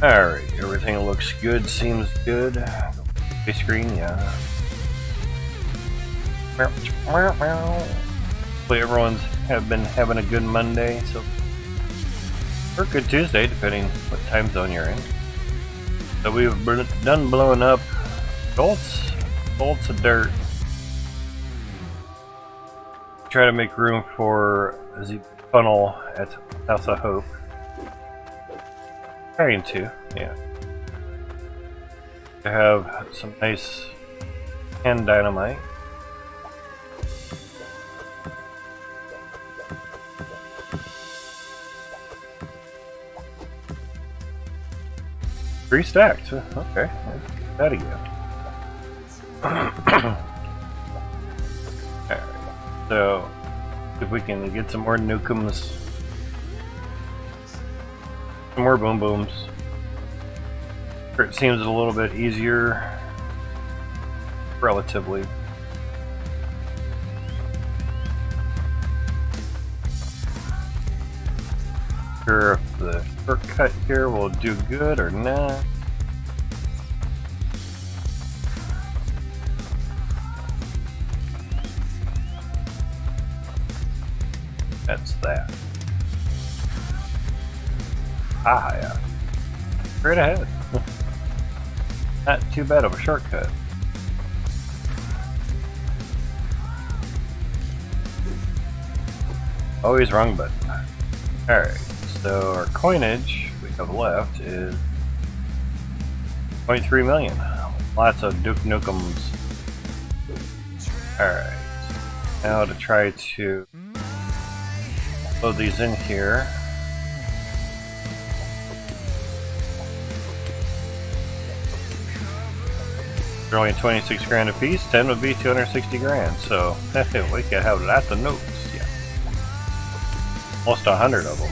Alright, everything looks good, seems good. Big screen, yeah. Hopefully everyone's been having a good Monday, so or good Tuesday, depending what time zone you're in. So we've done blowing up bolts of dirt. Try to make room for the funnel at House of Hope. Trying to, yeah. To have some nice hand dynamite. Three stacked. Okay, that again. Alright, so if we can get some more nukums, some more boom booms, It seems a little bit easier, relatively. Sure if the shortcut here will do good or not. That's that. Ah, yeah. Straight ahead. Not too bad of a shortcut. Always wrong button. Alright, so our coinage we have left is 0.3 million. Lots of Duke Nukem's. Alright, now to try to load these in here. They're only 26 grand a piece, 10 would be 260 grand, so we could have lots of nukes, yeah. Almost 100 of them.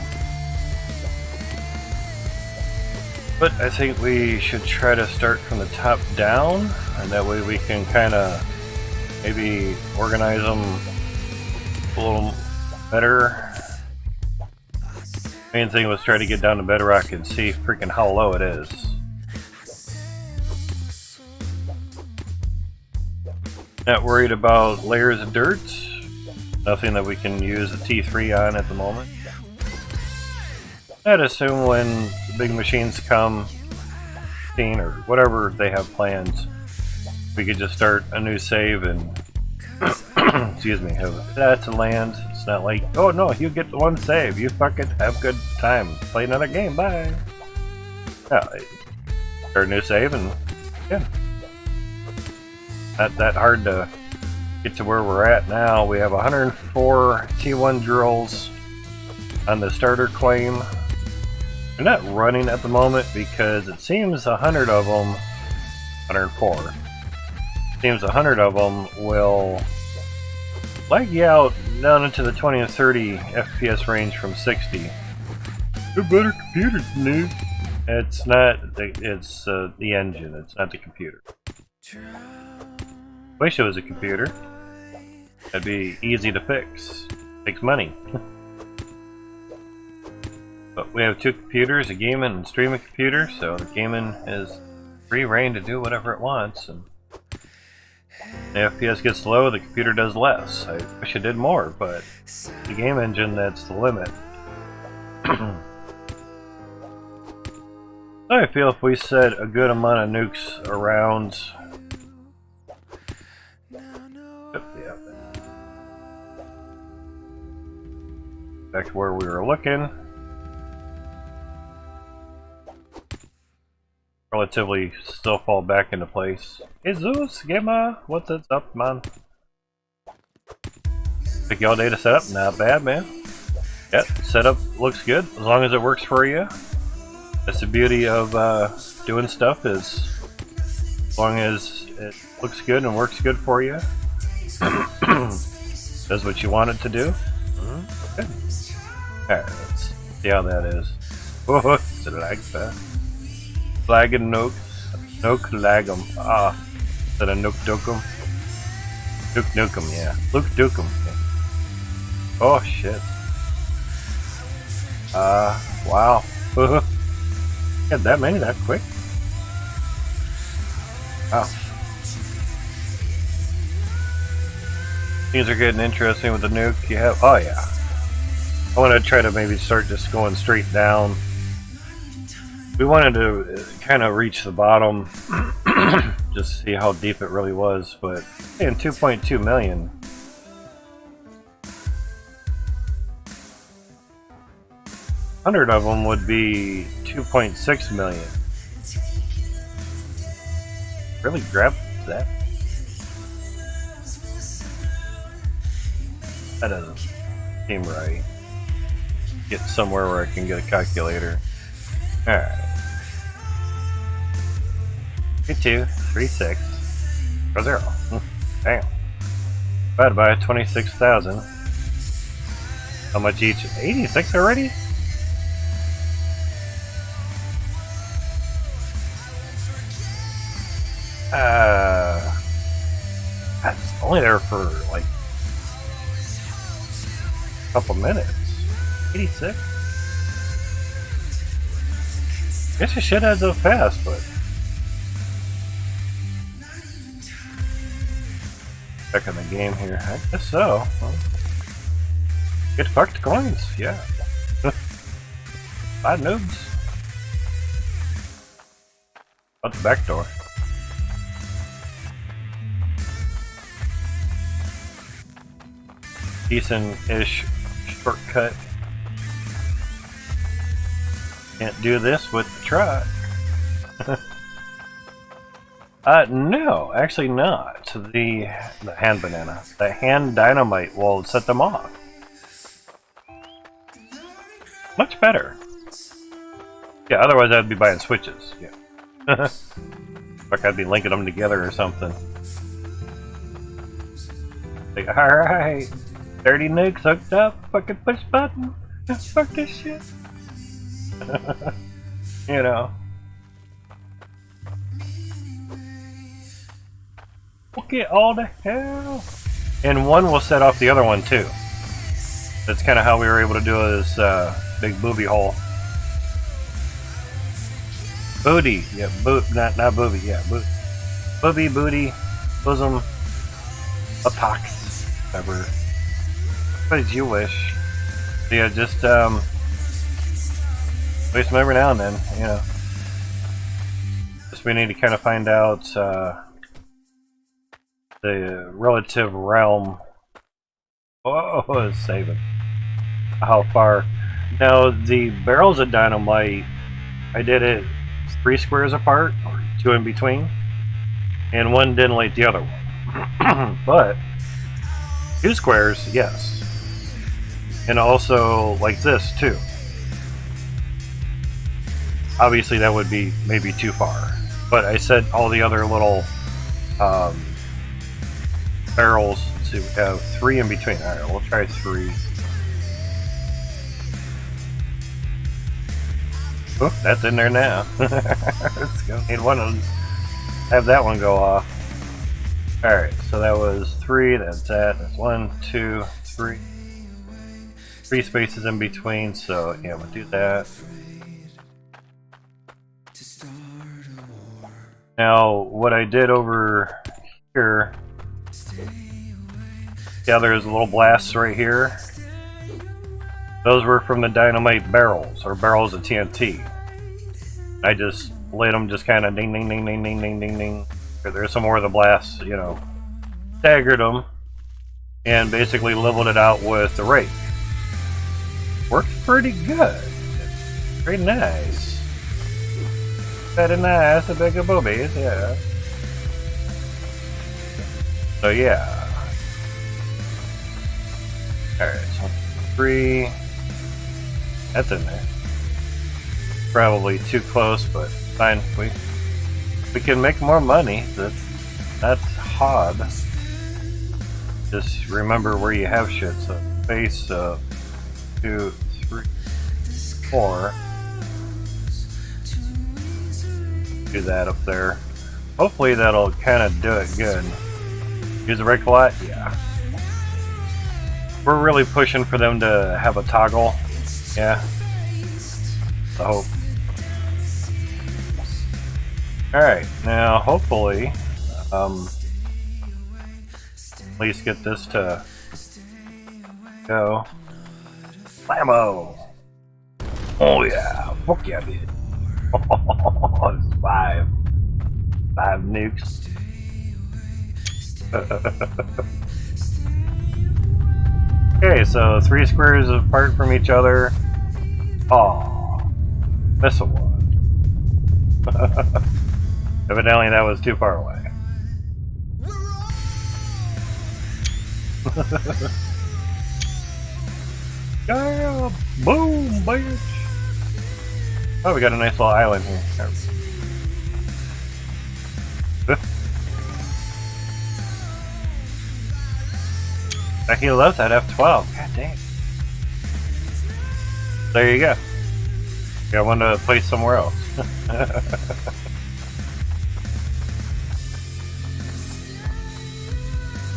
But I think we should try to start from the top down, and that way we can kind of maybe organize them a little better. Main thing was try to get down to bedrock and see freaking how low it is. Not worried about layers of dirt. Nothing that we can use the T3 on at the moment. I'd assume when the big machines come, or whatever they have planned, we could just start a new save and excuse me, have lots of land. It's not like, oh no, you get one save, you fucking have a good time, play another game, bye. No, start a new save and yeah. Not that hard to get to where we're at now. We have 104 T1 drills on the starter claim. They're not running at the moment because it seems 100 of them, 104, it seems 100 of them will lag you out down into the 20 and 30 FPS range from 60. They're better computers than these. It's not, it's the engine, it's not the computer. Wish it was a computer. That'd be easy to fix. Takes money. But we have two computers, a gaming and streaming computer, so the gaming is free reign to do whatever it wants. And the FPS gets low, the computer does less. I wish it did more, but the game engine, that's the limit. I feel if we set a good amount of nukes around. Back to where we were looking. Relatively still fall back into place. Jesus, Gamma, what's up, man? Took y'all day to set up, not bad, man. Yep, setup looks good as long as it works for you. That's the beauty of doing stuff, is as long as it looks good and works good for you. Does what you want it to do. Good. Alright, let's see how that is. Oh, it's a lag fest. Flag and noke. Noke lag'em. Ah. Is that a noke dokem? Nuke nukem, yeah. Luke dukem. Oh shit. Wow. Got that many that quick? Wow. Things are getting interesting with the nuke. You have, oh yeah. I want to try to maybe start just going straight down. We wanted to kind of reach the bottom, just see how deep it really was, but in 2.2 million. $100 of them would be 2.6 million. Really grab that? That doesn't seem right. Get somewhere where I can get a calculator. Alright. 2236 for 0. Damn. Divided by 26,000. How much each? 86 already? That's only there for like a couple minutes. 86? Guess your shit adds up fast, but back in the game here. I guess so. Well, get fucked coins, yeah. 5 noobs. Out the back door. Decent-ish shortcut. Can't do this with the truck. No, actually not. The hand banana. The hand dynamite will set them off. Much better. Yeah, otherwise I'd be buying switches. Yeah. Like I'd be linking them together or something. Like, alright. 30 nukes hooked up. Fucking push button. Fuck this shit. You know. Look at all the hell. And one will set off the other one too. That's kind of how we were able to do this big booby hole. Booty, yeah, not booby, yeah, booby, booty, bosom, buttocks, whatever. What as you wish. Yeah, just waste them every now and then, you know. Just we need to kind of find out the relative realm. Oh, save it. How far? Now the barrels of dynamite, I did it 3 squares apart, or 2 in between, and one didn't light the other one. But 2 squares, yes. And also like this too. Obviously that would be maybe too far. But I said all the other little barrels to have 3 in between. Alright, we'll try 3. Oh, that's in there now. Let's go. Need one of them. Have that one go off. Alright, so that was 3, that's that. That's 1, 2, 3. 3 spaces in between, so yeah, we'll do that. Now, what I did over here, yeah, there's little blasts right here. Those were from the dynamite barrels, or barrels of TNT. I just lit them, just kind of ding, ding, ding, ding, ding, ding, ding, ding. There's some more of the blasts, you know, staggered them, and basically leveled it out with the rake. Works pretty good. It's pretty nice. Very nice, the bigger boobies, yeah. So yeah. Alright, so 3. That's in there. Probably too close, but fine. We can make more money. That's hard. Just remember where you have shit. So base 2, 3, 4. Do that up there. Hopefully that'll kind of do it good. Use the rake a lot? Yeah. We're really pushing for them to have a toggle. Yeah. I hope. Alright, now hopefully at least get this to go. Blammo! Oh yeah, fuck yeah, dude. It's 5 nukes. Okay, so 3 squares apart from each other. Aw, miss a one. Evidently that was too far away. Yeah, boom, bitch. Oh, we got a nice little island here. He loves that F12. God dang. There you go. Got one to place somewhere else.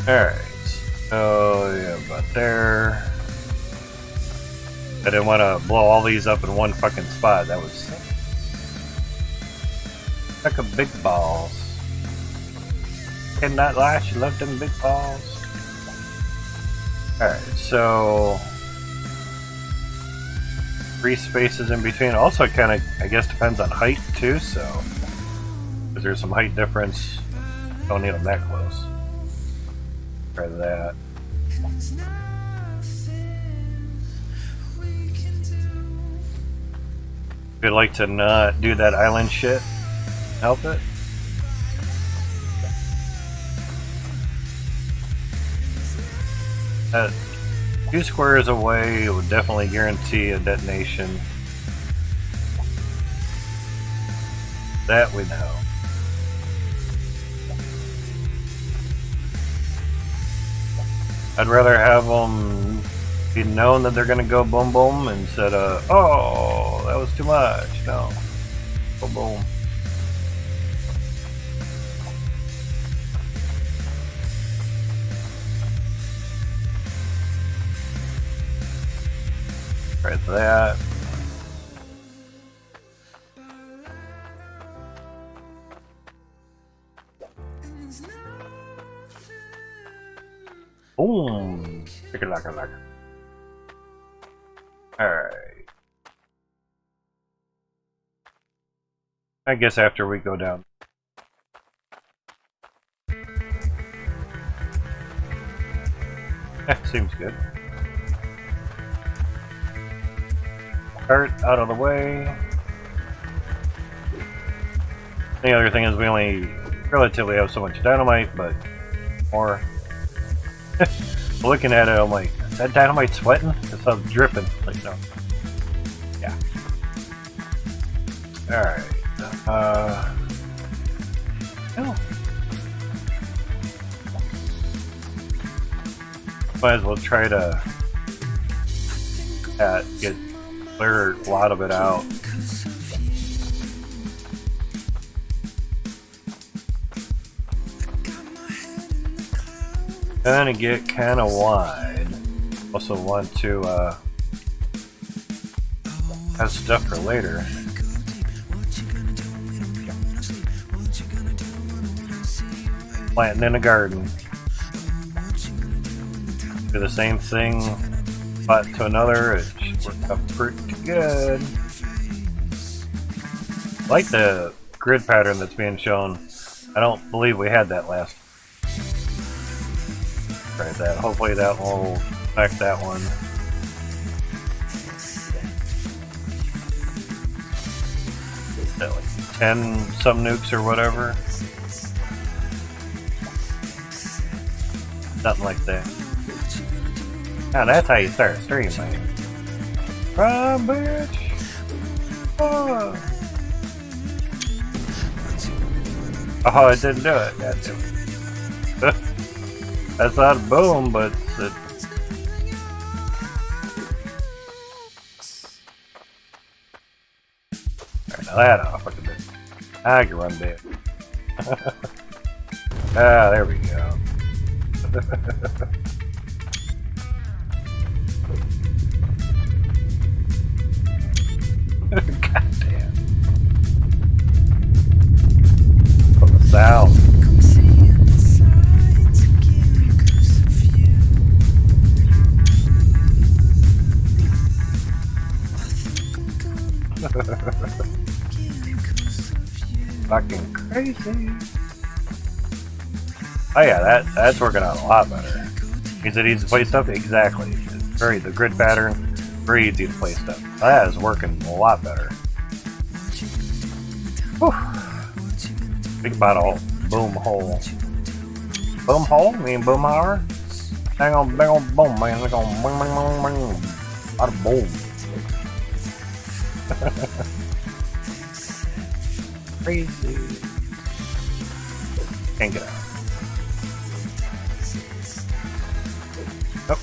Alright, so yeah, about there. I didn't want to blow all these up in one fucking spot. That was like a big balls. Cannot lie, she loved them big balls. Alright, so 3 spaces in between. Also, it kind of, I guess, depends on height too. So, because there's some height difference, don't need them that close. Try that. If you'd like to not do that island shit, help it. At 2 squares away, it would definitely guarantee a detonation. That we know. I'd rather have them be known that they're going to go boom boom instead of, oh, that was too much. No. Boom boom. Try that. Boom. Laka. Alright. I guess after we go down. Seems good. Cart out of the way. The other thing is we only relatively have so much dynamite, but more. Looking at it, I'm like, is that dynamite sweating? It's all dripping. Like, no. Yeah. Alright. Oh. Might as well try to clear a lot of it out. Gonna get kind of wide. Also want to have stuff for later. Planting in a garden. Do the same thing, spot to another. It should work out pretty good. I like the grid pattern that's being shown. I don't believe we had that last. Try that. Hopefully that will affect that one. Is that like 10 some nukes or whatever? Something like that. Now that's how you start a stream, man. Run, bitch! Oh, it didn't do it. God damn it. That's not a boom, but it... Alright, now that off a bit. I can run big. Ah, there we go. God damn. For the sound. Fucking crazy. Oh yeah, that's working out a lot better. Means it needs to play stuff? Exactly. It's the grid pattern, very easy to play stuff. That is working a lot better. Whew. Think about a whole boom hole. Boom hole? I mean boom hour? Hang on, bang on boom, man. They're going bang bang bang bang. Out of boom. Crazy. Can't get out. Nope.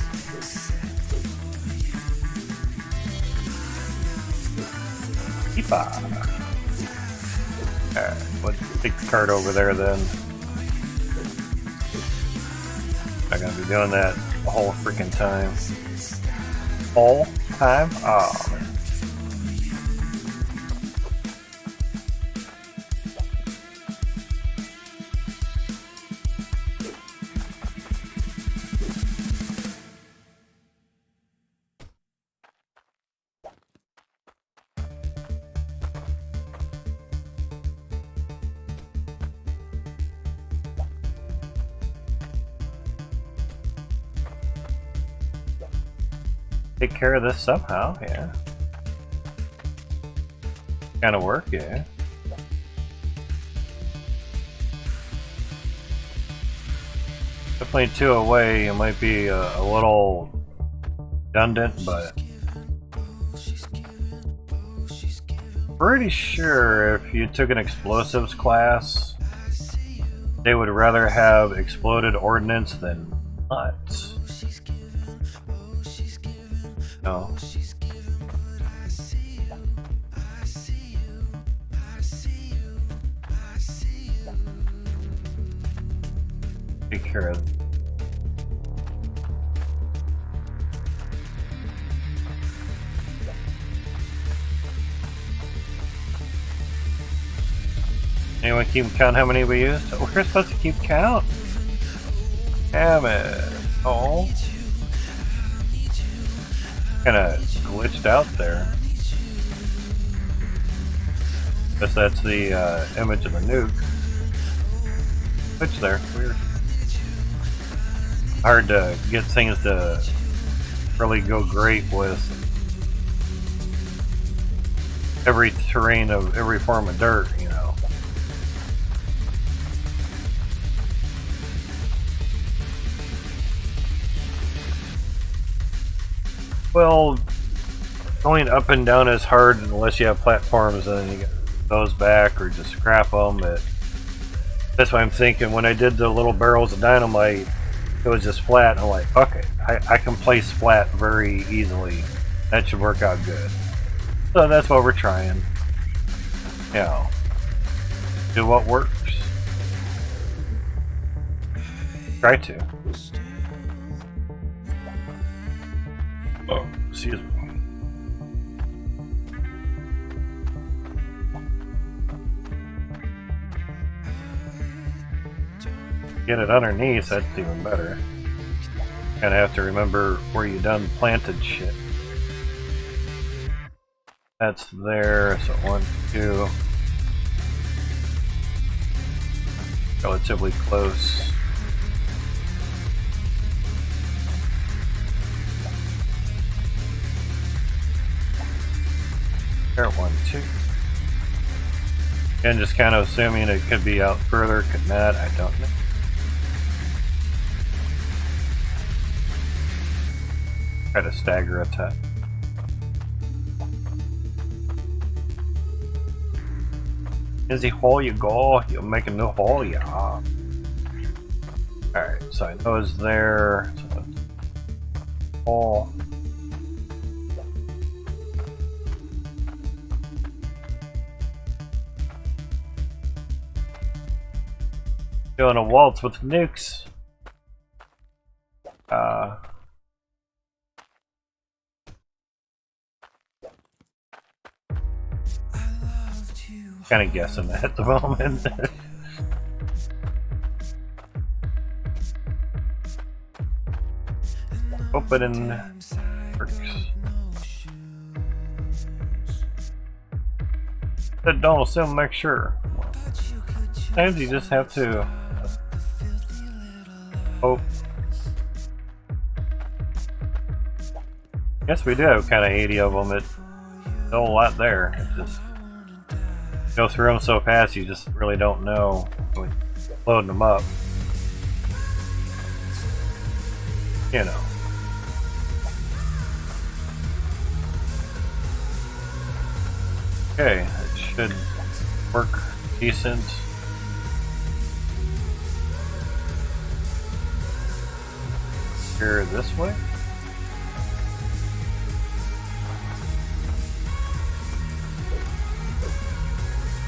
Yeehaw. Alright, let's take the cart over there then. Not gonna be doing that the whole freaking time. Whole time? Oh, man. Take care of this somehow, yeah. Kind of work, yeah. Definitely 2 away, it might be a little redundant, but pretty sure if you took an explosives class, they would rather have exploded ordnance than not. No. Take care of it. Anyone keep count how many we used? Oh, we're supposed to keep count. Damn it. Oh. Kinda glitched out there. Guess that's the image of the nuke. Glitch there. Weird. Hard to get things to really go great with every terrain of every form of dirt, you know. Well, going up and down is hard unless you have platforms, and then you get those back or just scrap them. But that's why I'm thinking when I did the little barrels of dynamite, it was just flat. And I'm like, okay, I can place flat very easily. That should work out good. So that's what we're trying. You know, do what works. Try to. Oh, excuse me. Get it underneath, that's even better. Kinda have to remember where you done planted shit. That's there, so 1, 2. Relatively close. There, 1, 2. Again, just kind of assuming it could be out further, could not, I don't know. Try to stagger attack. Easy hole you go, you'll make a new hole, yeah. Alright, so I know it's there. So hole. Doing a waltz with nukes. Kind of guessing at the moment. Opening works. But don't assume, make sure. Sometimes you just have to hope. Guess we do have kind of 80 of them. It's still a lot there. It's just go through them so fast you just really don't know when loading them up. You know. Okay, it should work decent. Here this way.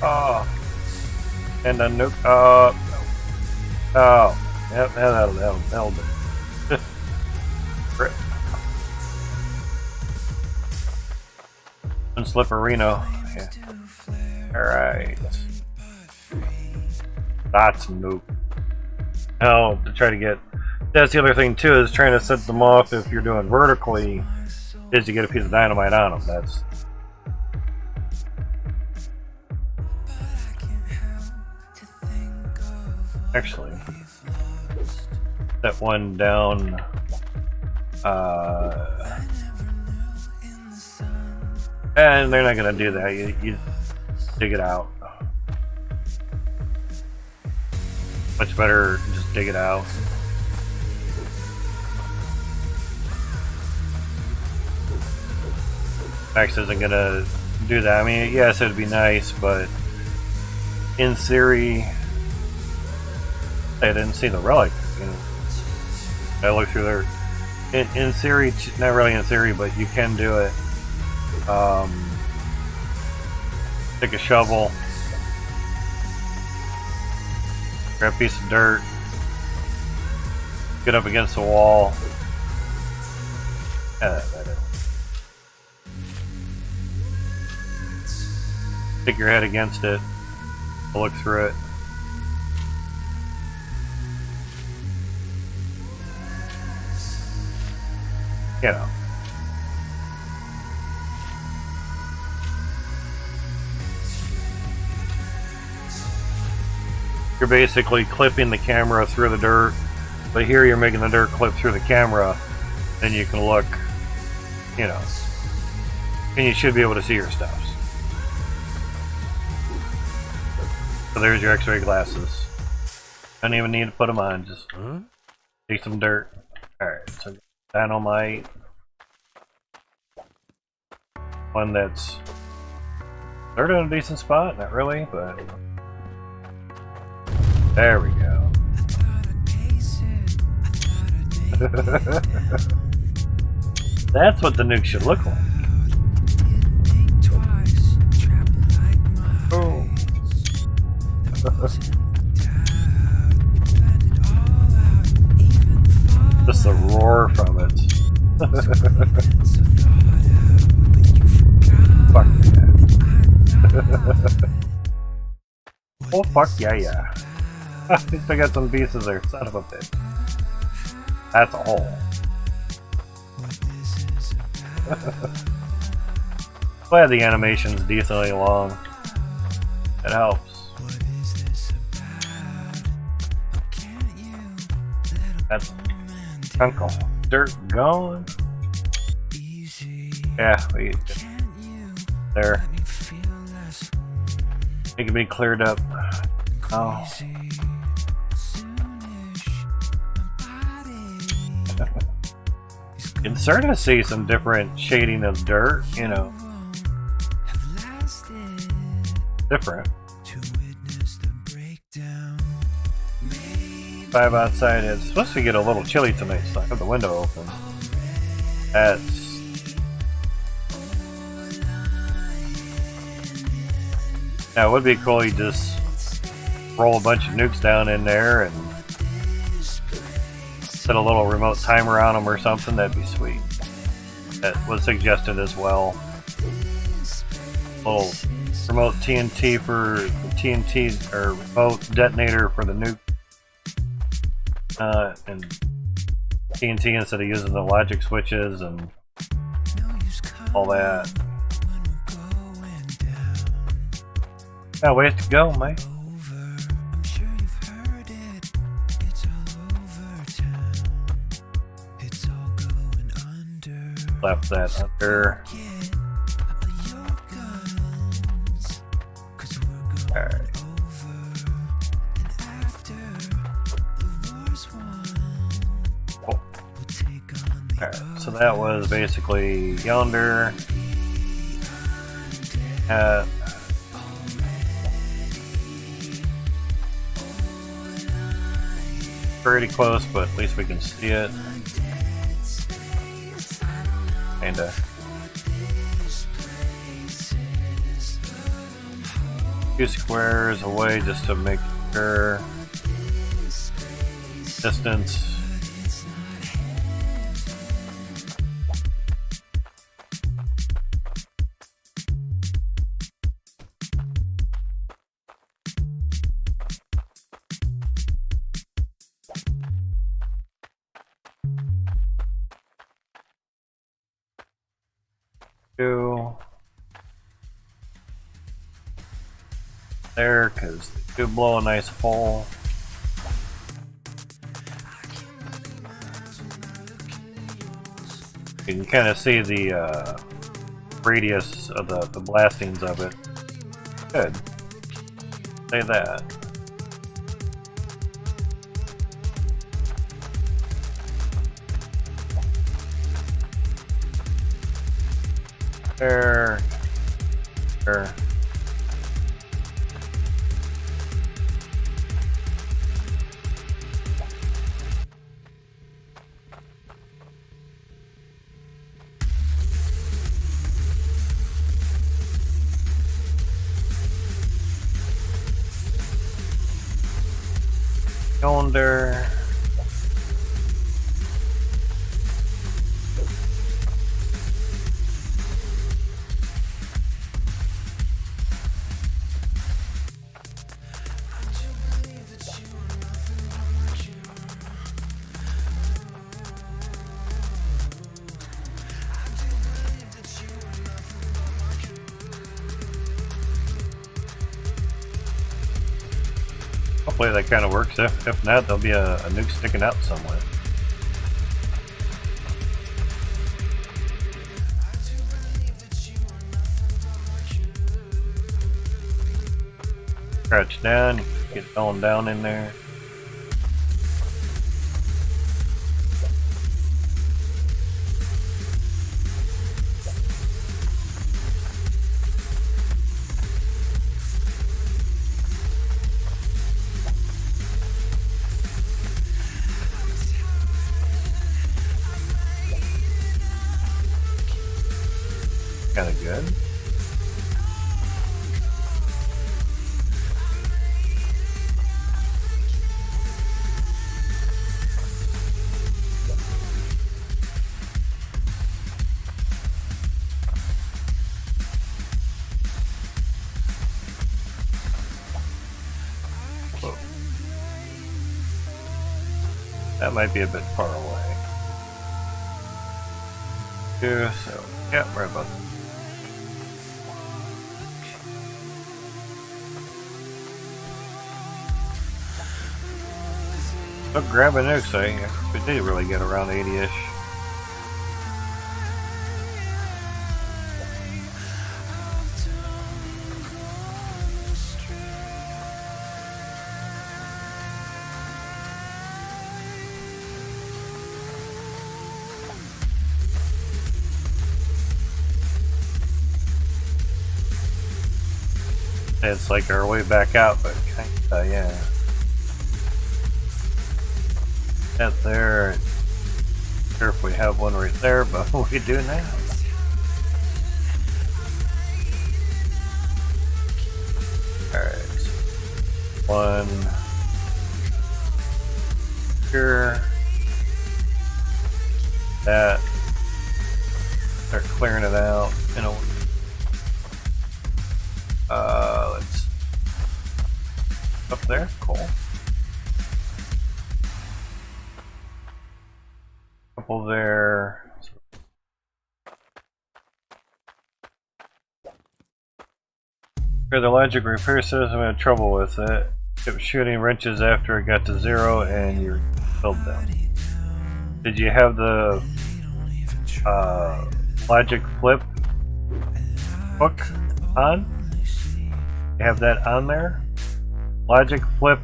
Oh, and a nuke. Oh, yep, that'll do. Slipperino. Yeah. Alright. That's nuke. Now, to try to get... That's the other thing, too, is trying to set them off if you're doing vertically, is to get a piece of dynamite on them. That's... Actually, set one down... and they're not going to do that. You dig it out. Much better just dig it out. Max isn't going to do that. I mean, yes, it would be nice, but in theory, I didn't see the relic. You know, I looked through there. In theory, not really in theory, but you can do it. Take a shovel, grab a piece of dirt, get up against the wall. Stick your head against it, look through it. You know. You're basically clipping the camera through the dirt, but here you're making the dirt clip through the camera, then you can look, you know, and you should be able to see your stuff. So there's your x-ray glasses. Don't even need to put them on, just take some dirt. Alright, so dynamite. One that's they're in a decent spot, not really, but there we go. That's what the nuke should look like. Oh. Just the roar from it. Fuck yeah. Oh fuck yeah, yeah. At least I got some pieces there, son of a bitch. That's a hole. Glad the animation's decently long. It helps. That's chunk of dirt gone. Yeah, we there. It can be cleared up. Oh. You can start to see some different shading of dirt, you know. Different. 5 outside. It's supposed to get a little chilly tonight, so I have the window open. That's... Now, it would be cool you just roll a bunch of nukes down in there and set a little remote timer on them or something. That'd be sweet. That was suggested as well. A little remote TNT for the TNT, or remote detonator for the nuke. And TNT instead of using the logic switches and all that. Got a ways to go, mate. Left that under. Alright. Cool. Alright, so that was basically yonder. Pretty close, but at least we can see it. Kinda. Two squares away just to make sure. Distance. 2 there, because they do blow a nice hole. You can kind of see the radius of the blastings of it. Good. Say that. There. There. Cylinder. Hopefully that kind of works. If not, there'll be a nuke sticking out somewhere. Crouch down, get going down in there. Kind of good. Whoa. That might be a bit far away. Here, so yeah, we're about. So grab a nuke, so we did really get around 80-ish. It's like our way back out, but kinda, yeah. That there. Not sure if we have one right there, but we do now. Alright. One here. That. Start clearing it out. You know. Let's. Up there. Cool. Couple there. For the logic repair system, I had trouble with it. Kept shooting wrenches after it got to 0 and you filled them. Did you have the logic flip hook on? You have that on there? Logic flip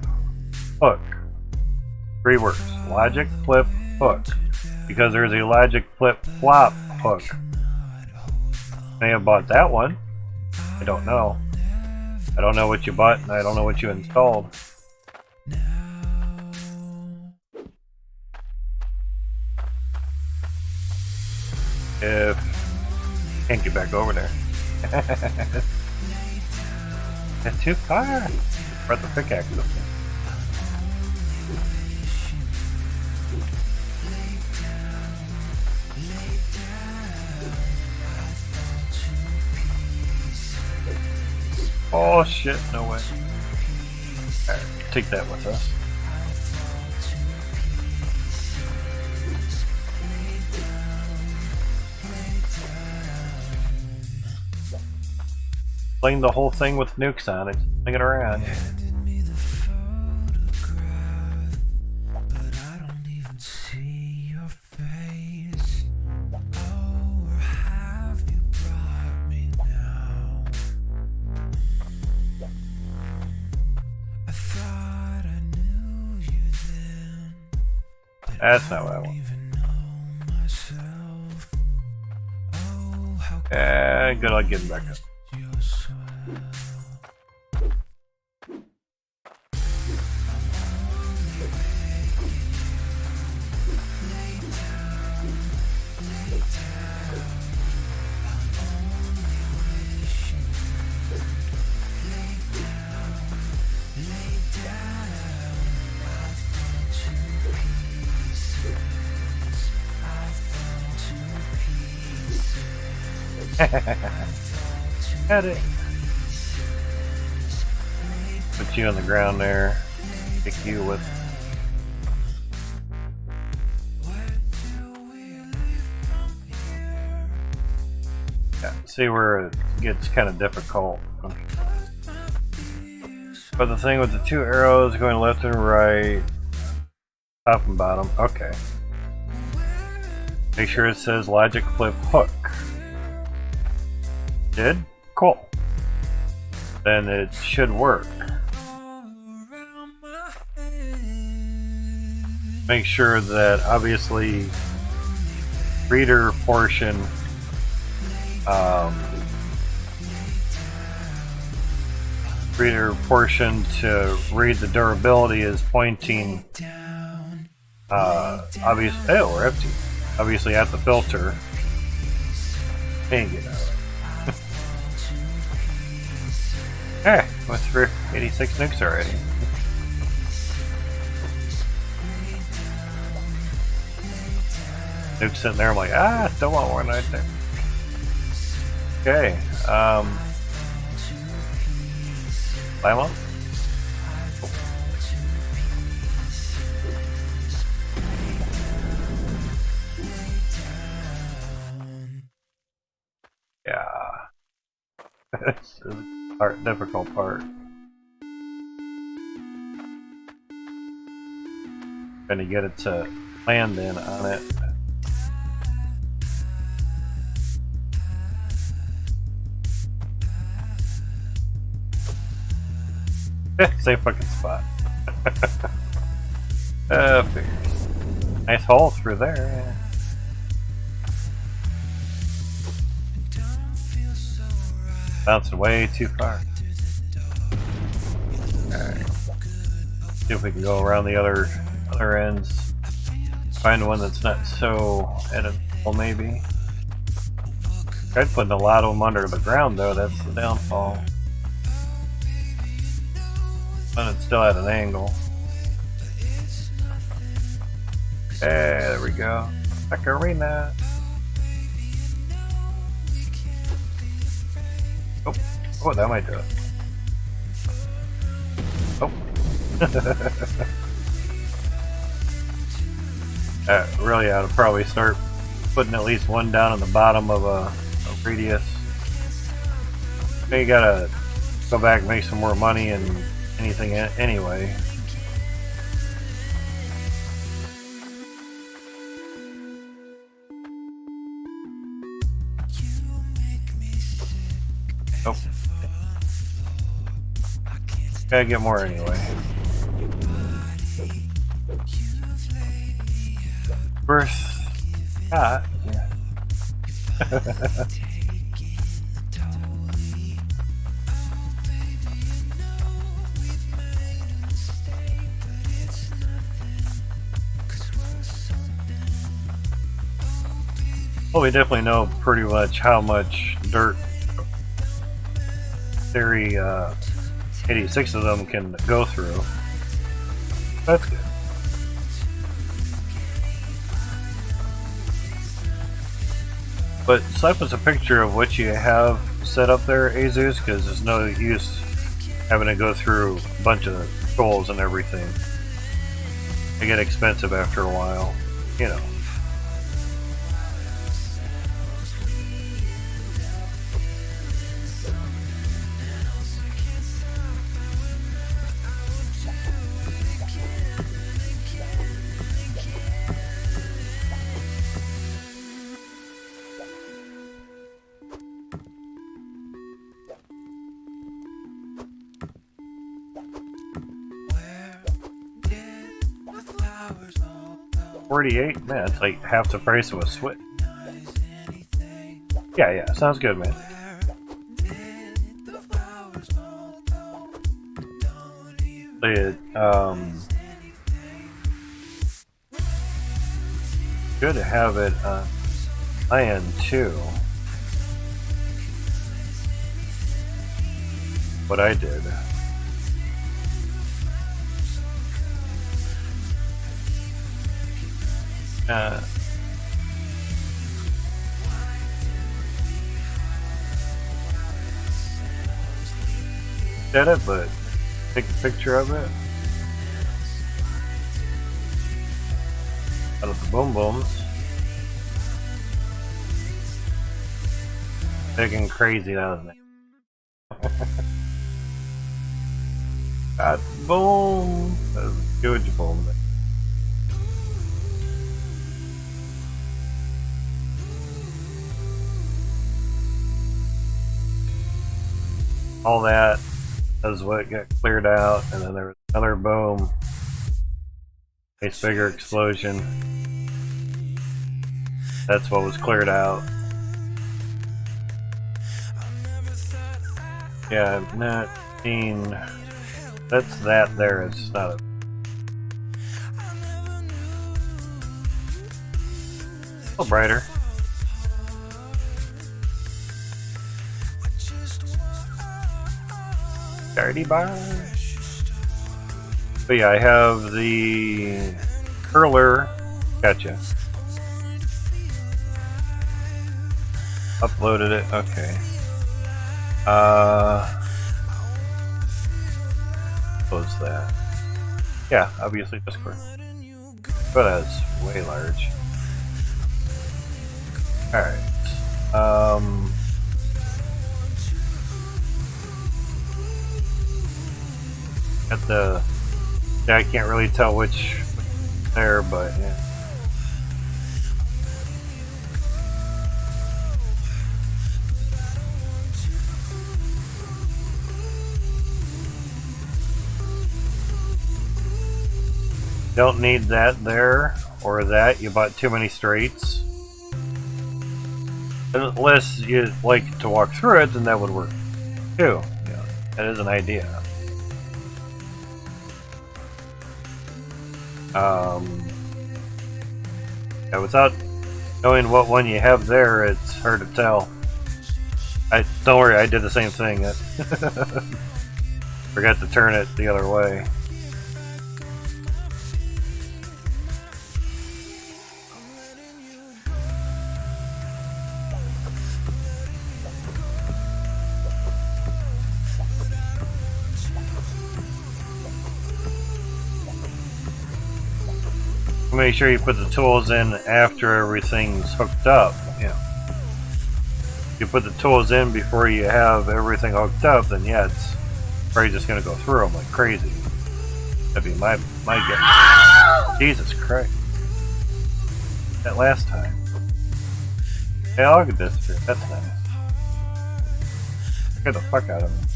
hook. 3 words. Logic flip hook. Because there's a logic flip flop hook. May have bought that one. I don't know. I don't know what you bought and I don't know what you installed. If can't get back over there. It's too far. Brought the pickaxe up there. Oh shit, no way. Alright, take that with us. Playing the whole thing with nukes on it, swing it around. That's not what I want. Good luck getting back up. Got it. Put you on the ground there. Pick you with. Yeah, see where it gets kind of difficult. But the thing with the two arrows going left and right, top and bottom. Okay. Make sure it says logic flip hook. Did? Cool. Then it should work. Make sure that obviously reader portion to read the durability is pointing obviously we're empty. Obviously at the filter. Can't get out. Hey, went through 86 nukes already. Nuke's sitting there, I'm like, still want one right there. Okay, climb up. Yeah. This is the difficult part. Trying to get it to land in on it. Same fucking spot. Figures. Nice hole through there. Bouncing way too far. Alright. See if we can go around the other ends. Find one that's not so editable, maybe. Tried putting a lot of them under the ground though, that's the downfall. But it's still at an angle. Hey, there we go. Macarena. Oh, that might do it. Oh. Really ought to probably start putting at least one down on the bottom of a radius. You gotta go back and make some more money and anything anyway. Nope. Gotta get more anyway. First shot. Yeah. Well, we definitely know pretty much how much dirt Theory 86 of them can go through. That's good. But slap us a picture of what you have set up there, Azus, because there's no use having to go through a bunch of goals and everything. They get expensive after a while, you know. $48? Man, it's like half the price of a Switch. Yeah, sounds good, man. It, good to have it on my end too. What I did. Did it, but take a picture of it. Out of the boom booms. Big and crazy out of it. God, boom! That was a huge boom. All that is what got cleared out, and then there was another boom. Nice bigger explosion. That's what was cleared out. Yeah, I've not seen. That's that there. It's not a. A little brighter. Dirty bar. But yeah, I have the curler. Gotcha. Uploaded it. Okay. Close that. Yeah, obviously Discord. But that's way large. Alright. Got the. Yeah, I can't really tell which there, but yeah. Don't need that there or that. You bought too many straights. Unless you like to walk through it, then that would work too. Yeah, that is an idea. Yeah, without knowing what one you have there, it's hard to tell. Don't worry, I did the same thing. Forgot to turn it the other way. Make sure you put the tools in after everything's hooked up. Yeah. If you put the tools in before you have everything hooked up, then yeah, it's probably just gonna go through them like crazy. That'd be my guess. Jesus Christ! That last time. Hey, I'll get this. That's nice. Get the fuck out of it.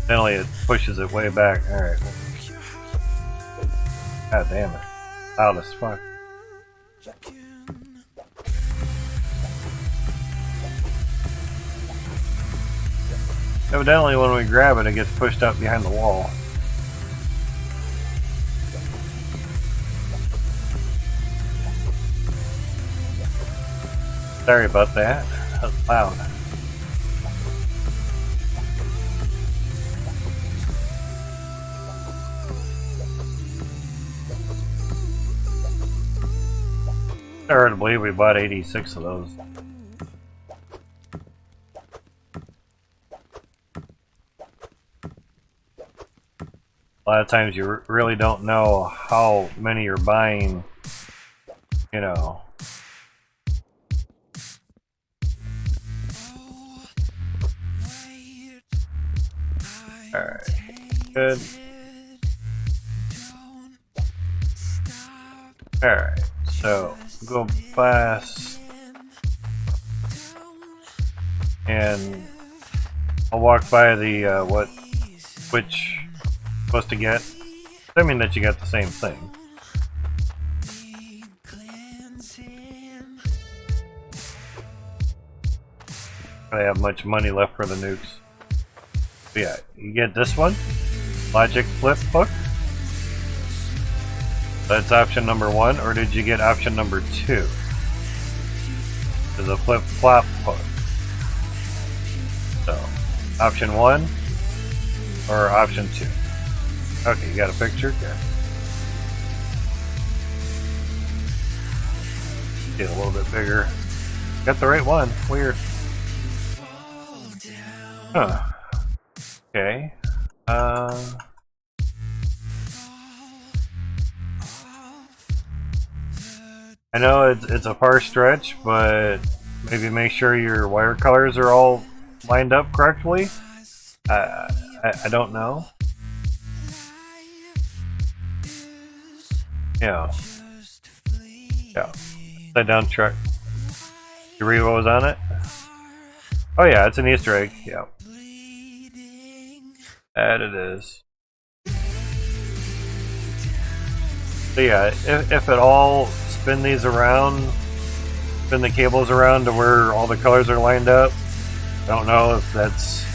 Finally, it pushes it way back. All right. God damn it. Loud as fuck. Evidently when we grab it, it gets pushed up behind the wall. Sorry about that. That was loud. It's hard to believe we bought 86 of those. A lot of times you really don't know how many you're buying, you know. Alright, good. Alright, so go fast, and I'll walk by the which supposed to get, assuming that you got the same thing. I have much money left for the nukes. But yeah, you get this one, logic flip hook. That's option number 1, or did you get option number 2? There's a flip flop hook. So, option 1 or option 2? Okay, you got a picture? Yeah. Get a little bit bigger. Got the right one. Weird. Huh. Okay. I know it's a far stretch, but maybe make sure your wire colors are all lined up correctly. I don't know. Yeah. Yeah. Upside down truck. You read what was on it? Oh yeah, it's an Easter egg. Yeah. That it is. So yeah, if at all, spin these around, spin the cables around to where all the colors are lined up. I don't know if that's a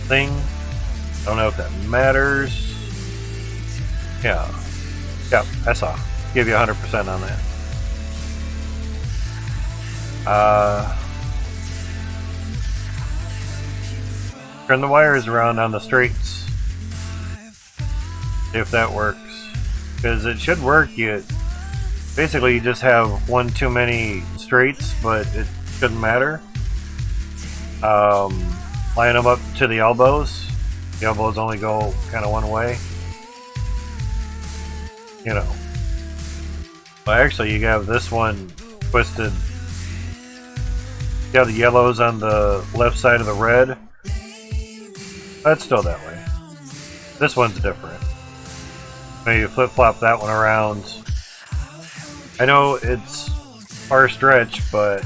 thing. I don't know if that matters. Yeah. Yeah, I saw. Give you 100% on that. Turn the wires around on the straights. See if that works. Because it should work. Basically you just have one too many straights, but it shouldn't matter. Line them up to the elbows. The elbows only go kind of one way. You know. Well, actually, you have this one twisted. You have the yellows on the left side of the red. That's still that way. This one's different. Maybe flip-flop that one around. I know it's far stretch, but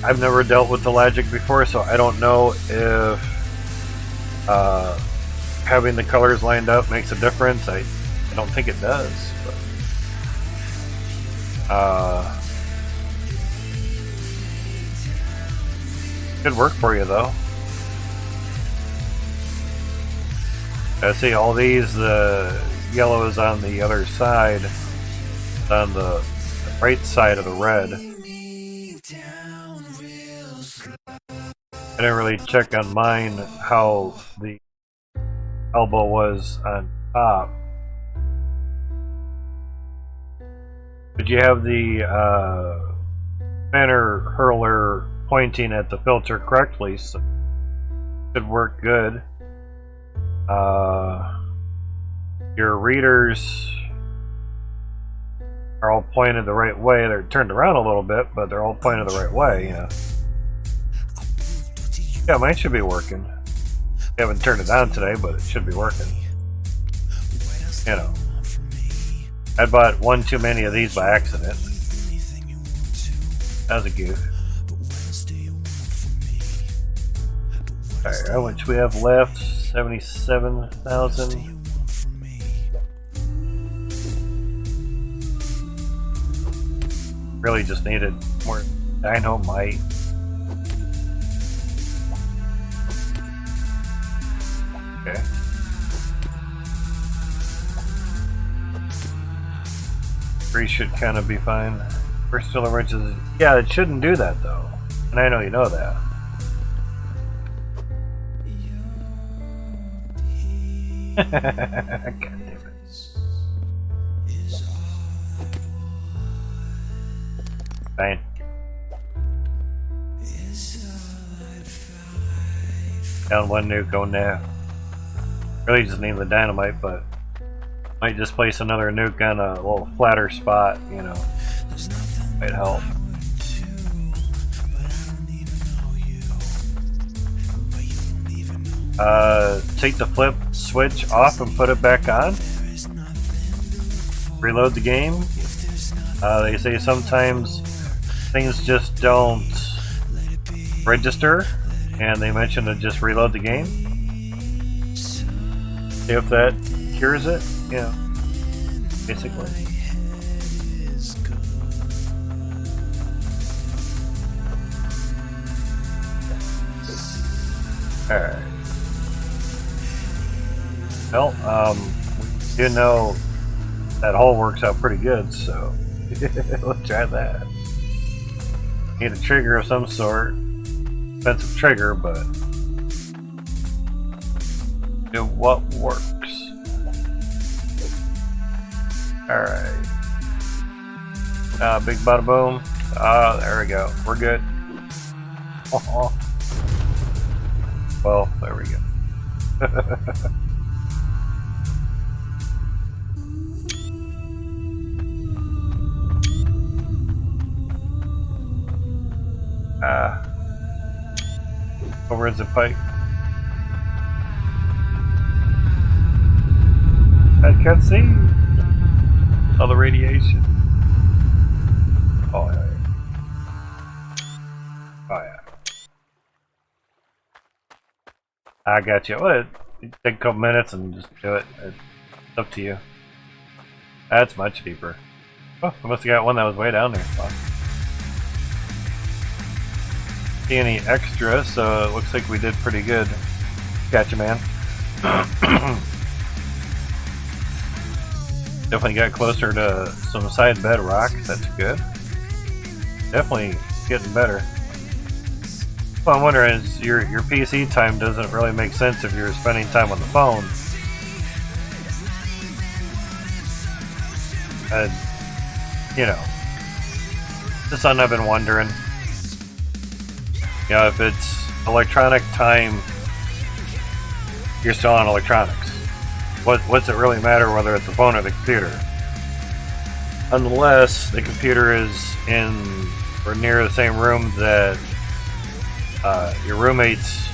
I've never dealt with the logic before, so I don't know if having the colors lined up makes a difference. I don't think it does. But, could work for you though. I see all these, the yellow is on the other side, on the right side of the red. I didn't really check on mine how the elbow was on top. But you have the banner hurler pointing at the filter correctly, so it should work good. Your readers are all pointed the right way. They're turned around a little bit, but they're all pointed the right way. Yeah, mine should be working. I haven't turned it on today, but it should be working. You know, I bought one too many of these by accident. That was a goof. Alright, how much we have left? 77,000. Really just needed more dynamite. Okay. Three should kind of be fine. First fill of wrenches. Yeah, it shouldn't do that though. And I know you know that. God damn it. Fine. Down one nuke on there. Really just need the dynamite, but might just place another nuke on a little flatter spot, you know. Might help. Take the flip switch off and put it back on. Reload the game. They say sometimes things just don't register, and they mention to just reload the game. See if that cures it. Yeah, basically. Alright. Well, you know that hole works out pretty good, so let's try that. Need a trigger of some sort. Expensive trigger, but do what works. Alright. Big bada boom. There we go. We're good. Oh. Well, there we go. Over is the pipe. I can't see all the radiation. Oh yeah. Oh yeah. I got you. Well, take a couple minutes and just do it. It's up to you. That's much deeper. Oh, I must have got one that was way down there. Wow. See any extra, so it looks like we did pretty good. Gotcha, man. Definitely got closer to some side bedrock. That's good. Definitely getting better. Well, I'm wondering is your PC time doesn't really make sense if you're spending time on the phone. And you know, this is something I've been wondering. You know, if it's electronic time, you're still on electronics. What's it really matter whether it's the phone or the computer? Unless the computer is in or near the same room that your roommate's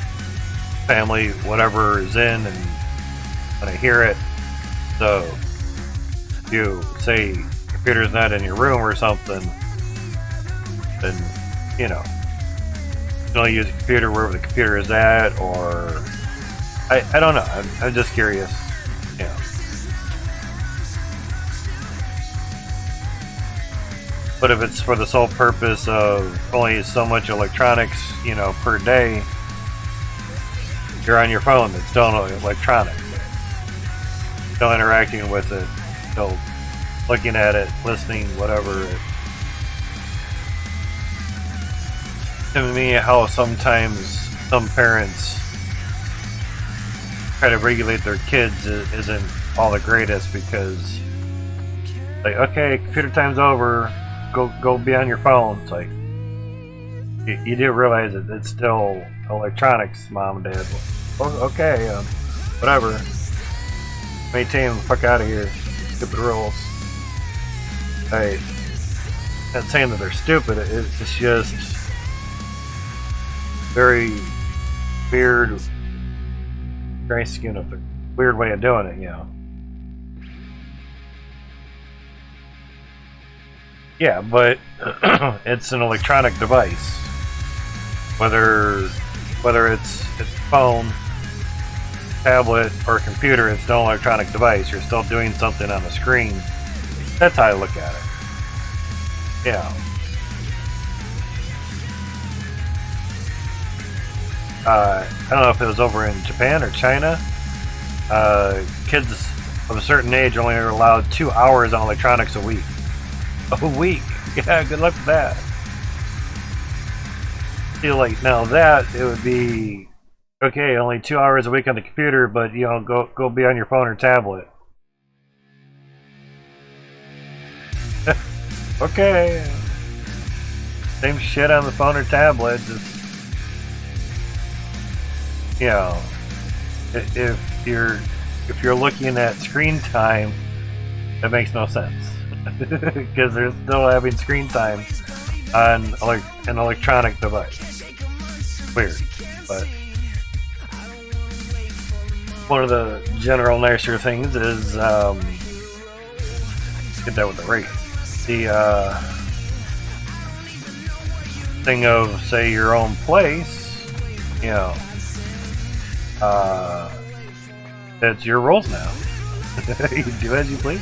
family, whatever, is in, and when I hear it, so if you say your computer's not in your room or something, then, you know, you can only use a computer wherever the computer is at, or I don't know. I'm just curious. You know. But if it's for the sole purpose of only so much electronics, you know, per day, you're on your phone. It's still electronic. Still interacting with it. Still looking at it, listening, whatever. To me, how sometimes some parents try to regulate their kids isn't all the greatest, because like, okay, computer time's over, go be on your phone. It's like you do realize that it's still electronics, mom and dad. Oh, okay, whatever. Maintain the fuck out of here. Stupid rules. I'm not saying that they're stupid. It's just very weird. Dry skin up there. Weird way of doing it, you know. Yeah, but it's an electronic device. Whether it's phone, tablet, or computer, it's still an electronic device. You're still doing something on the screen. That's how I look at it. Yeah. I don't know if it was over in Japan or China. Kids of a certain age only are allowed 2 hours on electronics a week. A week? Yeah, good luck with that. Feel like now that it would be okay, only 2 hours a week on the computer, but you know, go be on your phone or tablet. Okay. Same shit on the phone or tablet. Just, you know, if you're looking at screen time, that makes no sense, because they're still having screen time on an electronic device. Weird, but one of the general nicer things is get that with the rate. The thing of, say, your own place, you know. It's your rules now. You do as you please.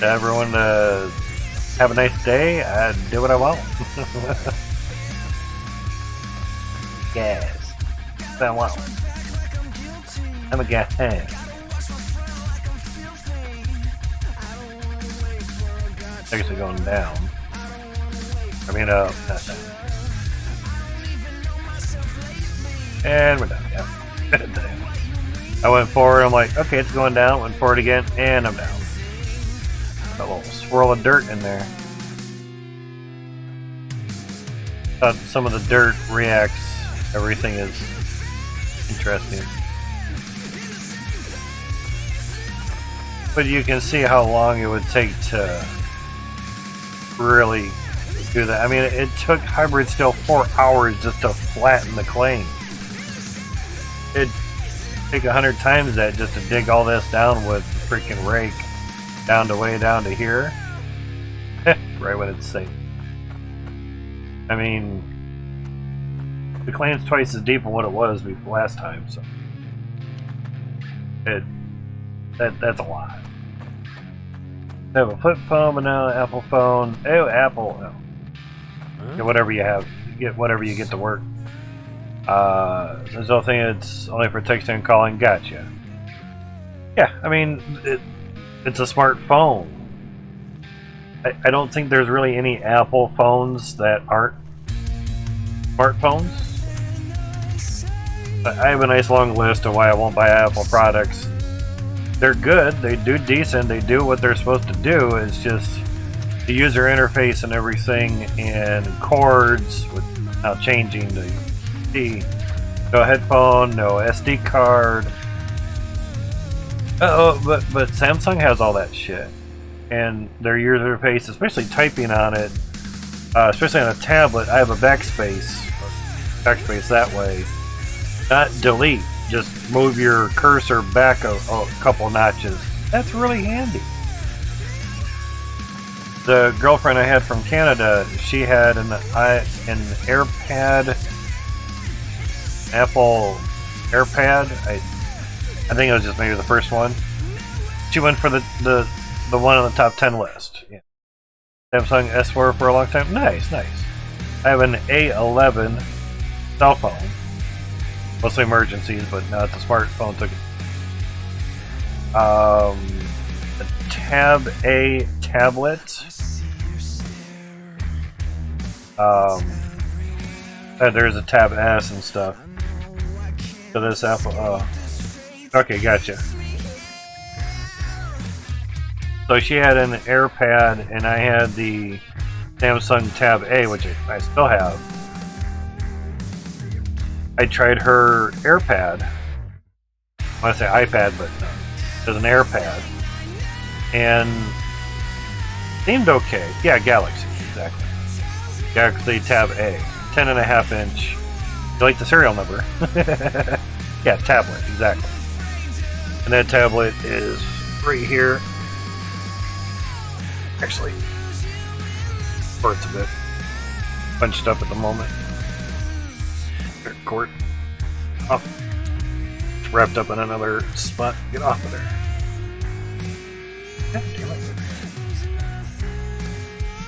Everyone have a nice day. I do what I want. gas. That's what I want. I'm a gas. Actually going down. I mean, not down. And we're done. Yeah. I went forward. I'm like, okay, it's going down. Went forward again, and I'm down. A little swirl of dirt in there. Some of the dirt reacts. Everything is interesting. But you can see how long it would take to really do that. I mean, it took Hybrid Steel 4 hours just to flatten the claim. It'd take 100 times that just to dig all this down with the freaking rake way down to here. Right when it's safe. I mean, the claim's twice as deep as what it was last time, so that's a lot. I have a flip phone, but now an Apple phone. Oh, Apple. No. Get whatever you have. Get whatever you get to work. There's no thing. It's only for texting and calling. Gotcha. Yeah, I mean, it's a smartphone. I don't think there's really any Apple phones that aren't smartphones. I have a nice long list of why I won't buy Apple products. They're good, they do decent, they do what they're supposed to do. It's just the user interface and everything, and cords with now changing the no headphone, no SD card. But Samsung has all that shit. And their user interface, especially typing on it, especially on a tablet, I have a backspace that way. Not delete, just move your cursor back a couple notches. That's really handy. The girlfriend I had from Canada, she had an AirPad, Apple AirPad. I think it was just maybe the first one. She went for the one on the top 10 list. Yeah. Samsung S4 for a long time. Nice. I have an A11 cell phone. Mostly emergencies, but now it's a smartphone. Took a Tab A tablet. There's a Tab S and stuff. So this Apple. Okay, gotcha. So she had an AirPad, and I had the Samsung Tab A, which I still have. I tried her AirPad. I want to say iPad, but it was an AirPad. And seemed okay. Yeah, Galaxy, exactly. Galaxy Tab A. 10.5 inch. You like the serial number? Yeah, tablet, exactly. And that tablet is right here. Actually, hurts a bit. Bunched up at the moment. Cord. Oh. It's wrapped up in another spot. Get off of there. God damn it.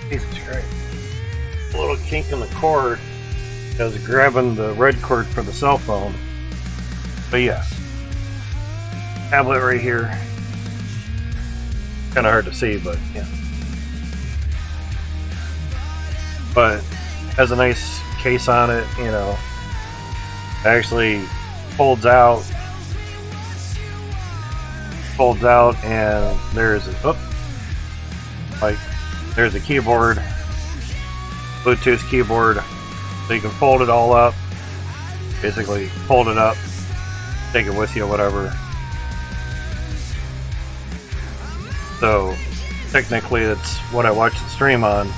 Jesus Christ. A little kink in the cord. I was grabbing the red cord for the cell phone. But yeah. Tablet right here. Kind of hard to see, but yeah. But has a nice case on it, you know. Actually folds out, and there's there's a keyboard, Bluetooth keyboard, so you can fold it all up. Basically, fold it up, take it with you, whatever. So technically, it's what I watch the stream on.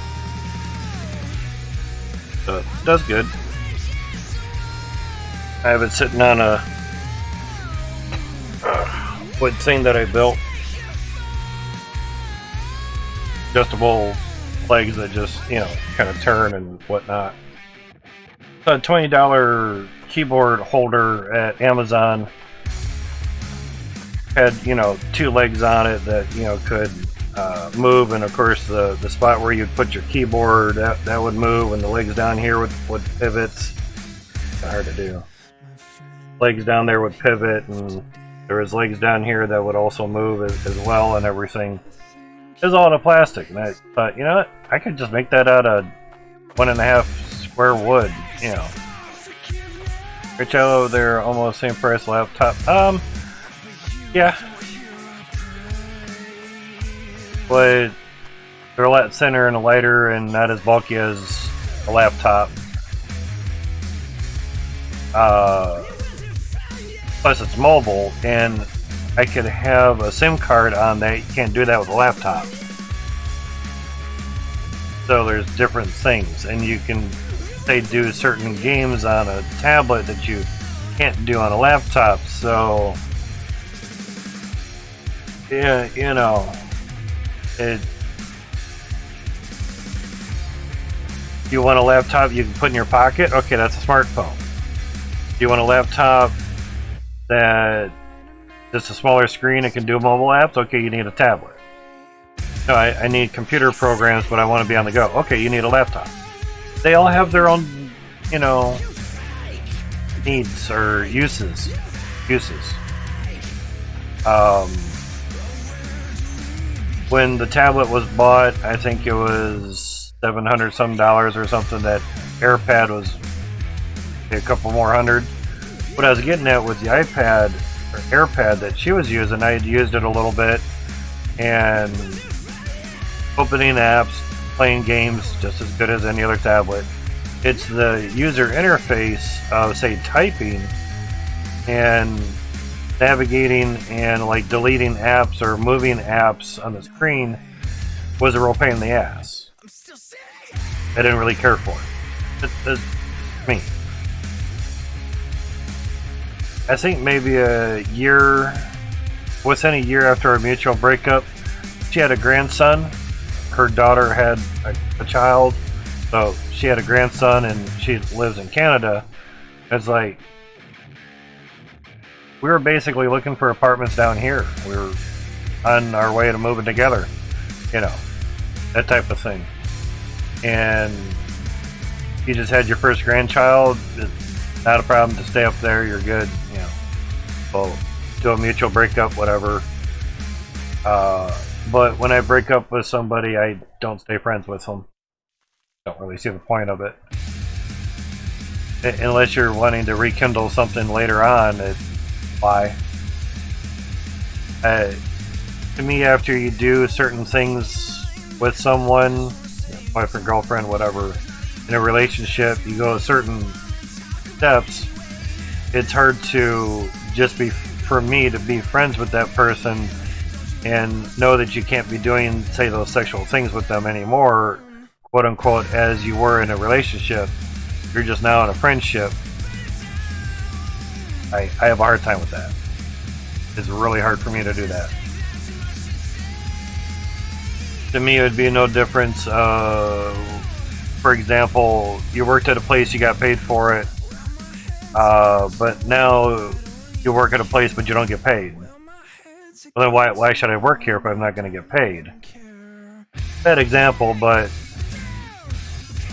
So it does good. I have it sitting on a wood thing that I built. Adjustable legs that just, you know, kind of turn and whatnot. So a $20 keyboard holder at Amazon had, you know, 2 legs on it that, you know, could move, and of course the spot where you'd put your keyboard that would move, and the legs down here would pivot. hard to do. Legs down there would pivot, and there was legs down here that would also move as well, and everything. It was all out of plastic, and I thought, you know what? I could just make that out of 1.5 square wood, you know. Rich over there, almost same price laptop. Yeah. But they're a lot thinner and lighter and not as bulky as a laptop. Plus it's mobile, and I could have a SIM card on that. You can't do that with a laptop. So there's different things, and you can do certain games on a tablet that you can't do on a laptop. So yeah, you know, you want a laptop you can put in your pocket? Okay, that's a smartphone. You want a laptop that just a smaller screen and can do mobile apps? Okay, you need a tablet. No, I need computer programs, but I want to be on the go. Okay, you need a laptop. They all have their own, you know, needs or uses. When the tablet was bought, I think it was $700 some or something. That AirPad was a couple more hundred. What I was getting at with the iPad or AirPad that she was using, I had used it a little bit, and opening apps, playing games just as good as any other tablet. It's the user interface of, say, typing and navigating and like deleting apps or moving apps on the screen was a real pain in the ass. I didn't really care for it. That's me. I think maybe within a year after our mutual breakup, she had a grandson. Her daughter had a child, so she had a grandson, and she lives in Canada. It's like, we were basically looking for apartments down here. We were on our way to moving together, you know, that type of thing. And you just had your first grandchild, it's not a problem to stay up there, you're good, you know. Well, do a mutual breakup, whatever. But when I break up with somebody, I don't stay friends with them. Don't really see the point of it. Unless you're wanting to rekindle something later on, why? To me, after you do certain things with someone, boyfriend, girlfriend, whatever, in a relationship, you go certain steps, it's hard to just for me to be friends with that person and know that you can't be doing, say, those sexual things with them anymore, quote unquote, as you were in a relationship. You're just now in a friendship. I have a hard time with that. It's really hard for me to do that. To me, it would be no difference. For example, you worked at a place, you got paid for it, but now you work at a place but you don't get paid. Well, then why should I work here if I'm not going to get paid? Bad example, but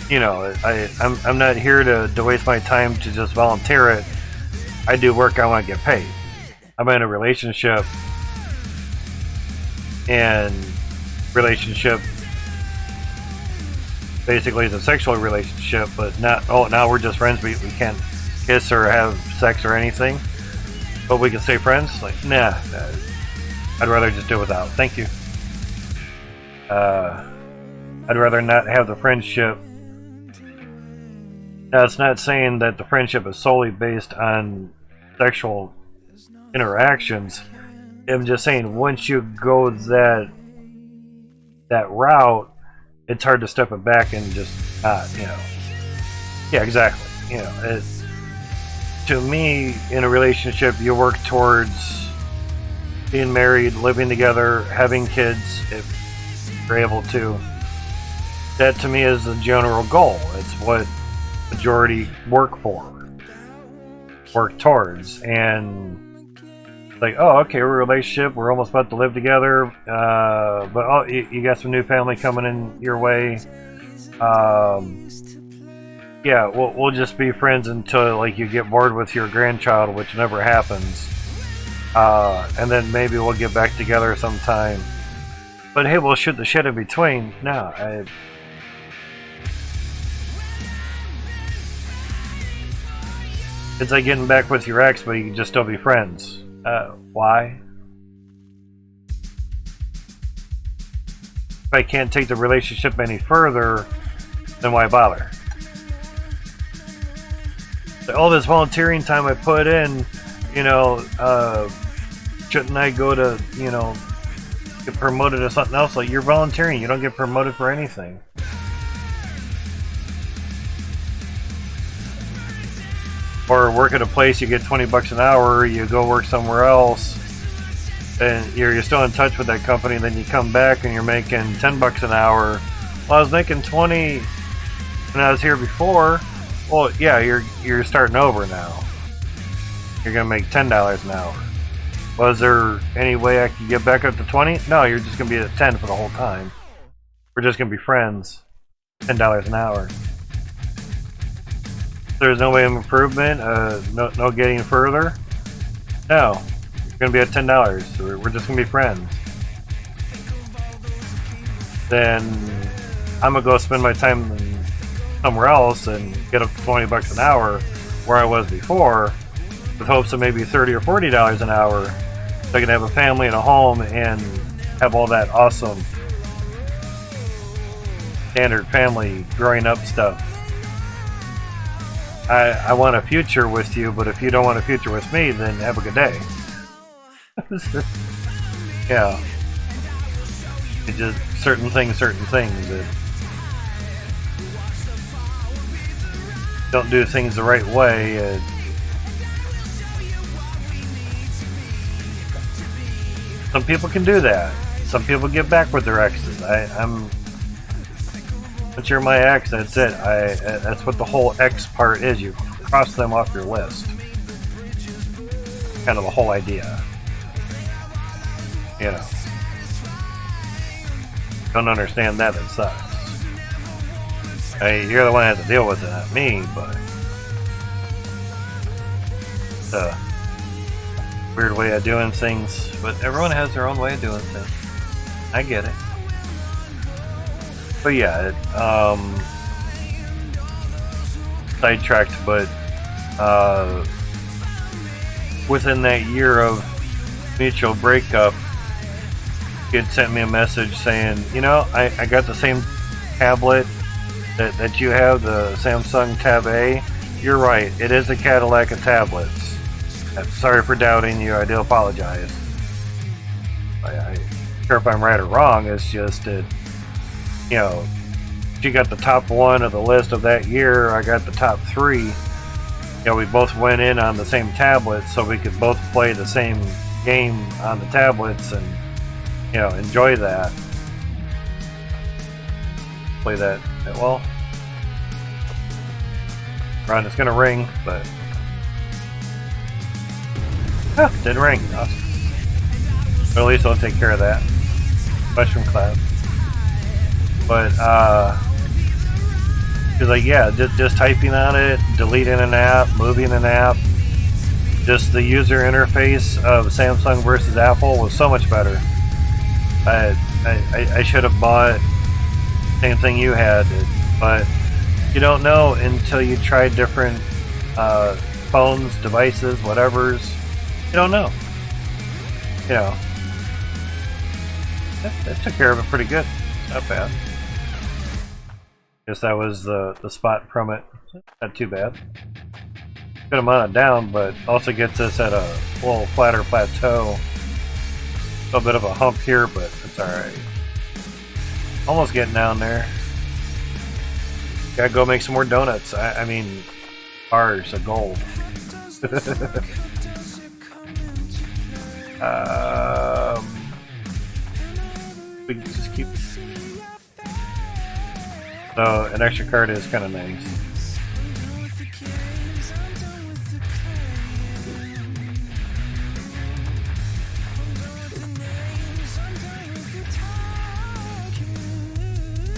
you know, I'm not here to waste my time to just volunteer it. I do work, I want to get paid. I'm in a relationship, and relationship basically is a sexual relationship, but not, oh, now we're just friends, we can't kiss or have sex or anything, but we can stay friends? Like, nah, I'd rather just do it without. Thank you. I'd rather not have the friendship. Now, it's not saying that the friendship is solely based on sexual interactions. I'm just saying, once you go that route, it's hard to step it back and just not, you know. Yeah, exactly. You know, to me, in a relationship, you work towards being married, living together, having kids, if you're able to. That, to me, is the general goal. It's what majority work towards, and like, oh, okay, we're a relationship, we're almost about to live together, but oh, you got some new family coming in your way, Yeah, we'll just be friends until like you get bored with your grandchild, which never happens. And then maybe we'll get back together sometime. But hey, we'll shoot the shit in between. No, it's like getting back with your ex, but you can just still be friends. Why? If I can't take the relationship any further, then why bother? So all this volunteering time I put in, you know, shouldn't I go to, you know, get promoted to something else? Like, you're volunteering, you don't get promoted for anything. Or work at a place, you get 20 bucks an hour, you go work somewhere else, and you're still in touch with that company, then you come back and you're making 10 bucks an hour. Well, I was making 20 when I was here before. Well, yeah, you're starting over now. You're gonna make $10 an hour. Was there any way I could get back up to 20? No, you're just gonna be at 10 for the whole time. We're just gonna be friends. $10 an hour. There's no way of improvement, no getting further. No, you're gonna be at $10. So we're just gonna be friends. Then I'm gonna go spend my time somewhere else and get up to 20 bucks an hour where I was before, with hopes of maybe $30 or $40 an hour, so I can have a family and a home and have all that awesome standard family growing up stuff. I want a future with you, but if you don't want a future with me, then have a good day. Yeah. It's just certain things that don't do things the right way. Some people can do that. Some people get back with their exes. Once you're my ex, that's it. That's what the whole ex part is. You cross them off your list. Kind of the whole idea. You know. Don't understand that, it sucks. Hey, you're the one that has to deal with it, not me, but it's a weird way of doing things. But everyone has their own way of doing things. I get it. But yeah, sidetracked, but within that year of mutual breakup, he had sent me a message saying, you know, I got the same tablet that you have, the Samsung Tab A. You're right, it is a Cadillac of tablets. I'm sorry for doubting you, I do apologize. I'm sure if I'm right or wrong, it's just that, you know, she got the top one of the list of that year, I got the top three. You know, we both went in on the same tablets so we could both play the same game on the tablets and, you know, enjoy that. Play that, well, Ron, it's gonna ring, but didn't ring. Awesome. But at least I'll take care of that. Mushroom cloud. But it's like, yeah, just typing on it, deleting an app, moving an app. Just the user interface of Samsung versus Apple was so much better. I should have bought the same thing you had, but you don't know until you try different phones, devices, whatevers. You don't know. You know. That took care of it pretty good. Not bad. Guess that was the spot from it. Not too bad. Good amount of down, but also gets us at a little flatter plateau. A little bit of a hump here, but it's alright. Almost getting down there. Gotta go make some more donuts. I mean, bars of gold. We can just keep. So an extra card is kind of nice.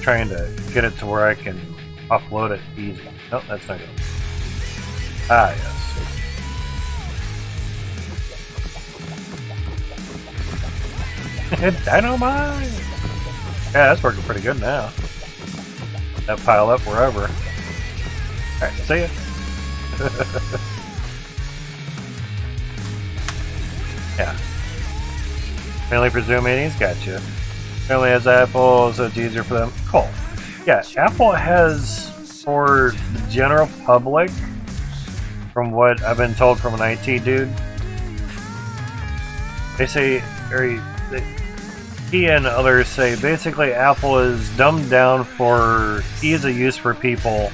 Trying to get it to where I can upload it easy. No, that's not good. Ah, yes. Dynamite! Yeah, that's working pretty good now. That pile up wherever. Alright, see ya. Yeah. Mainly for Zoom meetings, gotcha. Mainly has Apple, so it's easier for them. Cool. Yeah, Apple has, for the general public, from what I've been told from an IT dude, they say, he and others say, basically Apple is dumbed down for ease of use for people.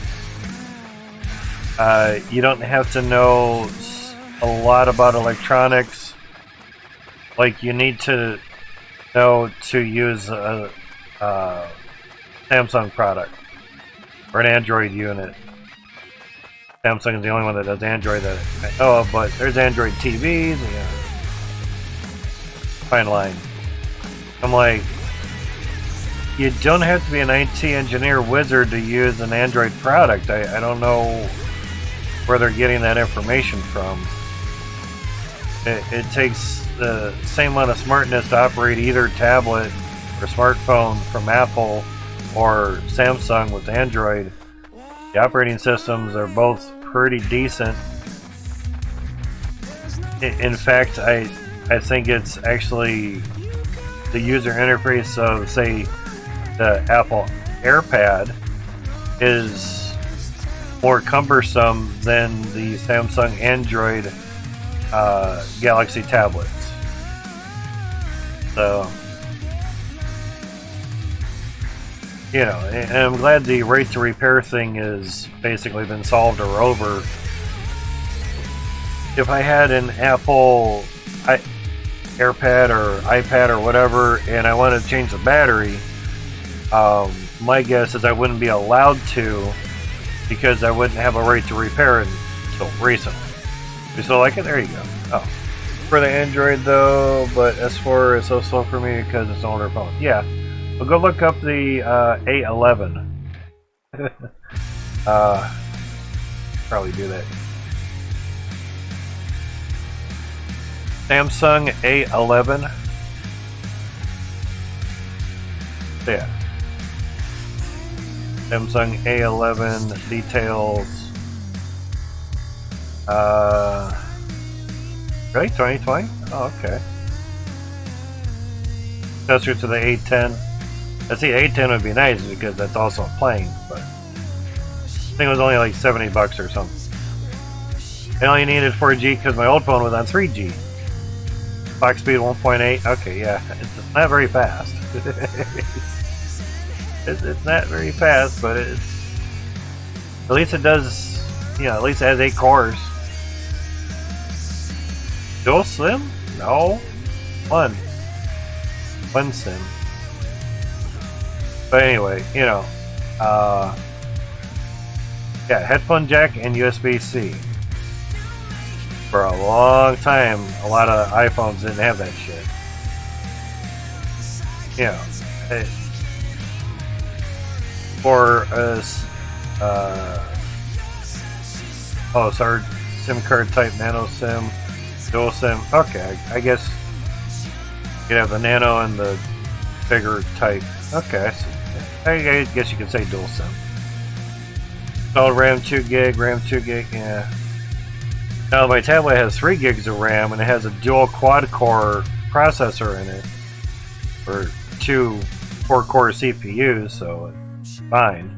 You don't have to know a lot about electronics. Like, you need to know to use a Samsung product or an Android unit. Samsung is the only one that does Android that I know of, but there's Android TVs. Yeah. Fine line. I'm like, you don't have to be an IT engineer wizard to use an Android product. I don't know where they're getting that information from. It takes the same amount of smartness to operate either tablet or smartphone from Apple or Samsung with Android. The operating systems are both pretty decent. In fact, I think it's actually the user interface of, say, the Apple AirPad is more cumbersome than the Samsung Android Galaxy tablets. So, you know, and I'm glad the rate to repair thing has basically been solved or over. If I had an Apple AirPad or iPad or whatever, and I wanted to change the battery, my guess is I wouldn't be allowed to because I wouldn't have a right to repair it until recently. You still like it? There you go. Oh. For the Android though, but S4 is so slow for me because it's an older phone. Yeah. Well, go look up the A11. Probably do that. Samsung A11. Yeah. Samsung A11 details. Really? 2020? Oh, okay. Closer to the A10. Let's see, A10 would be nice because that's also a plane, but I think it was only like $70 or something. I only needed 4G because my old phone was on 3G. Clock speed 1.8. Okay, yeah, it's not very fast. it's not very fast, but it's at least it does. You know, at least it has 8 cores. Dual SIM? No, one SIM. But anyway, you know, yeah, headphone jack and USB-C. For a long time, a lot of iPhones didn't have that shit. You know, for us, oh, sorry, SIM card type nano SIM, dual SIM. Okay, I guess you have the nano and the bigger type. Okay, I guess you could say dual SIM. Oh, RAM 2 gig, RAM 2 gig, yeah. Now my tablet has 3 gigs of RAM and it has a dual quad-core processor in it, or 2 4-core CPUs, so it's fine.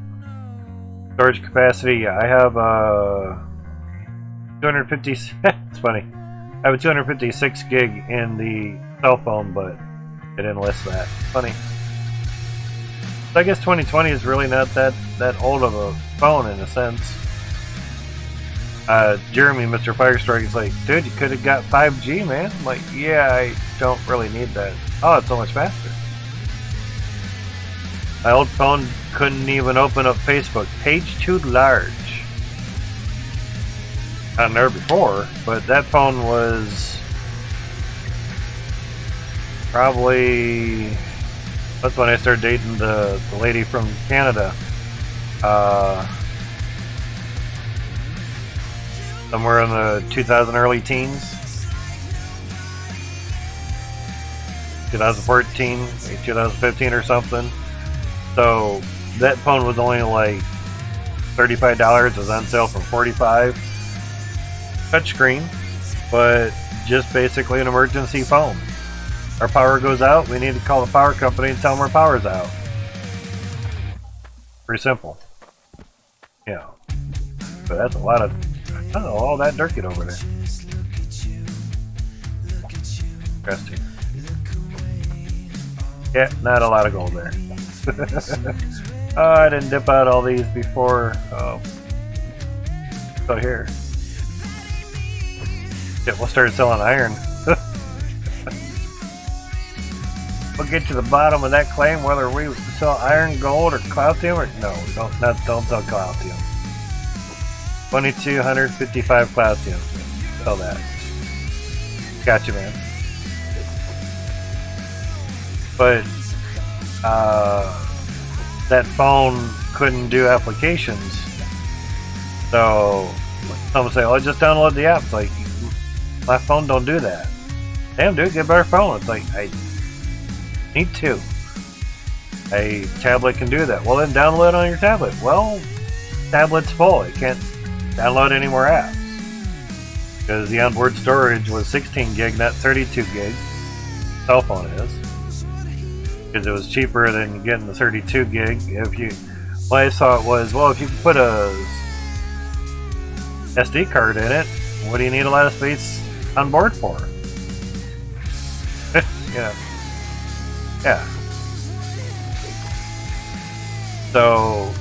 Storage capacity, yeah, I have 250. It's funny. I have a 256 gig in the cell phone, but I didn't list that. Funny. So I guess 2020 is really not that old of a phone in a sense. Jeremy, Mr. Firestrike, is like, dude, you could have got 5G, man. I'm like, yeah, I don't really need that. Oh, it's so much faster. My old phone couldn't even open up Facebook. Page too large. I've never before, but that phone was probably, that's when I started dating the lady from Canada. somewhere in the 2000 early teens, 2014, 2015 or something. So that phone was only like $35. It was on sale for $45. Touchscreen, but just basically an emergency phone. Our power goes out, we need to call the power company and tell them our power's out. Pretty simple. Yeah. But that's a lot of, I don't know, all that dirt get over there. Interesting. Yeah, not a lot of gold there. Oh, I didn't dip out all these before. So here. Yeah, we'll start selling iron. We'll get to the bottom of that claim, whether we sell iron, gold, or cloutium, or no, don't sell cloutium. 2,255 cloutium. Sell that. Gotcha, man. But that phone couldn't do applications, so someone say, "Oh, just download the app." It's like, my phone don't do that. Damn, dude, get a better phone. It's like, I need to. A tablet can do that. Well, then download on your tablet. Well, tablet's full. You can't download any more apps because the onboard storage was 16 gig, not 32 gig. Cell phone is, because it was cheaper than getting the 32 gig. If you, what I thought was, well, if you put a SD card in it, what do you need a lot of space on board for? Yeah. Yeah. So,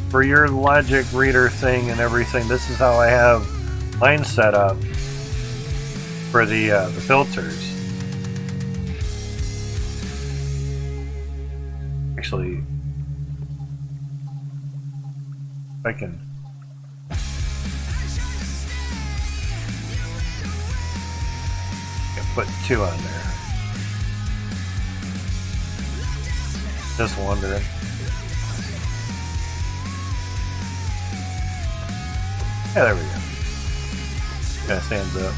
for your logic reader thing and everything, this is how I have mine set up for the filters. Actually, if I can put 2 on there. Just wondering. Yeah, there we go. Kind of stands up.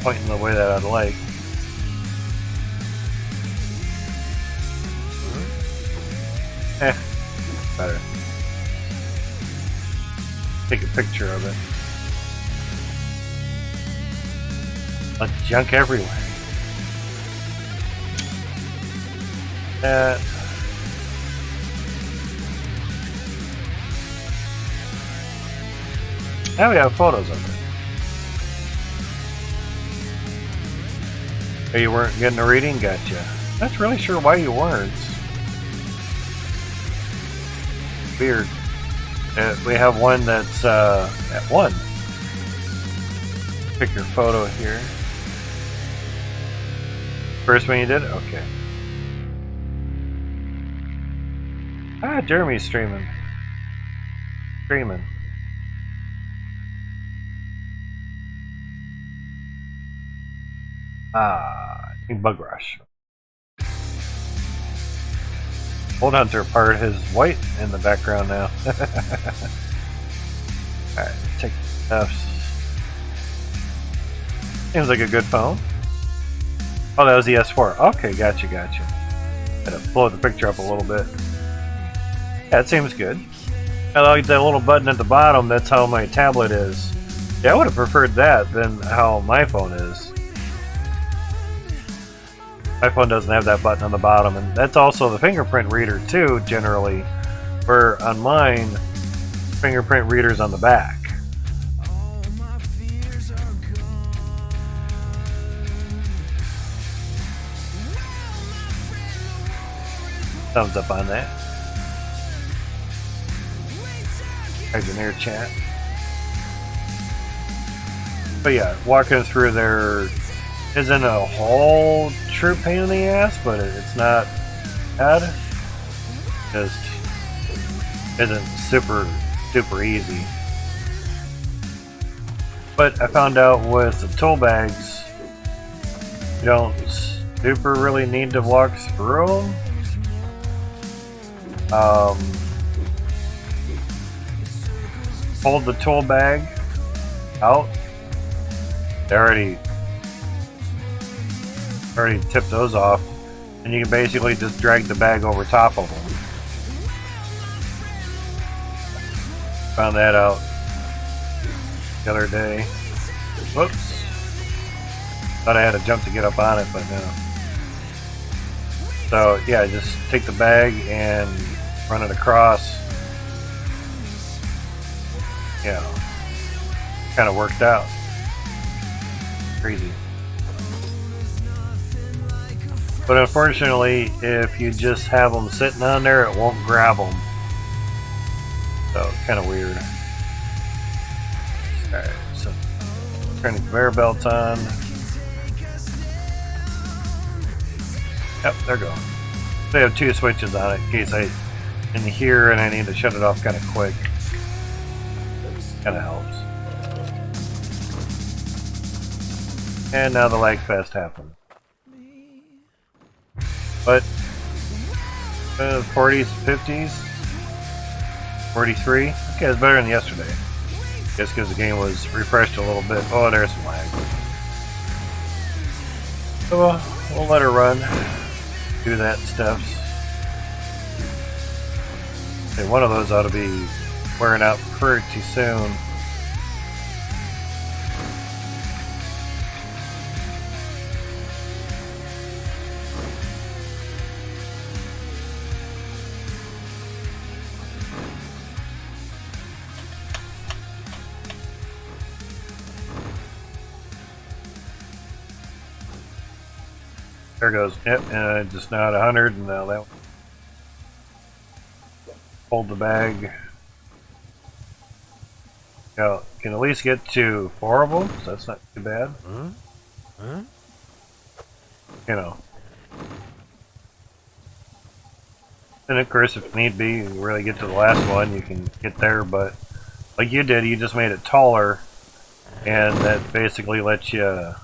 Pointing the way that I'd like. Better. Take a picture of it. Like junk everywhere. That. Now we have photos of it. Oh, you weren't getting a reading? Gotcha. Not really sure why you weren't. Weird. We have one that's at 1. Pick your photo here. First one you did? Okay. Ah, Jeremy's streaming. I think Bug Rush. Old Hunter part is white in the background now. Alright, take F's. Seems like a good phone. Oh, that was the S4. Okay, gotcha. Had to blow the picture up a little bit. Yeah, it seems good. I like that little button at the bottom. That's how my tablet is. Yeah, I would have preferred that than how my phone is. My phone doesn't have that button on the bottom, and that's also the fingerprint reader too, generally. Where on mine, fingerprint reader's on the back. Thumbs up on that. Hydroneer chat. But yeah, walking through there isn't a whole true pain in the ass, but it's not bad. Just isn't super easy. But I found out with the tool bags, you don't super really need to walk through them. pulled the tool bag out. They already tipped those off, and you can basically just drag the bag over top of them. Found that out the other day. Whoops. Thought I had to jump to get up on it, but no. So yeah, just take the bag and run it across. Yeah, kind of worked out. Crazy. But unfortunately, if you just have them sitting on there, it won't grab them. So kind of weird. Alright, so turn the conveyor belts on. Yep, there we go. They have two switches on it in case I in here and I need to shut it off kind of quick. Kind of helps. And now the lag fest happened. But 40s, 50s, 43. Okay, it's better than yesterday. Just because the game was refreshed a little bit. Oh, there's some lag. So we'll let her run. Do that stuff. Okay, one of those ought to be wearing out pretty soon. There goes. Yep, and just now at 100, and now that hold the bag. Now, can at least get to 4 of them, so that's not too bad. You know. And of course, if need be, you really get to the last one, you can get there, but like you did, you just made it taller, and that basically lets you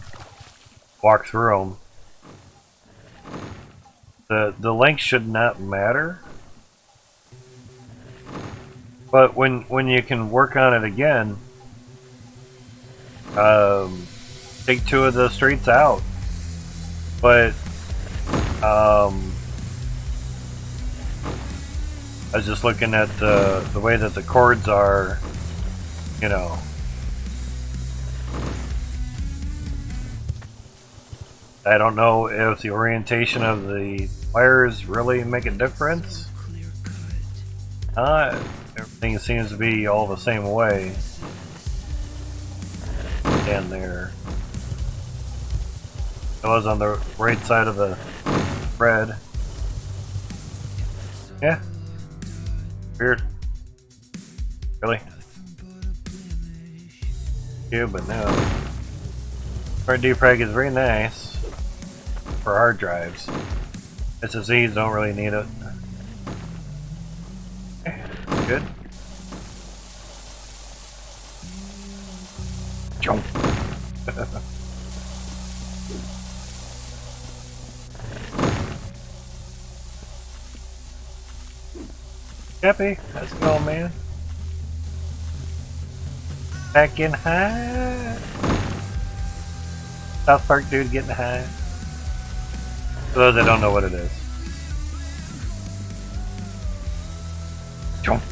walk through them. The length should not matter, but when you can work on it again, take 2 of the straights out. But I was just looking at the way that the cords are, you know. I don't know if the orientation of the wires really make a difference. Everything seems to be all the same way. And there. It was on the right side of the red. Yeah. Weird. Really? Yeah, but no. Our defrag is very nice for hard drives. SSDs don't really need it. Okay, good. Jump. Happy, let's go, man. Back in high. South Park dude getting high. For those that don't know what it is. Jump.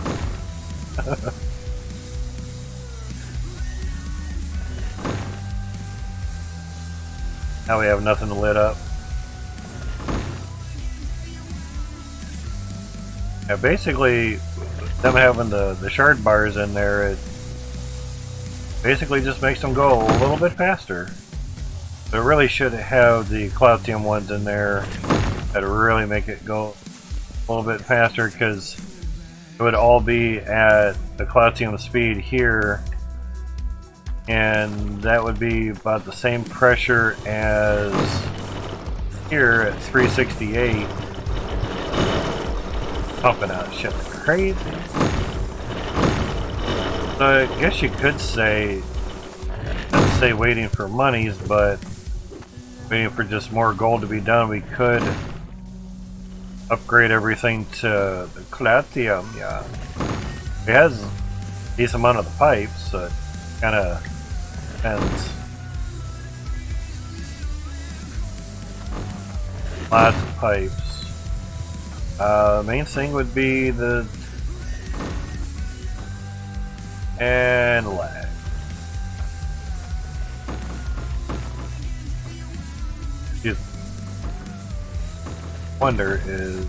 Now we have nothing lit up. Yeah, basically, them having the shard bars in there, it basically just makes them go a little bit faster. But it really should have the Cloutium ones in there that really make it go a little bit faster, because it would all be at the Cloutium speed here, and that would be about the same pressure as here at 368. Pumping out shit crazy. So I guess you could say, let's say waiting for monies, but waiting for just more gold to be done, we could upgrade everything to the Cloutium. Yeah, it has decent amount of the pipes, so it kind of depends. Lots of pipes. Main thing would be the and lag. Excuse me. Wonder is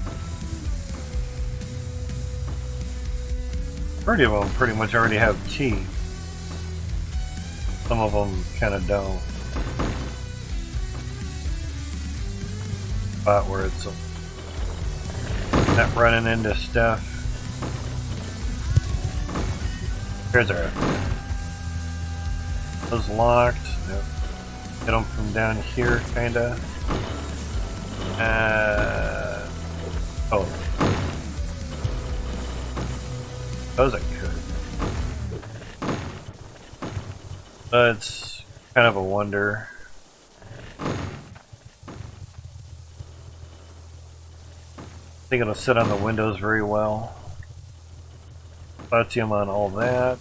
majority of them pretty much already have teeth. Some of them kind of don't. Spot where it's not running into stuff. Here's our. Those locked. Nope. Get them from down here, kinda. Oh. Those I could. But it's kind of a wonder. I think it'll sit on the windows very well. Platinum on all that.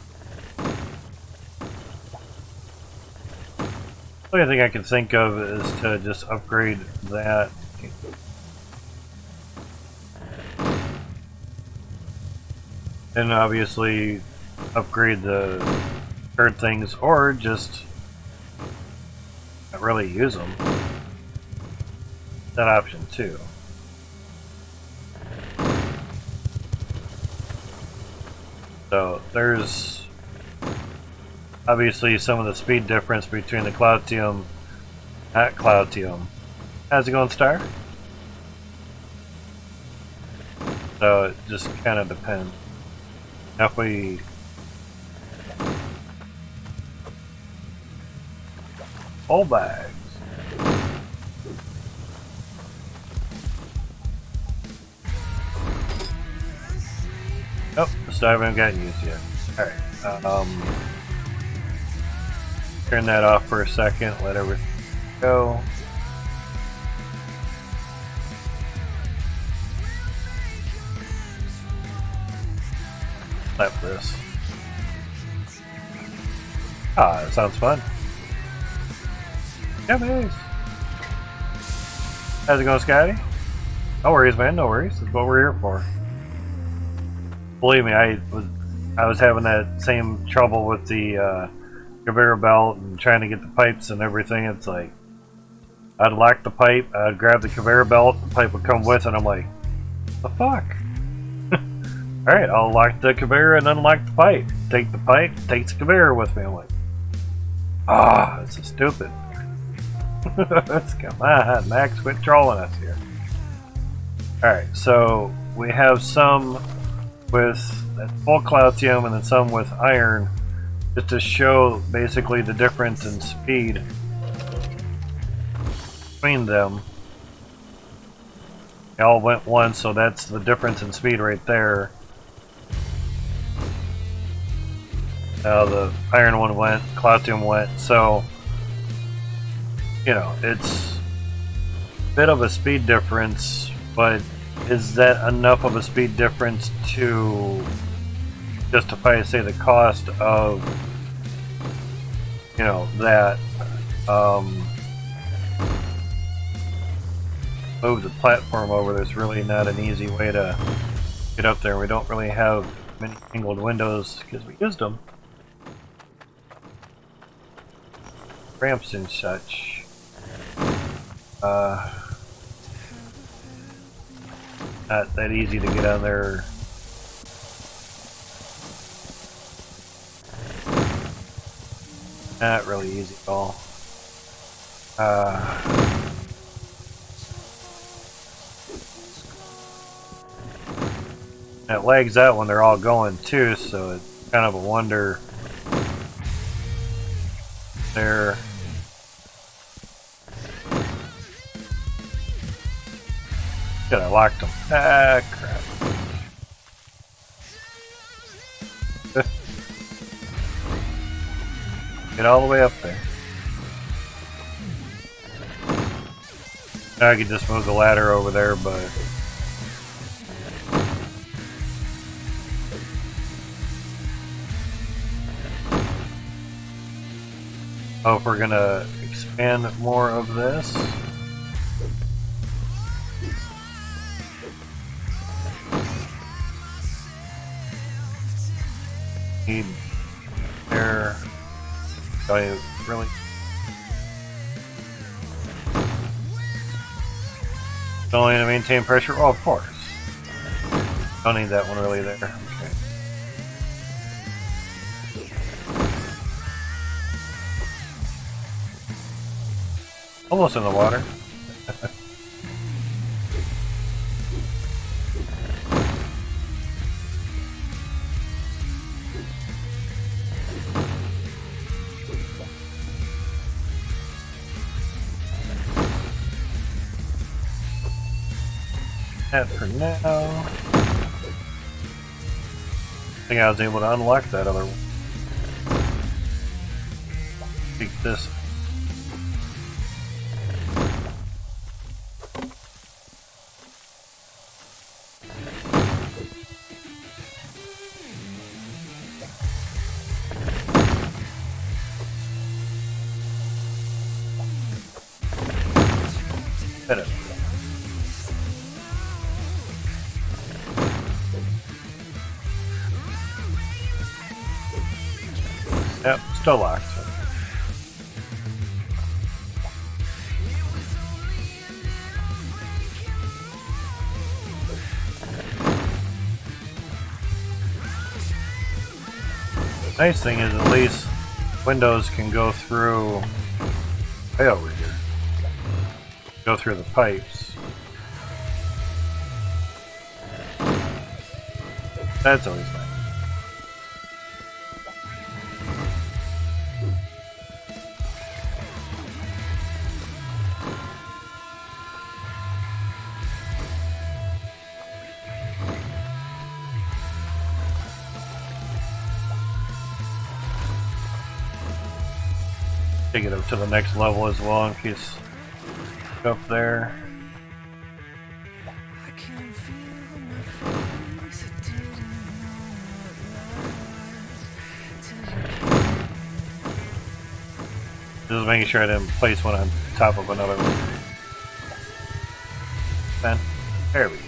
The only thing I can think of is to just upgrade that. And obviously upgrade the third things, or just not really use them. That option too. So there's obviously some of the speed difference between the Cloutium at Cloutium. How's it going, Star? So it just kind of depends. Now if we full bags. Nope, still haven't gotten used yet. Alright. Turn that off for a second, let everything go. Slap this. Ah, that sounds fun. Yeah, nice. How's it going, Scotty? No worries, man, no worries. That's what we're here for. Believe me, I was having that same trouble with the conveyor belt and trying to get the pipes and everything. It's like I'd lock the pipe, I'd grab the conveyor belt, the pipe would come with, and I'm like, the fuck? Alright, I'll lock the conveyor and unlock the pipe. Take the pipe, takes the conveyor with me. I'm like, ah, this is stupid. Come on, Max, quit trolling us here. Alright, so we have some with full Cloutium and then some with iron, just to show basically the difference in speed between them. They all went once, so that's the difference in speed right there. Now the iron one went, Cloutium went, so you know, it's a bit of a speed difference, but is that enough of a speed difference to justify, say, the cost of, you know, that move the platform over? There's really not an easy way to get up there. We don't really have many angled windows because we used them. Ramps and such. Not that easy to get on there. Not really easy at all. It lags out when they're all going too, so it's kind of a wonder there. Good, I locked them. Ah, crap. Get all the way up there. Now I could just move the ladder over there, but Oh, if we're gonna expand more of this. Need air. Do I really? Only to maintain pressure? Oh, of course. Don't need that one really there. Okay. Almost in the water. That for now. I think I was able to unlock that other one. Take this. Hit it. Yep, still locked. Nice thing is at least windows can go through way over here. Go through the pipes. That's always nice. Take it up to the next level as well in case up there. Just making sure I didn't place one on top of another one. Then, there we go.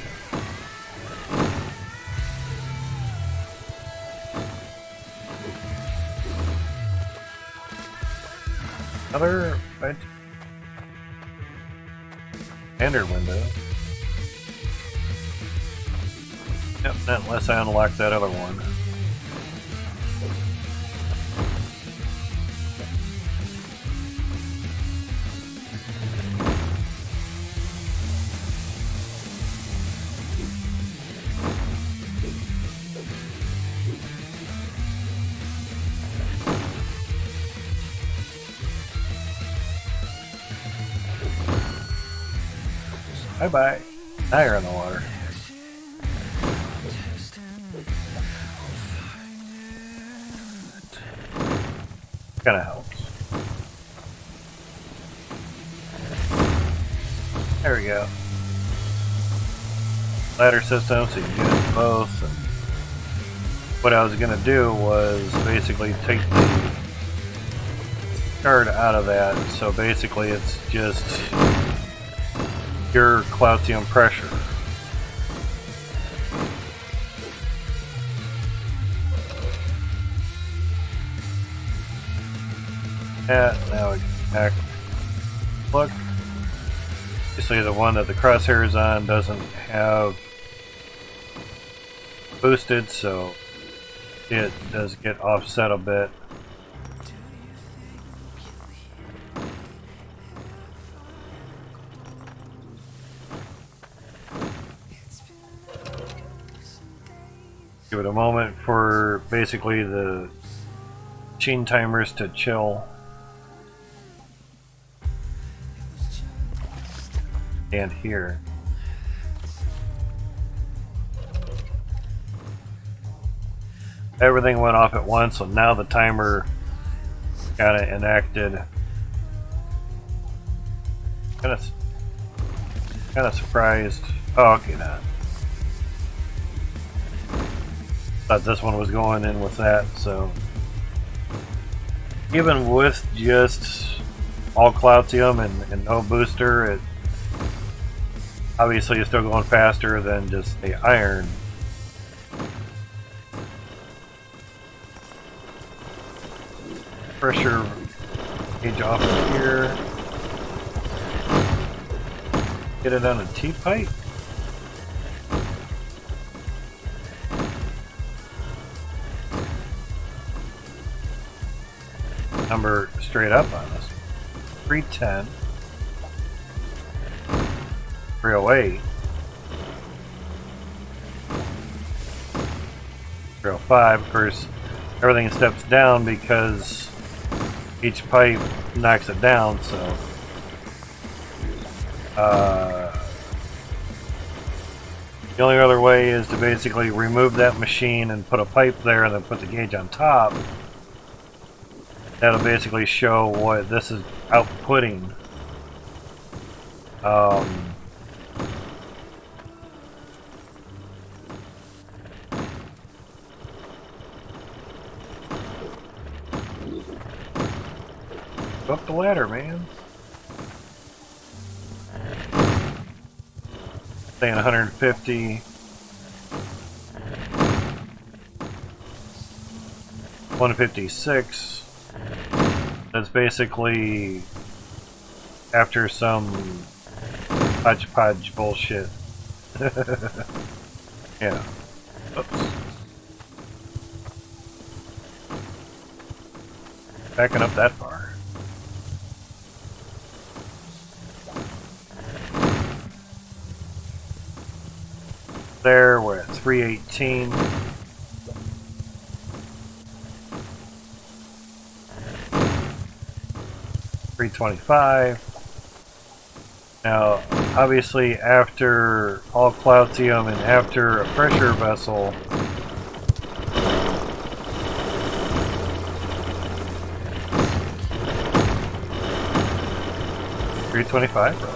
Another standard window. Yep, not unless I unlock that other one. Bye bye. Now you're in the water. Kinda helps. There we go. Ladder system, so you can use both. And what I was gonna do was basically take the card out of that, so basically it's just pure Cloutium pressure. Yeah, now we can back. Look, obviously the one that the crosshair is on doesn't have boosted, so it does get offset a bit. Give it a moment for basically the machine timers to chill. And here. Everything went off at once, so now the timer got it enacted. Kind of surprised. Oh, okay, now. Thought this one was going in with that, so even with just all Cloutium and no booster, it obviously is still going faster than just the iron. Pressure gauge off of here. Get it on a T-pipe. Number straight up on us. 310. 308. 305. Of course, everything steps down because each pipe knocks it down, so the only other way is to basically remove that machine and put a pipe there and then put the gauge on top. That'll basically show what this is outputting. Go up the ladder, man. Saying 150. 156. That's basically after some hodgepodge bullshit. Yeah. Oops. Backing up that far. There, we're at 318. $325. Now, obviously, after all Cloutium and after a pressure vessel, $325, bro.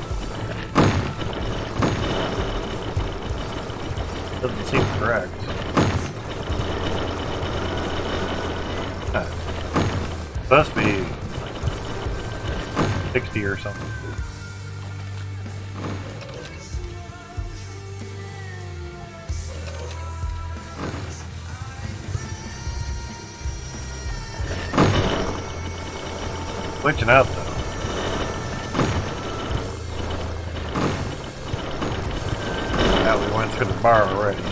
Doesn't seem correct. Must be 60 or something. Glitching out though. Now we went through the bar already.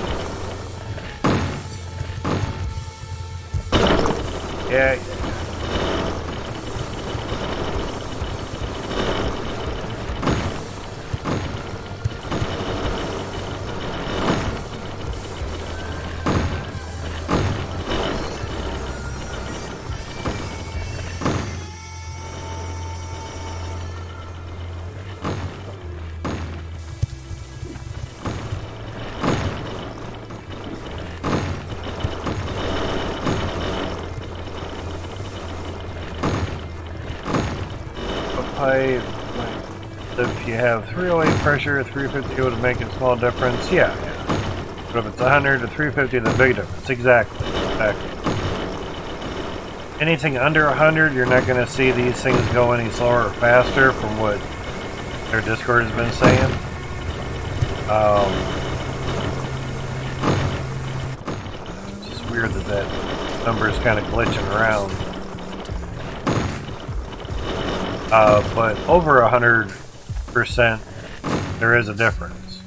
Yeah. If you have 308 pressure, 350 would make a small difference. Yeah. But if it's 100 to 350, the big difference. Exactly. Anything under 100, you're not going to see these things go any slower or faster from what their Discord has been saying. It's just weird that that number is kind of glitching around. But over 100%, there is a difference.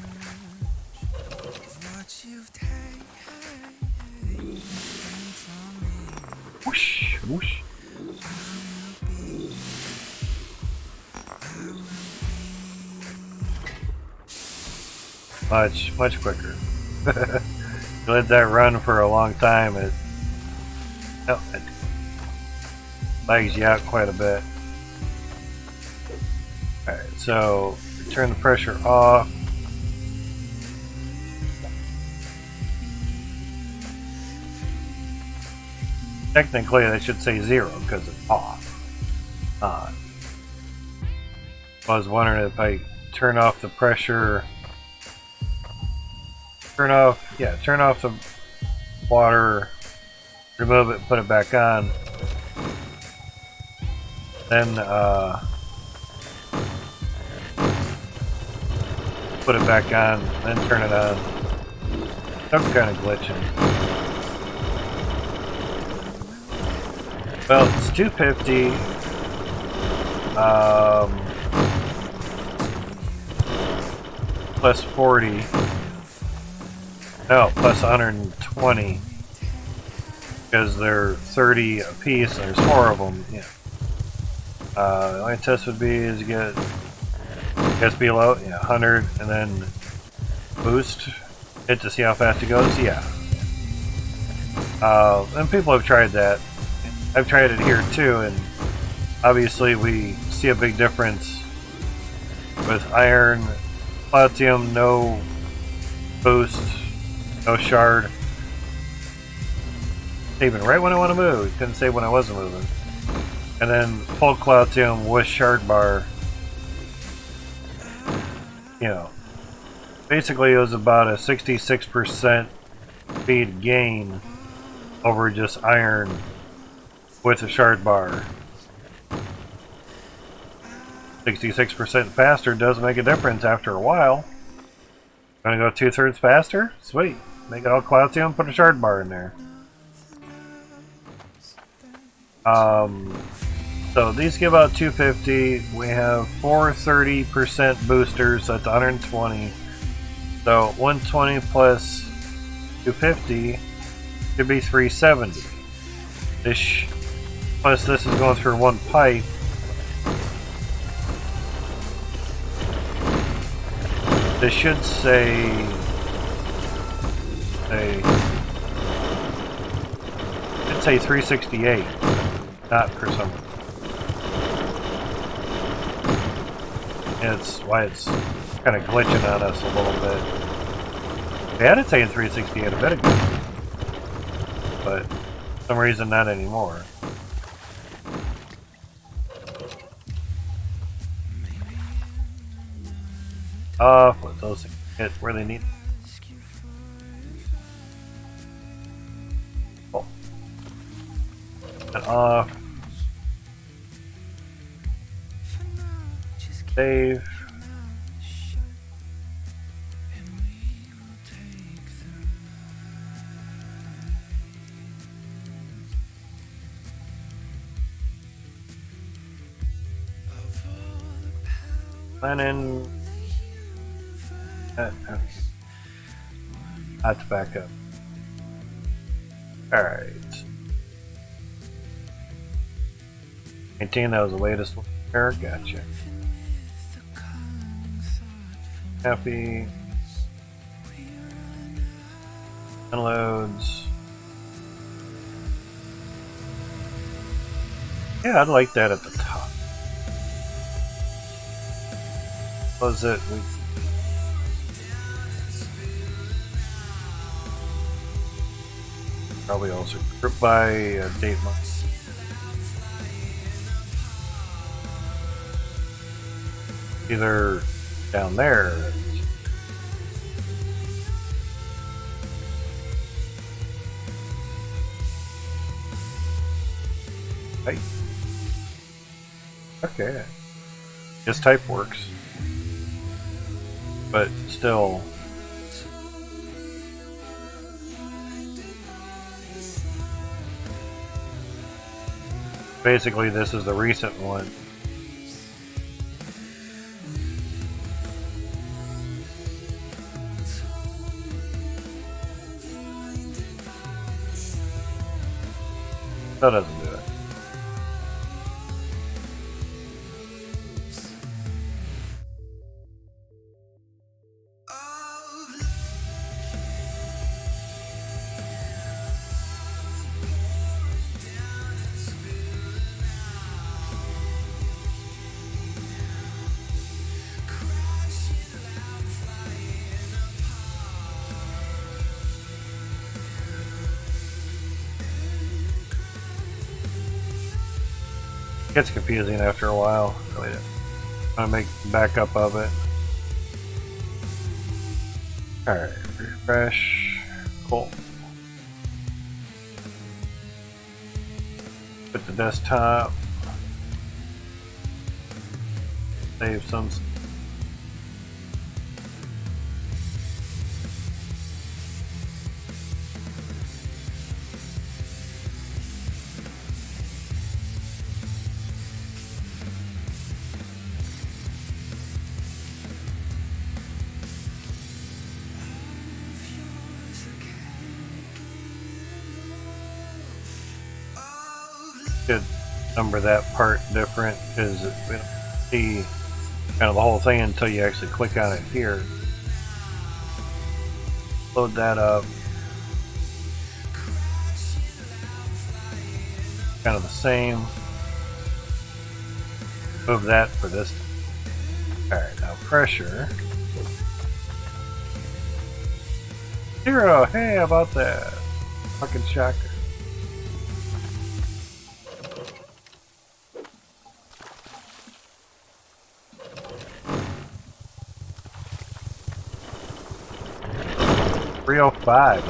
Whoosh, whoosh. Much quicker. You let that run for a long time, it lags you out quite a bit. Alright, so turn the pressure off. Technically, I should say 0 because it's off. I was wondering if I turn off the pressure. Turn off the water, remove it, put it back on. then put it back on, then turn it on. I'm kind of glitching. Well, it's 250. Plus 40. No, plus 120. Because they're 30 a piece, and there's 4 of them. Yeah. The only test would be is you get SP low, yeah, 100, and then boost it to see how fast it goes. Yeah. And people have tried that. I've tried it here too, and obviously we see a big difference with iron, platinum, no boost, no shard. Even right when I want to move, couldn't say when I wasn't moving. And then full platinum with shard bar. You know, basically it was about a 66% speed gain over just iron with a shard bar. 66% faster does make a difference after a while. Gonna go 2/3 faster? Sweet. Make it all platinum, put a shard bar in there. So these give out 250. We have 4 30% boosters, that's 120. So 120 plus 250 should be 370. This plus this is going through one pipe. This should say it should say 368, not for some. It's why it's kind of glitching on us a little bit. They had it saying 368 a bit ago, but for some reason not anymore. Let those things hit where they need. Oh. And off. Save. Planning. Okay. I have to back up. Alright. 18, that was the latest one there. Gotcha. Happy. Downloads. Yeah, I'd like that at the top. Was it? Probably also group by date month. Either down there. Right. Okay. His type works. But still. Basically, this is the recent one. That doesn't do it. It gets confusing after a while. Really, I'm gonna make backup of it. Alright, refresh. Cool. Put the desktop. save some. Should number that part different because we don't see kind of the whole thing until you actually click on it here. Load that up. Kind of the same. Move that for this. Alright, now pressure. 0. Hey, how about that? Fucking shocker. $305.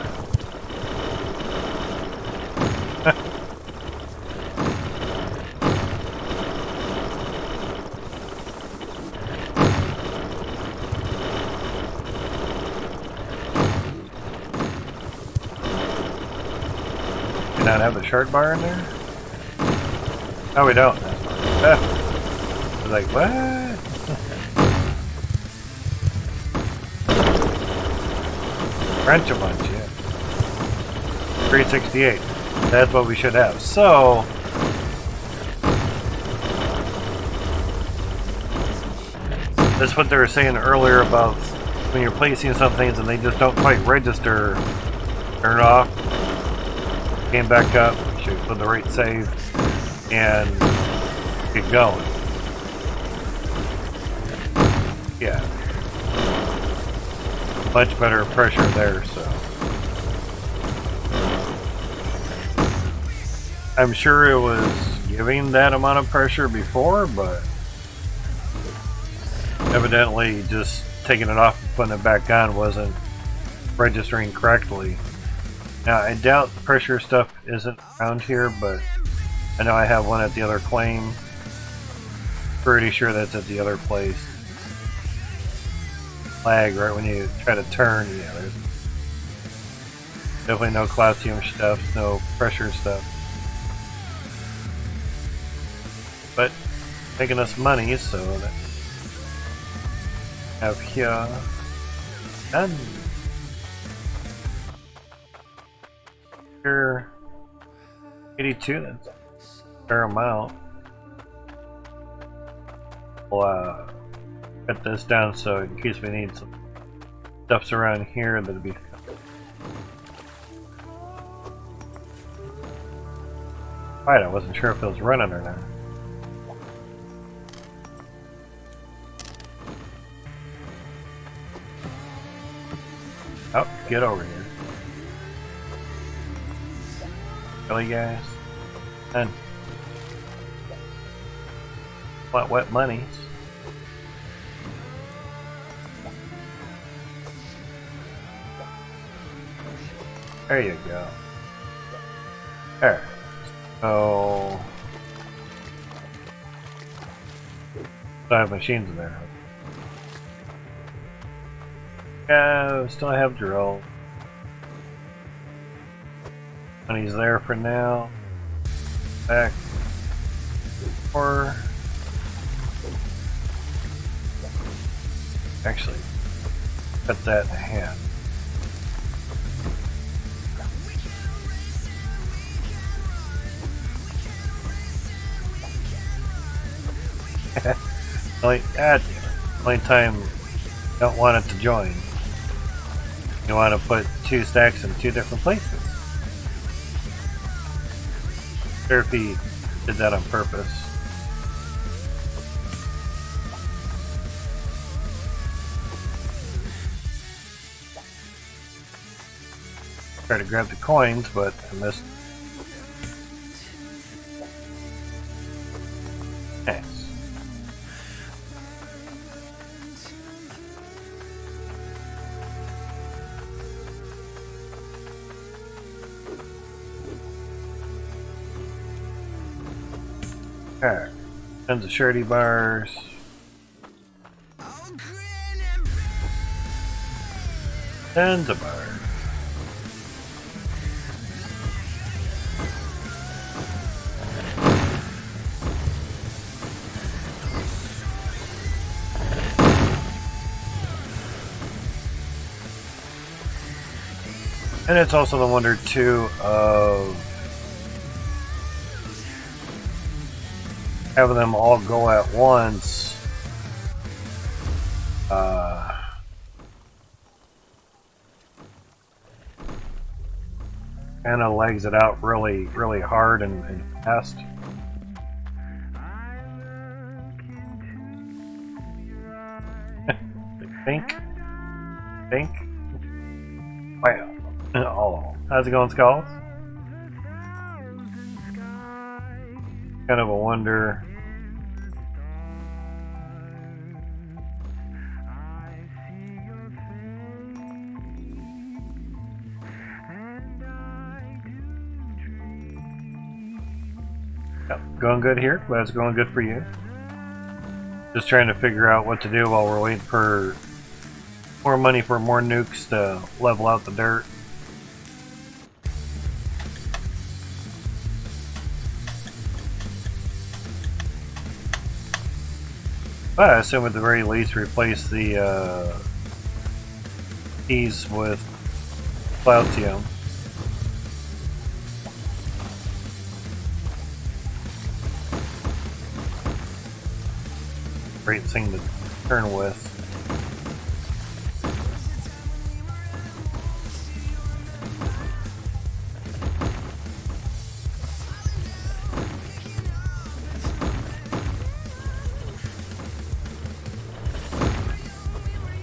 Do not have the short bar in there? No, we don't. I was like, what? Wrench a bunch, yeah. 368. That's what we should have. So that's what they were saying earlier about when you're placing some things and they just don't quite register. Turn it off. Came back up. Should put the right save and get going. Yeah. Much better pressure there, so I'm sure it was giving that amount of pressure before, but evidently just taking it off and putting it back on wasn't registering correctly. Now I doubt the pressure stuff isn't around here, but I know I have one at the other claim. Pretty sure that's at the other place. Lag right when you try to turn. Yeah, there's definitely no calcium stuff, no pressure stuff. But making us money, so that have here done. Here 82, that's a fair amount. We'll cut this down so in case we need some stuffs around here that'll be right. I wasn't sure if it was running or not. Oh, get over here. Really, guys? And what wet monies? There you go. There. So I have machines in there. Yeah, still have drill. Money's there for now. Back. Or actually, cut that in half. Only time you don't want it to join. You want to put two stacks in two different places. Sure if he did that on purpose. Try to grab the coins, but I missed. Nice. Alright, tons of surety bars. Zanzibar. And it's also the wonder too of having them all go at once. Kind of legs it out really, really hard and fast. Think. Wow. Oh, how's it going, Skulls? Kind of a wonder. Going good here. Glad it's going good for you. Just trying to figure out what to do while we're waiting for more money for more nukes to level out the dirt. But I assume at the very least replace the keys with Cloudtium. Great thing to turn with.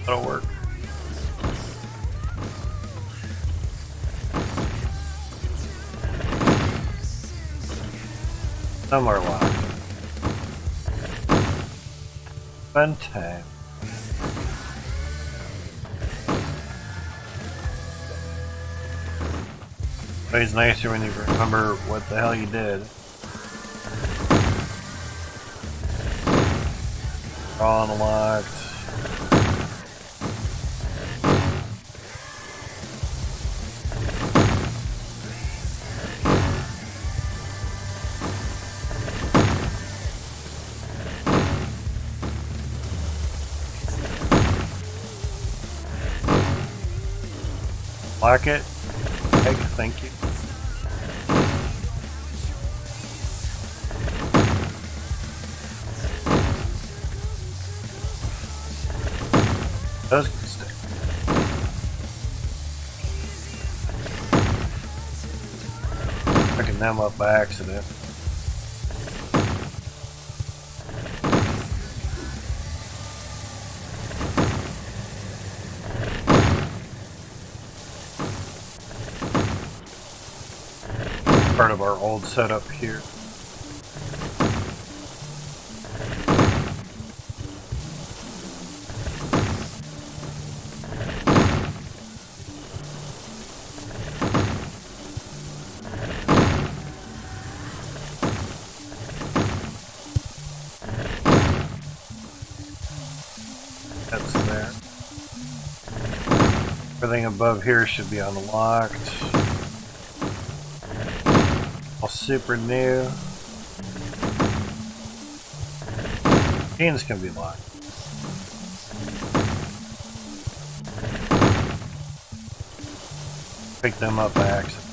That'll work. Some are locked. Fun time. It's nicer when you remember what the hell you did. All unlocked. Lock it. Thank you. Those can stay. Picking them up by accident. Part of our old setup here. That's there. Everything above here should be unlocked. All super new. Machines can be locked. Pick them up by accident.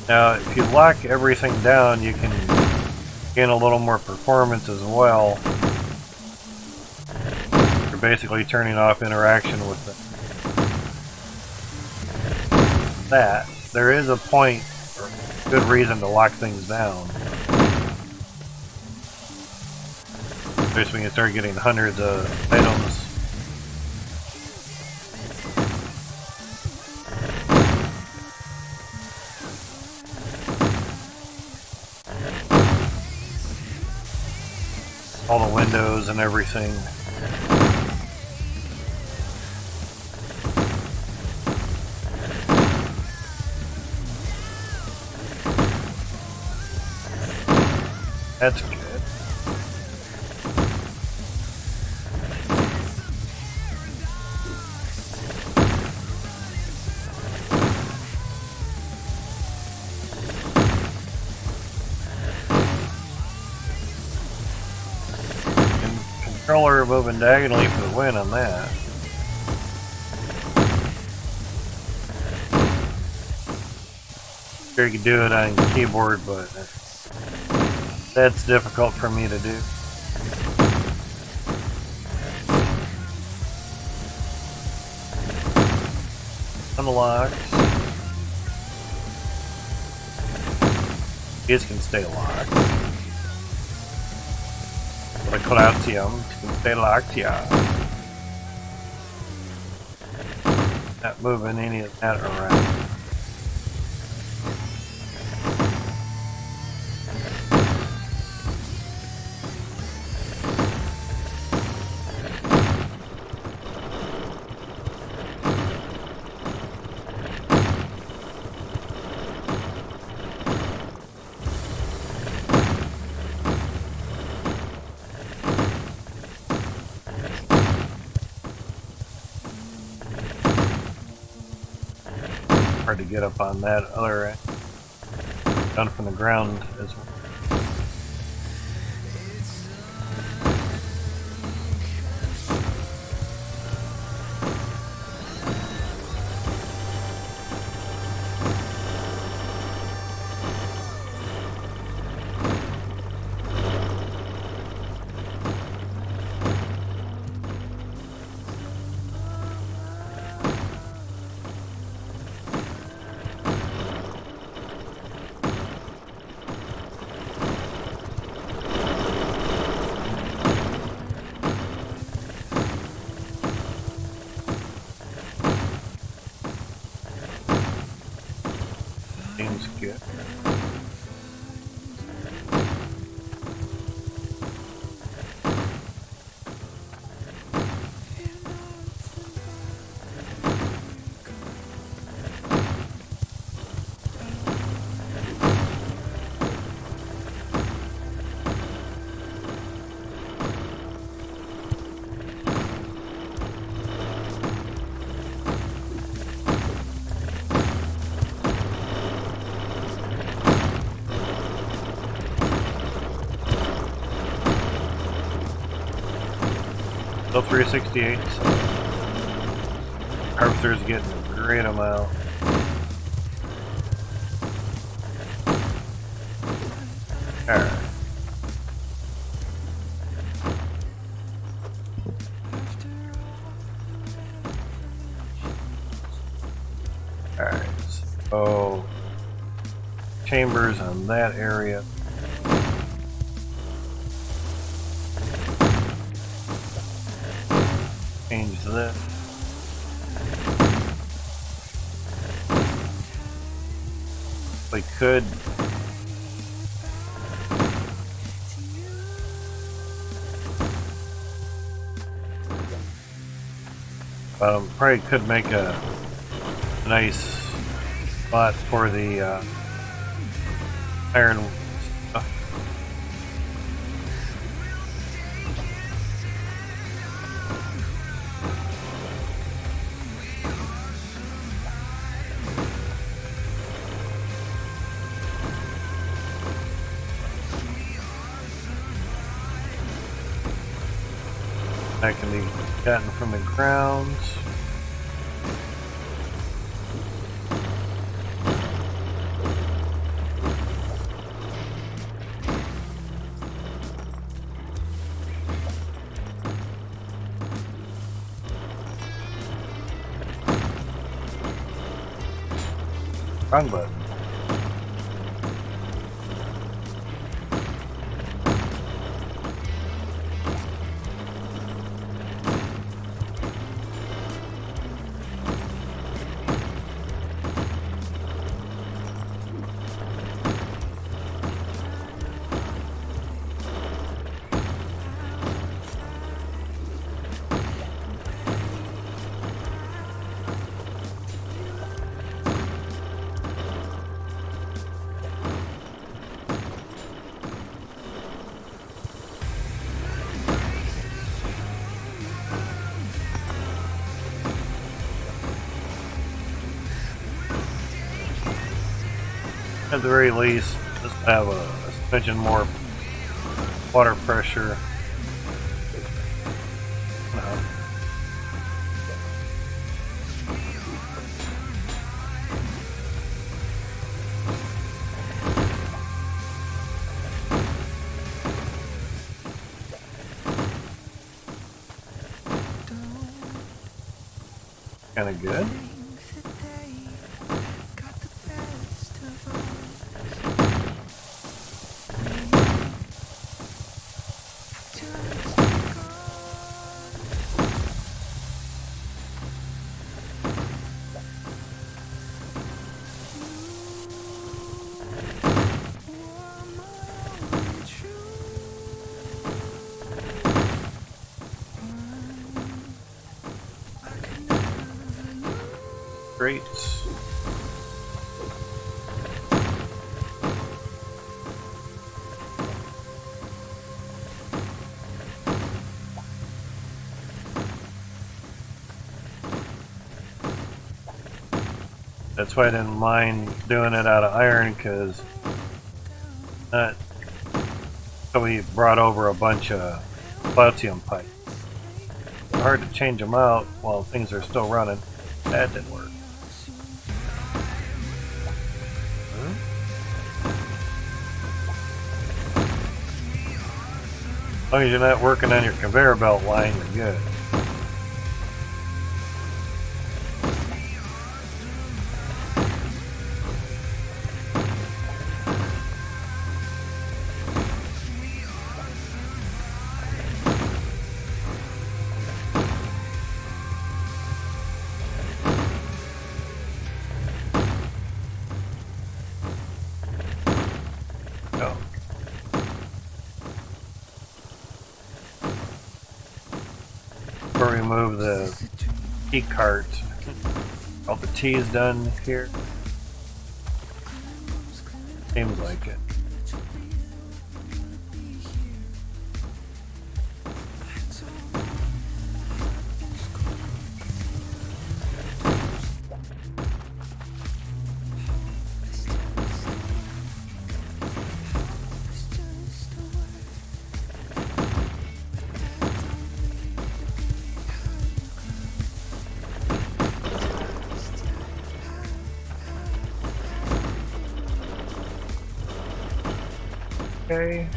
Now, if you lock everything down, you can gain a little more performance as well. You're basically turning off interaction with it. That there is a point or good reason to lock things down. Especially when you start getting hundreds of items. All the windows and everything. That's good. controller moving diagonally for the win on that. Sure, you can do it on keyboard, but that's difficult for me to do. Unlocked. These can stay locked. The Colatium can stay locked, yeah. Not moving any of that around. Hard to get up on that other end. Done from the ground as well. Seems good. Still 368, so Harvester's getting a great amount. Alright. Alright, so chambers on that area. Change this. We could probably could make a nice spot for the iron stuff. That can be gotten from the ground. Wrong button. At the very least, just have a suspension more water pressure. Kind of good. Great. That's why I didn't mind doing it out of iron, because so we brought over a bunch of platinum pipe. Hard to change them out while things are still running. That didn't work. As long as you're not working on your conveyor belt line, you're good. Remove the T cart. All the T is done here. Seems like it. Okay.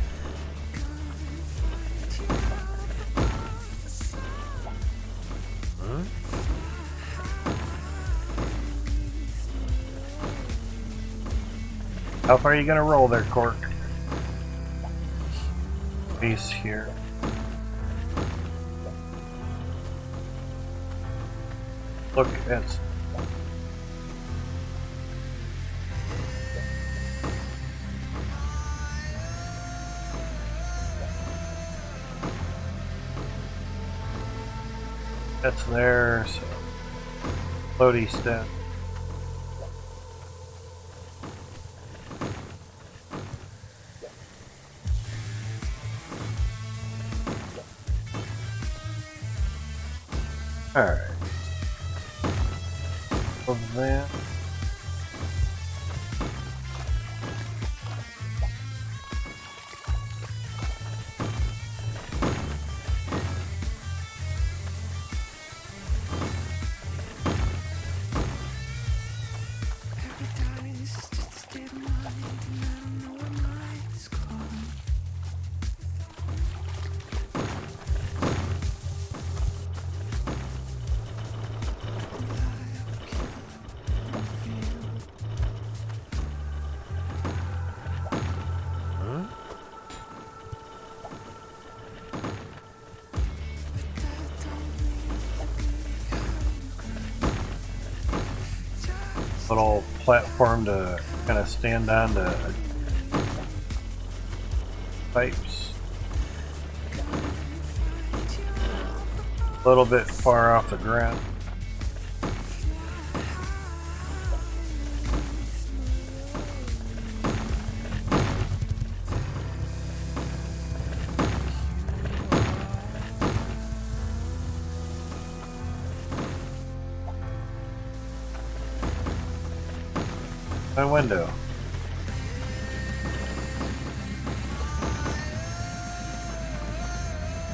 How far are you gonna roll there, Cork? Base here. Look, it's that's there, so floaty step. Alright. Over there. Little platform to kind of stand on the pipes. A little bit far off the ground. My window.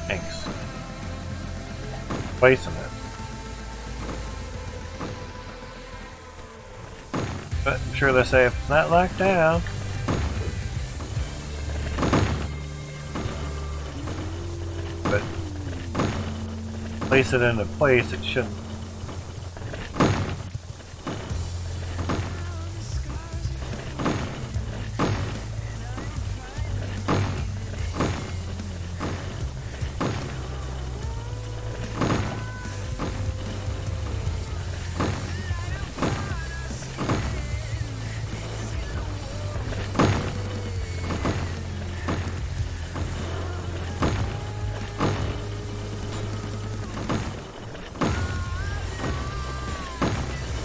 Thanks. Placing it. But I'm sure they say if it's not locked down. But place it into place, it shouldn't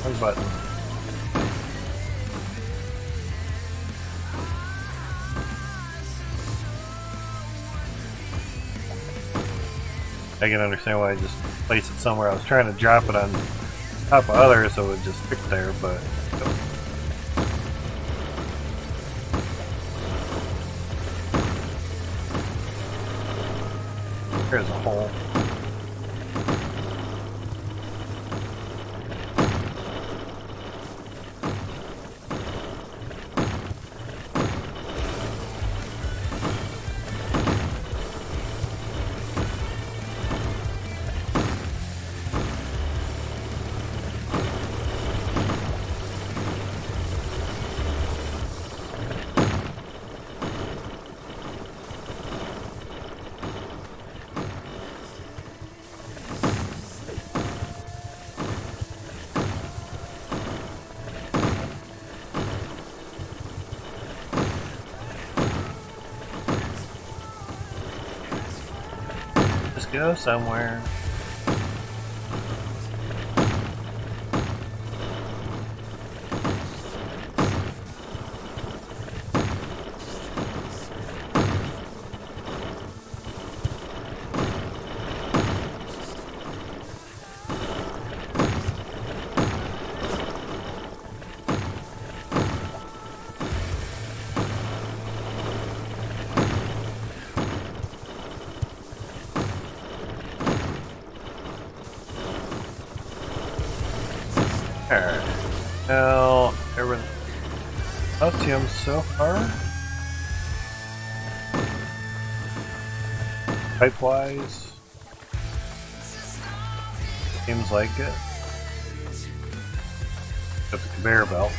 Wrong button. I can understand why I just placed it somewhere. I was trying to drop it on top of others so it would just stick there, but there's a hole. Go somewhere. Alright, now everyone up to him so far. Pipe wise, seems like it. Got the conveyor belts.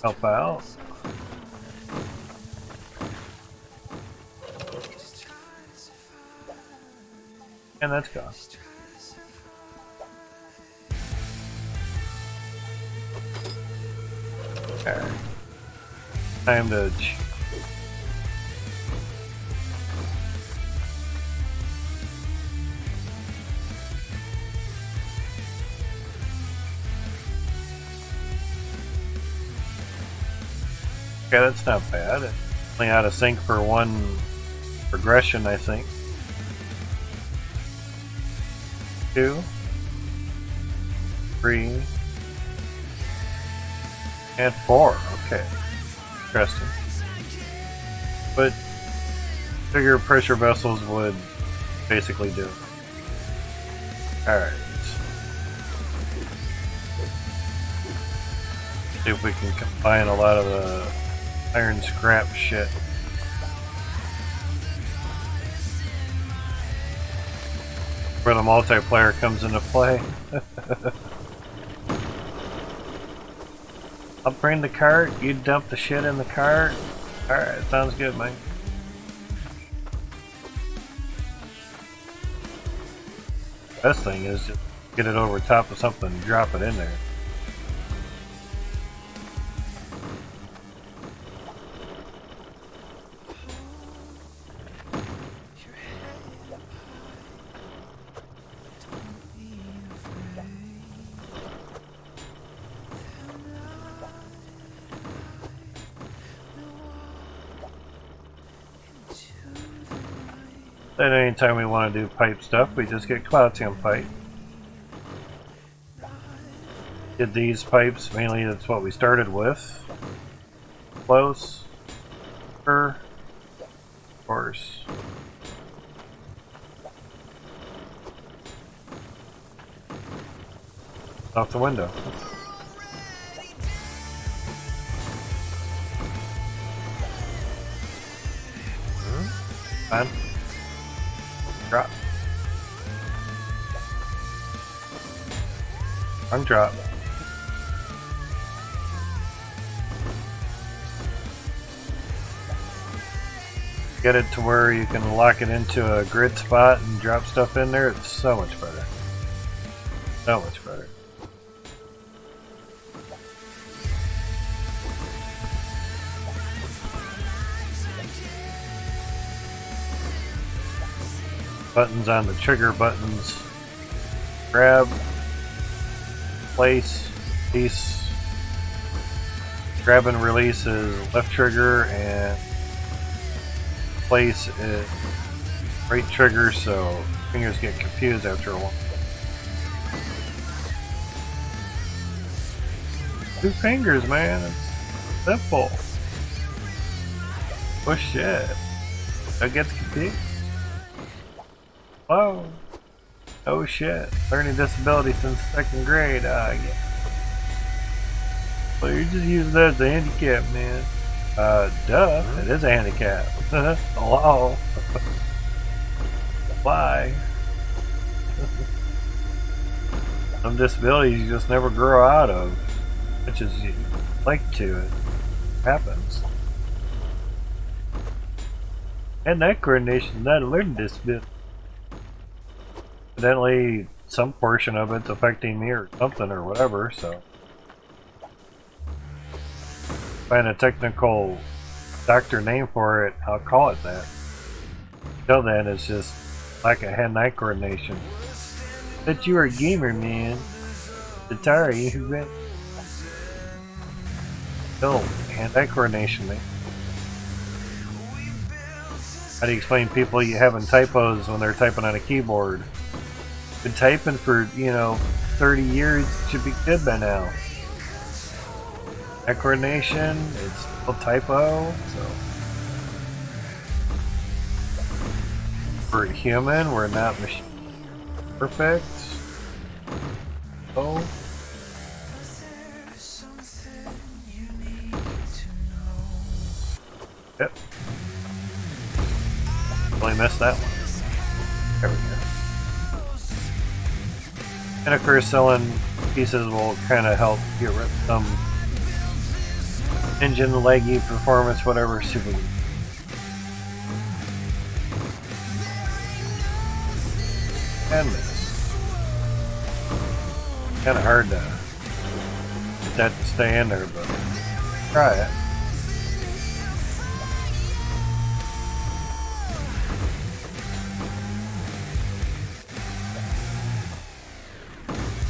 Help out. And that's gone. Alright. Time to okay, that's not bad. It's only out of sync for one progression, I think. 2, 3, and 4. Okay, interesting. But bigger pressure vessels would basically do. Alright. See if we can combine a lot of the iron scrap shit. Where the multiplayer comes into play. I'll bring the cart, you dump the shit in the cart. Alright, sounds good, Mike. Best thing is just get it over top of something and drop it in there. Then anytime we want to do pipe stuff, we just get Cloutium pipe. Did these pipes, mainly that's what we started with. Close. Of course. Off the window. Fine. Drop. Wrong drop. Get it to where you can lock it into a grid spot and drop stuff in there. It's so much better. So much better. buttons on the trigger buttons. Grab, place, release. Grab and release is left trigger, and place is right trigger, so fingers get confused after a while. 2 fingers, man. It's simple. Oh shit. I get confused. Oh. Oh shit. Learning disability since 2nd grade. Yeah. Well, you're just using that as a handicap, man. Duh. It is a handicap. Hello. Why? Some disabilities you just never grow out of. Which is you like to. It happens. And that coordination is not a learning disability. Evidently, some portion of it's affecting me or something or whatever, so. Find a technical doctor name for it, I'll call it that. Until then, it's just lack of hand-eye coordination. But you are a gamer, man. Atari, you bet. Still, hand-eye coordination, man. How do you explain people you having typos when they're typing on a keyboard? Been typing for, 30 years, it should be good by now. That coordination, it's still typo, so. We're human, we're not machine. Perfect. Oh. Yep. Really missed that one. There we go. And of course, selling pieces will kind of help get rid of some engine, laggy, performance, whatever. Super. And miss. Kind of hard to get that to stay in there, but try it.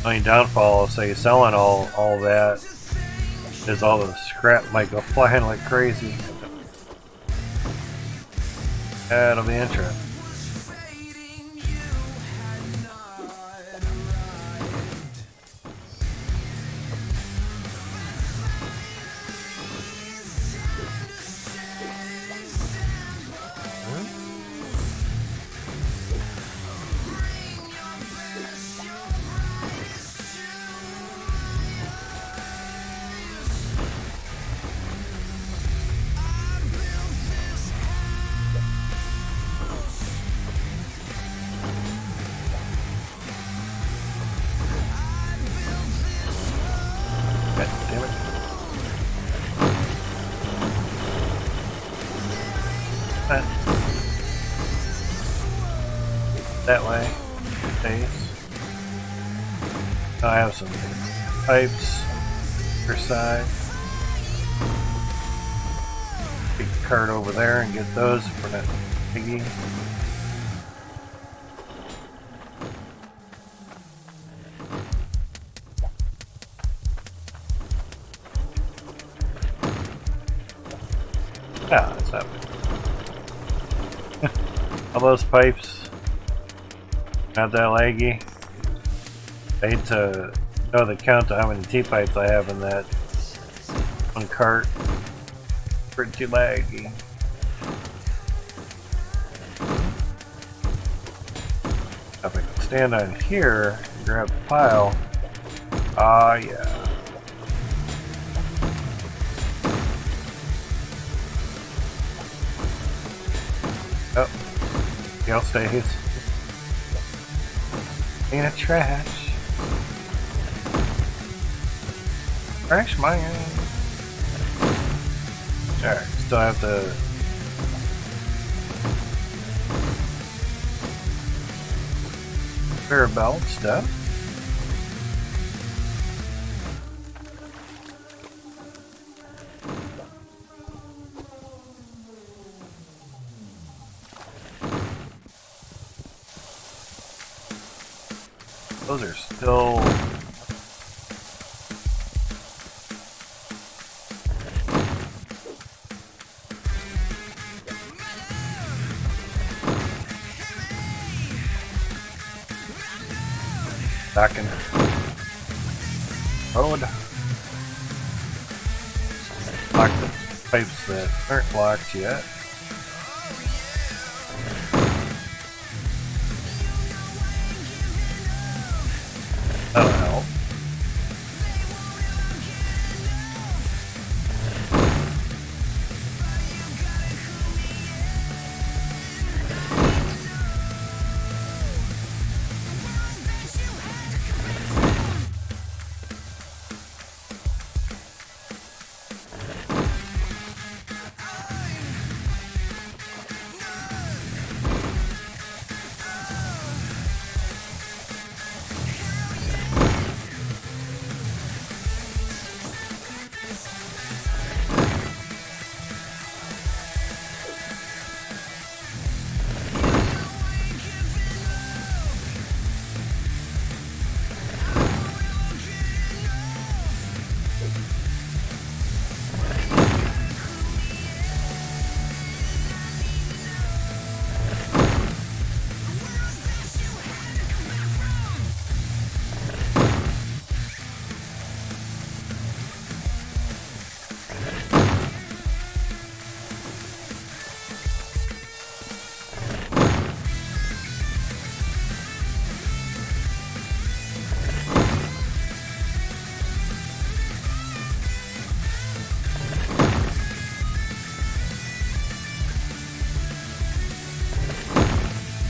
Only downfall of say selling all that is all the scrap might go flying like crazy. That'll be interesting. That way, base. I have some pipes per side. Take the cart over there and get those for that piggy. Ah, that's happening. All those pipes. Not that laggy. I hate to know the count of how many T-pipes I have in that one cart. Pretty laggy. If I can stand on here and grab the pile. Ah, yeah. Oh, y'all stays. In a trash. Trash man. Alright, still have to pair of belt stuff. Those are still... back in road. Lock the pipes that aren't locked yet. That'll help.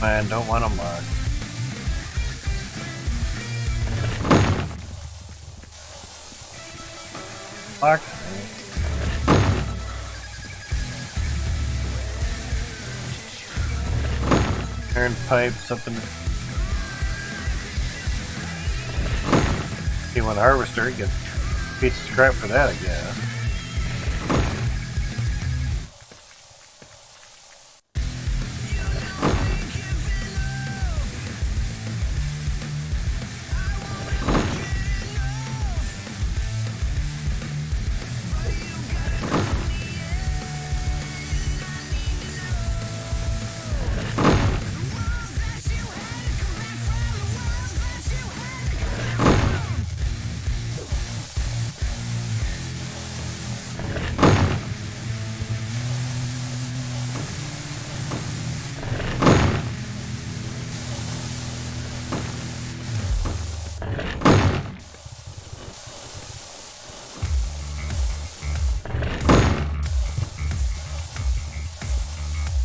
Man, don't want them locked. Locked. Iron pipe, something. See, one harvester, you get a piece of scrap for that, I guess.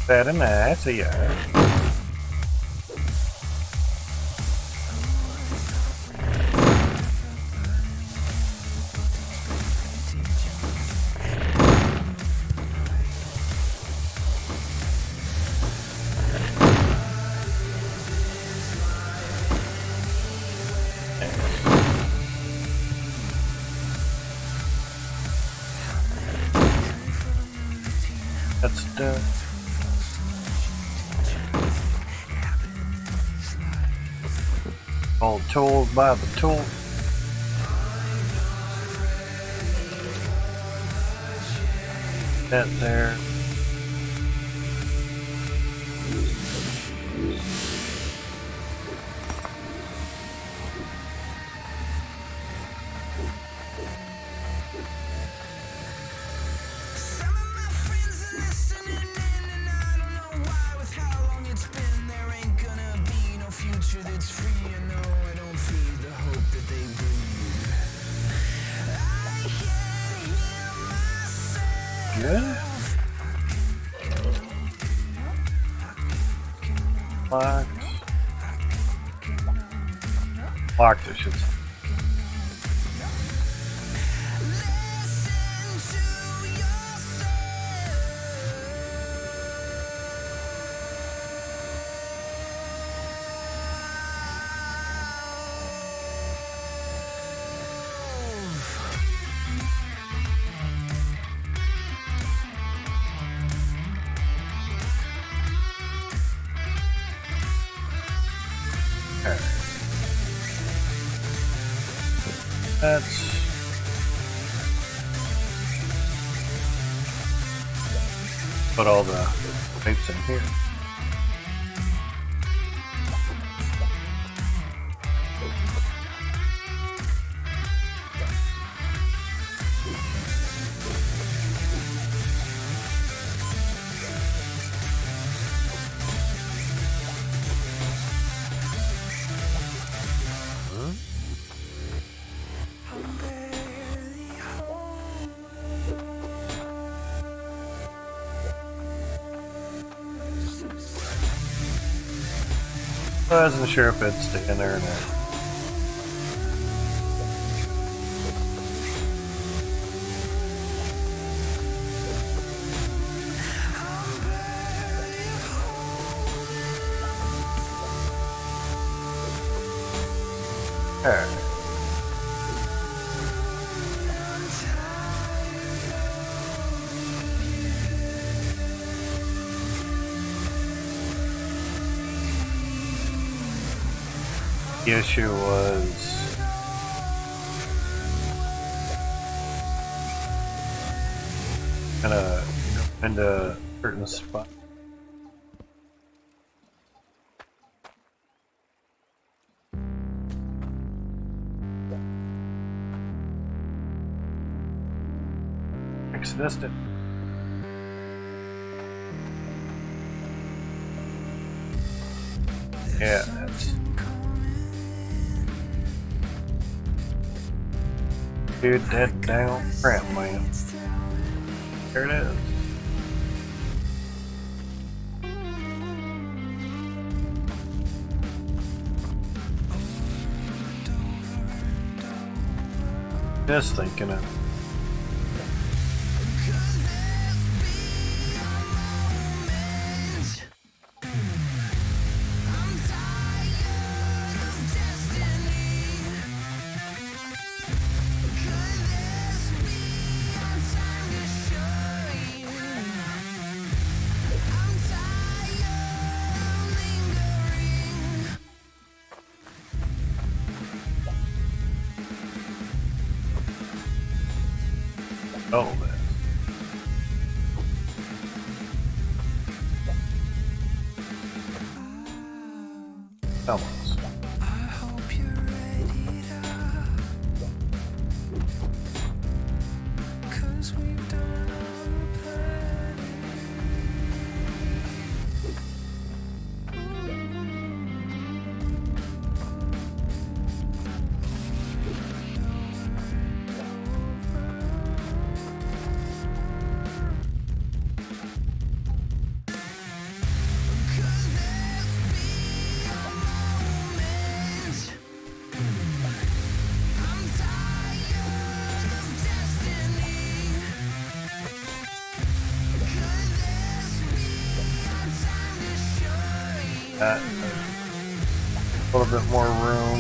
Very nice, yeah. That's done. All tools by the tool. That there. Good. Locked. Locked, I should say. That's put all the pipes in here. I wasn't sure if it'd stick in there or not. Alright. The issue was kind of into a certain spot. Missed it. Yeah, that's. Dude, that down crap, man. There it is. Just thinking of. Oh, man. Almost. A little bit more room.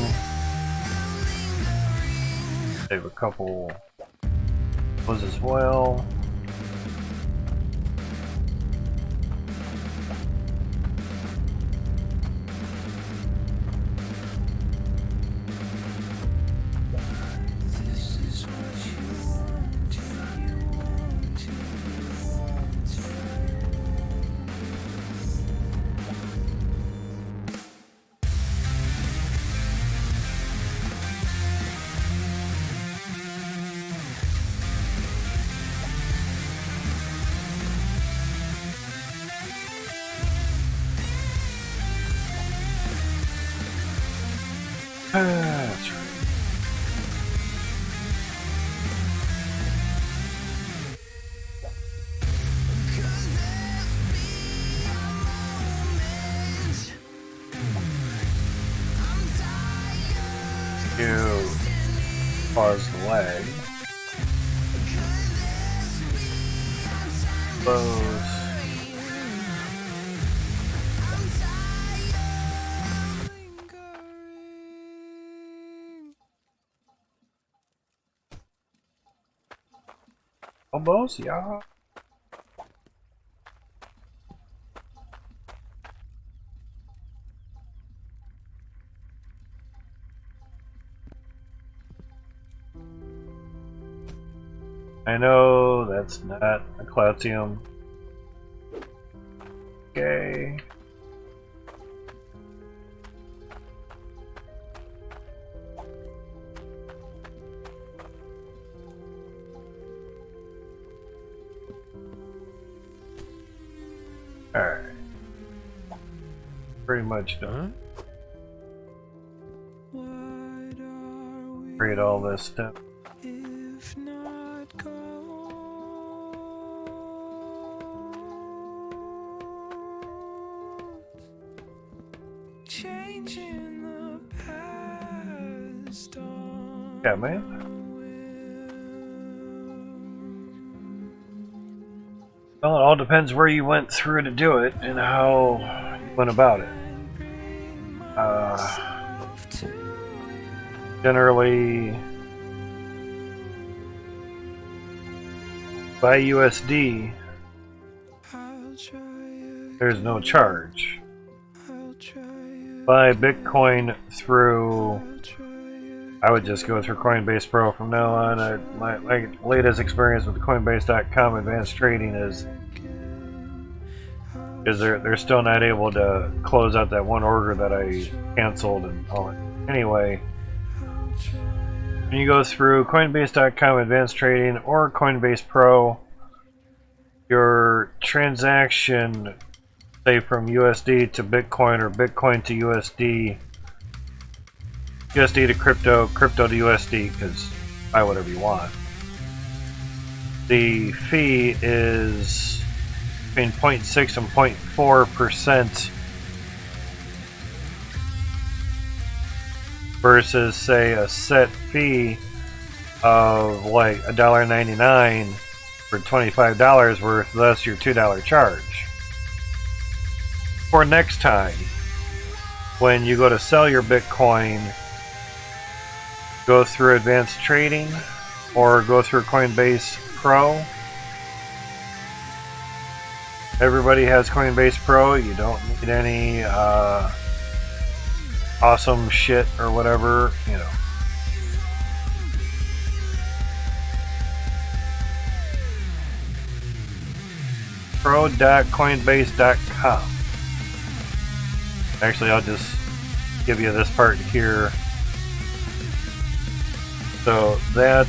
Save a couple was as well. That's right. You pause the lag. Close. Almost, yeah. I know that's not a Clautium. Okay. Alright. Pretty much done. Create all this stuff. If not gold, changing the past on Yeah, man. Well, it all depends where you went through to do it and how you went about it. Generally, by USD, there's no charge. Buy Bitcoin through, I would just go through Coinbase Pro from now on. My latest experience with Coinbase.com advanced trading is they're still not able to close out that one order that I canceled and all. Anyway, when you go through Coinbase.com advanced trading or Coinbase Pro, your transaction, say from USD to Bitcoin or Bitcoin to USD, USD to crypto, crypto to USD, because buy whatever you want. The fee is between 0.6 and 0.4% versus, say, a set fee of like $1.99 for $25 worth, thus your $2 charge. For next time, when you go to sell your Bitcoin, go through advanced trading or go through Coinbase Pro. Everybody has Coinbase Pro. You don't need any awesome shit or whatever, you know. pro.coinbase.com. Actually, I'll just give you this part here. So that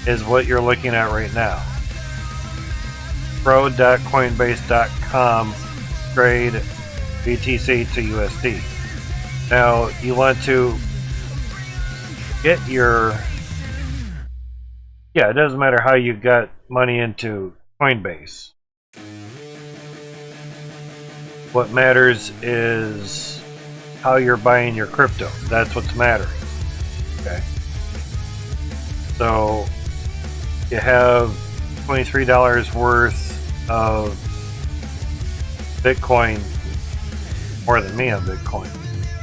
is what you're looking at right now. pro.coinbase.com, trade BTC to USD. Now you want to get your, it doesn't matter how you got money into Coinbase. What matters is how you're buying your crypto. That's what's mattering. Okay. So you have $23 worth of Bitcoin, more than me on Bitcoin,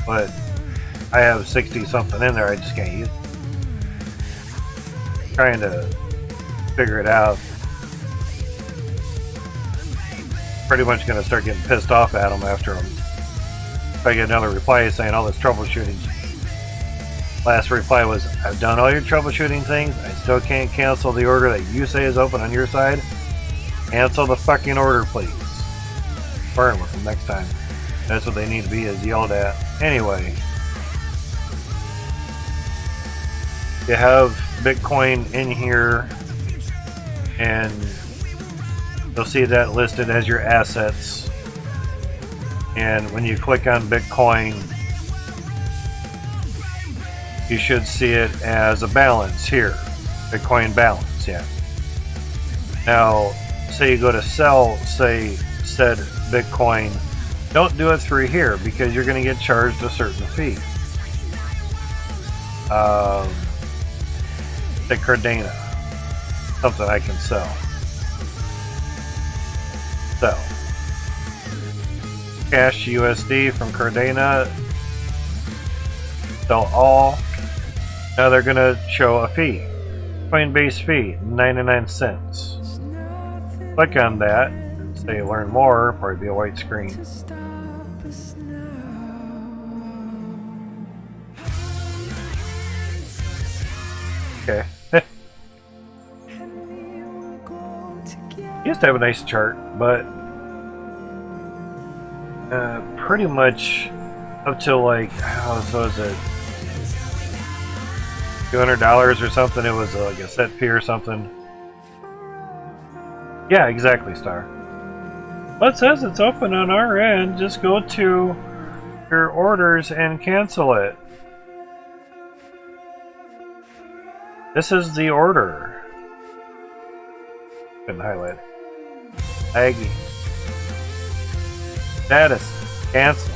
but I have 60 something in there I just can't use. Trying to figure it out. Pretty much going to start getting pissed off at them after them. If I get another reply saying all this troubleshooting. Last reply was, I've done all your troubleshooting things. I still can't cancel the order that you say is open on your side. Cancel the fucking order, please. Burn with them next time. That's what they need to be, is yelled at. Anyway. You have Bitcoin in here. And you'll see that listed as your assets. And when you click on Bitcoin, you should see it as a balance here. Bitcoin balance, yeah. Now, say you go to sell, say, said Bitcoin, don't do it through here because you're going to get charged a certain fee. Say Cardano, something I can sell. Sell. Cash USD from Cardano. Sell all. Now they're going to show a fee. Coinbase fee, 99 cents. Click on that. Say learn more. Probably be a white screen. Okay. He used to have a nice chart, but pretty much up till like, so was it $200 or something? It was like a set fee or something. Yeah, exactly, Star. Well, it says it's open on our end. Just go to your orders and cancel it. This is the order. Couldn't highlight it. Aggie. Status. Cancel.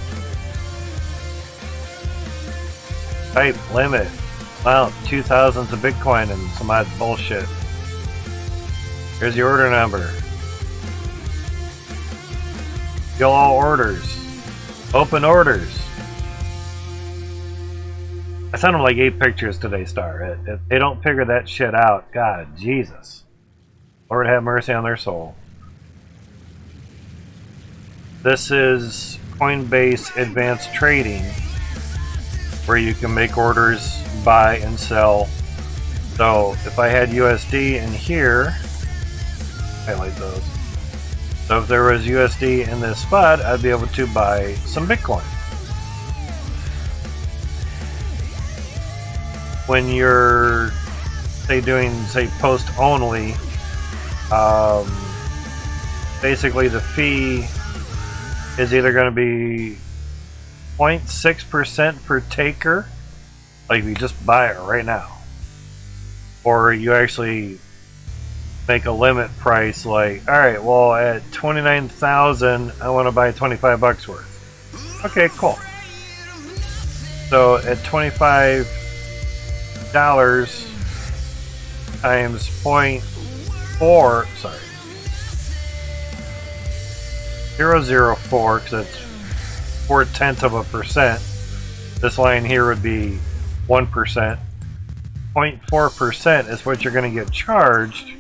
Type. Limit. Amount. 2,000s of Bitcoin and some odd bullshit. Here's your order number. Fill all orders. Open orders. I sent them like 8 pictures today, Star. If they don't figure that shit out, God, Jesus. Lord have mercy on their soul. This is Coinbase Advanced Trading, where you can make orders, buy and sell. So if I had USD in here, highlight those. So if there was USD in this spot, I'd be able to buy some Bitcoin. When you're, say, doing, say, post only, basically the fee is either going to be 0.6% per taker, like if you just buy it right now, or you actually make a limit price, like, all right, well, at 29,000, I want to buy 25 bucks worth. Okay, cool. So at $25 times 0.4, sorry, 0.004, because it's 0.4%. This line here would be 1%. 0.4% is what you're going to get charged.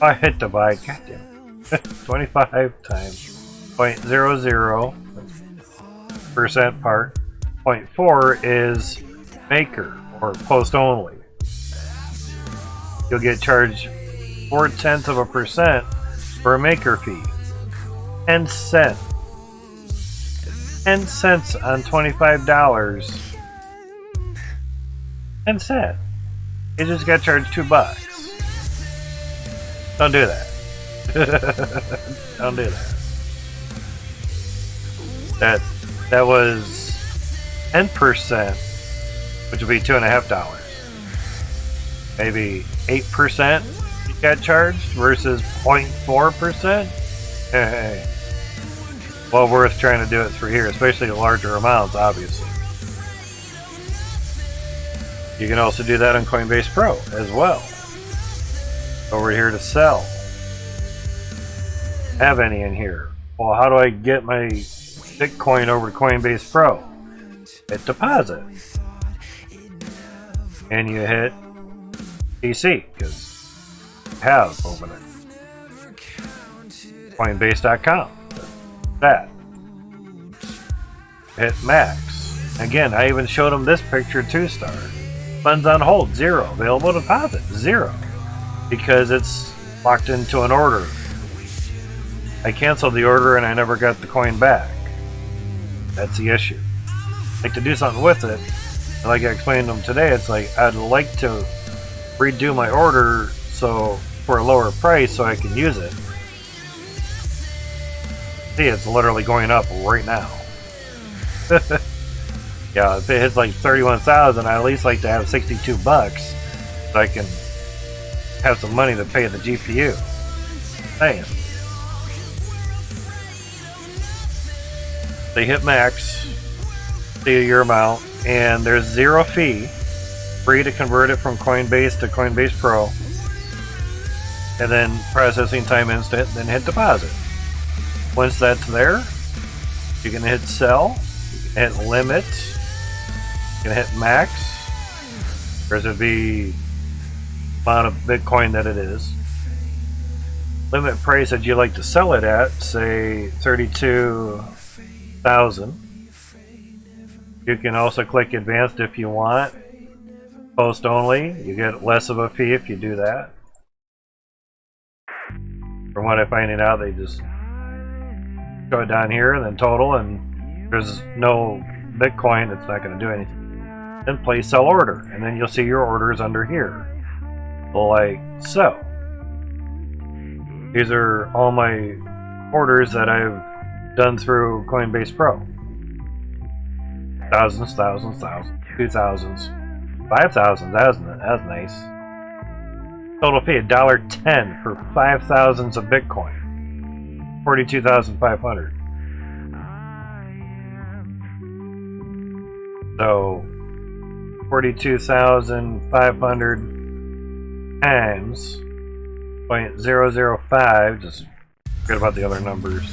I hit the buy, goddamn. 25 times 0.00% part. 0.4 is maker or post only. You'll get charged 0.4% for a maker fee. 10 cents. 10 cents on $25. 10 cents. You just got charged $2. Don't do that. Don't do that. That was 10%, which would be $2.50. Maybe 8% you got charged versus 0.4%. Hey. Well worth trying to do it through here, especially larger amounts, obviously. You can also do that on Coinbase Pro as well. Over here to sell. Have any in here? Well, how do I get my Bitcoin over to Coinbase Pro? Hit deposit. And you hit PC, because you have over there. Coinbase.com. That. Hit max. Again, I even showed them this picture too, Star. Funds on hold, 0. Available deposit, 0. Because it's locked into an order. I canceled the order and I never got the coin back. That's the issue. I'd like to do something with it. And like I explained to them today, it's like I'd like to redo my order so for a lower price so I can use it. See, it's literally going up right now. Yeah, if it hits like 31,000, I at least like to have 62 bucks so I can have some money to pay the GPU. Damn. They hit max, see your amount, and there's 0 fee, free to convert it from Coinbase to Coinbase Pro, and then processing time instant, then hit deposit. Once that's there, you can hit sell, you can hit limit, you can hit max, or would be amount of Bitcoin that it is. Limit price that you like to sell it at, say 32,000. You can also click advanced if you want. Post only, you get less of a fee if you do that. From what I'm finding out, they just show it down here and then total, and there's no Bitcoin. It's not going to do anything. Then place sell order, and then you'll see your orders under here, like so. These are all my orders that I've done through Coinbase Pro. Thousands, 2,000s, 5,000s. That's nice. Total fee $1.10 for 5,000s of Bitcoin. 42,500. So 42,500 times 0.005. Just forget about the other numbers.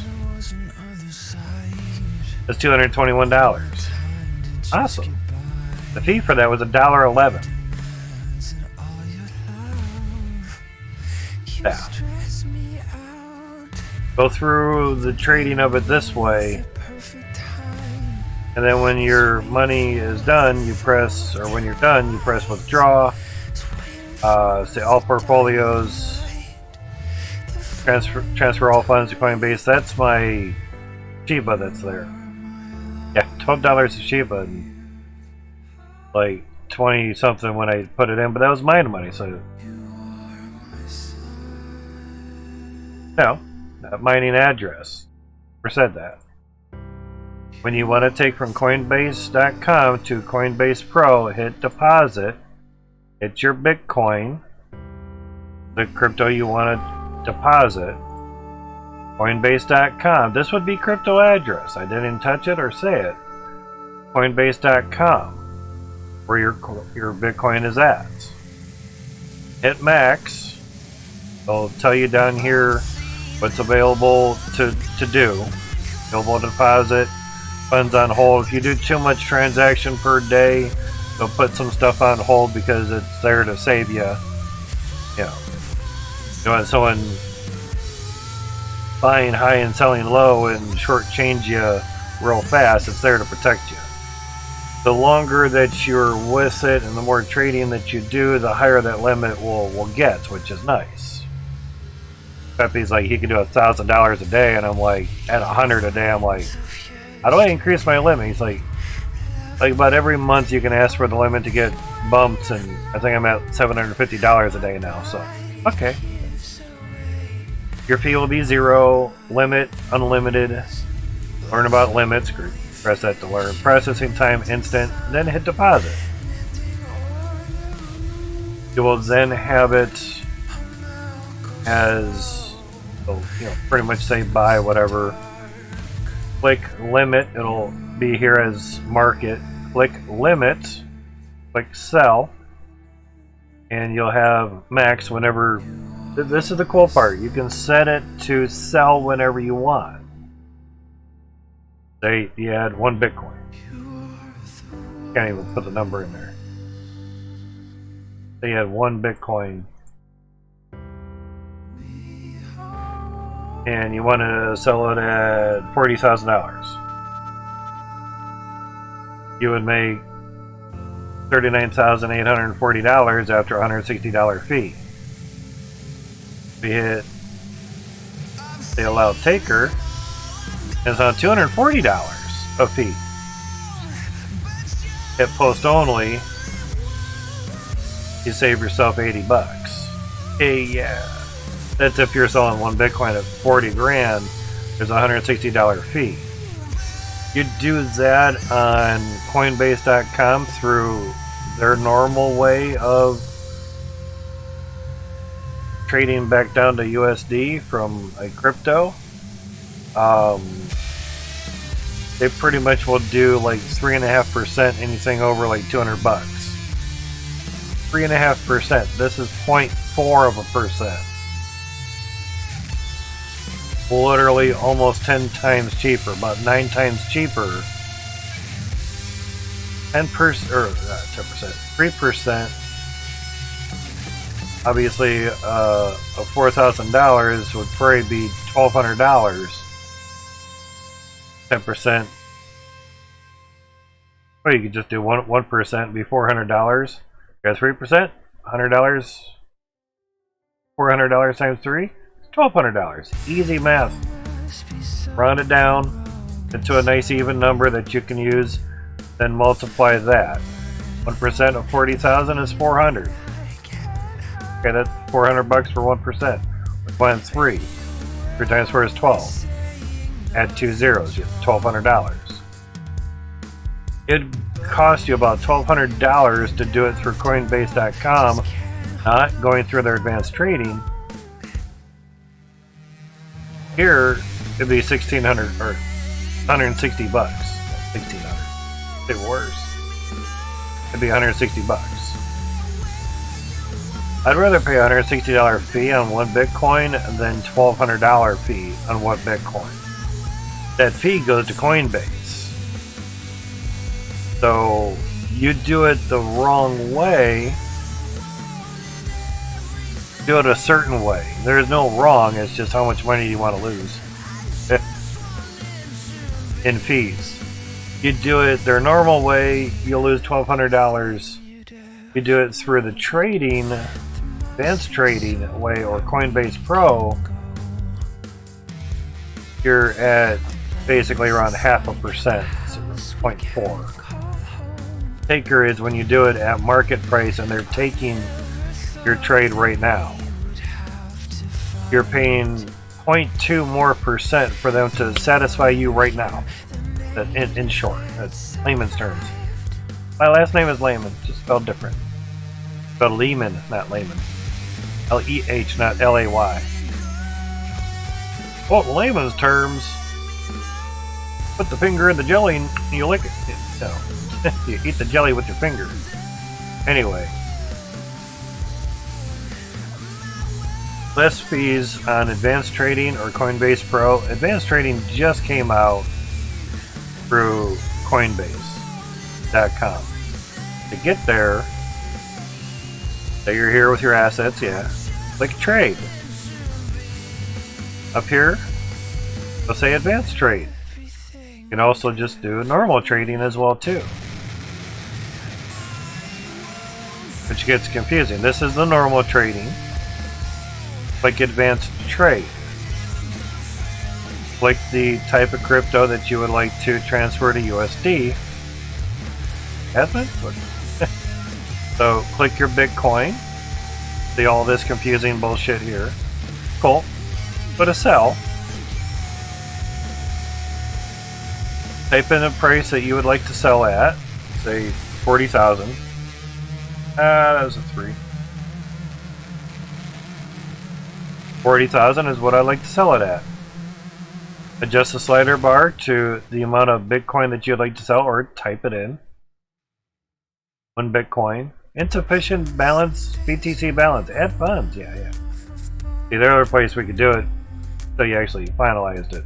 That's $221. Awesome. The fee for that was $1.11. Yeah. Go through the trading of it this way, and then when your money is done, you press, or when you're done, you press withdraw. Say all portfolios, transfer all funds to Coinbase. That's my Shiba that's there. Yeah, $12 of Shiba, and like 20 something when I put it in, but that was my money, so. No, mining address. Never said that. When you want to take from Coinbase.com to Coinbase Pro, hit deposit. Hit your Bitcoin, the crypto you want to deposit. Coinbase.com. This would be crypto address. I didn't touch it or say it. Coinbase.com, where your Bitcoin is at. Hit max. It'll tell you down here what's available to do. Available deposit, funds on hold. If you do too much transaction per day, they'll put some stuff on hold because it's there to save you. You know, someone buying high and selling low and shortchange you real fast, it's there to protect you. The longer that you're with it and the more trading that you do, the higher that limit will get, which is nice. Pepe's like, he can do $1,000 a day, and I'm like, at 100 a day, I'm like, how do I increase my limit? He's like about every month you can ask for the limit to get bumped, and I think I'm at $750 a day now, so, okay. Your fee will be 0, limit, unlimited, learn about limits, press that to learn, processing time, instant, then hit deposit. You will then have it as, pretty much say buy whatever. Click limit, it'll be here as market. Click limit, click sell, and you'll have max whenever. This is the cool part. You can set it to sell whenever you want. Say you had 1 Bitcoin. Can't even put the number in there. Say you had 1 Bitcoin. And you want to sell it at $40,000. You would make $39,840 after a $160 fee. If you hit the allow taker, it's on $240 a fee. Hit post only, you save yourself $80. Hey, yeah. That's if you're selling 1 Bitcoin at 40 grand, there's a $160 fee. You do that on Coinbase.com through their normal way of trading back down to USD from a crypto. They pretty much will do like 3.5% anything over like $200. 3.5%. This is 0.4%. Literally almost 10 times cheaper, about 9 times cheaper. 10% or 10%, 3%. Obviously, of $4,000 would probably be $1,200. 10%. Well, you could just do 1%, be $400. You got 3%, $100. $400 times 3, $1,200. Easy math. Round it down into a nice even number that you can use, then multiply that. 1% of 40,000 is 400. Okay, that's 400 bucks for 1%. Multiply 3. 3 times 4 is 12. Add 2 zeros, you have $1,200. It'd cost you about $1,200 to do it through Coinbase.com, not going through their advanced trading. Here, it'd be $1,600 or 160 bucks. 1,600. It's worse. It'd be 160 bucks. I'd rather pay a $160 fee on one Bitcoin than $1,200 fee on one Bitcoin. That fee goes to Coinbase. So you do it the wrong way. Do it a certain way. There's no wrong, it's just how much money you want to lose in fees. You do it their normal way, you'll lose $1,200. You do it through the trading, advanced trading way, or Coinbase Pro, you're at basically around 0.5%, 0.4. Taker is when you do it at market price and they're taking your trade right now. You're paying 0.2 more percent for them to satisfy you right now. In short, that's layman's terms. My last name is Lehman, just spelled different. Spelled Lehman, not Layman. L-E-H, not L-A-Y. Well, layman's terms, put the finger in the jelly and you lick it. No, you eat the jelly with your finger. Anyway. Less fees on advanced trading or Coinbase Pro. Advanced trading just came out through Coinbase.com. To get there, say you're here with your assets, yeah, click trade. Up here, they'll say advanced trade. You can also just do normal trading as well too, which gets confusing. This is the normal trading. Click advanced trade. Click the type of crypto that you would like to transfer to USD. So click your Bitcoin. See all this confusing bullshit here. Cool. Put a sell. Type in a price that you would like to sell at. Say 40,000. That was a 3. 40,000 is what I like to sell it at. Adjust the slider bar to the amount of Bitcoin that you'd like to sell, or type it in. 1 Bitcoin. Insufficient balance, BTC balance. Add funds. Yeah. See, there's other place we could do it, so you actually finalized it.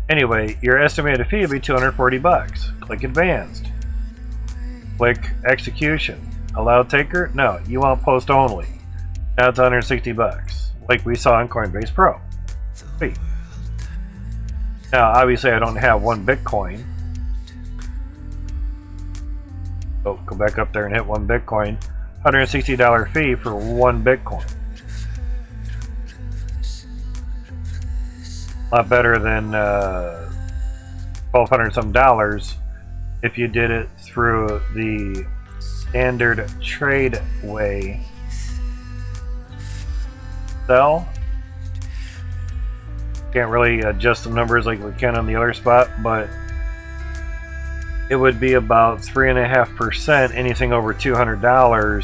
Anyway, your estimated fee would be 240 bucks. Click advanced. Click execution. Allow taker? No, you want post only. Now it's 160 bucks, like we saw in Coinbase Pro. Sweet. Now, obviously, I don't have 1 Bitcoin. So go back up there and hit 1 Bitcoin. $160 fee for 1 Bitcoin. A lot better than $1,200 some dollars if you did it through the standard trade way. Sell. Can't really adjust the numbers like we can on the other spot, but it would be about 3.5%. Anything over $200,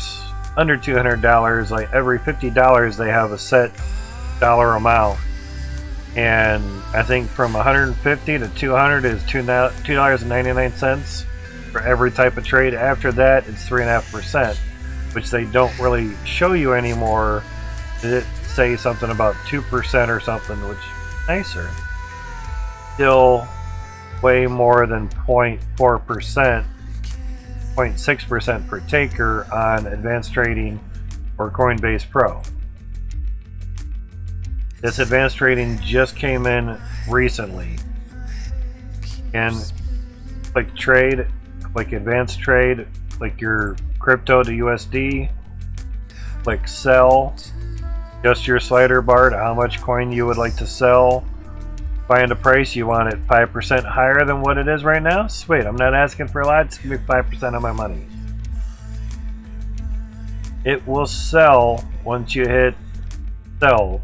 under $200, like every $50 they have a set dollar amount, and I think from 150 to 200 is $2.99 for every type of trade. After that, it's 3.5%, which they don't really show you anymore. It say something about 2% or something, which is nicer. Still way more than 0.4%, 0.6% per taker on advanced trading or Coinbase Pro. This advanced trading just came in recently. And click trade, click advanced trade, click your crypto to USD, click sell. Adjust your slider bar to how much coin you would like to sell. Find a price you want it 5% higher than what it is right now. Sweet, I'm not asking for a lot. It's gonna be 5% of my money. It will sell once you hit sell.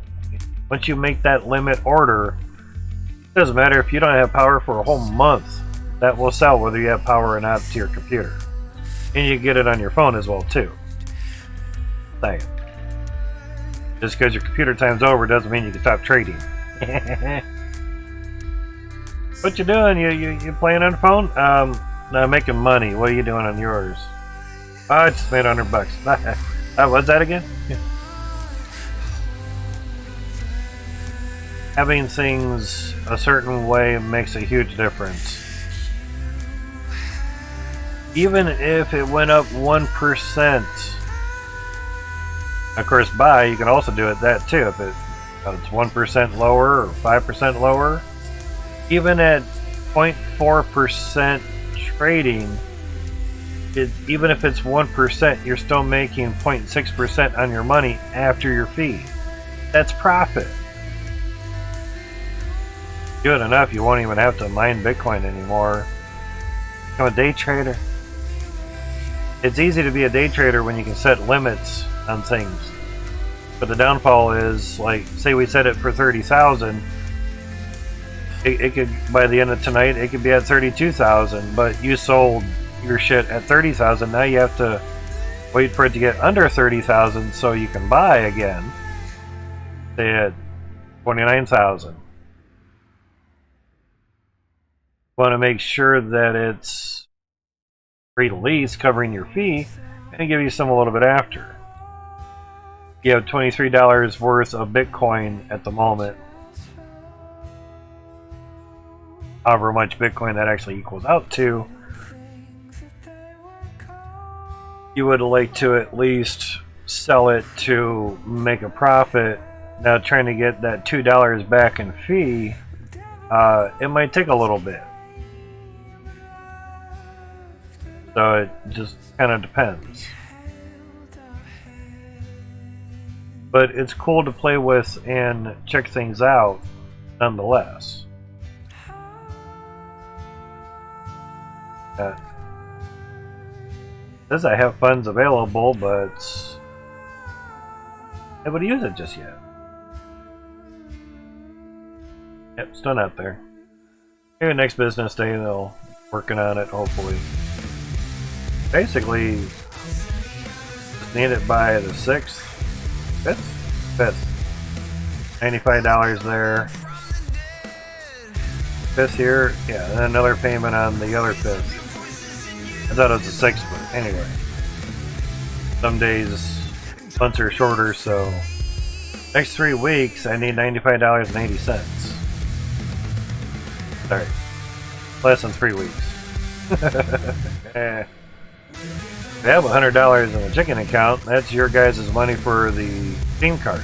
Once you make that limit order, it doesn't matter if you don't have power for a whole month. That will sell whether you have power or not to your computer. And you get it on your phone as well too. Saying. Just because your computer time's over doesn't mean you can stop trading. What you doing? You playing on the phone? No, making money. What are you doing on yours? Oh, I just made $100. What's that again? Having things a certain way makes a huge difference. Even if it went up 1%. Of course, buy, you can also do it that too. If it's 1% lower or 5% lower. Even at 0.4% trading, even if it's 1%, you're still making 0.6% on your money after your fee. That's profit. Do it enough, you won't even have to mine Bitcoin anymore. Become a day trader. It's easy to be a day trader when you can set limits on things. But the downfall is, like, say we set it for 30,000. It could, by the end of tonight, it could be at 32,000, but you sold your shit at 30,000. Now you have to wait for it to get under 30,000 so you can buy again. Say at 29,000. Want to make sure that it's release covering your fee and give you some a little bit after. You have $23 worth of Bitcoin at the moment. However much Bitcoin that actually equals out to. You would like to at least sell it to make a profit. Now trying to get that $2 back in fee, it might take a little bit. So it just kind of depends. But it's cool to play with and check things out nonetheless. Says I have funds available, but nobody use it just yet. Yep, still not there. Maybe next business day they'll working on it, hopefully. Basically, just need it by the 6th, 5th. $95 there. 5th here, yeah, and then another payment on the other 5th. I thought it was the 6th, but anyway. Some days, months are shorter, so next 3 weeks I need $95.80. Sorry, less than 3 weeks. If you have $100 in a checking account, that's your guys' money for the Steam cards.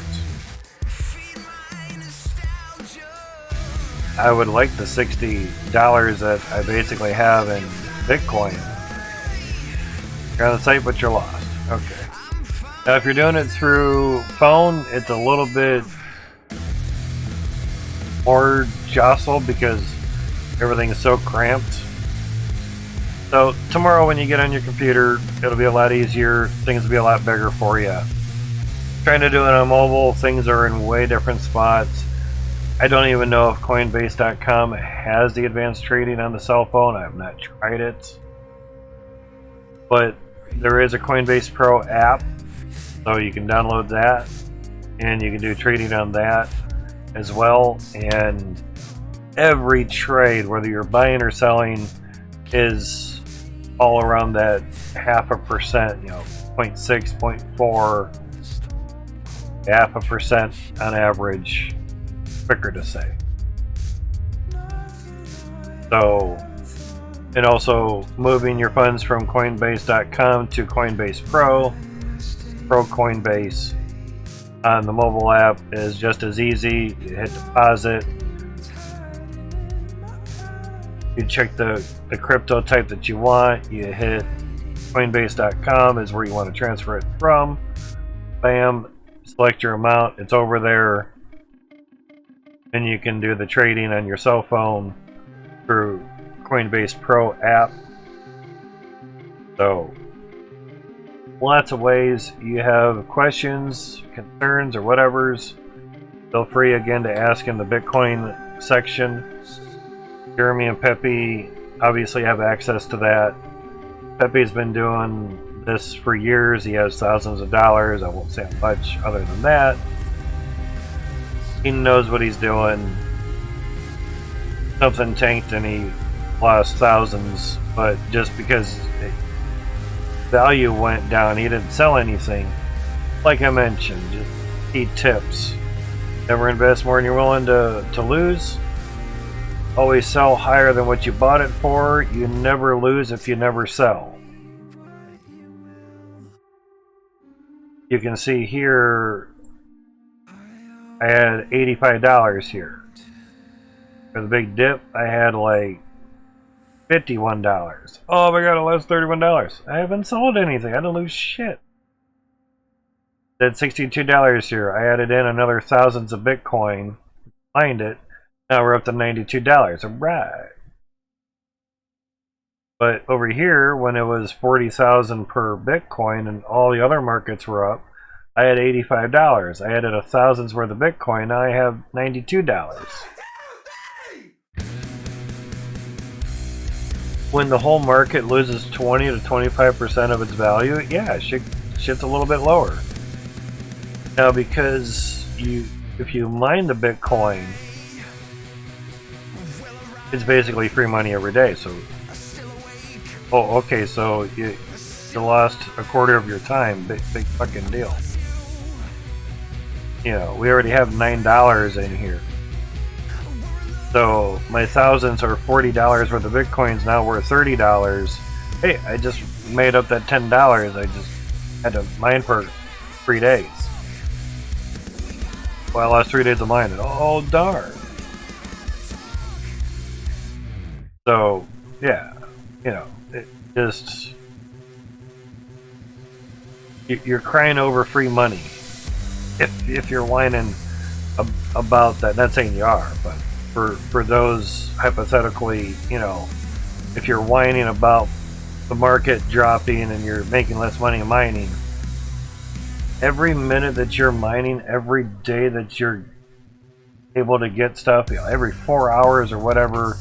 I would like the $60 that I basically have in Bitcoin. You're on the site, but you're lost. Okay. Now, if you're doing it through phone, it's a little bit more jostled because everything is so cramped. So tomorrow when you get on your computer, it'll be a lot easier. Things will be a lot bigger for you. Trying to do it on mobile, things are in way different spots. I don't even know if Coinbase.com has the advanced trading on the cell phone. I have not tried it. But there is a Coinbase Pro app, so you can download that. And you can do trading on that as well. And every trade, whether you're buying or selling, is all around that 0.5%, 0.6, 0.4, 0.5% on average. Quicker to say. So, and also moving your funds from Coinbase.com to Coinbase Pro Coinbase on the mobile app is just as easy. You hit deposit. You check the crypto type that you want. You hit Coinbase.com is where you want to transfer it from. Bam. select your amount, it's over there, and you can do the trading on your cell phone through Coinbase Pro app. So lots of ways. You have questions, concerns, or whatever's, feel free again to ask in the Bitcoin section. Jeremy and Pepe obviously have access to that. Pepe's been doing this for years. He has thousands of dollars. I won't say much other than that. He knows what he's doing. Something tanked and he lost thousands, but just because value went down, he didn't sell anything. Like I mentioned, just key tips. Never invest more than you're willing to lose. Always sell higher than what you bought it for. You never lose if you never sell. You can see here I had $85 here. For the big dip, I had like $51. Oh my god, I lost $31. I haven't sold anything. I didn't lose shit. At $62 here, I added in another thousands of Bitcoin, mined it. Now we're up to $92. Alright. But over here, when it was 40,000 per Bitcoin and all the other markets were up, I had $85. I added a thousand's worth of Bitcoin. Now I have $92. When the whole market loses 20 to 25% of its value, yeah, shit's a little bit lower. Now, because if you mine the Bitcoin, it's basically free money every day. So, oh, okay, so you lost a quarter of your time. Big fucking deal. You know, we already have $9 in here. So my thousands are $40 worth of Bitcoins now worth $30. Hey, I just made up that $10. I just had to mine for 3 days. Well, I lost 3 days of mining. Oh, darn. So, yeah, you know, it just... You're crying over free money. If you're whining about that. Not saying you are, but for those hypothetically, you know, if you're whining about the market dropping and you're making less money in mining, every minute that you're mining, every day that you're able to get stuff, you know, every 4 hours or whatever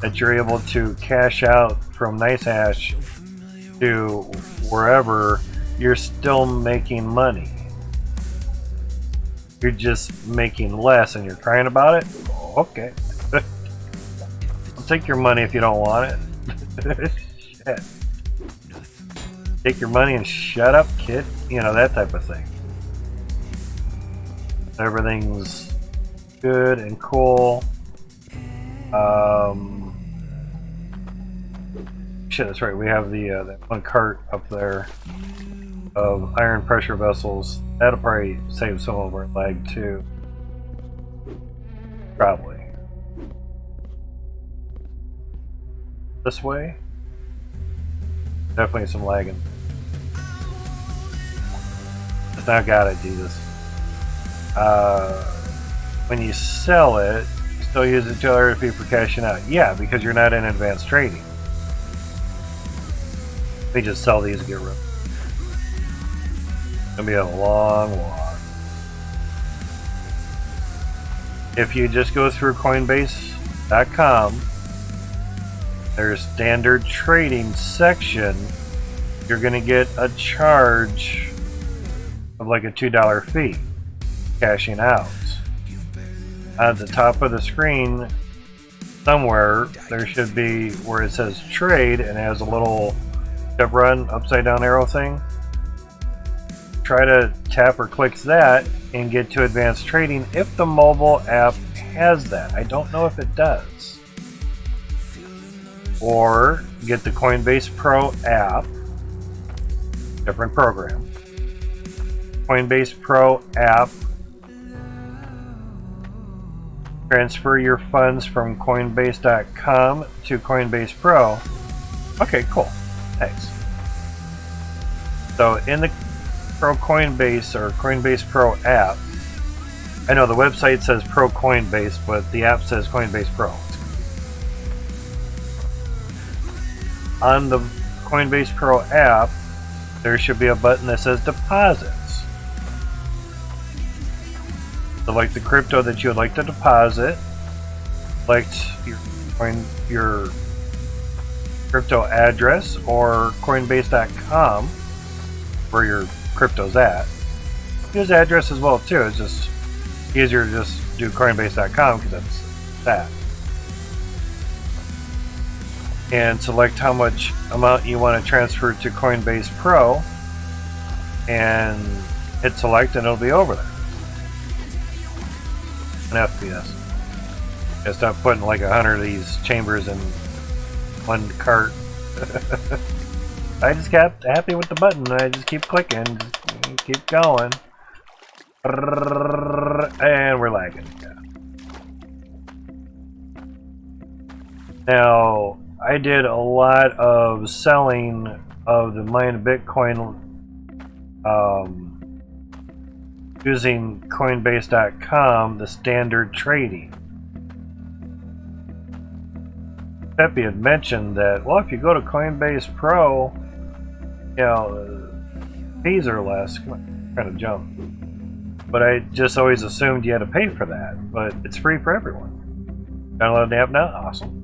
that you're able to cash out from NiceHash to wherever, you're still making money. You're just making less and you're crying about it? Okay. I'll take your money if you don't want it. Shit. Take your money and shut up, kid. You know, that type of thing. Everything's good and cool. Shit, that's right. We have the that one cart up there of iron pressure vessels. That'll probably save some of our lag too. Probably. This way? Definitely some lagging. It's not gotta do this. When you sell it, you still use the $2 fee for cashing out. Yeah, because you're not in advanced trading. Let me just sell these and get rid of them. It's gonna be a long walk. If you just go through Coinbase.com, there's standard trading section, you're gonna get a charge of like a $2 fee cashing out. At the top of the screen somewhere there should be where it says trade and it has a little chevron upside down arrow thing. Try to tap or click that and get to advanced trading if the mobile app has that. I don't know if it does. Or get the Coinbase Pro app, different program. Coinbase Pro app. Transfer your funds from Coinbase.com to Coinbase Pro. Okay, cool. Thanks. So in the Pro Coinbase or Coinbase Pro app. I know the website says Pro Coinbase, but the app says Coinbase Pro. On the Coinbase Pro app, there should be a button that says Deposits. Select the crypto that you would like to deposit. Select your crypto address or Coinbase.com where your crypto's at. Use address as well too. It's just easier to just do Coinbase.com because that's that. And select how much amount you want to transfer to Coinbase Pro and hit select and it'll be over there. An FPS. Just not putting like 100 of these chambers in one cart. I just got happy with the button. I just keep clicking, just keep going. And we're lagging. Yeah. Now, I did a lot of selling of the mined Bitcoin using Coinbase.com, the standard trading. Pepe had mentioned that, well, if you go to Coinbase Pro, you know, fees are less. Come on, kind of jump. But I just always assumed you had to pay for that. But it's free for everyone. Download the app now? Awesome.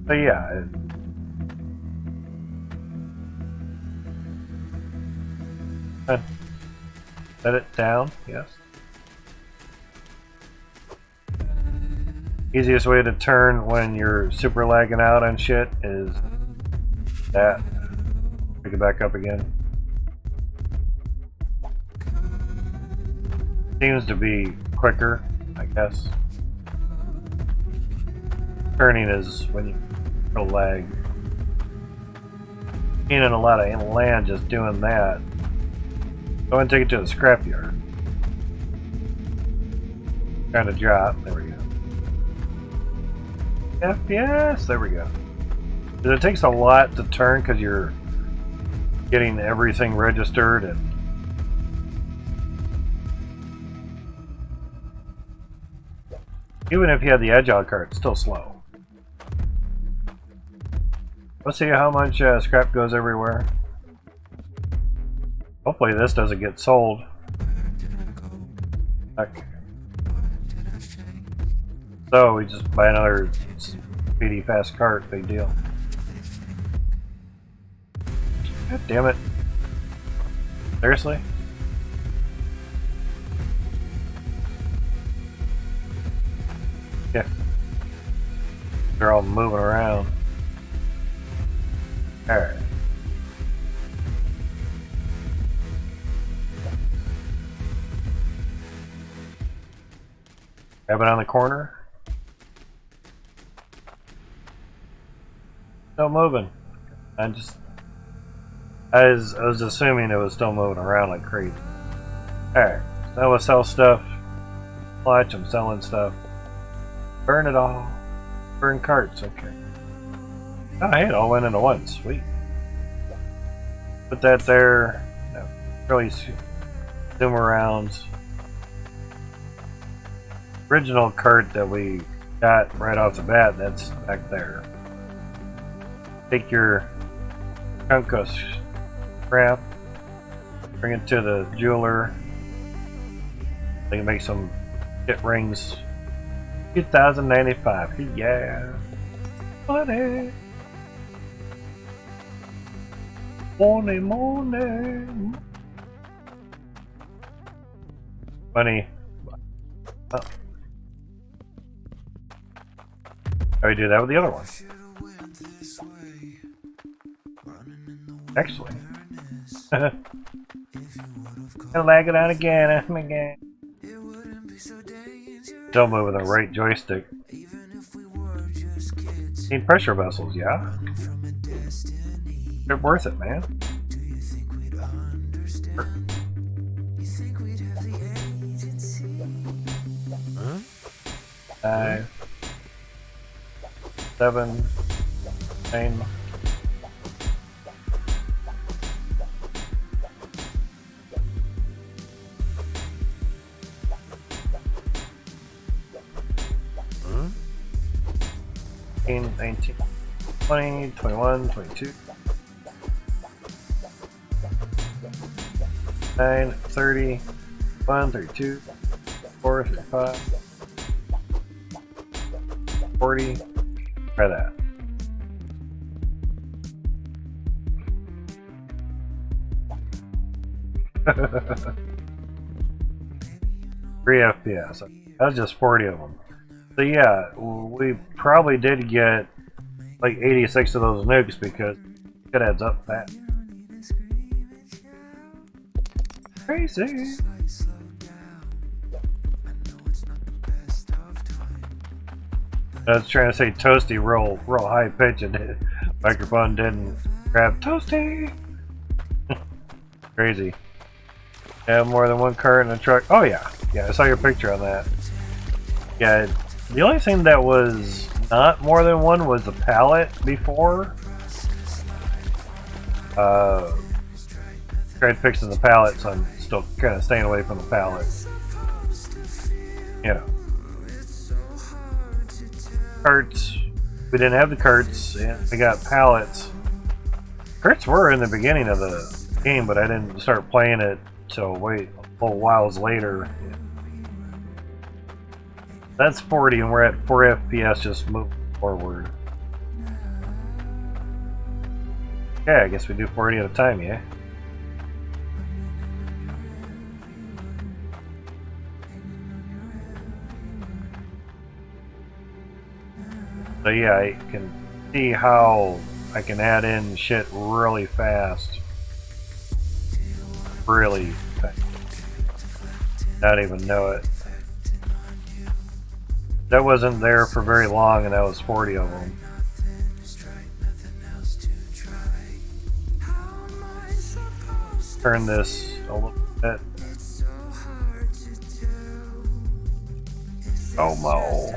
So yeah. Set it down, yes. Easiest way to turn when you're super lagging out on shit is that. Pick it back up again. Seems to be quicker, I guess. Turning is when you lag. Seen in a lot of land just doing that. Go and take it to the scrapyard. Kind of drop. There we go. FPS. There we go. It takes a lot to turn because you're getting everything registered and. Even if you had the agile card, it's still slow. Let's see how much scrap goes everywhere. Hopefully this doesn't get sold. Okay. So we just buy another speedy fast cart, big deal. God damn it. Seriously? Yeah. They're all moving around. Alright. Have it on the corner. Still moving. I was assuming it was still moving around like crazy. Alright. So I will sell stuff. Watch, I'm selling stuff. Burn it all. Burn carts, okay. Oh, hey, it all went into one. Sweet. Put that there. No, really zoom around. Original cart that we got right off the bat, that's back there. Take your chunk of scrap, bring it to the jeweler. They can make some shit rings. 2095. Yeah. Money. Money, money. Money. Oh. How do we do that with the other one? Actually. Gonna lag it out again. Oh my god. Still moving the right joystick. Need pressure vessels, yeah. They're worth it, man. Huh? 5, 7, 9. 18, 19, 20, 21, 22, 9, 30, 1, 32, 4, 35, 40. Try that. Three FPS. That was just 40 of them. So yeah, we probably did get like 86 of those nukes because it adds up fast. Crazy. I was trying to say toasty real high pitch and the microphone didn't grab toasty. Crazy. Have more than one car in the truck. Oh yeah, I saw your picture on that. Yeah, the only thing that was not more than one was the pallet before. Tried fixing the pallet, so I'm still kind of staying away from the pallet. You know. Carts. We didn't have the carts, and we got pallets. Carts were in the beginning of the game, but I didn't start playing it till wait a couple whiles later. That's 40, and we're at 4 FPS, just moving forward. Yeah, I guess we do 40 at a time, yeah? So yeah, I can see how I can add in shit really fast. Really fast. Not even know it. That wasn't there for very long, and that was 40 of them. Turn this a little bit. Oh, no.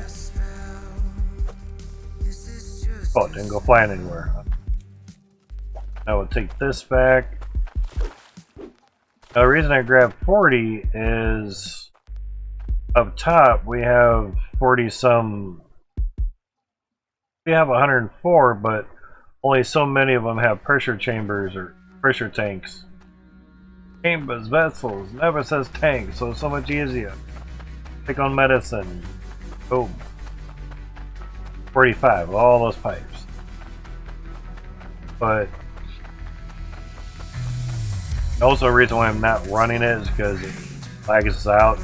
Oh, it didn't go flying anywhere. I would take this back. Now, the reason I grabbed 40 is up top we have 40 some. We have 104, but only so many of them have pressure chambers or pressure tanks. Chambers, vessels, never says tank, so it's so much easier. Pick on medicine. Boom. 45, all those pipes. But also the reason why I'm not running it is because it lags us out.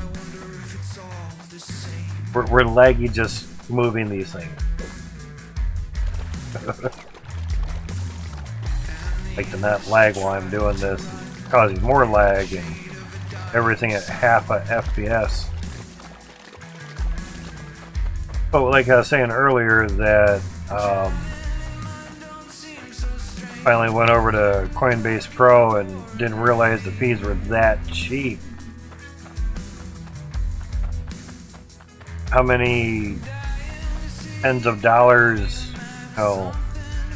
We're laggy just moving these things. Like to not lag while I'm doing this, causing more lag and everything at half a FPS. But like I was saying earlier, that finally went over to Coinbase Pro and didn't realize the fees were that cheap. How many tens of dollars,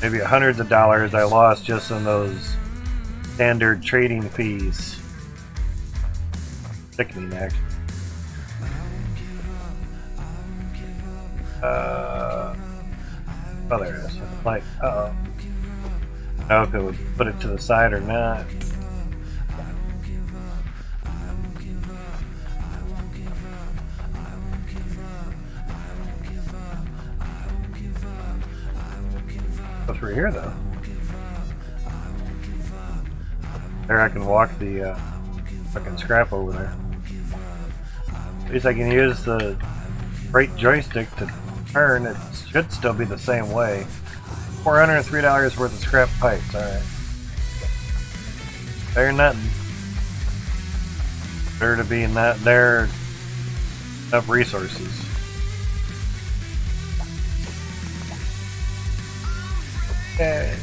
maybe hundreds of dollars I lost just in those standard trading fees. Sickening, actually. Oh, there it is. Like, I don't know if it would put it to the side or not. That's right here, though. There, I can walk the fucking scrap over there. At least I can use the right joystick to turn. It should still be the same way. $403 worth of scrap pipes. Alright. They're nothing. There to be not there enough resources. Okay.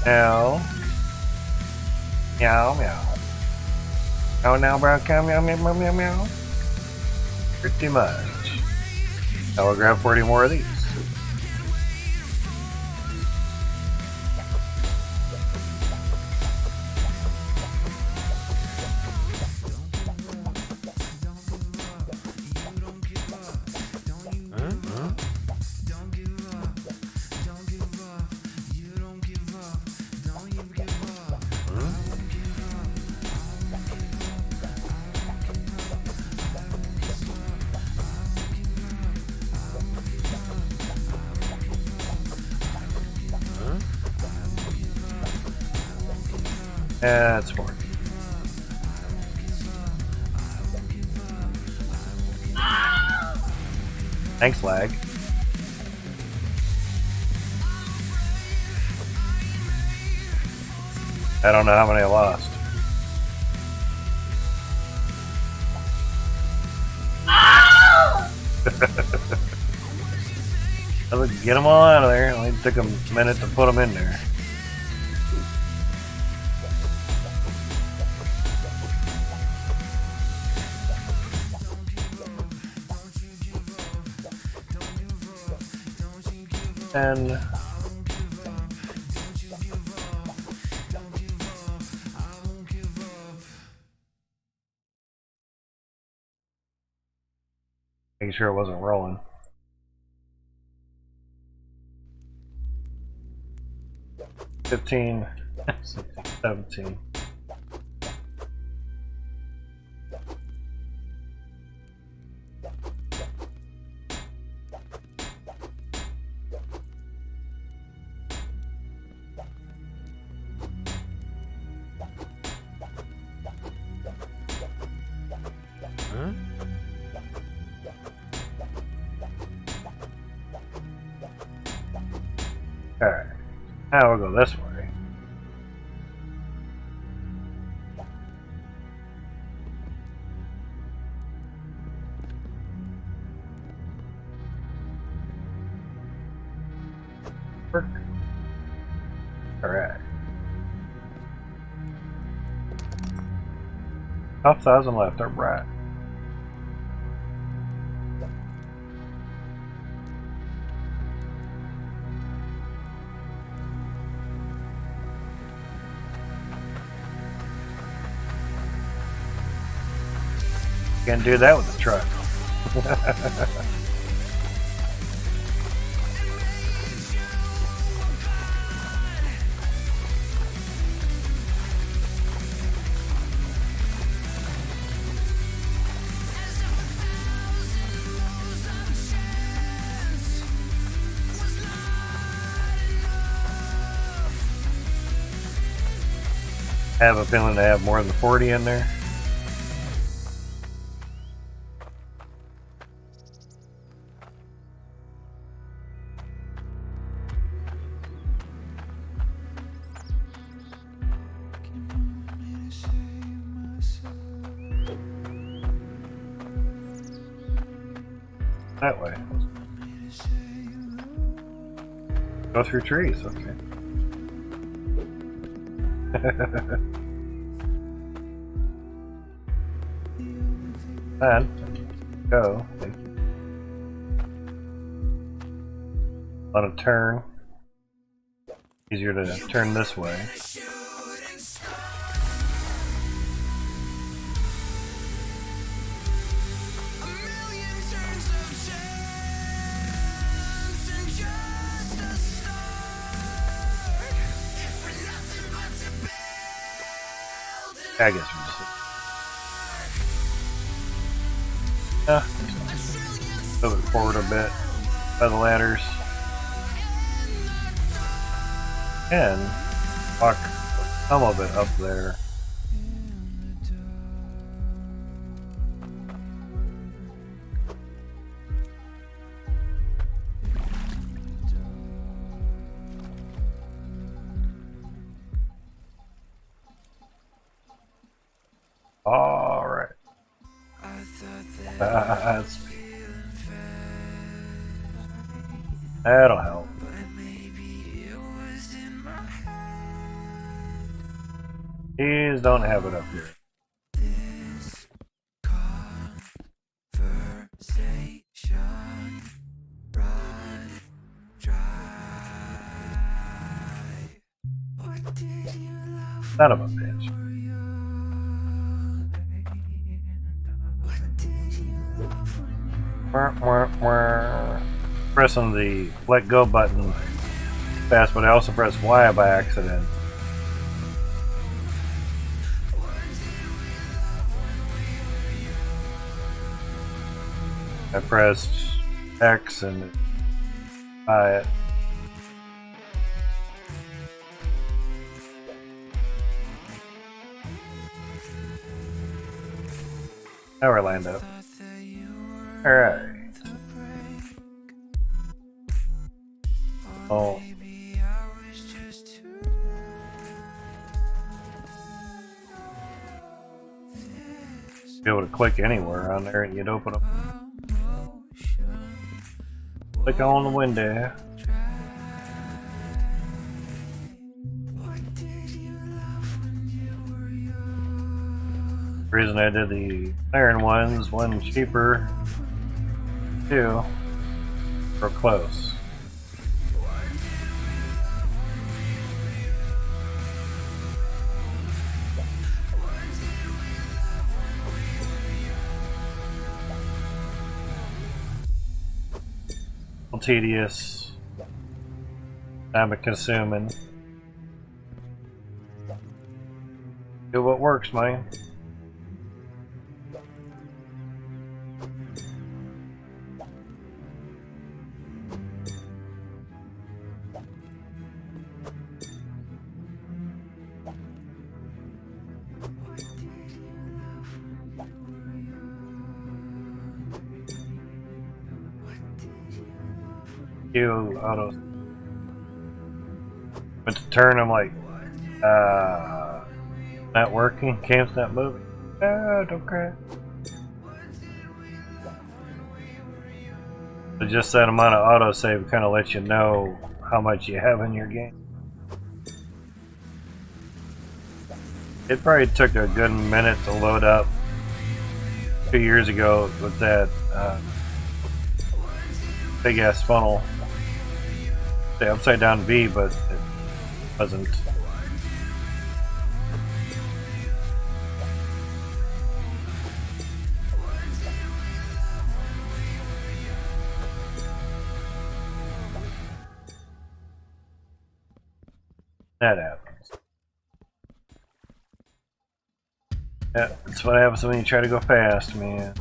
Now. Meow meow. Oh, now bro, come meow meow meow meow meow. Pretty much. Now we'll grab 40 more of these. That's working. Thanks, lag. I don't know how many I lost. Get them all out of there. It only took a minute to put them in there. And making sure it wasn't rolling. $15, 17. Alright, now we'll go this way. Work. Alright. 12,000 left, alright. Can't do that with the truck. I have a feeling they have more than 40 in there. That way. Go through trees, okay. And go. Thank you. On a turn. Easier to turn this way. I guess we're just move it forward a bit by the ladders and walk some of it up there. All right. That'll help. Please don't have it up here. Son of a bitch. Pressing the let go button fast, but I also pressed Y by accident. I pressed X and buy it. Now we're lined up. Alright. Oh. Be able to click anywhere on there and you'd open up. Click on the window. The reason I did the iron ones, one cheaper, two real close. Tedious, time consuming. Do what works, man. You auto went to turn, I'm like, not working, cam's not moving. Don't cry. So just that amount of autosave kind of lets you know how much you have in your game. It probably took a good minute to load up 2 years ago with that big ass funnel. The upside down V, but it wasn't. That happens. Yeah, that's what happens when you try to go fast, man.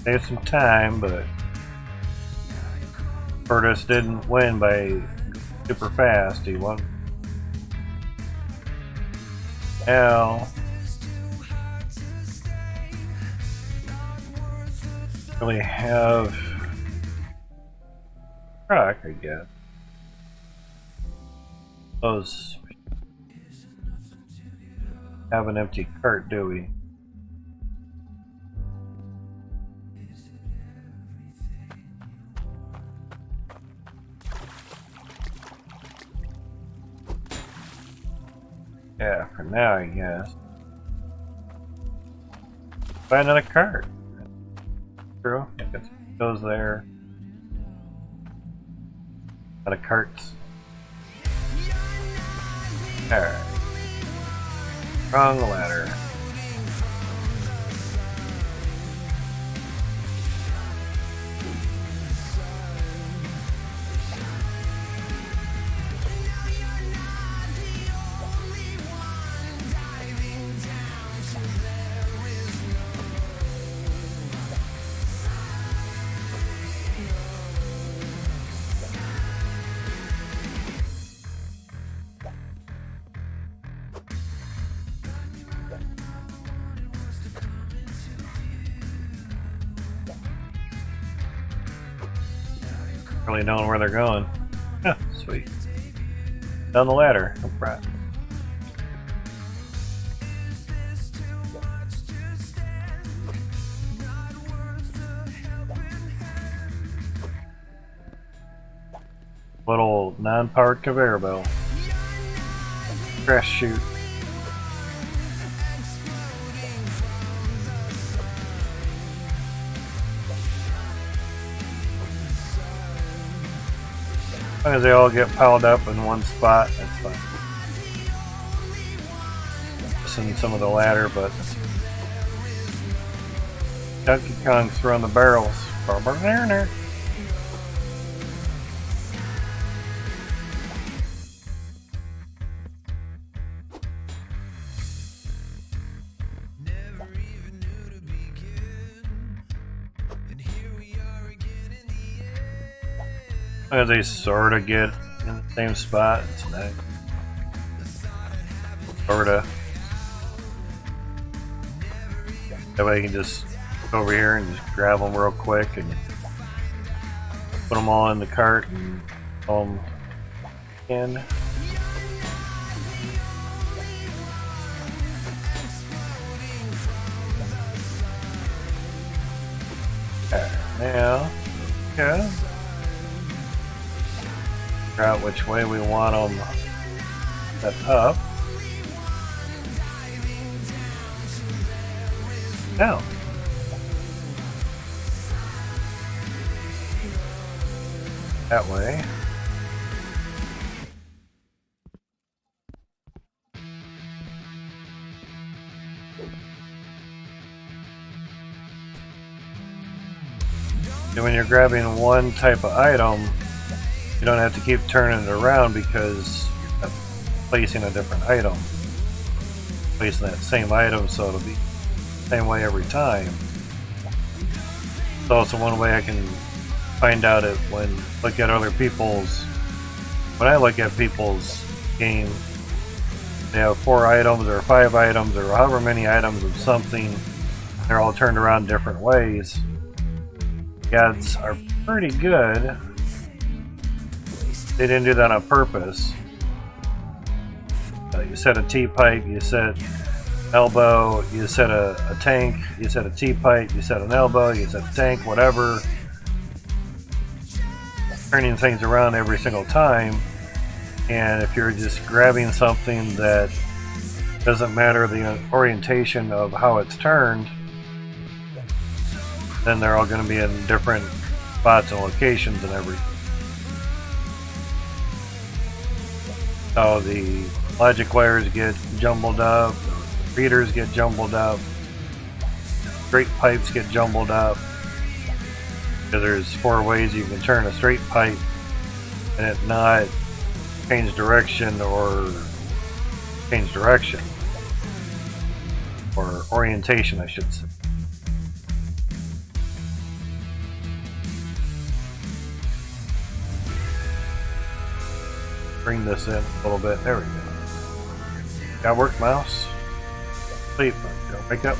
Save some time, but Curtis didn't win by super fast. He won. Now, really have truck, I guess. Those have an empty cart, do we? Yeah, for now, I guess. Buy another cart. True. If it goes there. Out of carts. Alright. Wrong ladder. Really knowing where they're going. Huh, sweet. Down the ladder. No problem. Little non-powered conveyor belt. Crash chute. As long as they all get piled up in one spot, that's fine. Missing some of the ladder, but Donkey Kong's throwing the barrels. As they sort of get in the same spot, it's nice. Sorta. That way you can just go over here and just grab them real quick and put them all in the cart and pull them in. Now, yeah. Figure out which way we want them set up. Now. That way. And when you're grabbing one type of item, you don't have to keep turning it around because you're placing a different item. Placing that same item so it'll be the same way every time. It's also one way I can find out it when look at other people's. When I look at people's game, they have 4 items or 5 items or however many items of something. They're all turned around different ways. The odds are pretty good. They didn't do that on purpose. You set a T-pipe, you set elbow, you set a tank, you set a T-pipe, you set an elbow, you set a tank, whatever. Turning things around every single time. And if you're just grabbing something that doesn't matter the orientation of how it's turned, then they're all going to be in different spots and locations and everything. So the logic wires get jumbled up, the readers get jumbled up, straight pipes get jumbled up. Because there's 4 ways you can turn a straight pipe and it not change direction or orientation, I should say. Bring this in a little bit. There we go. Got work, mouse? Sleep. Go wake up.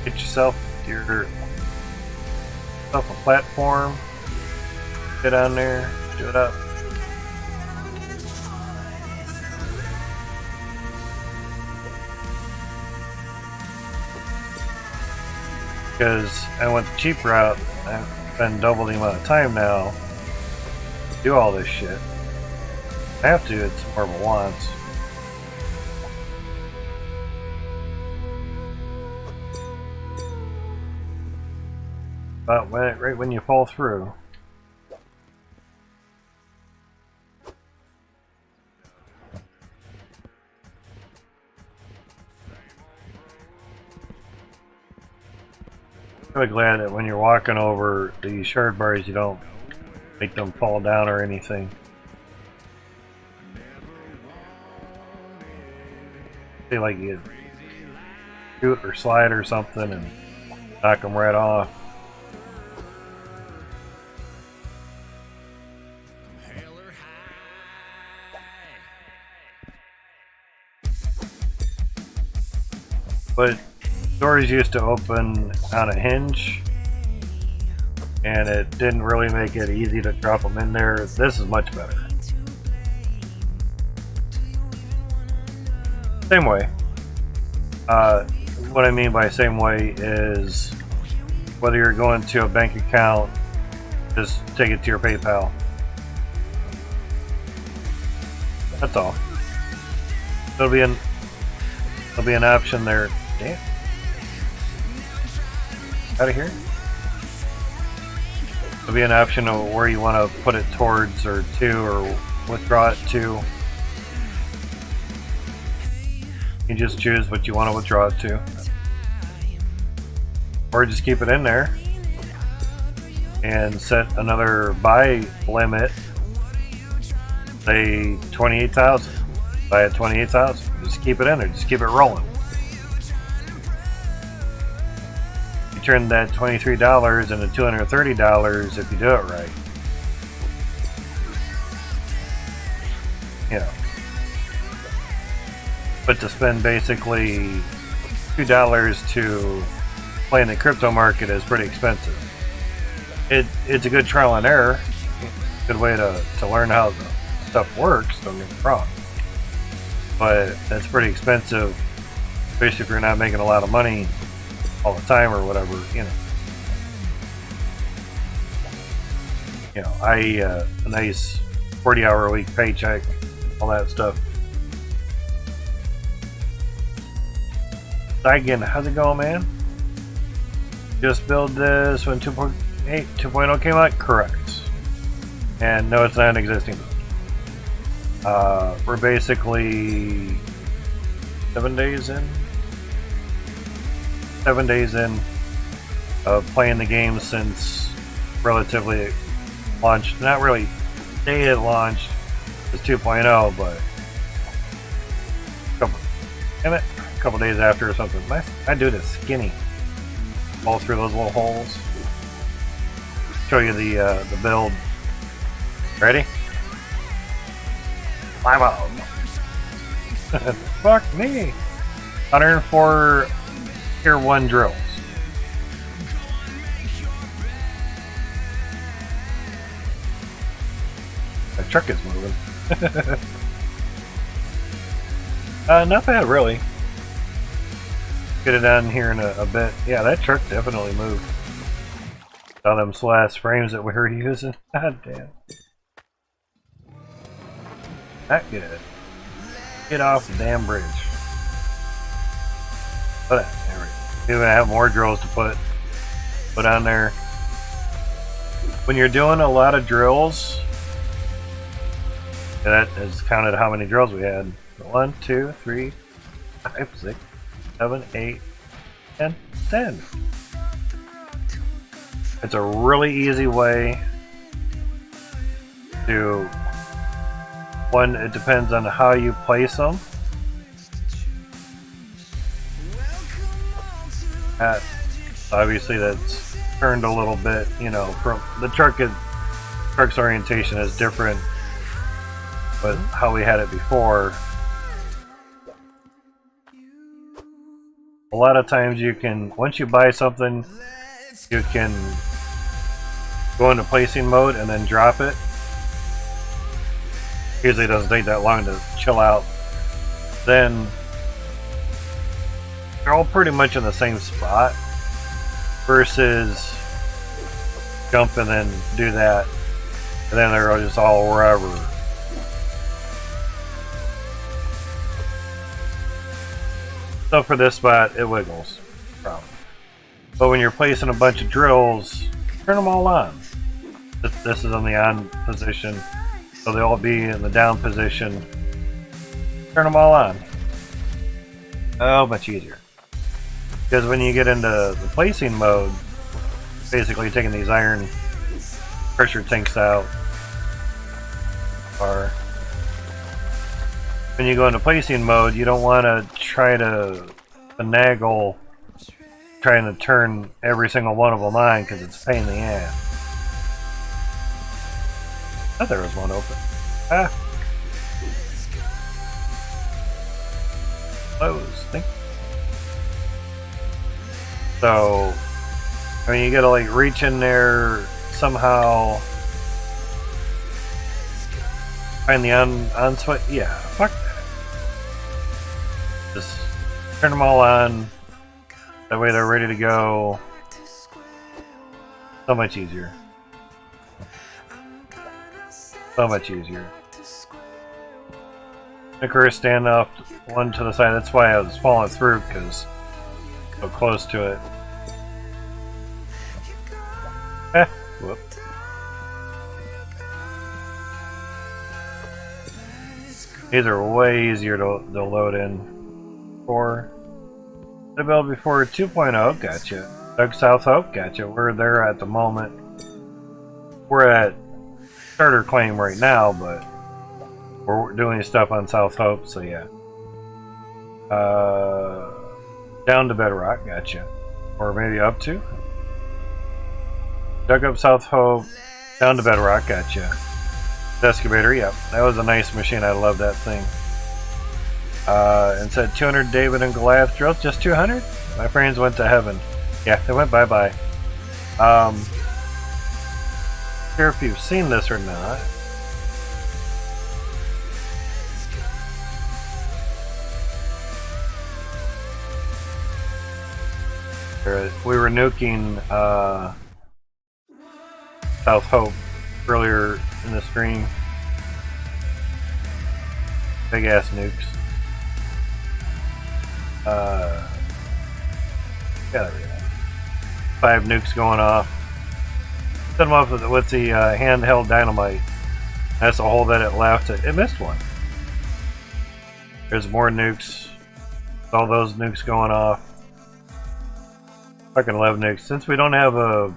Get yourself a platform. Get on there. Do it up. Because I went the cheap route. I've spent double the amount of time now to do all this shit. I have to, it's more of a want. But right when you fall through. I'm really glad that when you're walking over these shard bars, you don't make them fall down or anything. Feel like you shoot or slide or something and knock them right off. But doors used to open on a hinge, and it didn't really make it easy to drop them in there. This is much better. Same way. What I mean by same way is whether you're going to a bank account, just take it to your PayPal. That's all. There'll be an option there. Damn. Out of here. There'll be an option of where you want to put it towards or to or withdraw it to. You just choose what you want to withdraw it to. Or just keep it in there and set another buy limit. Say 28,000. Buy at 28,000. Just keep it in there. Just keep it rolling. turn that $23 into $230 if you do it right. You know. But to spend basically $2 to play in the crypto market is pretty expensive. It's a good trial and error. Good way to learn how the stuff works, don't get me wrong. But that's pretty expensive, especially if you're not making a lot of money all the time or whatever, you know. You know, a nice 40-hour a week paycheck, all that stuff. Again, how's it going, man? Just build this when 2.0 came out? Correct. And no, it's not an existing. We're basically 7 days in. 7 days in of playing the game since relatively launched. Not really day it launched as 2.0, but a couple days after or something. I do this skinny. All through those little holes. Show you the build. Ready? Climb up. Fuck me. 104 tier 1 drills. The truck is moving. Not bad, really. Get it down here in a bit. Yeah, that truck definitely moved. Saw them last frames that we were using. God damn. That good. Get off the damn bridge. There we go. We're gonna have more drills to put on there. When you're doing a lot of drills, that is counted how many drills we had. 1, 2, 3, 5, 6, 7, 8, 10, 10. It's a really easy way to, one, it depends on how you place them. Obviously that's turned a little bit, you know, from the truck's orientation is different with how we had it before. A lot of times you can, once you buy something, you can go into placing mode and then drop it. Usually it doesn't take that long to chill out. Then they're all pretty much in the same spot versus jump and then do that and then they're just all wherever. So for this spot, it wiggles. Probably. But when you're placing a bunch of drills, turn them all on. This is in the on position, so they'll all be in the down position. Turn them all on. Oh, much easier. Because when you get into the placing mode, basically taking these iron pressure tanks out, or when you go into placing mode, you don't want to try to finagle trying to turn every single one of them on because it's a pain in the ass. I thought there was one open. Ah. Close. Think. So, I mean, you gotta like reach in there somehow. Find the on switch. Yeah, fuck that. Just turn them all on. That way they're ready to go. So much easier. So much easier. Of course, stand up one to the side. That's why I was falling through, because so close to it. Whoop. These are way easier to load in. For the build before 2.0, gotcha. Doug South Hope, gotcha. We're there at the moment. We're at starter claim right now, but we're doing stuff on South Hope, so yeah. Down to Bedrock, gotcha. or maybe up to. Dug up South Hope, down to Bedrock, gotcha. Excavator, yep, that was a nice machine, I love that thing. And said 200 David and Goliath drills, just 200? My friends went to heaven. Yeah, they went bye-bye. Sure if you've seen this or not. We were nuking South Hope earlier in the stream. Big ass nukes. Yeah, 5 nukes going off. Set them off with the handheld dynamite. That's the hole that it left. It missed one. There's more nukes. All those nukes going off. Fucking love nukes. Since we don't have a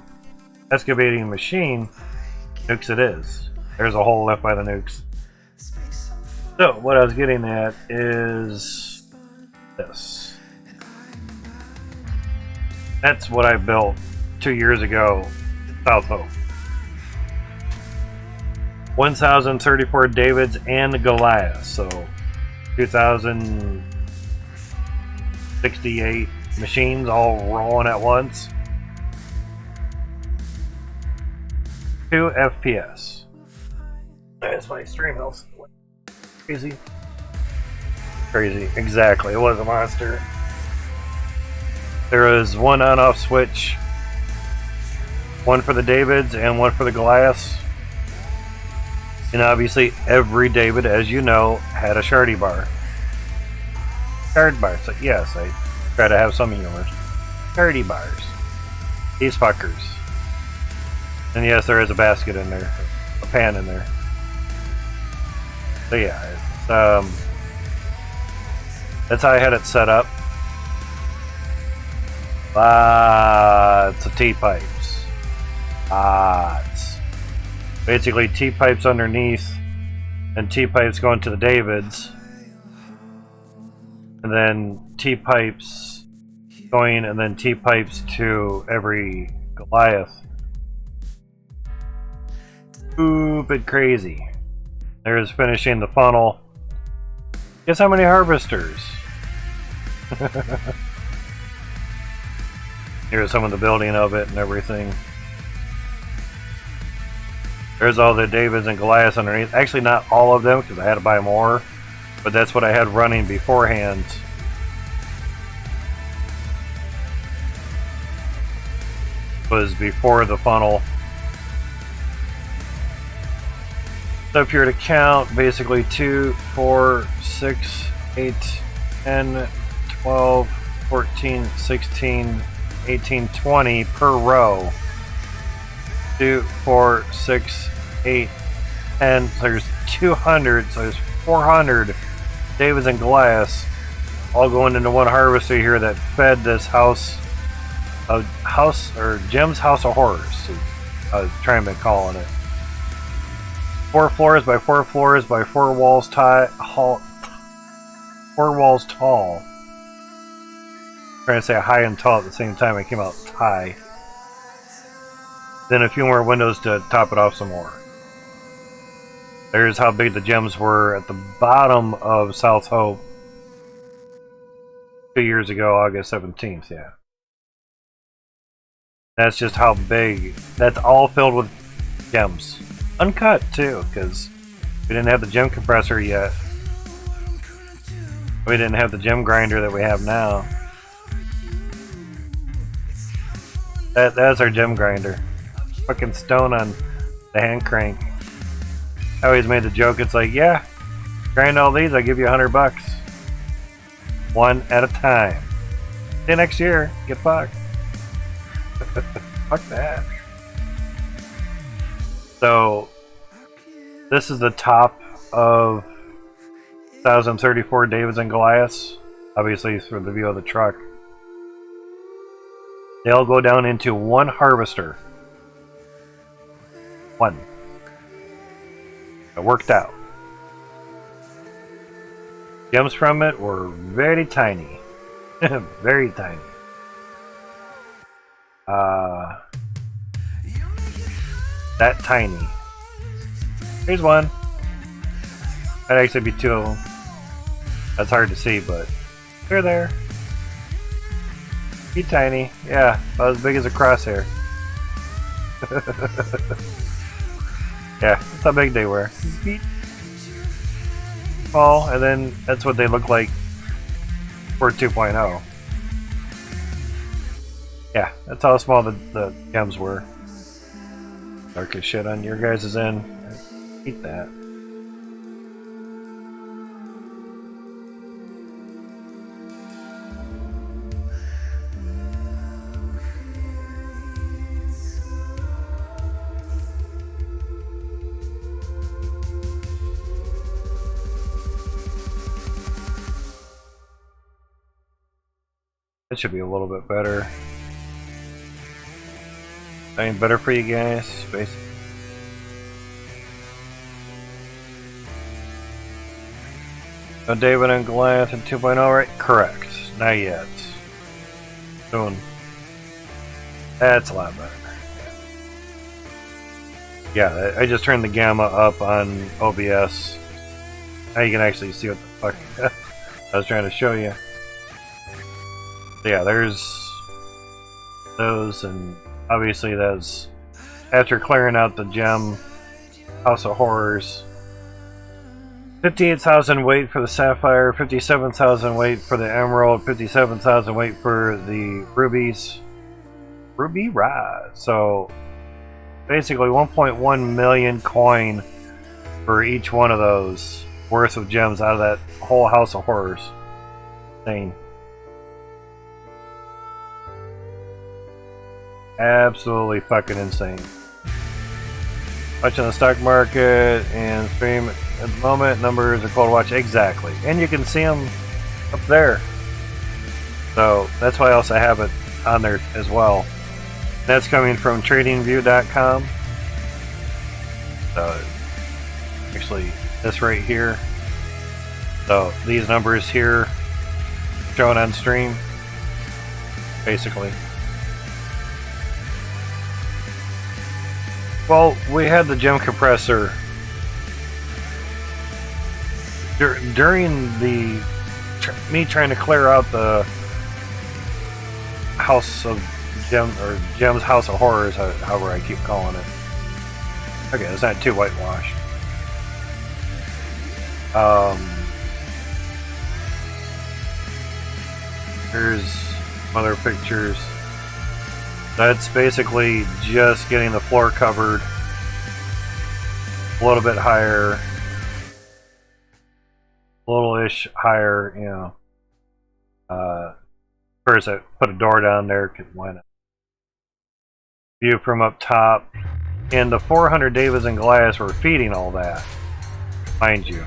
excavating machine, nukes it is. There's a hole left by the nukes. So, what I was getting at is this. That's what I built 2 years ago in South Hope. 1,034 Davids and Goliaths, so 2,068 machines all rolling at once. 2 FPS. That's my stream health. Crazy. Crazy, exactly. It was a monster. There was one on-off switch. One for the Davids and one for the Goliaths. And obviously every David, as you know, had a shardy bar. Shard bar. So yes, I try to have some humor. Shardy bars. These fuckers. And yes, there is a basket in there. A pan in there. So yeah, it's, that's how I had it set up. Lots of T-pipes. Lots. Basically T-pipes underneath and T-pipes going to the Davids. And then T-pipes going and then T-pipes to every Goliath. Stupid crazy. There's finishing the funnel. Guess how many harvesters? Here's some of the building of it and everything. There's all the Davids and Goliaths underneath. Actually, not all of them because I had to buy more, but that's what I had running beforehand. Was before the funnel. So if you were to count, basically 2, 4, 6, 8, 10, 12, 14, 16, 18, 20 per row. 2, 4, 6, 8, 10. So there's 200, so there's 400 Davids and Goliaths all going into one harvester here that fed this house or Jim's House of Horrors. I was trying to call it. 4 floors by 4 floors by 4 walls tall. 4 walls tall. I'm trying to say high and tall at the same time. It came out high. Then a few more windows to top it off some more. There's how big the gems were at the bottom of South Hope 2 years ago, August 17th, yeah. That's just how big. That's all filled with gems. Uncut, too, because we didn't have the gem compressor yet. We didn't have the gem grinder that we have now. That's our gem grinder. Fucking stone on the hand crank. I always made the joke, it's like, yeah, grind all these, I'll give you $100. One at a time. See you next year. Get fucked. Fuck that. So, this is the top of 1,034 Davids and Goliaths. Obviously, through the view of the truck. They all go down into one harvester. One. It worked out. Gems from it were very tiny. Very tiny. that tiny. Here's one. That'd actually be two of them. That's hard to see, but they're there. Be tiny. Yeah, about as big as a crosshair. Yeah, that's how big they were. Small, and then that's what they look like for 2.0. Yeah, that's how small the gems were. Dark as shit on your guys' end. Eat that. That should be a little bit better. That ain't better for you guys, basically. No David and Goliath in 2.0, right? Correct. Not yet. Soon. That's a lot better. Yeah, I just turned the gamma up on OBS. Now you can actually see what the fuck I was trying to show you. So yeah, there's those, and obviously that's after clearing out the gem House of Horrors. 58,000 weight for the sapphire, 57,000 weight for the emerald, 57,000 weight for the rubies. Ruby Rise. So basically 1.1 million coin for each one of those worth of gems out of that whole House of Horrors thing. Absolutely fucking insane. Watching the stock market and stream at the moment, numbers are cool to watch. Exactly. And you can see them up there. So that's why else I have it on there as well. That's coming from tradingview.com. So actually this right here. So these numbers here showing on stream. Basically. Well, we had the gem compressor during the me trying to clear out the House of Gem or Gem's House of Horrors, however I keep calling it. Okay, it's not too whitewashed. Here's some other pictures. That's basically just getting the floor covered a little bit higher, a little-ish higher, you know. First I put a door down there, because why not? View from up top. And the 400 Davids and Goliaths were feeding all that, mind you.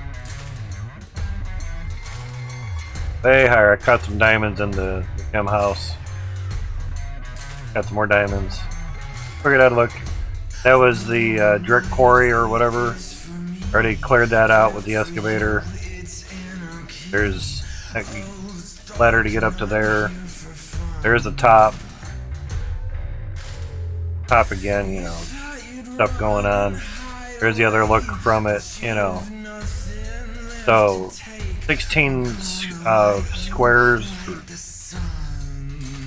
Way higher. I caught some diamonds in the gem house. Got some more diamonds. Figured I'd look. That was the Drick Quarry or whatever. Already cleared that out with the excavator. There's a ladder to get up to there. There's the top. Top again, you know. Stuff going on. There's the other look from it, you know. So, 16 squares.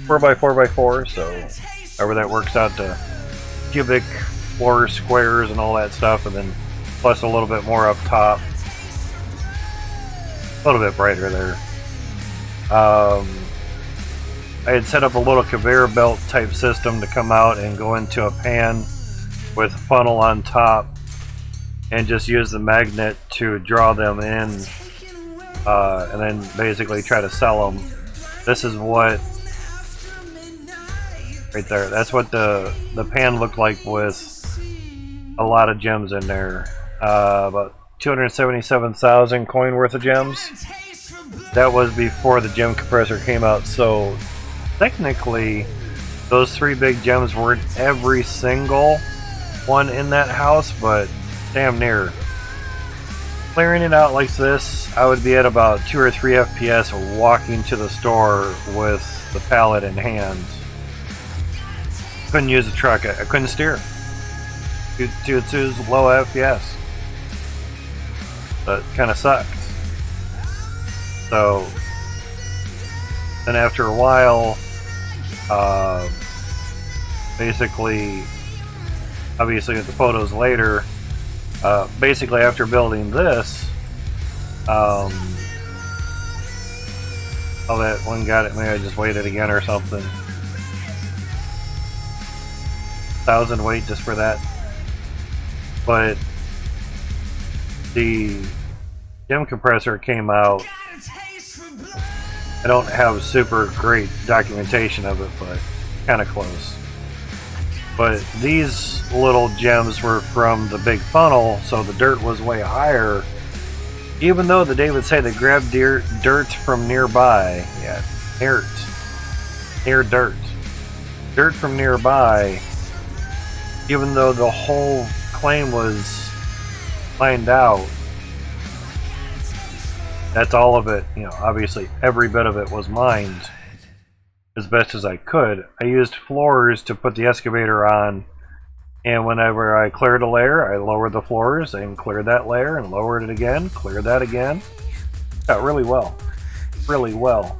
4x4x4, so however that works out to cubic floor squares and all that stuff, and then plus a little bit more up top. A little bit brighter there. I had set up a little conveyor belt type system to come out and go into a pan with a funnel on top and just use the magnet to draw them in, and then basically try to sell them. This is what right there. That's what the pan looked like with a lot of gems in there. About 277,000 coin worth of gems. That was before the gem compressor came out. So technically, those 3 big gems weren't every single one in that house, but damn near. Clearing it out like this, I would be at about 2 or 3 FPS walking to the store with the pallet in hand. Couldn't use the truck. I couldn't steer. Jutsu's low FPS. That kind of sucks. So, then after a while, basically, obviously with the photos later, basically after building this, oh, that one got it. Maybe I just waited again or something. 1,000 wait just for that. But the gem compressor came out. I don't have super great documentation of it, but kind of close. But these little gems were from the big funnel, so the dirt was way higher. Even though they would say they grabbed dirt from nearby. Yeah, near dirt. Dirt from nearby. Even though the whole claim was mined out, that's all of it. You know, obviously every bit of it was mined as best as I could. I used floors to put the excavator on, and whenever I cleared a layer, I lowered the floors and cleared that layer and lowered it again, cleared that again. Got really well. Really well.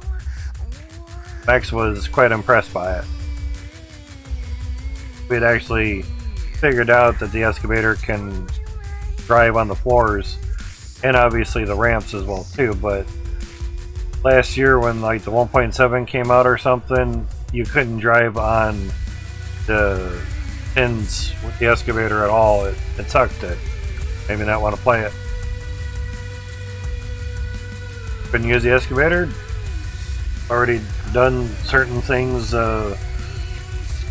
Max was quite impressed by it. We had actually figured out that the excavator can drive on the floors and obviously the ramps as well too, but last year when like the 1.7 came out or something, you couldn't drive on the pins with the excavator at all. It sucked it. Maybe not want to play it. Couldn't use the excavator. Already done certain things,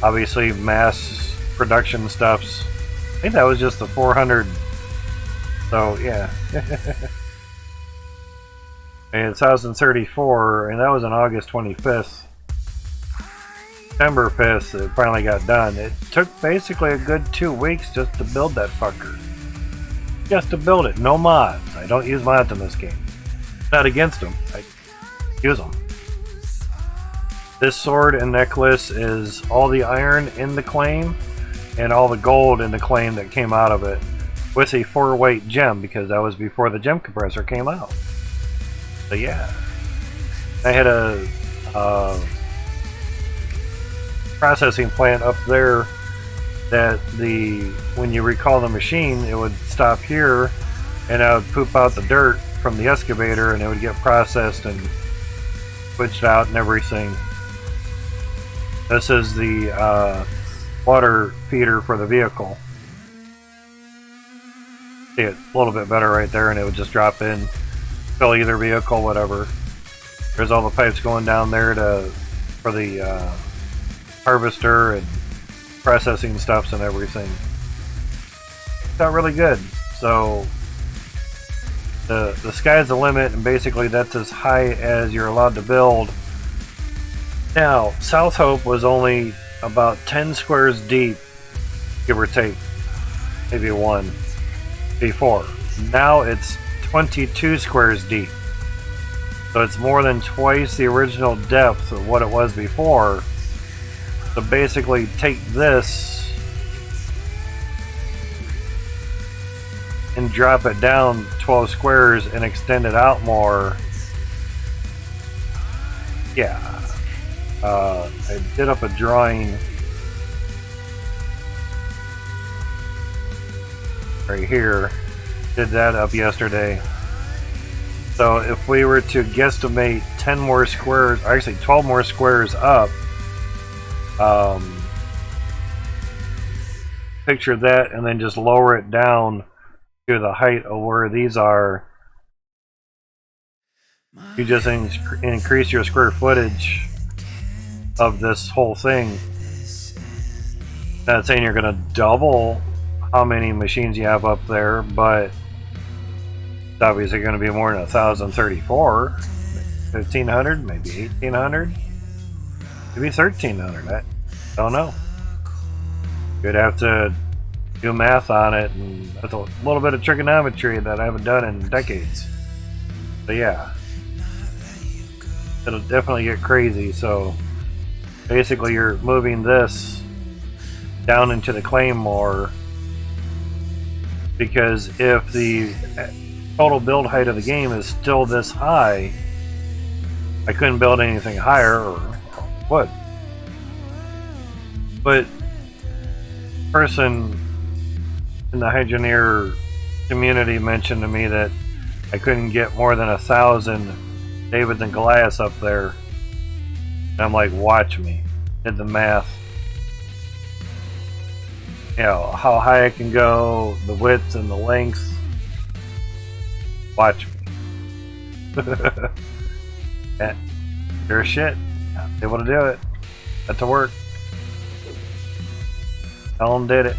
obviously mass production stuffs. I think that was just the 400. So yeah. And it's 1034, and that was on August 25th. September 5th, it finally got done. It took basically a good 2 weeks just to build that fucker. Just to build it, no mods. I don't use mods in this game. Not against them, I use them. This sword and necklace is all the iron in the claim and all the gold in the claim that came out of it with a 4-weight gem, because that was before the gem compressor came out. So yeah, I had a processing plant up there that when you recall the machine, it would stop here and I would poop out the dirt from the excavator and it would get processed and switched out and everything. This is the water feeder for the vehicle. See it a little bit better right there, and it would just drop in, fill either vehicle, whatever. There's all the pipes going down there for the harvester and processing stuffs and everything. Got really good. So the sky's the limit, and basically that's as high as you're allowed to build. Now, South Hope was only about 10 squares deep, give or take, maybe one, before. Now it's 22 squares deep. So it's more than twice the original depth of what it was before. So basically take this and drop it down 12 squares and extend it out more. Yeah. I did up a drawing right here. Did that up yesterday. So if we were to guesstimate 10 more squares, or actually 12 more squares up, picture that and then just lower it down to the height of where these are. You just increase your square footage of this whole thing. Not saying you're going to double how many machines you have up there, but it's obviously going to be more than 1034, 1500, maybe 1800, maybe 1300. I don't know. You'd have to do math on it, and that's a little bit of trigonometry that I haven't done in decades. But yeah, it'll definitely get crazy. So basically you're moving this down into the claim more, Because if the total build height of the game is still this high, I couldn't build anything higher or would. But person in the Hydroneer community mentioned to me that I couldn't get more than 1,000 Davids and Goliaths up there. And I'm like, watch me. Did the math. You know, how high I can go, the width and the length. Watch me. Yeah, sure as shit. I was able to do it. Got to work. Ellen did it.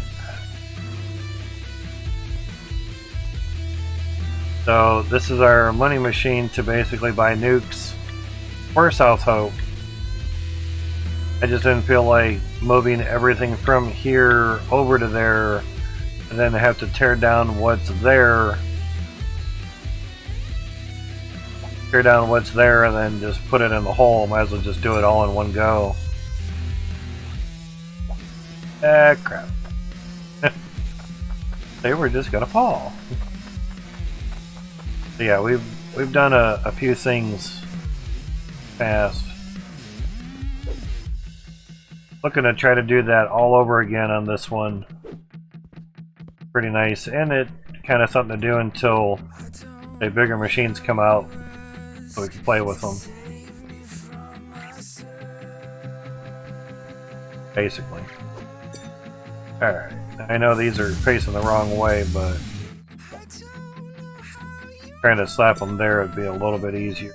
So this is our money machine to basically buy nukes for South Hope. I just didn't feel like moving everything from here over to there and then have to tear down what's there. Tear down what's there and then just put it in the hole. Might as well just do it all in one go. Ah, crap. They were just gonna fall. So yeah, we've done a few things fast. Looking to try to do that all over again on this one. Pretty nice, and it kind of something to do until the bigger machines come out, so we can play with them. Basically. Alright, I know these are facing the wrong way, but trying to slap them there would be a little bit easier.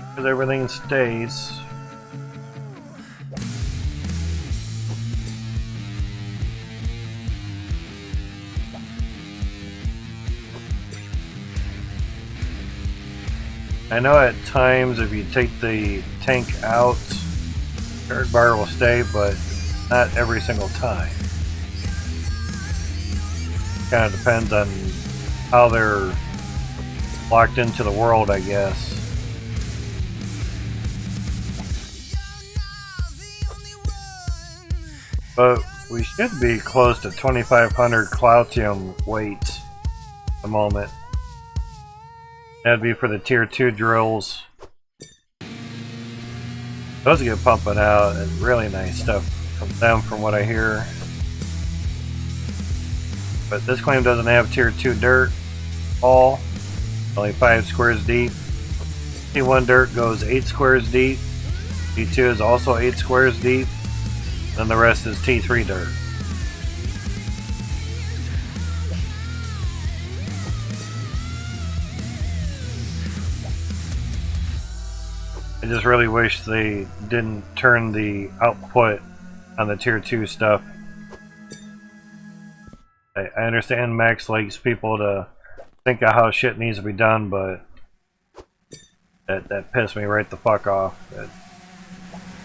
Because everything stays. I know at times if you take the tank out, third bar will stay, but not every single time. Kind of depends on how they're locked into the world, I guess. But we should be close to 2,500 Cloutium weight at the moment. That'd be for the tier 2 drills. Those get pumping out, and really nice stuff from them from what I hear. But this claim doesn't have tier 2 dirt all, only 5 squares deep. T1 dirt goes 8 squares deep. T2 is also 8 squares deep. Then the rest is T3 dirt. I just really wish they didn't turn the output on the tier 2 stuff. I understand Max likes people to think of how shit needs to be done, but that pissed me right the fuck off.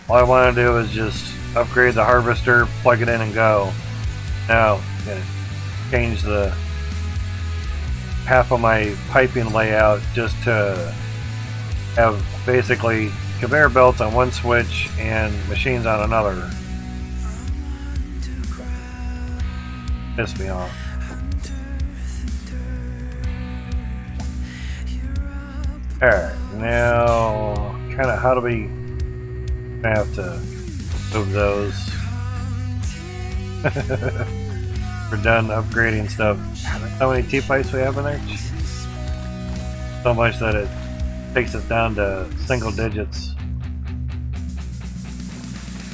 All I want to do is just upgrade the harvester, plug it in and go. Now, I'm gonna change the half of my piping layout just to have basically conveyor belts on one switch and machines on another. Pissed me off. Alright, now kinda how do we have to move those? We're done upgrading stuff. How many T-pipes we have in there? So much that it takes us down to single digits.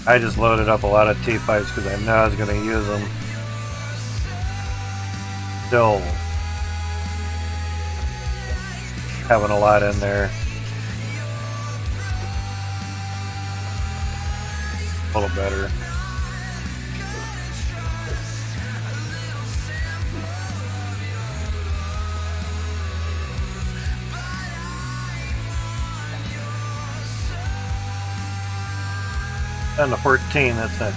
I just loaded up a lot of T-pipes because I know I was going to use them. Still having a lot in there. A little better. On the 14, that's it.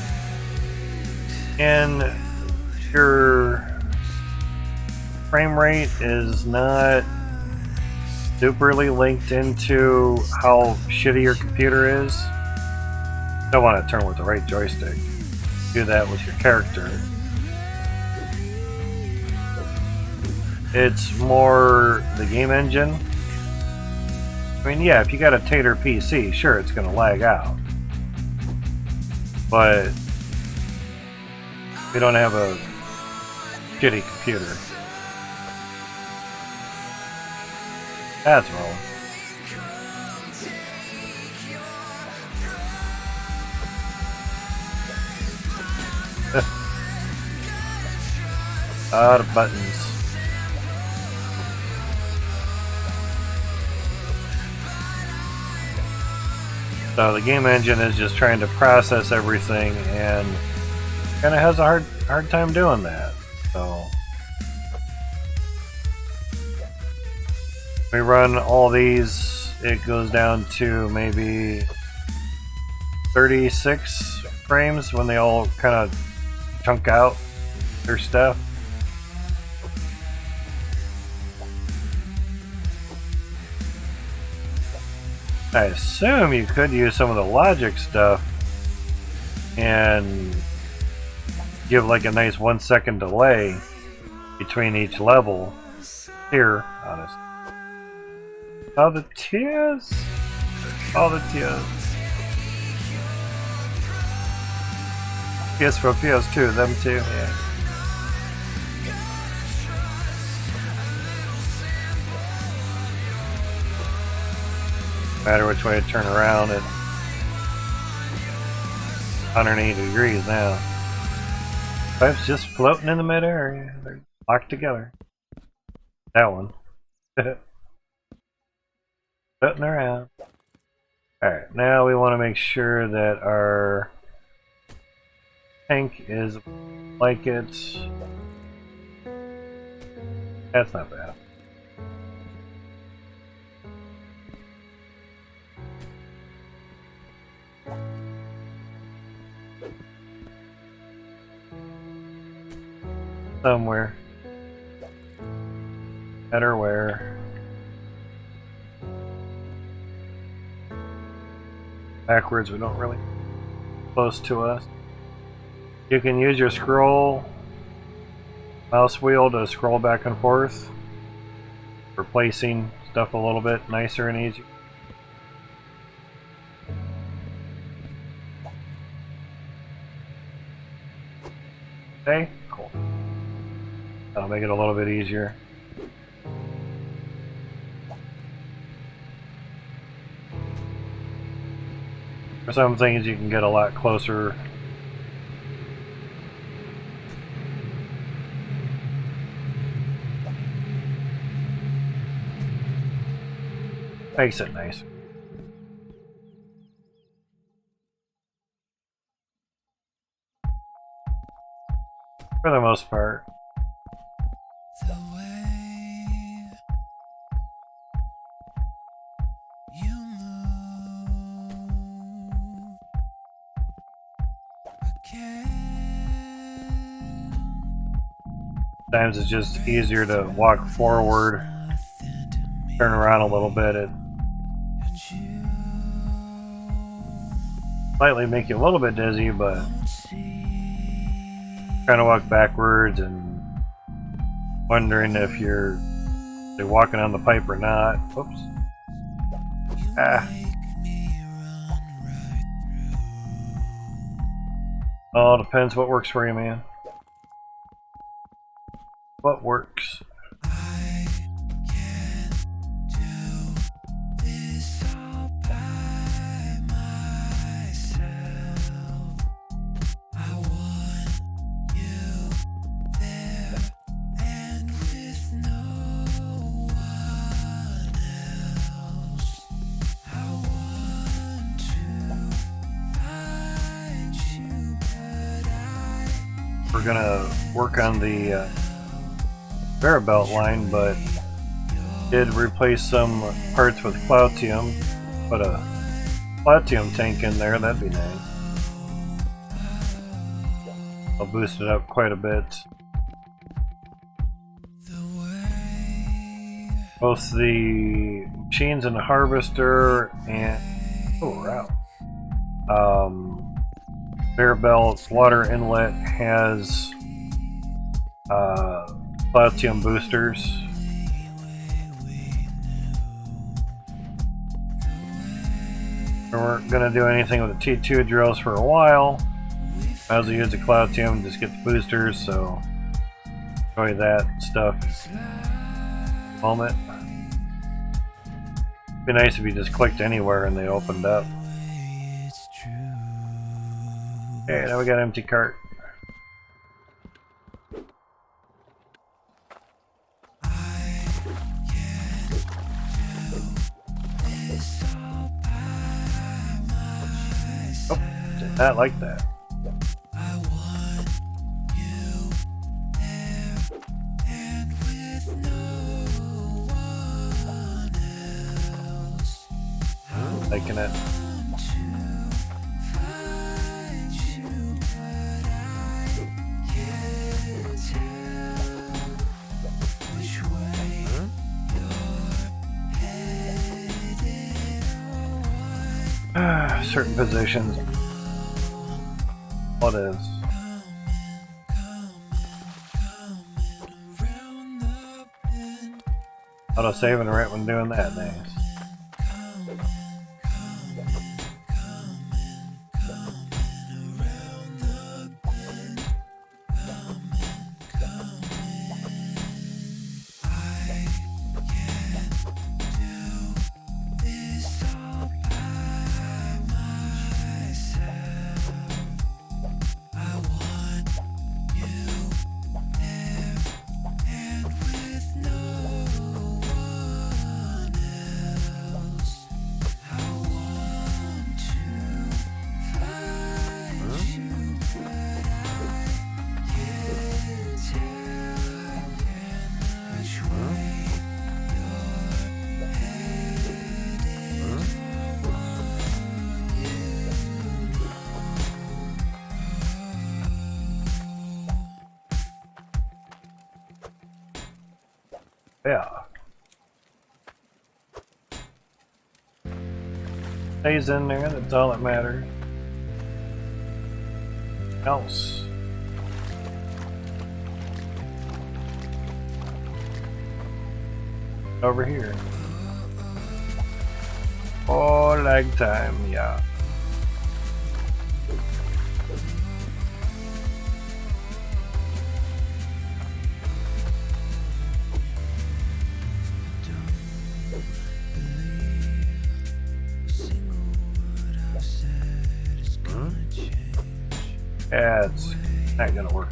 And your frame rate is not superly linked into how shitty your computer is. Don't want to turn with the right joystick. do that with your character. It's more the game engine. I mean, yeah, if you got a tater PC, sure, it's going to lag out. But we don't have a shitty computer. That's wrong. Lot of buttons. So the game engine is just trying to process everything and kind of has a hard time doing that. So we run all these, it goes down to maybe 36 frames when they all kind of chunk out their stuff. I assume you could use some of the logic stuff and give like a nice 1 second delay between each level. Here, honest. Oh, the tears! All the tears. Yes, for PS2, them too, yeah. No matter which way I turn around, it's 180 degrees now. Pipes just floating in the midair. They're locked together. That one. Floating around. Alright, now we want to make sure that our tank is like it. That's not bad. Somewhere. Better where. Backwards, we don't really close to us. You can use your scroll mouse wheel to scroll back and forth, replacing stuff a little bit nicer and easier. Okay, cool. That'll make it a little bit easier. For some things you can get a lot closer. Makes it nice. For the most part. The way you move again. Sometimes it's just easier to walk forward, turn around a little bit. It slightly make you a little bit dizzy, but trying to walk backwards and wondering if you're walking on the pipe or not. Whoops. Ah. All depends what works for you, man. What works? I can't do this all by myself. I want you there and with no one else. I want to find you, but We're gonna work on the Belt line, but did replace some parts with Cloutium. Put a Cloutium tank in there, that'd be nice. I'll boost it up quite a bit. Both the machines and the harvester and Mirabelle water inlet has Platinum boosters. We weren't going to do anything with the T2 drills for a while. Might as well use the Cloutium, just get the boosters, so enjoy that stuff at the moment. It'd be nice if you just clicked anywhere and they opened up. Okay, now we got an empty cart. Oh, did not like that. Liking it. Certain positions. What is? Auto saving right when doing that, nice. Yeah. Stays in there, that's all that matters. Else. Over here. Oh, lag time, yeah. Yeah, it's not gonna work.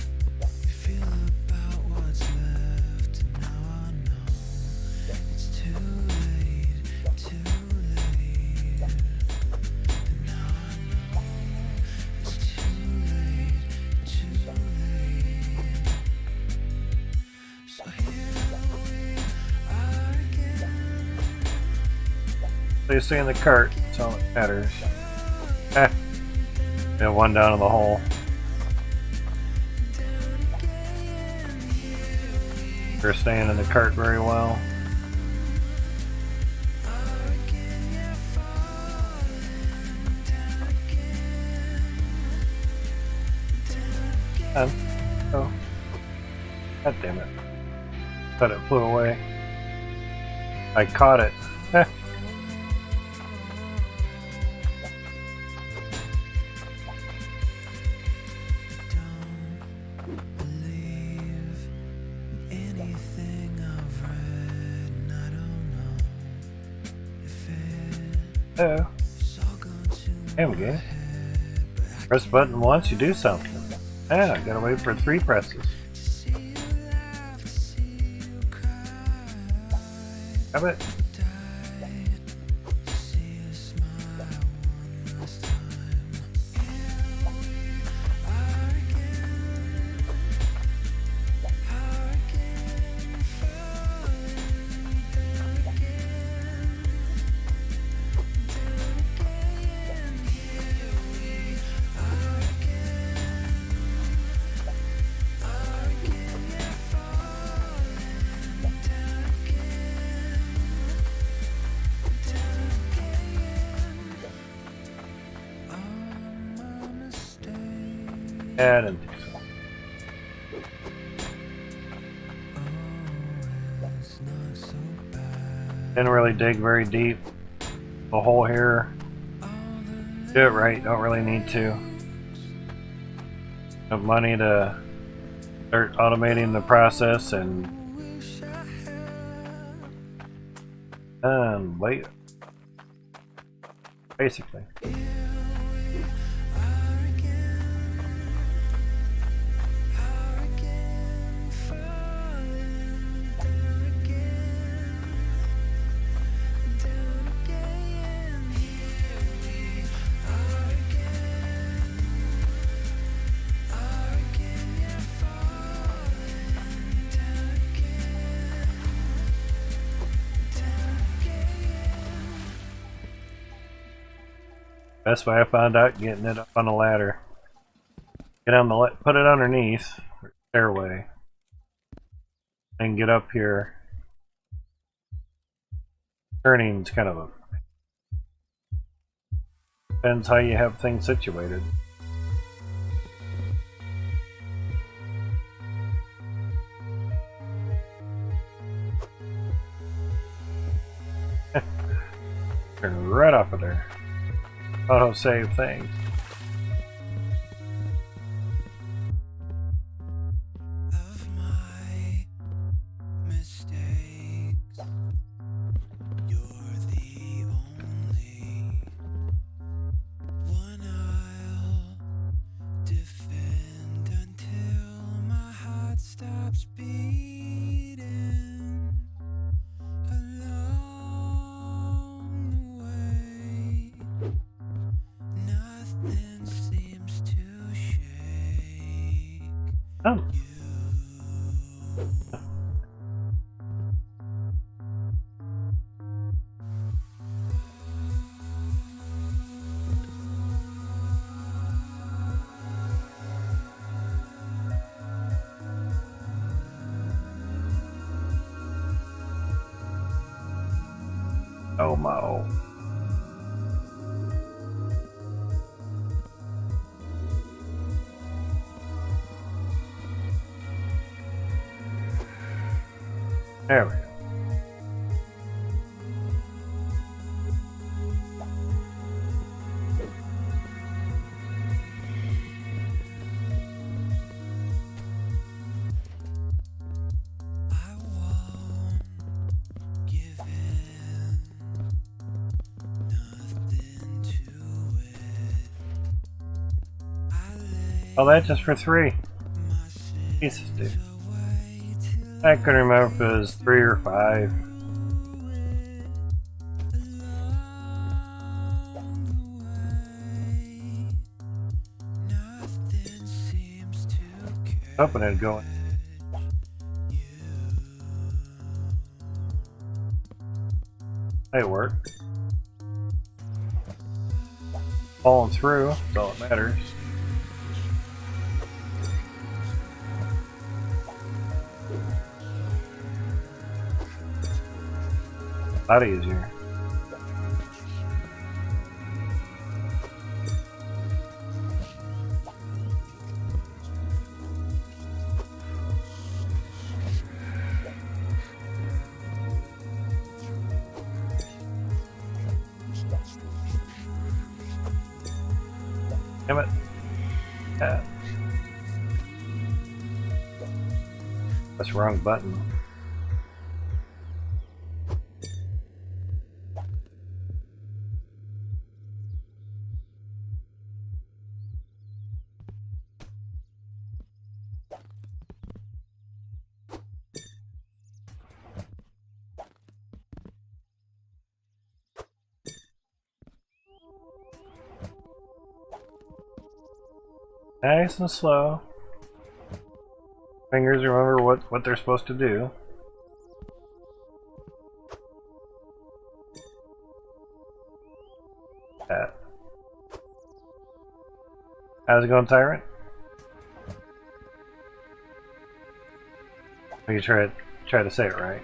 So you stay in the cart, that's all that matters. Yeah, one down in the hole. They're staying in the cart very well. Oh. God damn it. Thought it flew away. I caught it. Oh. Damn game. Press button once, you do something. Yeah, I gotta wait for 3 presses. Have it. Yeah, I didn't think so. Didn't really dig very deep. The hole here. Do it right, don't really need to. Have money to start automating the process and wait. Basically. Best way I found out, getting it up on a ladder. Get on the put it underneath stairway, and get up here. Turning's kind of a depends how you have things situated. Turn right off of there. Auto save things. Of my mistakes, you're the only one I'll defend until my heart stops beating. Along the way, nothing seems to shake Oh, you. oh my. There we go. I won't give in, nothing to it. I lay Oh, that's just for 3 my pieces, dude. sins away till I couldn't remember if it was 3 or 5. along the way, nothing seems to Hoping it'd go. catch you. It worked. Falling through, that's all that matters. A lot easier. Damn it. Yeah. That's the wrong button. Nice and slow. Fingers remember what they're supposed to do. That. How's it going, Tyrant? We can try to say it right.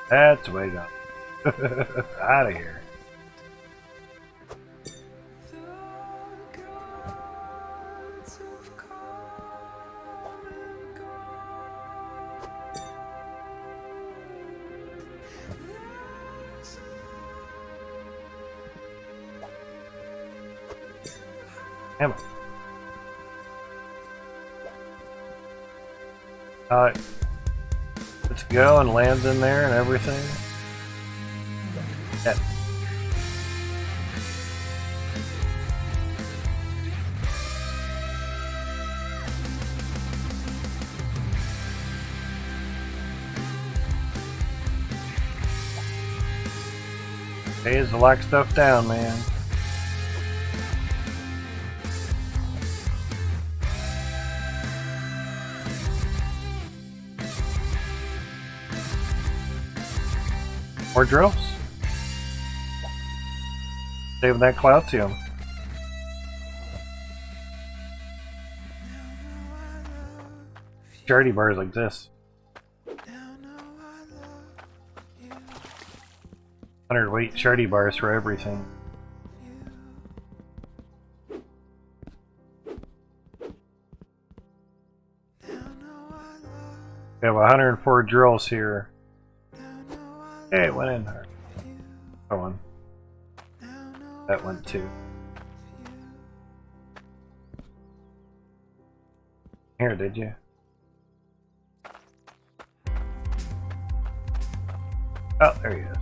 That's way gone. Out of here. Damn it. Let's go and land in there and everything. Yeah. Pays to lock stuff down, man. More drills. Saving that Cloutium. Charity bars like this. 100 weight charity bars for everything. We have 104 drills here. Hey, it went in there. That one. That one too. Here, did you? Oh, there he is.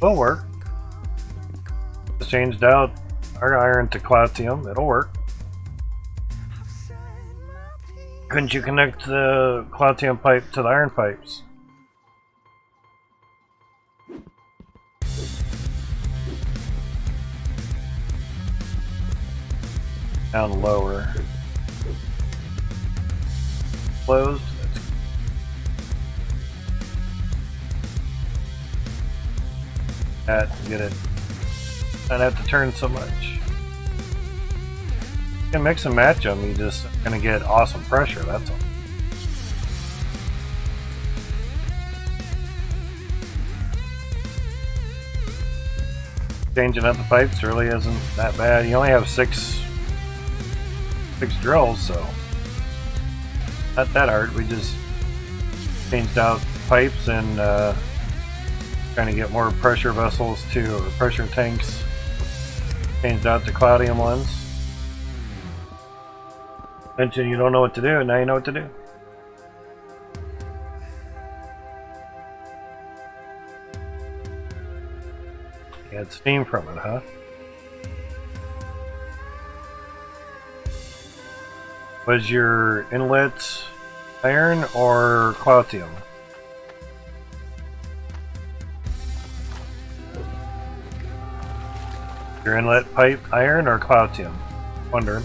It'll work. Just changed out our iron to Cloutium. It'll work. Couldn't you connect the Cloutium pipe to the iron pipes? Down lower. Closed. That to get it. Not have to turn so much. You can mix and match them. You just gonna get awesome pressure. That's all. Changing out the pipes really isn't that bad. You only have six drills, so not that hard. We just changed out pipes and trying to get more pressure vessels too, or pressure tanks. Changed out the Cloutium ones. Mention you don't know what to do, and now you know what to do. You had steam from it, huh? Was your inlet iron or Cloutium? Your inlet pipe iron or Cloutium? Wondering.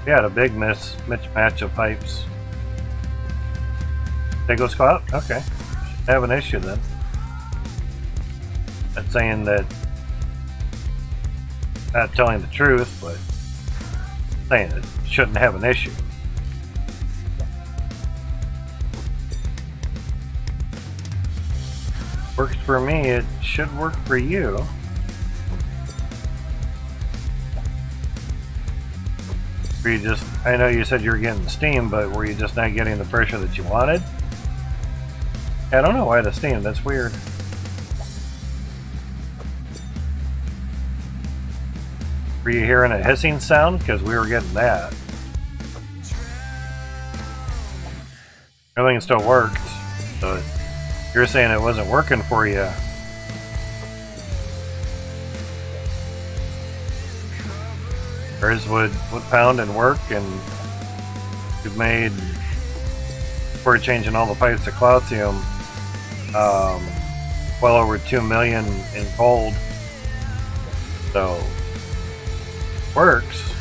We had a big mismatch of pipes. They go squat? Okay. Have an issue then. Not saying that, not telling the truth, but saying it shouldn't have an issue. Works for me, it should work for you. Were you just, I know you said you were getting steam, but were you just not getting the pressure that you wanted? I don't know why the steam, that's weird. Were you hearing a hissing sound? Because we were getting that. Everything still worked, so you're saying it wasn't working for you. Hers would pound and work, and we've made, before changing all the pipes to Cloutium, well over 2 million in gold. So, works.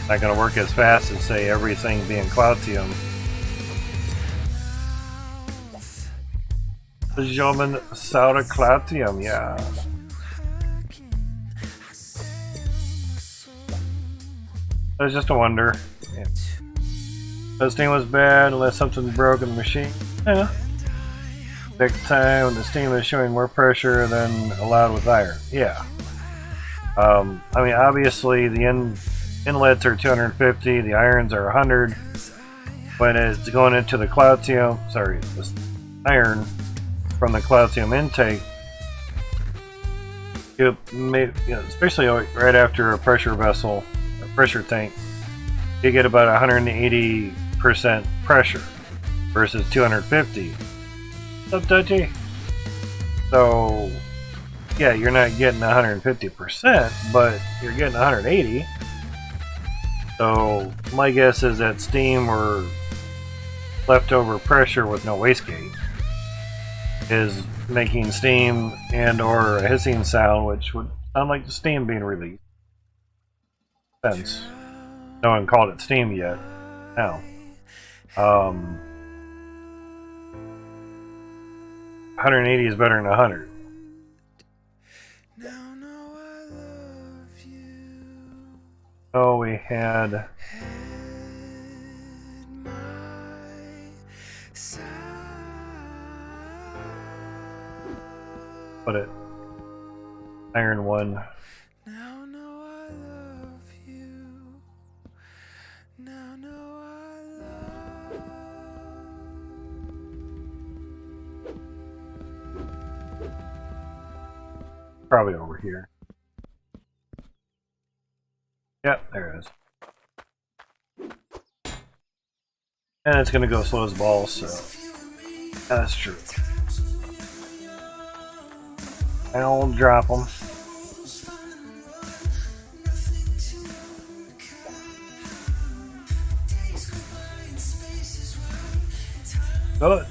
Not going to work as fast as, say, everything being Cloutium. Gentlemen, Sauda Cloutium, yeah. It was just a wonder. Yeah. This thing was bad unless something broke in the machine. Yeah. Big time when the steam is showing more pressure than allowed with iron. Yeah. I mean, obviously the inlets are 250, the irons are 100. When it's going into the Cloutium, sorry, this iron from the Cloutium intake, you may, especially right after a pressure vessel, a pressure tank, you get about 180% pressure versus 250. What's up, Dutchy? So, yeah, you're not getting 150%, but you're getting 180. So, my guess is that steam or leftover pressure with no wastegate is making steam and or a hissing sound, which would sound like the steam being released. Since no one called it steam yet. Now, 180 is better than 100. Oh, we had put it iron 1. Now know I love you. Now know I love. Probably over here. Yep, there it is. And it's gonna go slow as balls, so that's true. I'll drop them. Bullets.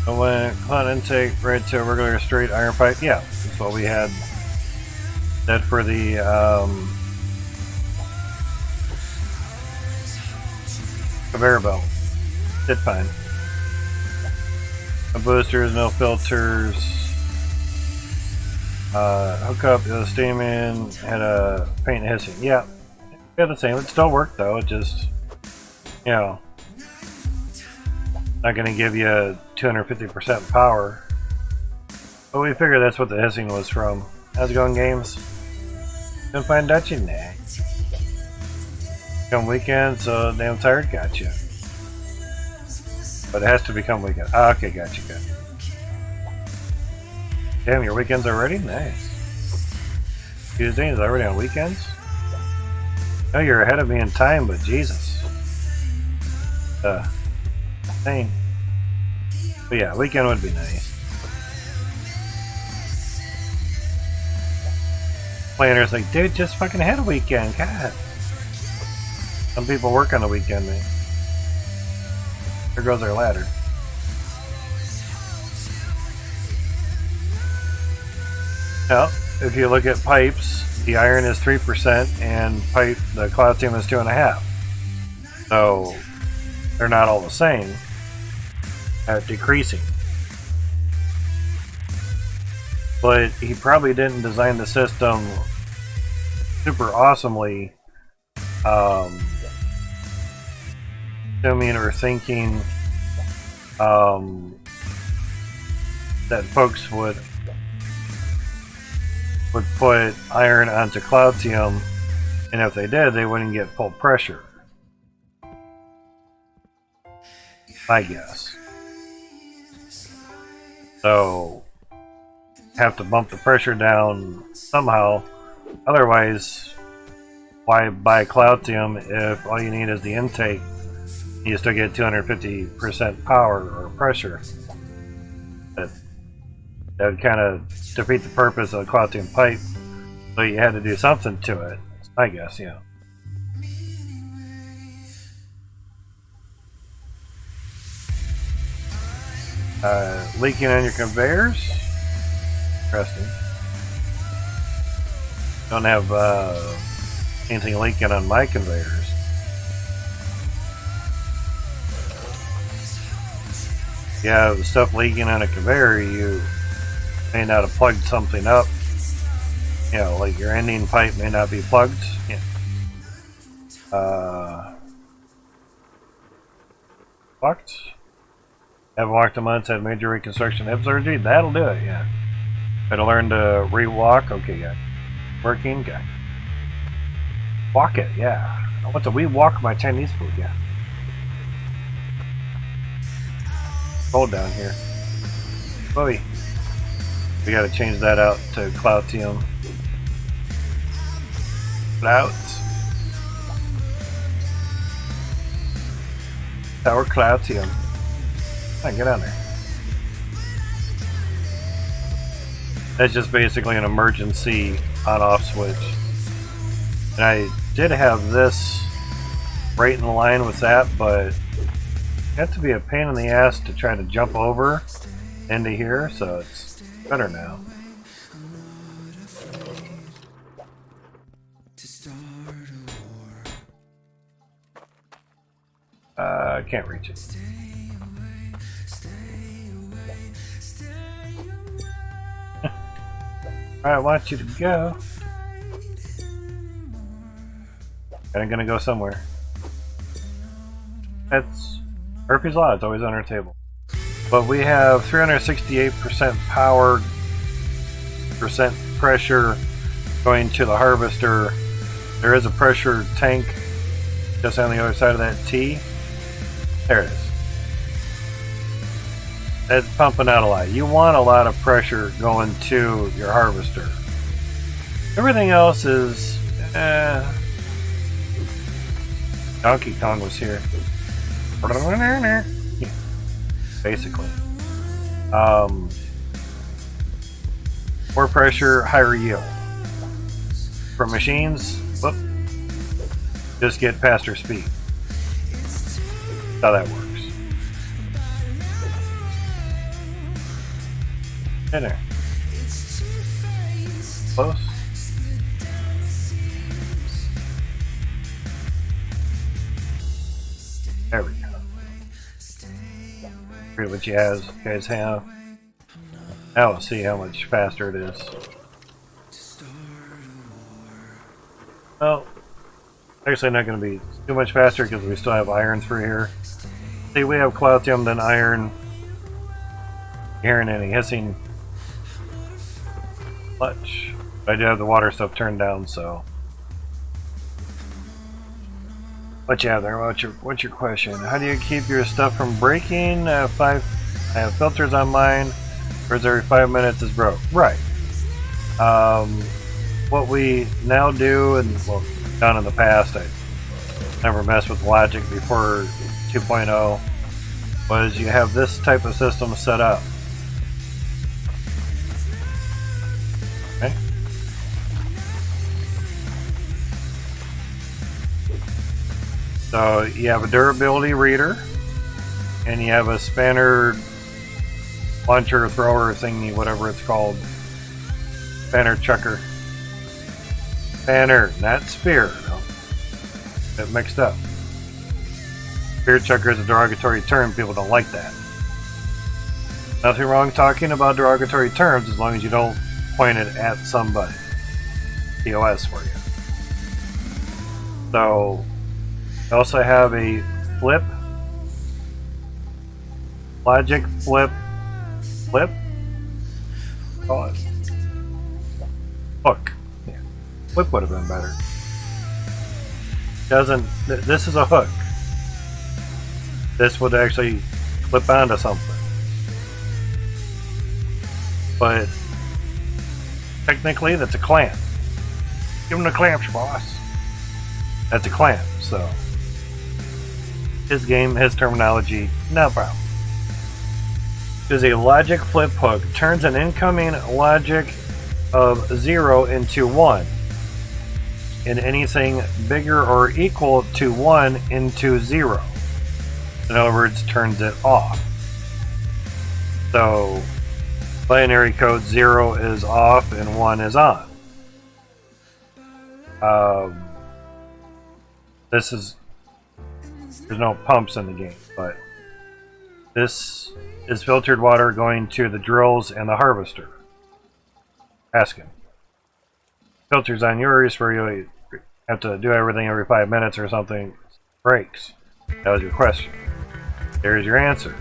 So when cloud intake right to a regular straight iron pipe, yeah, that's what we had. That for the conveyor belt. Did fine. No boosters, no filters. Hook up the steam in, had a paint hissing. Yeah, the same. It still worked though. It just, you know, not going to give you 250% power. But we figured that's what the hissing was from. How's it going, games? Couldn't find Dutchy? Nah. Come weekend, so damn tired? Gotcha. But it has to become weekend. Ah, okay, gotcha, good. Damn, your weekends already? Nice. Tuesdays already on weekends? Oh, you're ahead of me in time, but Jesus. Same. But yeah, weekend would be nice. Planner's like, dude, just fucking had a weekend, God. Some people work on the weekend, man. There goes our ladder. Now, if you look at pipes, the iron is 3% and the Cloutium is 2.5%. So they're not all the same. Decreasing. But he probably didn't design the system super awesomely, assuming or thinking that folks would put iron onto Cloutium, and if they did, they wouldn't get full pressure. I guess. So have to bump the pressure down somehow, otherwise why buy Cloutium if all you need is the intake? You still get 250% power or pressure. That would kind of defeat the purpose of the Cloutium pipe. So you had to do something to it, I guess, yeah. Leaking on your conveyors? Interesting. Don't have anything leaking on my conveyors. You have stuff leaking on a conveyor, you may not have plugged something up. You know, like your ending pipe may not be plugged. Yeah. Walked? Haven't walked in months, had major reconstruction hip surgery. That'll do it, yeah. Gotta learn to re-walk. Okay, yeah. Working, okay. Walk it, yeah. I want to re-walk my Chinese food, yeah. Cold down here. Boy. We gotta change that out to Cloutium. Clout. Power Cloutium. Come on, get on there. That's just basically an emergency on-off switch. And I did have this right in line with that, but it had to be a pain in the ass to try to jump over into here, so it's better now. I can't reach it. I want you to go. And I'm gonna go somewhere. That's Murphy's Law, it's always on our table. But we have 368% power, percent pressure going to the harvester. There is a pressure tank just on the other side of that T. There it is. It's pumping out a lot. You want a lot of pressure going to your harvester. Everything else is... Donkey Kong was here. Yeah, basically. More pressure, higher yield. For machines, whoop, just get faster speed. That's how that works. In there. Close. There we go. Here's what you guys have. Now we'll see how much faster it is. Well, actually not going to be too much faster because we still have iron through here. See, we have Cloutium, then iron. Hearing any hissing much. I do have the water stuff turned down, so. What you have there? What's your question? How do you keep your stuff from breaking? I have filters on mine. Whereas every 5 minutes is broke. Right. What we now do, and well, done in the past, I never messed with logic before 2.0, was you have this type of system set up. Okay. So you have a durability reader, and you have a spanner launcher, thrower, thingy, whatever it's called. Spanner chucker. Spanner, not spear. No. Get mixed up. Spear chucker is a derogatory term. People don't like that. Nothing wrong talking about derogatory terms as long as you don't point it at somebody. POS for you. So, I also have a flip. Logic flip. Flip? Call it. Hook. Yeah. Flip would have been better. This is a hook. This would actually clip onto something. But technically that's a clamp. Give them the clamps, boss. That's a clamp, so his game, his terminology, no problem. Is a logic flip hook, turns an incoming logic of 0 into 1, and anything bigger or equal to 1 into 0. In other words, turns it off. So binary code 0 is off and 1 is on. There's no pumps in the game, but this is filtered water going to the drills and the harvester. Asking. Filters on yours where you have to do everything every 5 minutes or something breaks. That was your question. There's your answer.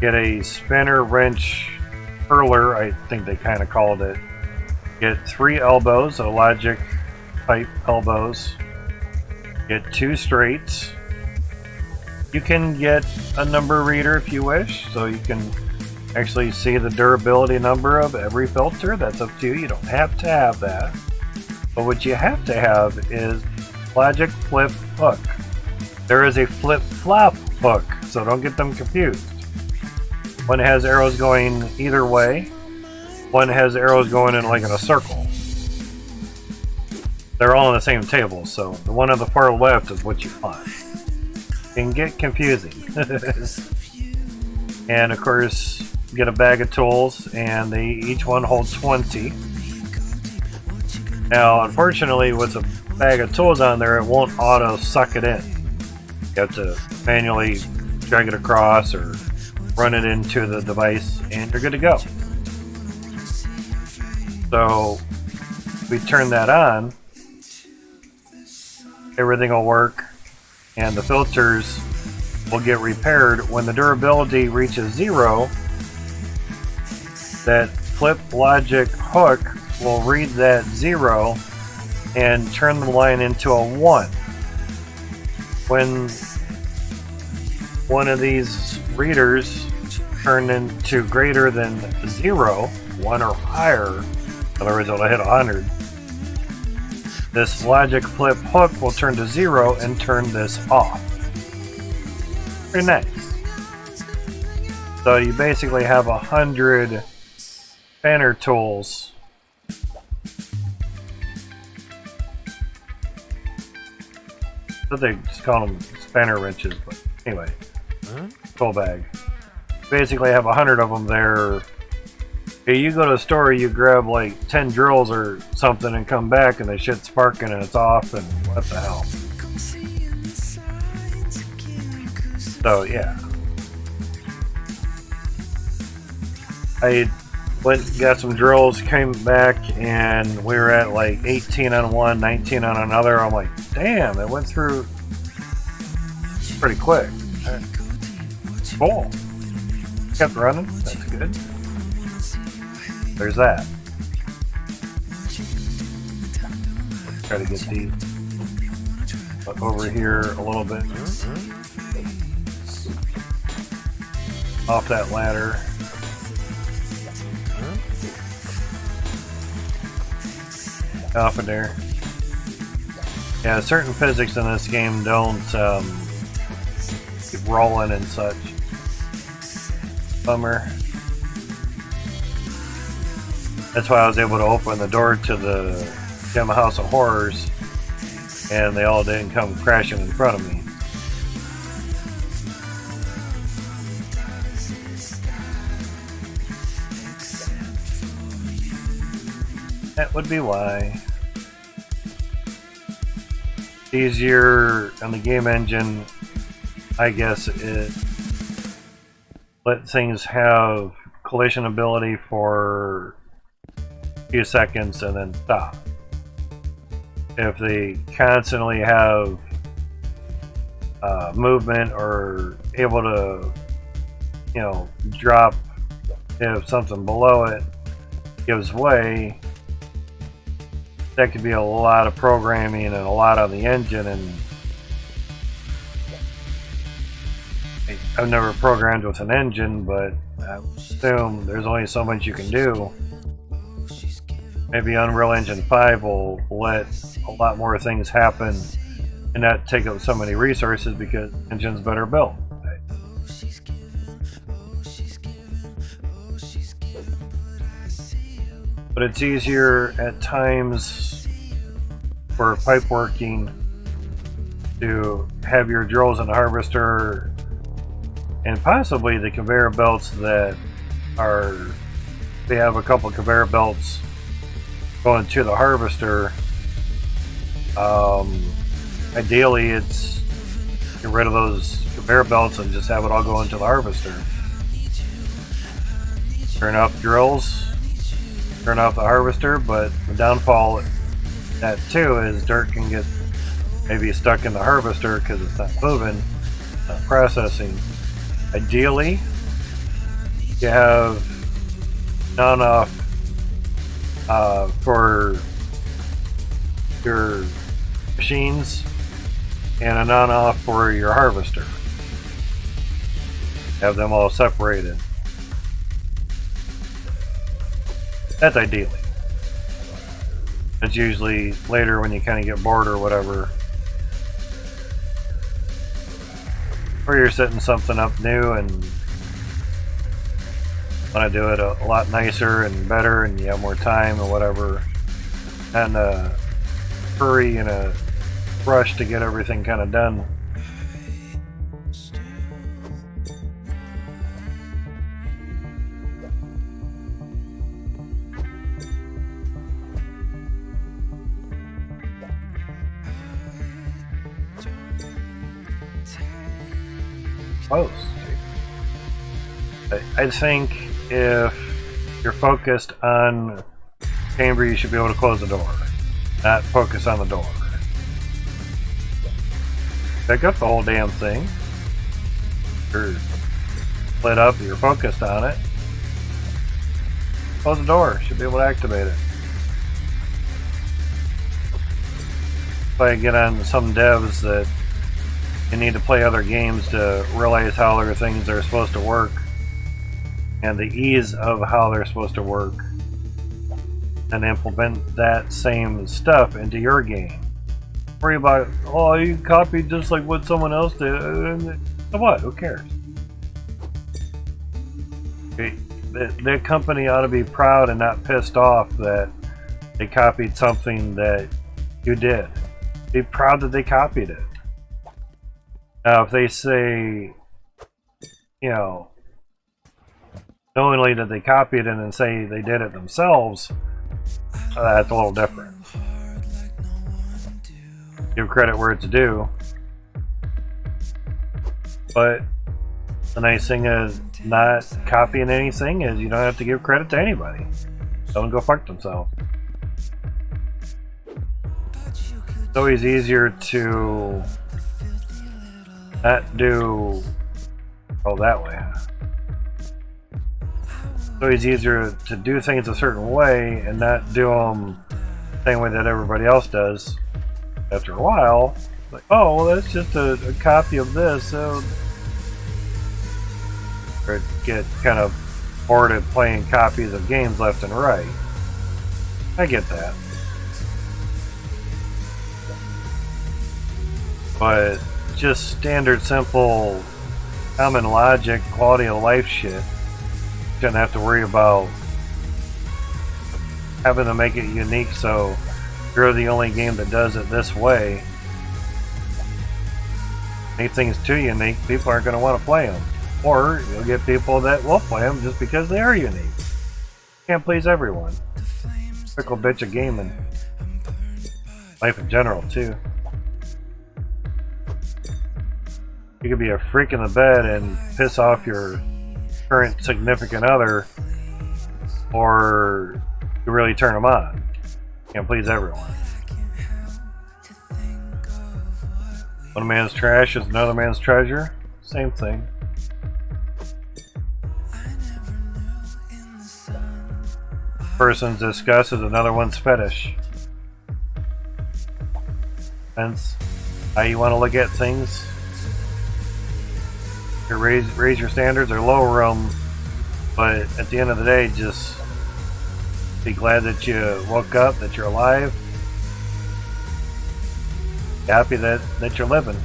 Get a spinner wrench hurler, I think they kind of called it. Get 3 elbows, a logic type elbows. Get 2 straights. You can get a number reader if you wish, so you can actually see the durability number of every filter. That's up to you. You don't have to have that. But what you have to have is logic flip hook. There is a flip flop hook, so don't get them confused. One has arrows going either way. One has arrows going in like in a circle. They're all on the same table, so the one on the far left is what you want. It can get confusing. And of course, get a bag of tools, and they each one holds 20. Now, unfortunately, with a bag of tools on there, it won't auto suck it in. You have to manually drag it across or run it into the device, and you're good to go. So, we turn that on, everything will work, and the filters will get repaired. When the durability reaches 0, that flip logic hook will read that 0 and turn the line into a 1. When one of these readers turn into greater than 0, 1 or higher, in other words, it'll hit 100, this logic flip hook will turn to 0 and turn this off. Very nice. So you basically have 100 spanner tools. So they just call them spanner wrenches, but anyway, tool bag. Basically have 100 of them there. If you go to a store, you grab like 10 drills or something and come back and the shit's sparking and it's off, and what the hell. So yeah, I went and got some drills, came back, and we were at like 18 on one, 19 on another. I'm like, damn, it went through pretty quick. Cool. Kept running. That's good. There's that. Let's try to get these over here a little bit. Off that ladder. Off of there. Yeah, certain physics in this game don't keep rolling and such. Bummer. That's why I was able to open the door to the Gemma House of Horrors, and they all didn't come crashing in front of me. That would be why. Easier on the game engine, I guess, it let things have collision ability for a few seconds and then stop. If they constantly have movement or able to, drop if something below it gives way, that could be a lot of programming and a lot on the engine, and I've never programmed with an engine, but I assume there's only so much you can do. Maybe Unreal Engine 5 will let a lot more things happen and not take up so many resources because the engine's better built. But it's easier at times for pipe working to have your drills and harvester and possibly the conveyor belts that are, they have a couple of conveyor belts going to the harvester. Ideally it's get rid of those conveyor belts and just have it all go into the harvester. Turn off drills, turn off the harvester, but the downfall of that too is dirt can get maybe stuck in the harvester because it's not moving, not processing. Ideally, you have on-off for your machines and an on-off for your harvester. Have them all separated. That's ideally. It's usually later when you kind of get bored or whatever. Or you're setting something up new and want to do it a lot nicer and better and you have more time or whatever. Not in a hurry and a rush to get everything kind of done. Close. I think if you're focused on chamber, you should be able to close the door, not focus on the door. Pick up the whole damn thing. You're lit up, you're focused on it. Close the door, should be able to activate it. If I get on some devs that you need to play other games to realize how other things are supposed to work and the ease of how they're supposed to work, and implement that same stuff into your game. Worry about, oh, you copied just like what someone else did. So what? Who cares? The company ought to be proud and not pissed off that they copied something that you did. Be proud that they copied it. Now, if they say, you know, knowingly that they copied it and then say they did it themselves, that's a little different. Give credit where it's due. But the nice thing is not copying anything is you don't have to give credit to anybody. Don't go fuck themselves. It's always easier to not do that way. It's always easier to do things a certain way and not do them the same way that everybody else does. After a while, like, oh, well, that's just a copy of this, so or get kind of bored of playing copies of games left and right. I get that. But just standard, simple, common logic, quality of life shit. Shouldn't have to worry about having to make it unique so you're the only game that does it this way. Make things too unique, people aren't going to want to play them. Or you'll get people that will play them just because they are unique. Can't please everyone. Fickle bitch of gaming. Life in general, too. You could be a freak in the bed and piss off your current significant other, or you really turn them on. Can't please everyone. One man's trash is another man's treasure. Same thing. Person's disgust is another one's fetish. Hence, how you want to look at things. You raise your standards or lower them, but at the end of the day, just be glad that you woke up, that you're alive, happy that you're living.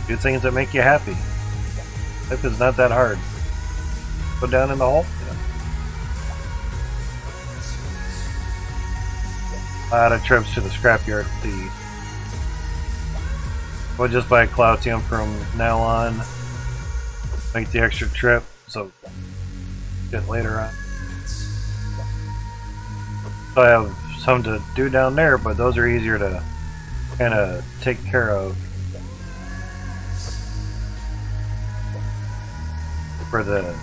Do things that make you happy. Life is not that hard. Go down in the hole. Yeah. A lot of trips to the scrapyard. We'll just buy Cloutium from now on. Make the extra trip, so get later on. So I have some to do down there, but those are easier to kind of take care of. For the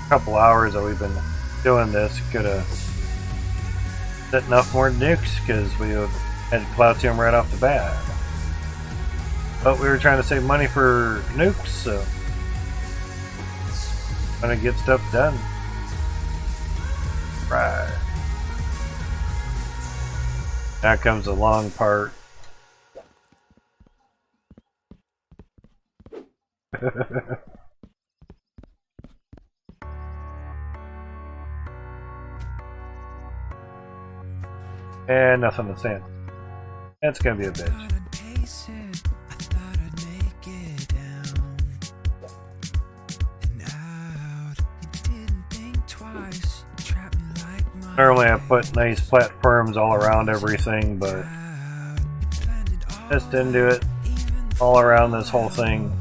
couple hours that we've been doing this, could have set enough more nukes because we had Cloutium right off the bat. But we were trying to save money for nukes, so trying to get stuff done. Right. Now comes the long part. And nothing to say. That's gonna be a bitch. Normally I put nice platforms all around everything, but just didn't do it all around this whole thing.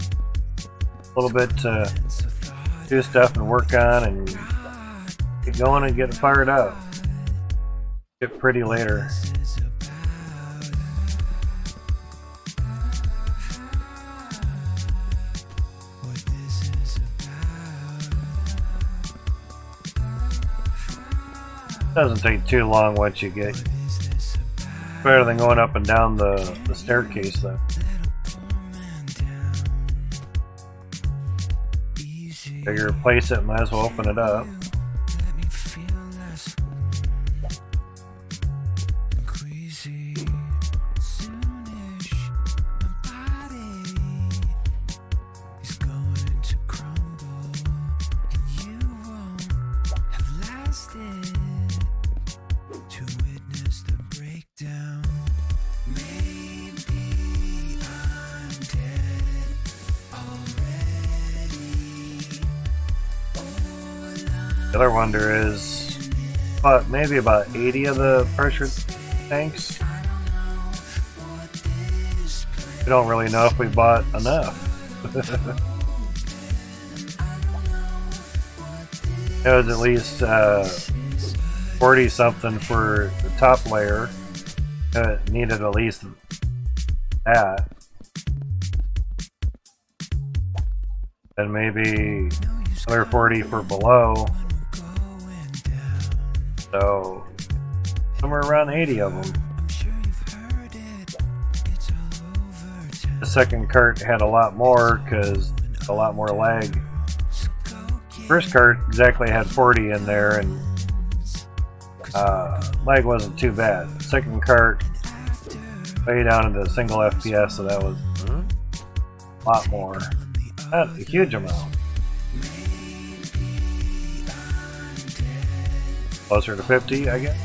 A little bit to do stuff and work on and get going and get fired up. Get pretty later. Doesn't take too long once you get. Better than going up and down the staircase though. Figure replace it, might as well open it up. The other wonder is, maybe about 80 of the pressure tanks. We don't really know if we bought enough. It was at least 40 something for the top layer. It needed at least that. And maybe another 40 for below. So, somewhere around 80 of them. The second cart had a lot more because a lot more lag. First cart exactly had 40 in there and lag wasn't too bad. The second cart way down into single FPS, so that was a lot more. Not a huge amount. Closer to 50, I guess.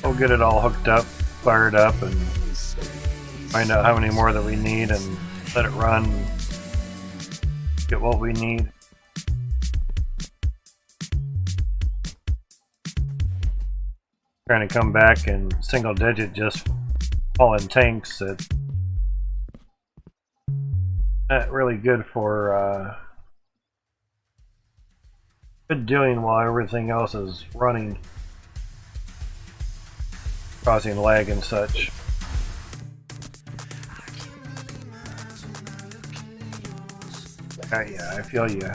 We'll get it all hooked up, fired up, and find out how many more that we need and let it run, get what we need. Trying to come back in single digit just falling tanks. That not really good for good doing while everything else is running, causing lag and such. Yeah, I feel you.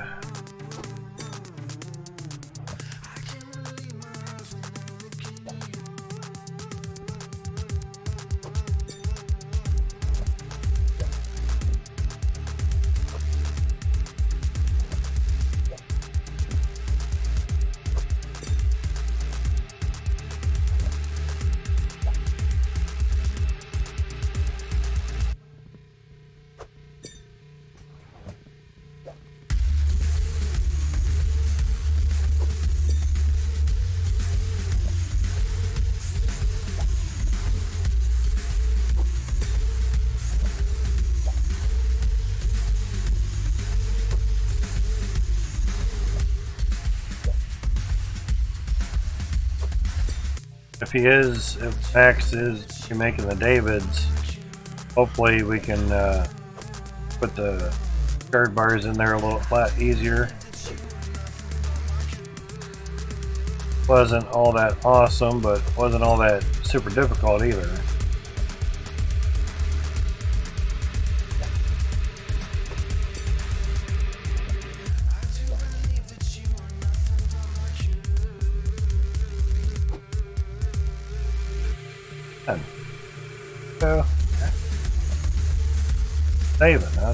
if Max is making the Davids, hopefully we can put the guard bars in there a little flat easier. Wasn't all that awesome, but wasn't all that super difficult either. So, saving, huh?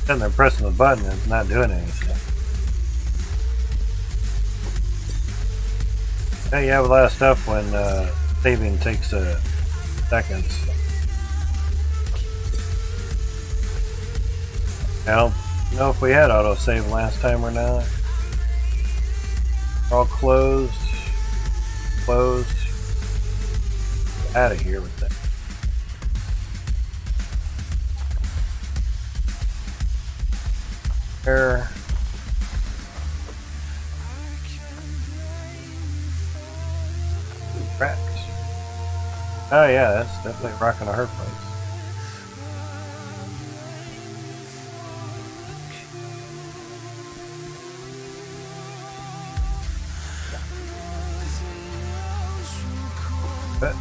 Sitting there pressing the button and it's not doing anything. Yeah, you have a lot of stuff when saving takes seconds. I don't know if we had autosave last time or not. All closed. Closed. Out of here with that. Error. Cracks. Oh yeah, that's definitely rocking a hard place. But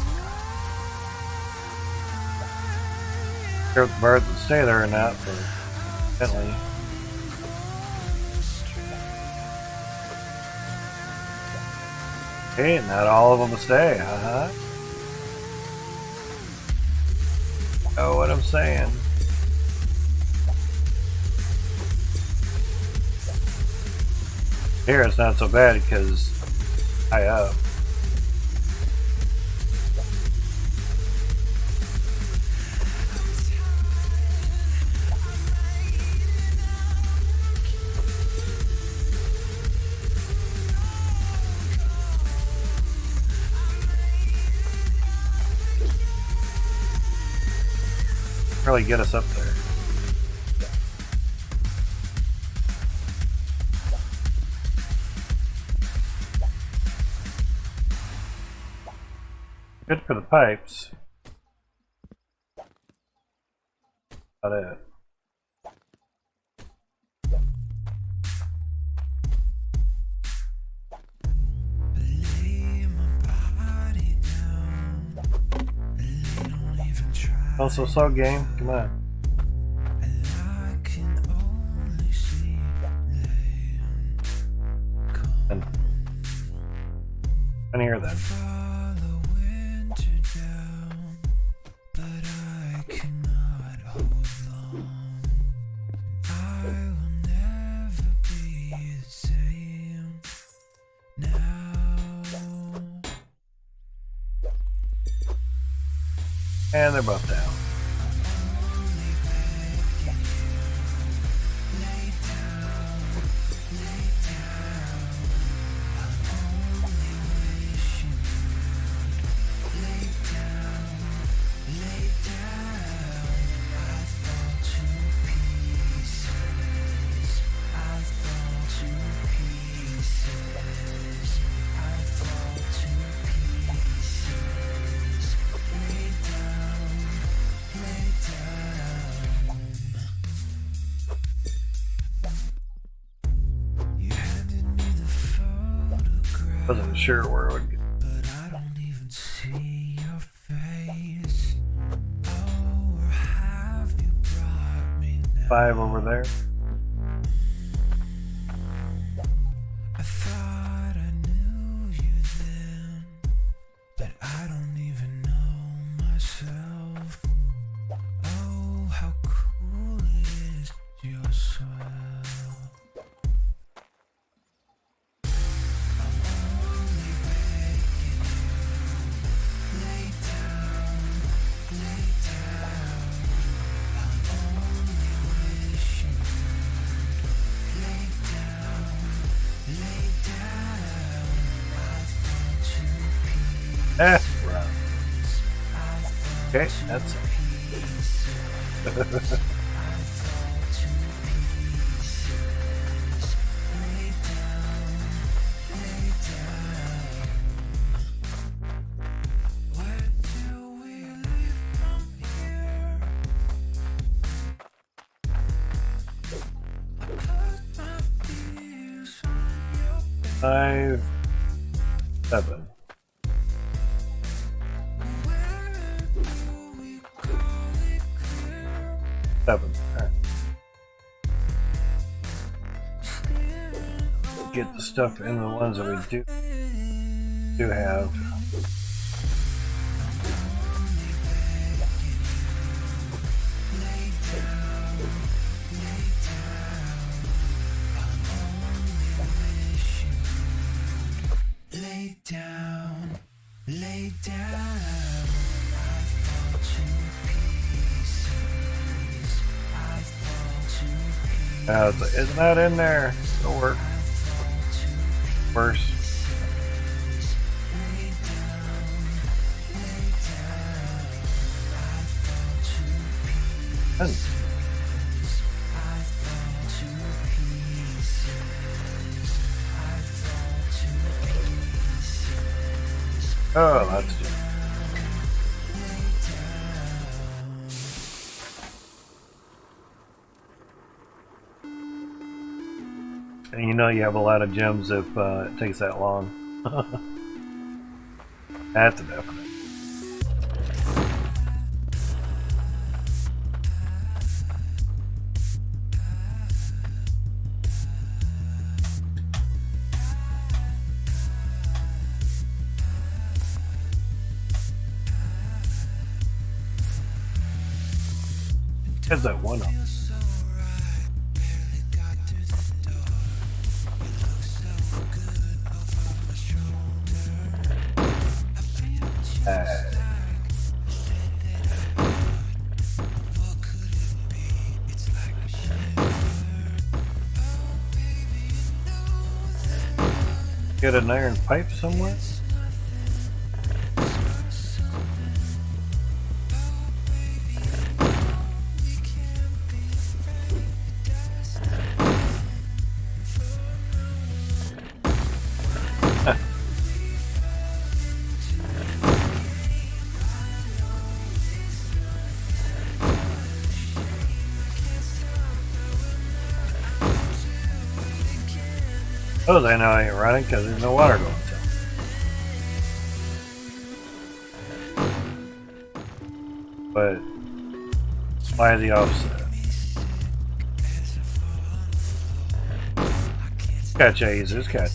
sure if the birds will stay there or not, but definitely. Okay, not all of them will stay, Know what I'm saying? Here it's not so bad because high up. Really get us up there. Good for the pipes. About it. Also saw game, come on. And here then. And they're both down. Wasn't sure where it would go. But I don't even see your face. Oh, or have you brought me now? 5 over there. I thought I knew you then, but I don't even know myself. Oh, how cool it is, you're swell. Right. Okay, that's it. 5, 7. Seven. All right. Get the stuff in the ones that we do have. Lay down, lay down. I fall to pieces. I fall to pieces. Isn't that in there? It'll work. Worse. Oh, that's just... And you know you have a lot of gems if it takes that long. That's a definite. Has that one up? Get an iron pipe somewhere? Oh, I know I ain't running because there's no water going to. But why the offset? Gotcha, Jesus, gotcha.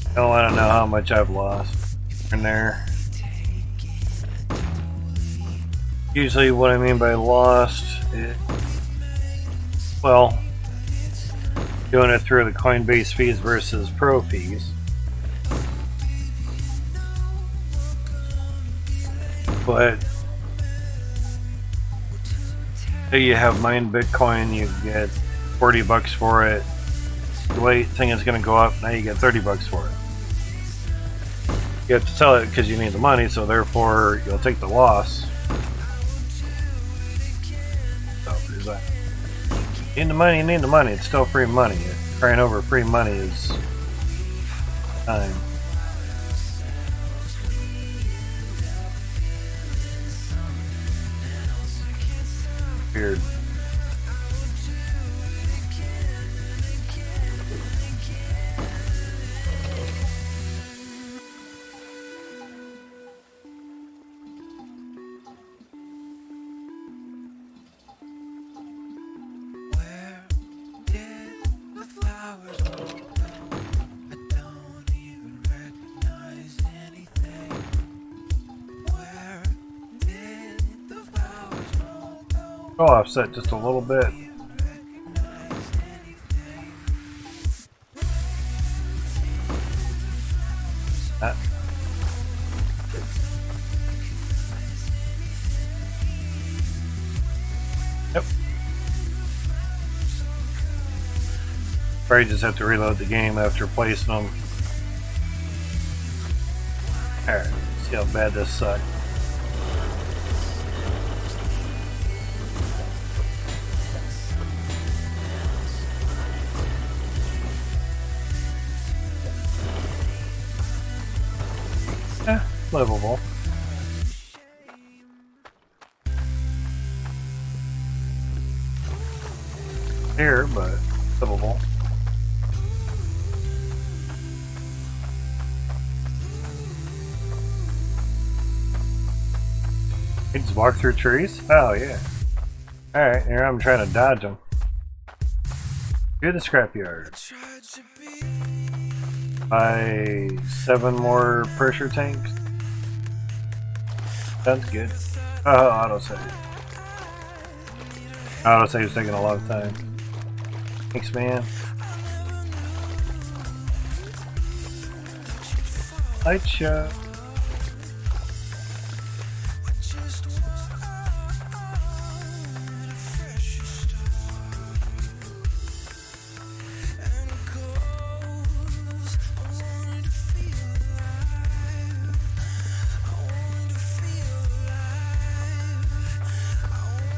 I don't want to know how much I've lost in there. Usually what I mean by lost is, well, doing it through the Coinbase fees versus pro fees. But say you have mined Bitcoin, you get 40 bucks for it. You wait, think it's going to go up, now you get 30 bucks for it. You have to sell it because you need the money, so therefore you'll take the loss. So there's that. You need the money, you need the money. It's still free money. Crying over free money is time. Weird. I'll offset just a little bit. Yep. Probably just have to reload the game after placing them. Alright, see how bad this sucks. Livable. here, but livable. You just walk through trees? Oh, yeah. Alright, here I'm trying to dodge them. To the scrapyard. Buy 7 more pressure tanks. Sounds good. Oh, autosave. Autosave's taking a lot of time. Thanks, man. Light show.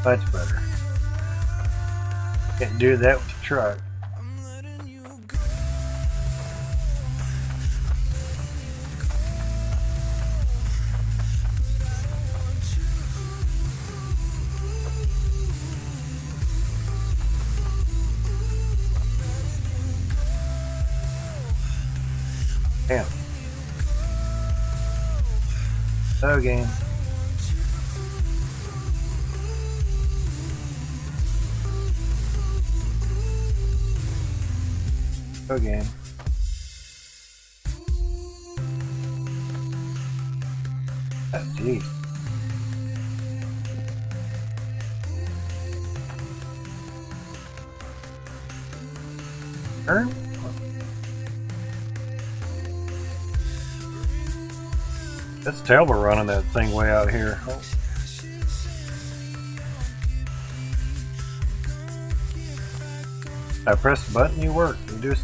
Much better. Can't do that with the truck. Damn. So game. Game. Oh, geez. Turn? That's terrible running that thing way out here. Oh. I press the button, you work. You just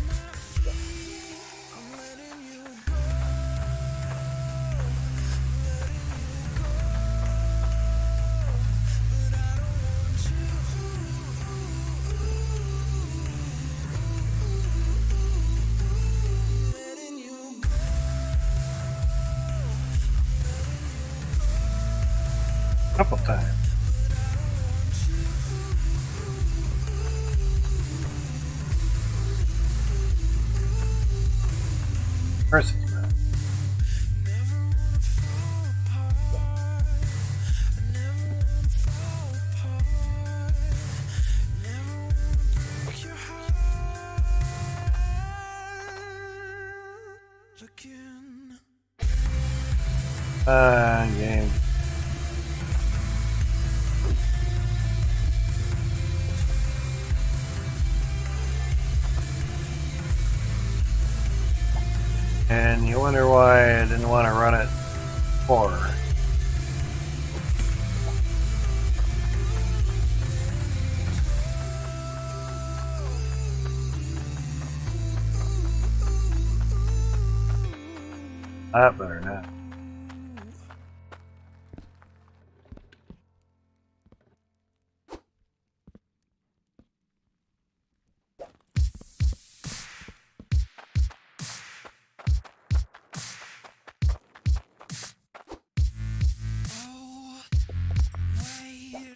couple times. First it's not. Game. And you wonder why I didn't want to run it before. That better not.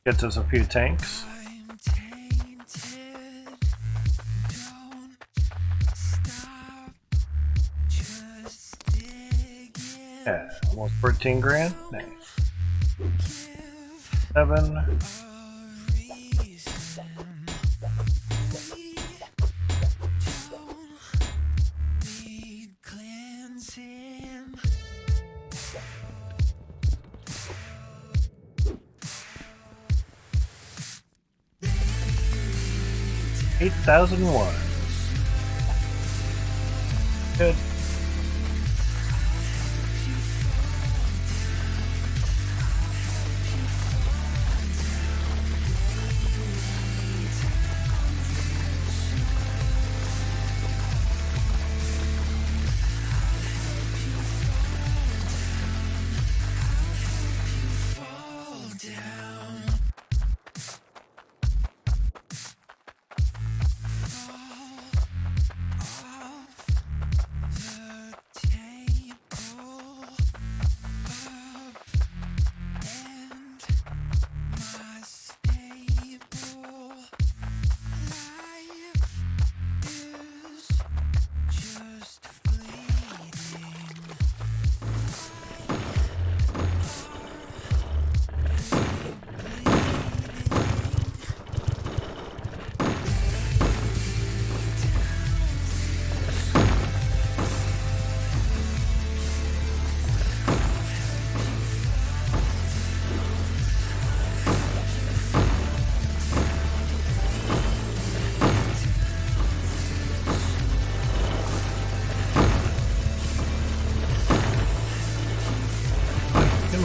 Gets us a few tanks. Yeah, almost 14 grand. Nice. 7. $8,001. Good.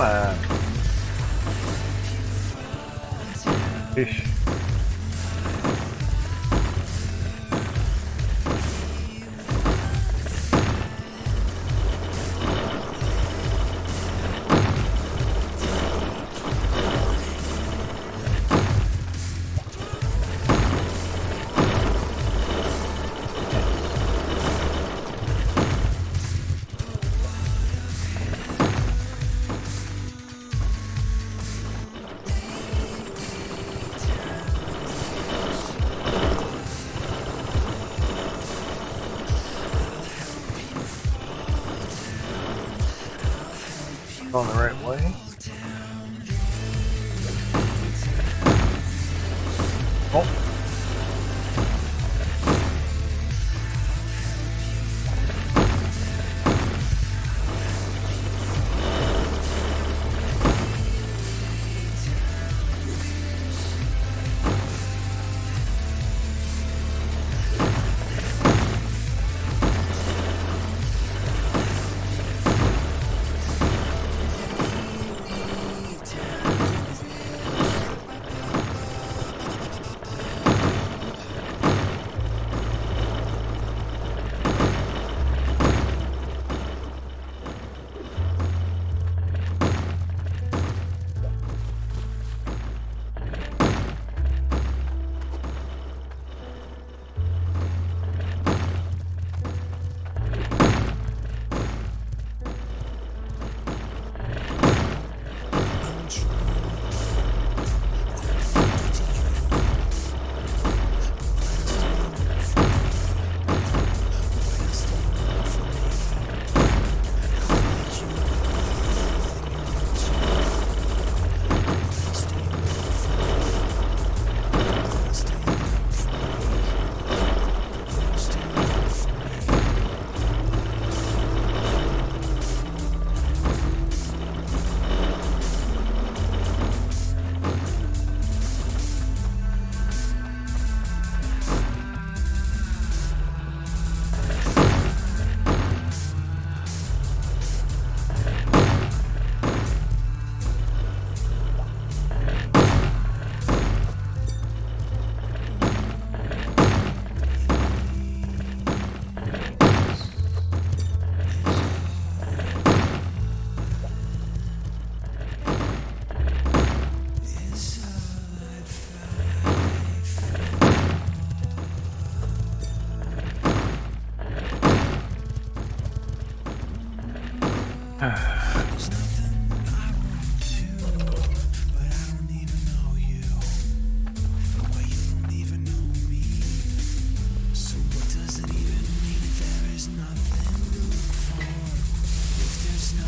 on. Fish. On the right way. Oh.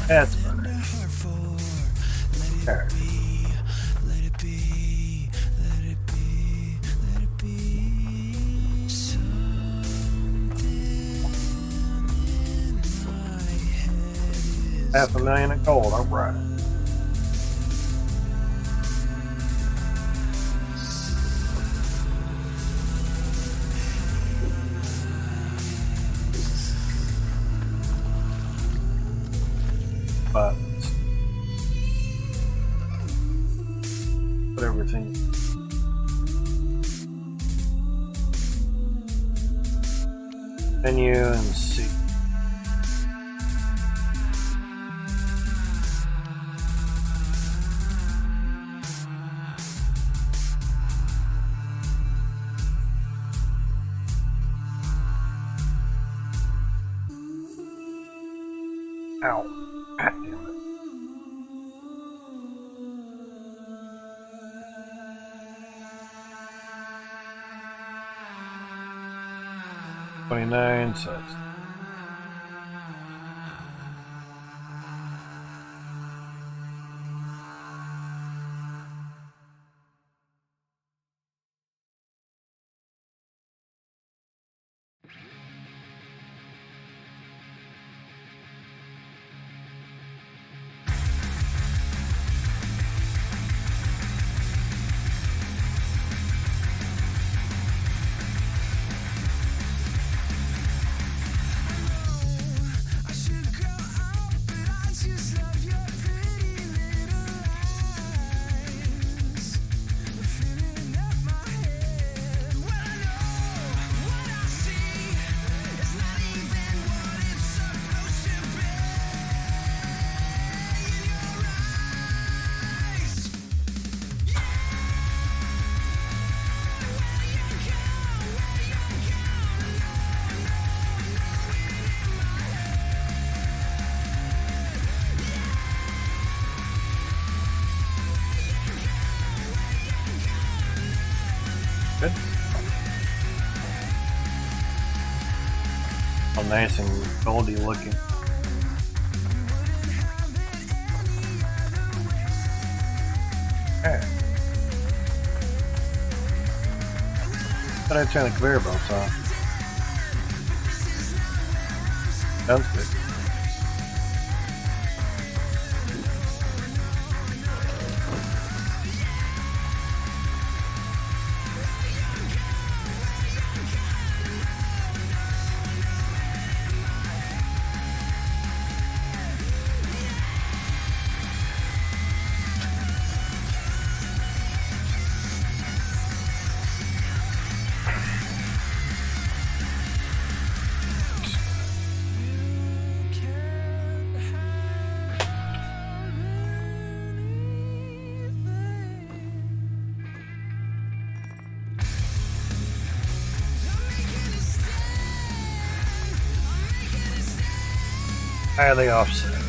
That's better. There. $500,000 in gold, alright. But put everything. Menu and see. Ow. God damn it. $29. Good. All nice and goldy looking. Okay. But I turn the conveyor belts off. Sounds good. Highly offset.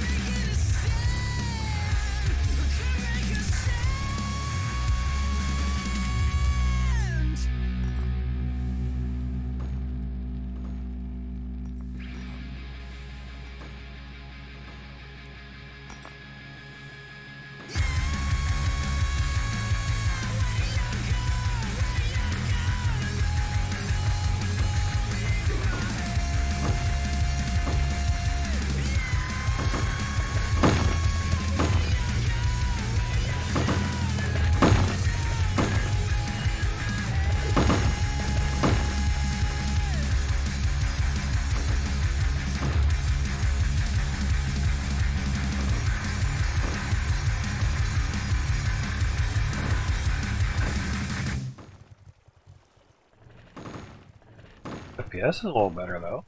FPS is a little better though.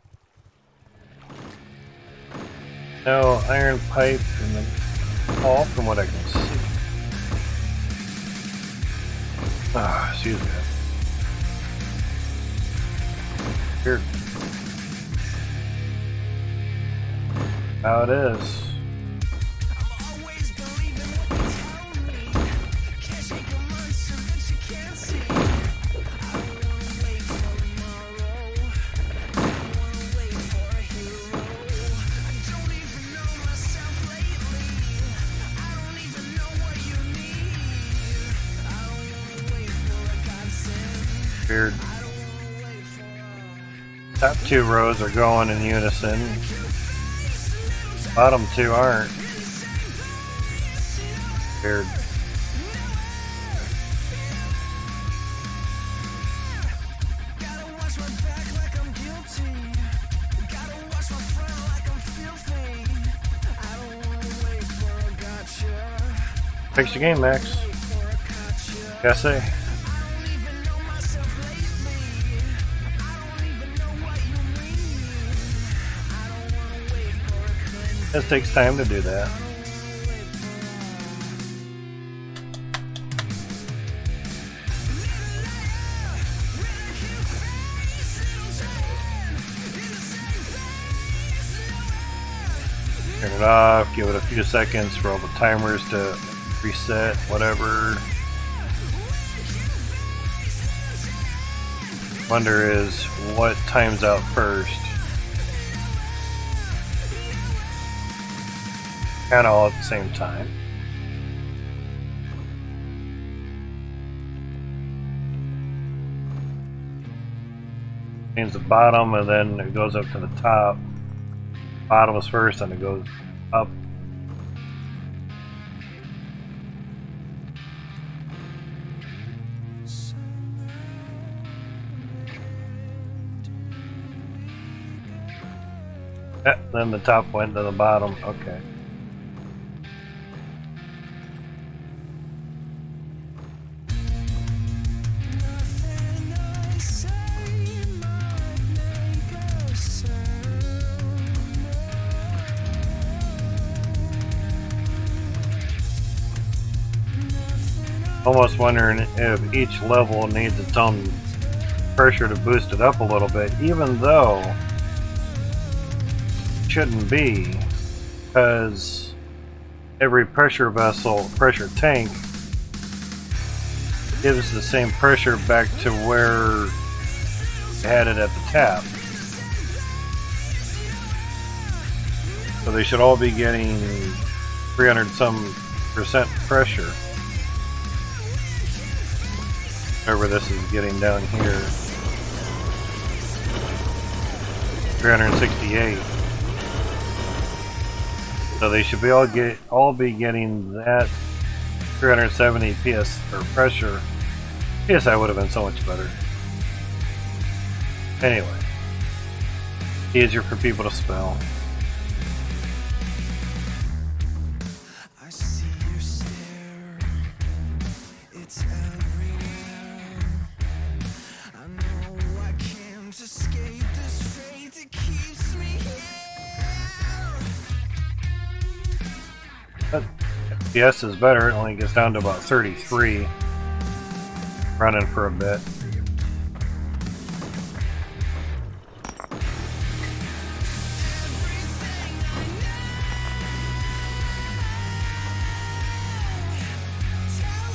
No iron pipe in the hall from what I can see. Ah, excuse me. Here. How it is. Weird. Top two rows are going in unison. Bottom two aren't. Weird. Fix your game, Max. Gotta say. It takes time to do that. Turn it off, give it a few seconds for all the timers to reset, whatever. Wonder is what times out first. Kind of all at the same time. Means the bottom and then it goes up to the top. Bottom is first and it goes up. Yeah, then the top went to the bottom. Okay. Almost wondering if each level needs its own pressure to boost it up a little bit, even though it shouldn't be, because every pressure vessel, pressure tank gives the same pressure back to where you had it at the tap. So they should all be getting 300 some percent pressure. Whatever this is getting down here. 368. So they should be all be getting that 370 PS or pressure. PSI would have been so much better. Anyway, easier for people to spell. I see your stare. It's everywhere. I know I can't escape this fate that keeps me here. But FPS is better. It only gets down to about 33. Running for a bit. Tells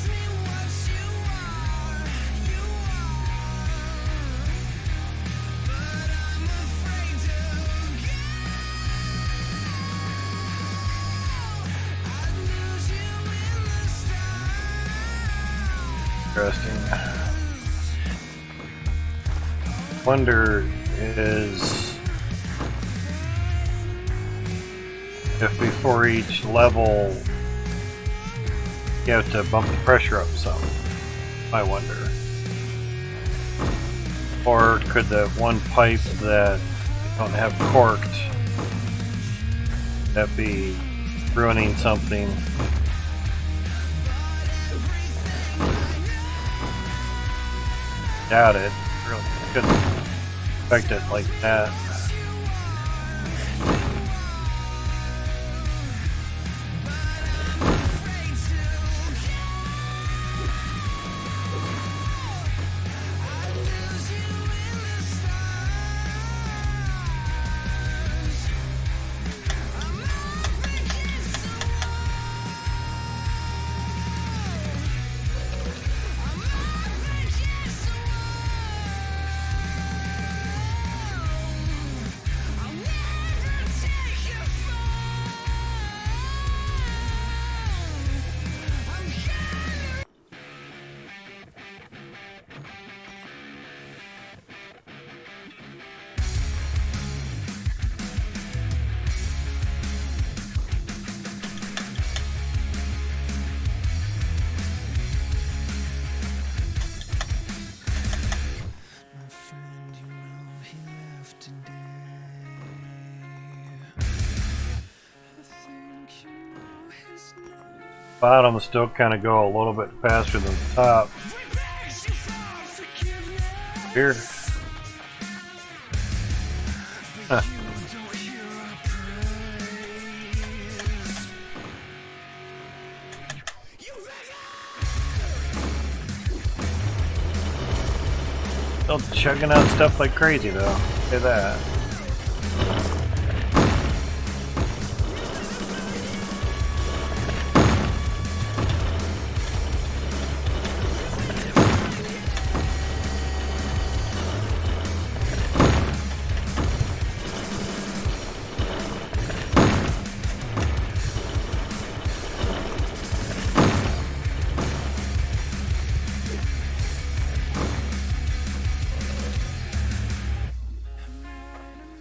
me what you are, but I'm afraid to go. I'd lose you in the stars. Interesting. Wonder is if before each level you have to bump the pressure up some. I wonder. Or could the one pipe that you don't have corked that be ruining something? Doubt it. Really couldn't affect it like that. My friend, you know he left today. I think you know his name. Bottom still kind of go a little bit faster than the top. Weird. Huh. Still chugging out stuff like crazy though. Say that.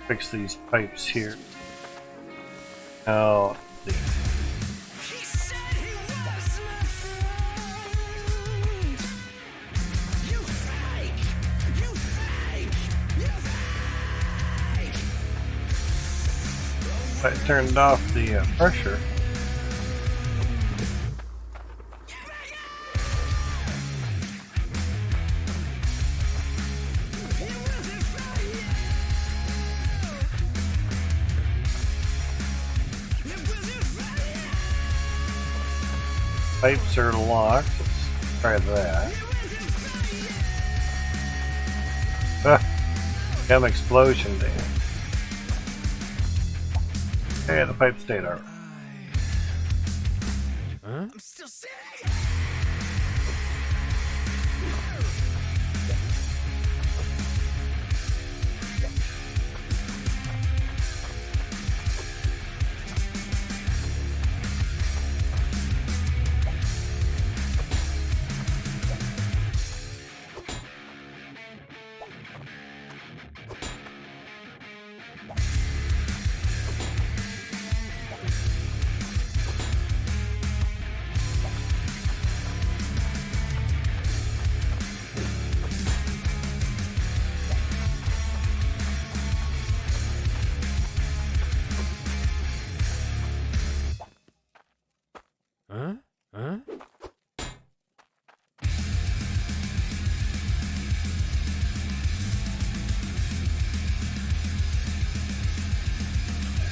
Fix these pipes here. Now, He said he was my friend. You fake, you fake, you fake. I turned off the pressure. Pipes are locked. Let's try that. Chem explosion damage. Okay, the pipe stayed alright. I'm still sitting.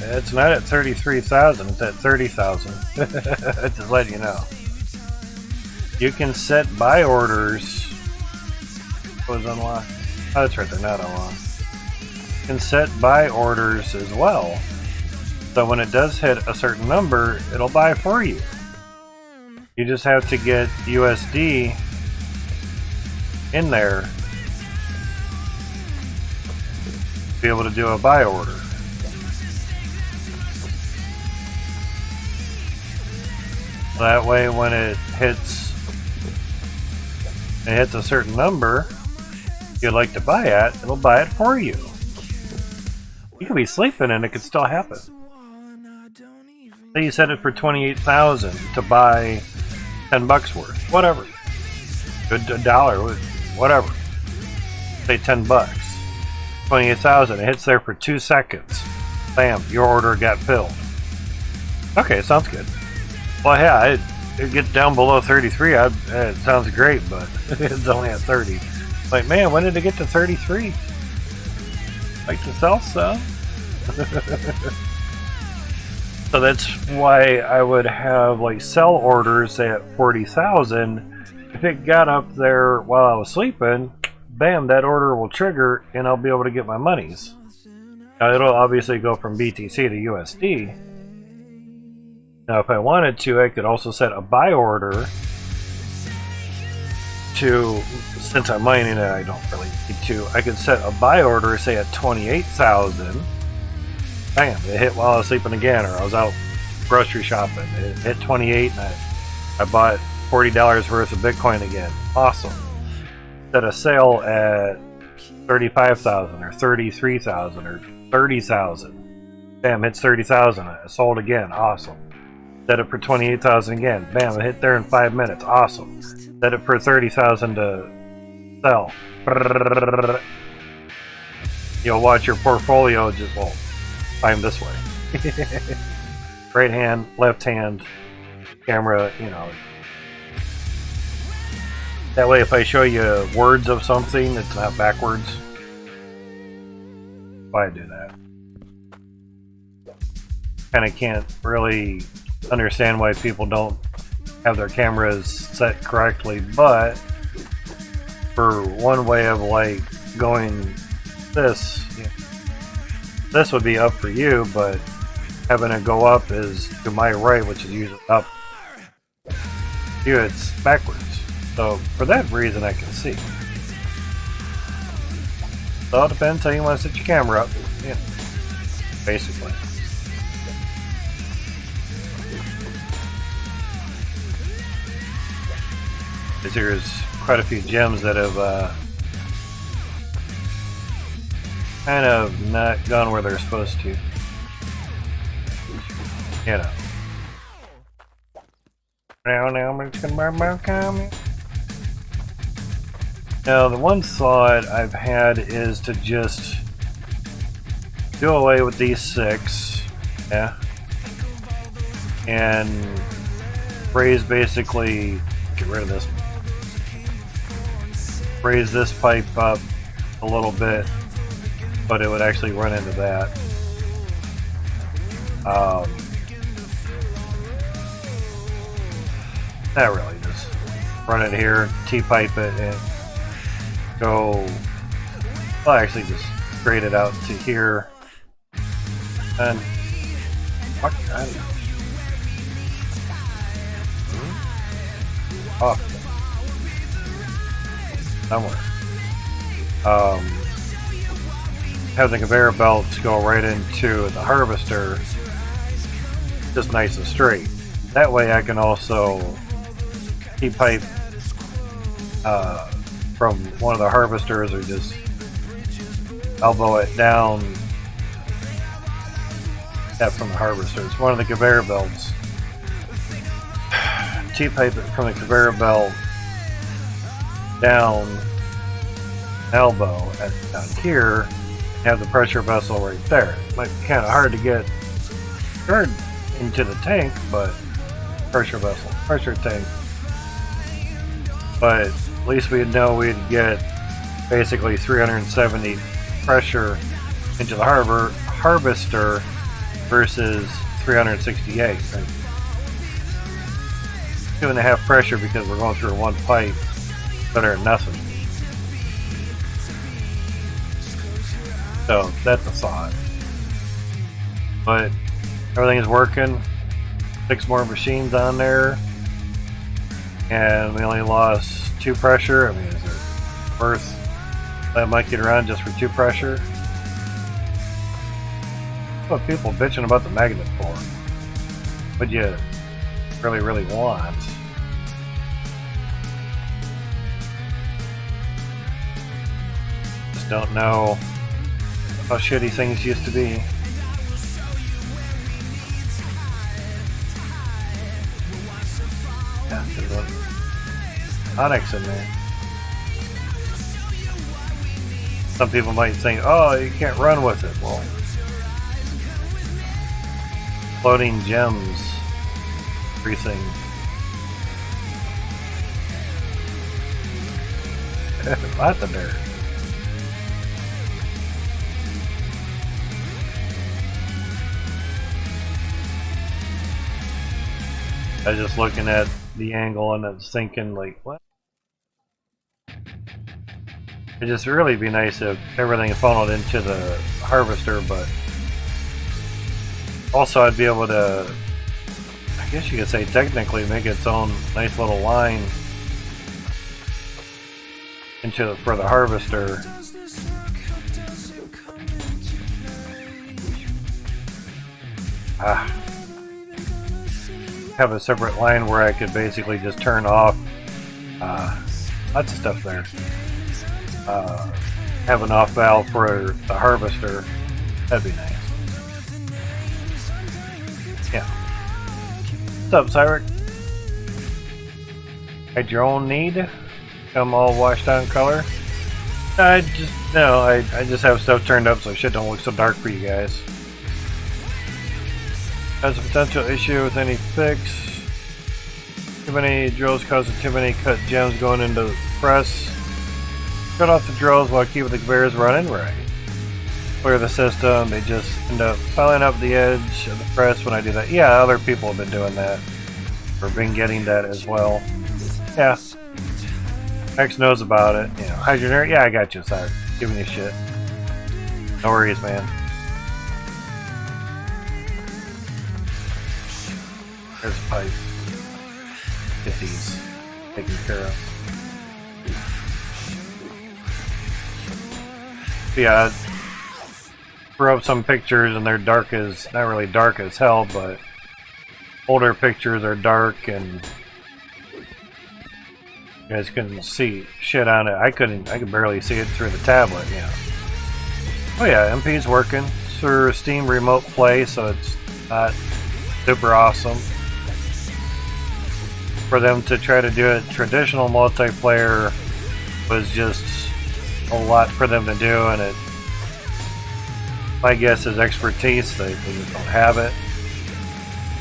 It's not at 33,000, it's at 30,000. Just letting you know. You can set buy orders. Was unlocked. Oh, that's right, they're not unlocked. You can set buy orders as well. So when it does hit a certain number, it'll buy for you. You just have to get USD in there to be able to do a buy order. That way when it hits a certain number you'd like to buy at, it'll buy it for you. You could be sleeping and it could still happen. Say you set it for 28,000 to buy 10 bucks worth. Whatever. A dollar, whatever. Say 10 bucks. 28,000. It hits there for 2 seconds. Bam, your order got filled. Okay, sounds good. Well, yeah, it gets down below 33. It sounds great, but it's only at 30. Like, man, when did it get to 33? Like to sell some. So that's why I would have like sell orders at 40,000. If it got up there while I was sleeping, bam, that order will trigger and I'll be able to get my monies. Now it'll obviously go from BTC to USD. Now if I wanted to, I could also set a buy order to, since I'm mining it, I don't really need to, I could set a buy order, say at 28,000. Bam, it hit while I was sleeping again, or I was out grocery shopping. It hit 28 and I bought $40 worth of Bitcoin again. Awesome. Set a sale at 35,000 or 33,000 or 30,000. Bam, hits 30,000. I sold again. Awesome. Set it for 28,000 again. Bam, it hit there in 5 minutes. Awesome. Set it for 30,000 to sell. You'll watch your portfolio just, well, climb this way. Right hand, left hand, camera, you know. That way if I show you words of something, it's not backwards. Why I do that. Kinda can't really understand why people don't have their cameras set correctly, but for one way of like going this, this would be up for you, but having it go up is to my right, which is usually up. Here it's backwards. So for that reason I can see. So it depends how you want to set your camera up. Yeah. Basically. There's quite a few gems that have kind of not gone where they're supposed to. You know. Now, the one thought I've had is to just do away with these 6, yeah, and raise basically, get rid of this, raise this pipe up a little bit, but it would actually run into that. Not really, just run it here, T-pipe it, and go, well actually just grade it out to here, and fuck, I don't know. Off. Somewhere. Have the conveyor belts go right into the harvester, just nice and straight. That way I can also T-pipe from one of the harvesters, or just elbow it down. That from the harvesters. One of the conveyor belts. T-pipe it from the conveyor belt down, elbow down here. Have the pressure vessel right there. It might be kind of hard to get turned into the tank, but pressure vessel, pressure tank. But at least we'd know we'd get basically 370 pressure into the harvester versus 368. Right? 2.5 pressure because we're going through one pipe. Better than nothing. So that's a thought. But everything is working. 6 more machines on there. And we only lost 2 pressure. I mean, is it worth that monkey around just for 2 pressure? What people bitching about the magnet for? What you really want? Just don't know how shitty things used to be. Yeah, there's a Onyx in there. Some people might think, oh, you can't run with it. Well, floating gems, everything. Lots of dirt. I was just looking at the angle and I was thinking, like, what? It'd just really be nice if everything funneled into the harvester, but also I'd be able to, I guess you could say technically, make its own nice little line into for the harvester. Have a separate line where I could basically just turn off lots of stuff there. Have an off valve for the harvester. That'd be nice. Yeah. What's up, Cyric? Had your own need? Come all washed on color? I just have stuff turned up so shit don't look so dark for you guys. Has a potential issue with any fix. Too many drills causing too many cut gems going into the press. Cut off the drills while keeping the conveyors running right. Clear the system, they just end up piling up the edge of the press when I do that. Yeah, other people have been doing that. Or been getting that as well. Yeah. X knows about it. You know, Hydroneer, yeah, I got you, sorry. Giving you shit. No worries, man. There's a pipe. Get these taken care of. Yeah, threw up some pictures and they're dark as, not really dark as hell, but older pictures are dark and you guys couldn't see shit on it. I could barely see it through the tablet, yeah. Oh yeah, MP's working. It's through Steam Remote Play, so it's not super awesome. For them to try to do it traditional multiplayer was just a lot for them to do, and it, my guess is expertise. They just don't have it.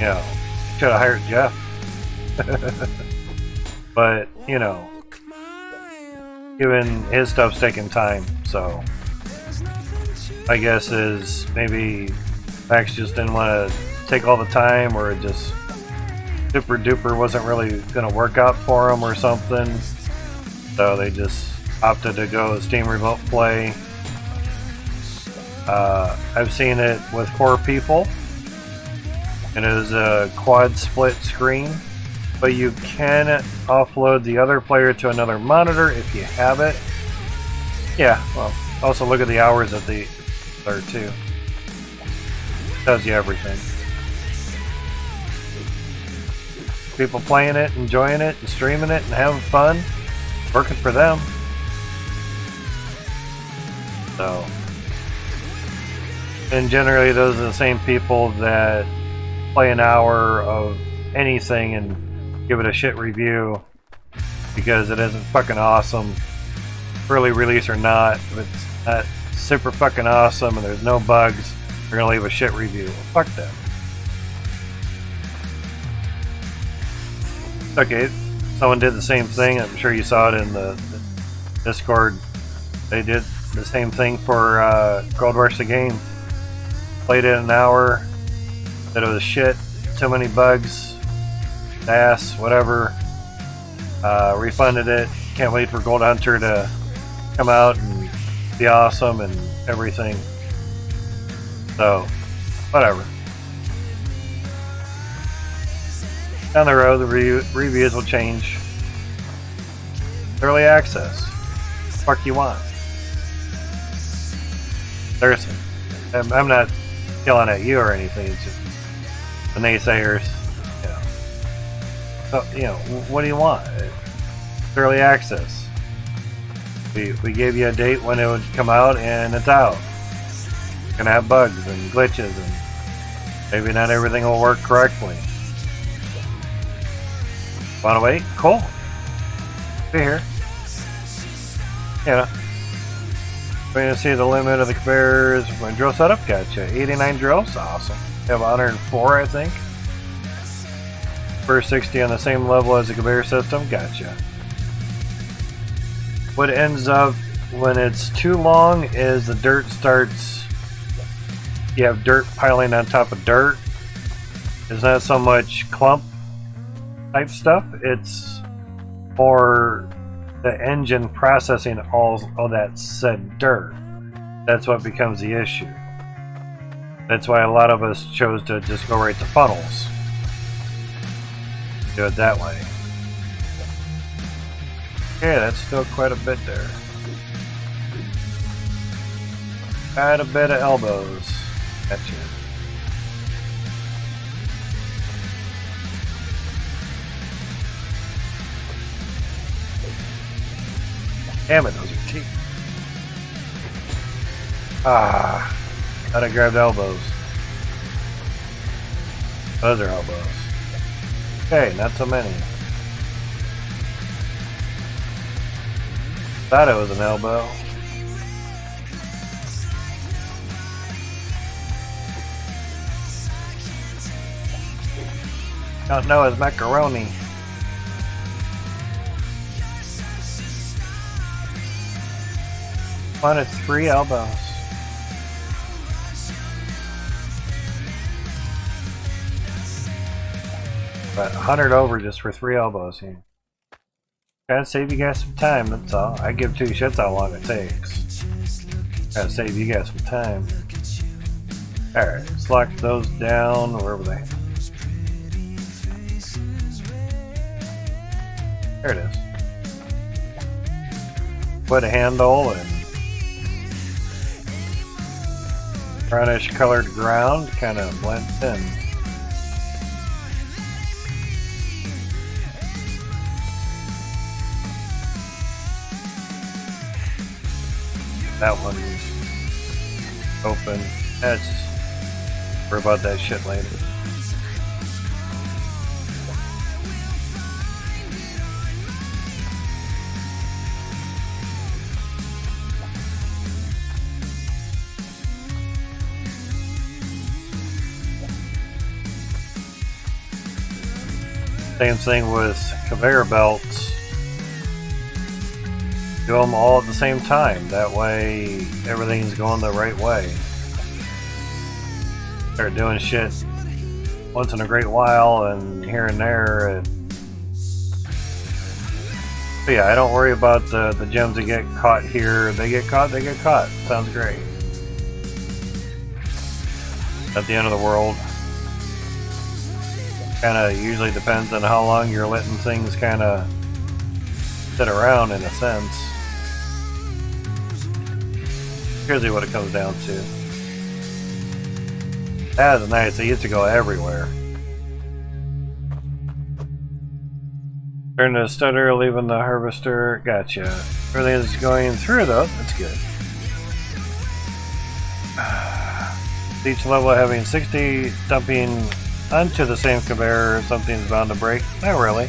You know, should have hired Jeff. But, you know, even his stuff's taking time, so my guess is maybe Max just didn't want to take all the time, or it just super duper wasn't really going to work out for them or something, so they just opted to go Steam Remote Play. I've seen it with 4 people, and it is a quad split screen, but you can offload the other player to another monitor if you have it. Yeah, well, also look at the hours that they are too. Tells you everything. People playing it, enjoying it, and streaming it, and having fun. Working for them. So, and generally those are the same people that play an hour of anything and give it a shit review because it isn't fucking awesome, early release or not. If it's not super fucking awesome and there's no bugs, they're gonna leave a shit review. Well, fuck that. Okay, someone did the same thing. I'm sure you saw it in the Discord. They did the same thing for Gold Rush the game. Played it an hour. Said it was shit. Too many bugs. Ass. Whatever. Refunded it. Can't wait for Gold Hunter to come out and be awesome and everything. So, whatever. Down the road, the reviews will change. Early access. Fuck you want? Seriously. I'm not yelling at you or anything. It's just the naysayers. You know. So, you know, what do you want? It's early access. We gave you a date when it would come out, and it's out. It's gonna have bugs and glitches, and maybe not everything will work correctly. Wanna wait? Cool. Be here. Yeah. Waiting to see the limit of the conveyors. When drill setup, gotcha. 89 drills, awesome. You have 104, I think. First 60 on the same level as the conveyor system, gotcha. What ends up when it's too long is the dirt starts. You have dirt piling on top of dirt. It's not so much clump type stuff, it's more the engine processing all that said dirt. That's what becomes the issue. That's why a lot of us chose to just go right to funnels. Do it that way. Okay, that's still quite a bit there. Quite a bit of elbows. Gotcha. Damn it, those are teeth. Ah, thought I grabbed elbows. Those are elbows. Okay, not so many. Thought it was an elbow. Don't know it's macaroni. Wanted 3 elbows. But 100 over just for 3 elbows here. Gotta save you guys some time, that's all. I give 2 shits how long it takes. Gotta save you guys some time. Alright, let's lock those down. Where were they? There it is. Put a handle and brownish colored ground kind of blends in. That one's open. That's worry about that shit later. Same thing with conveyor belts. Do them all at the same time. That way everything's going the right way. Start doing shit once in a great while and here and there. But yeah, I don't worry about the gems that get caught here. They get caught, they get caught. Sounds great. At the end of the world. Kinda usually depends on how long you're letting things kinda sit around in a sense. Here's what it comes down to. That is nice, it used to go everywhere. Turn the stutter, leaving the harvester. Gotcha. Everything's going through though, that's good. Each level having 60, dumping onto the same conveyor, something's bound to break. Not really.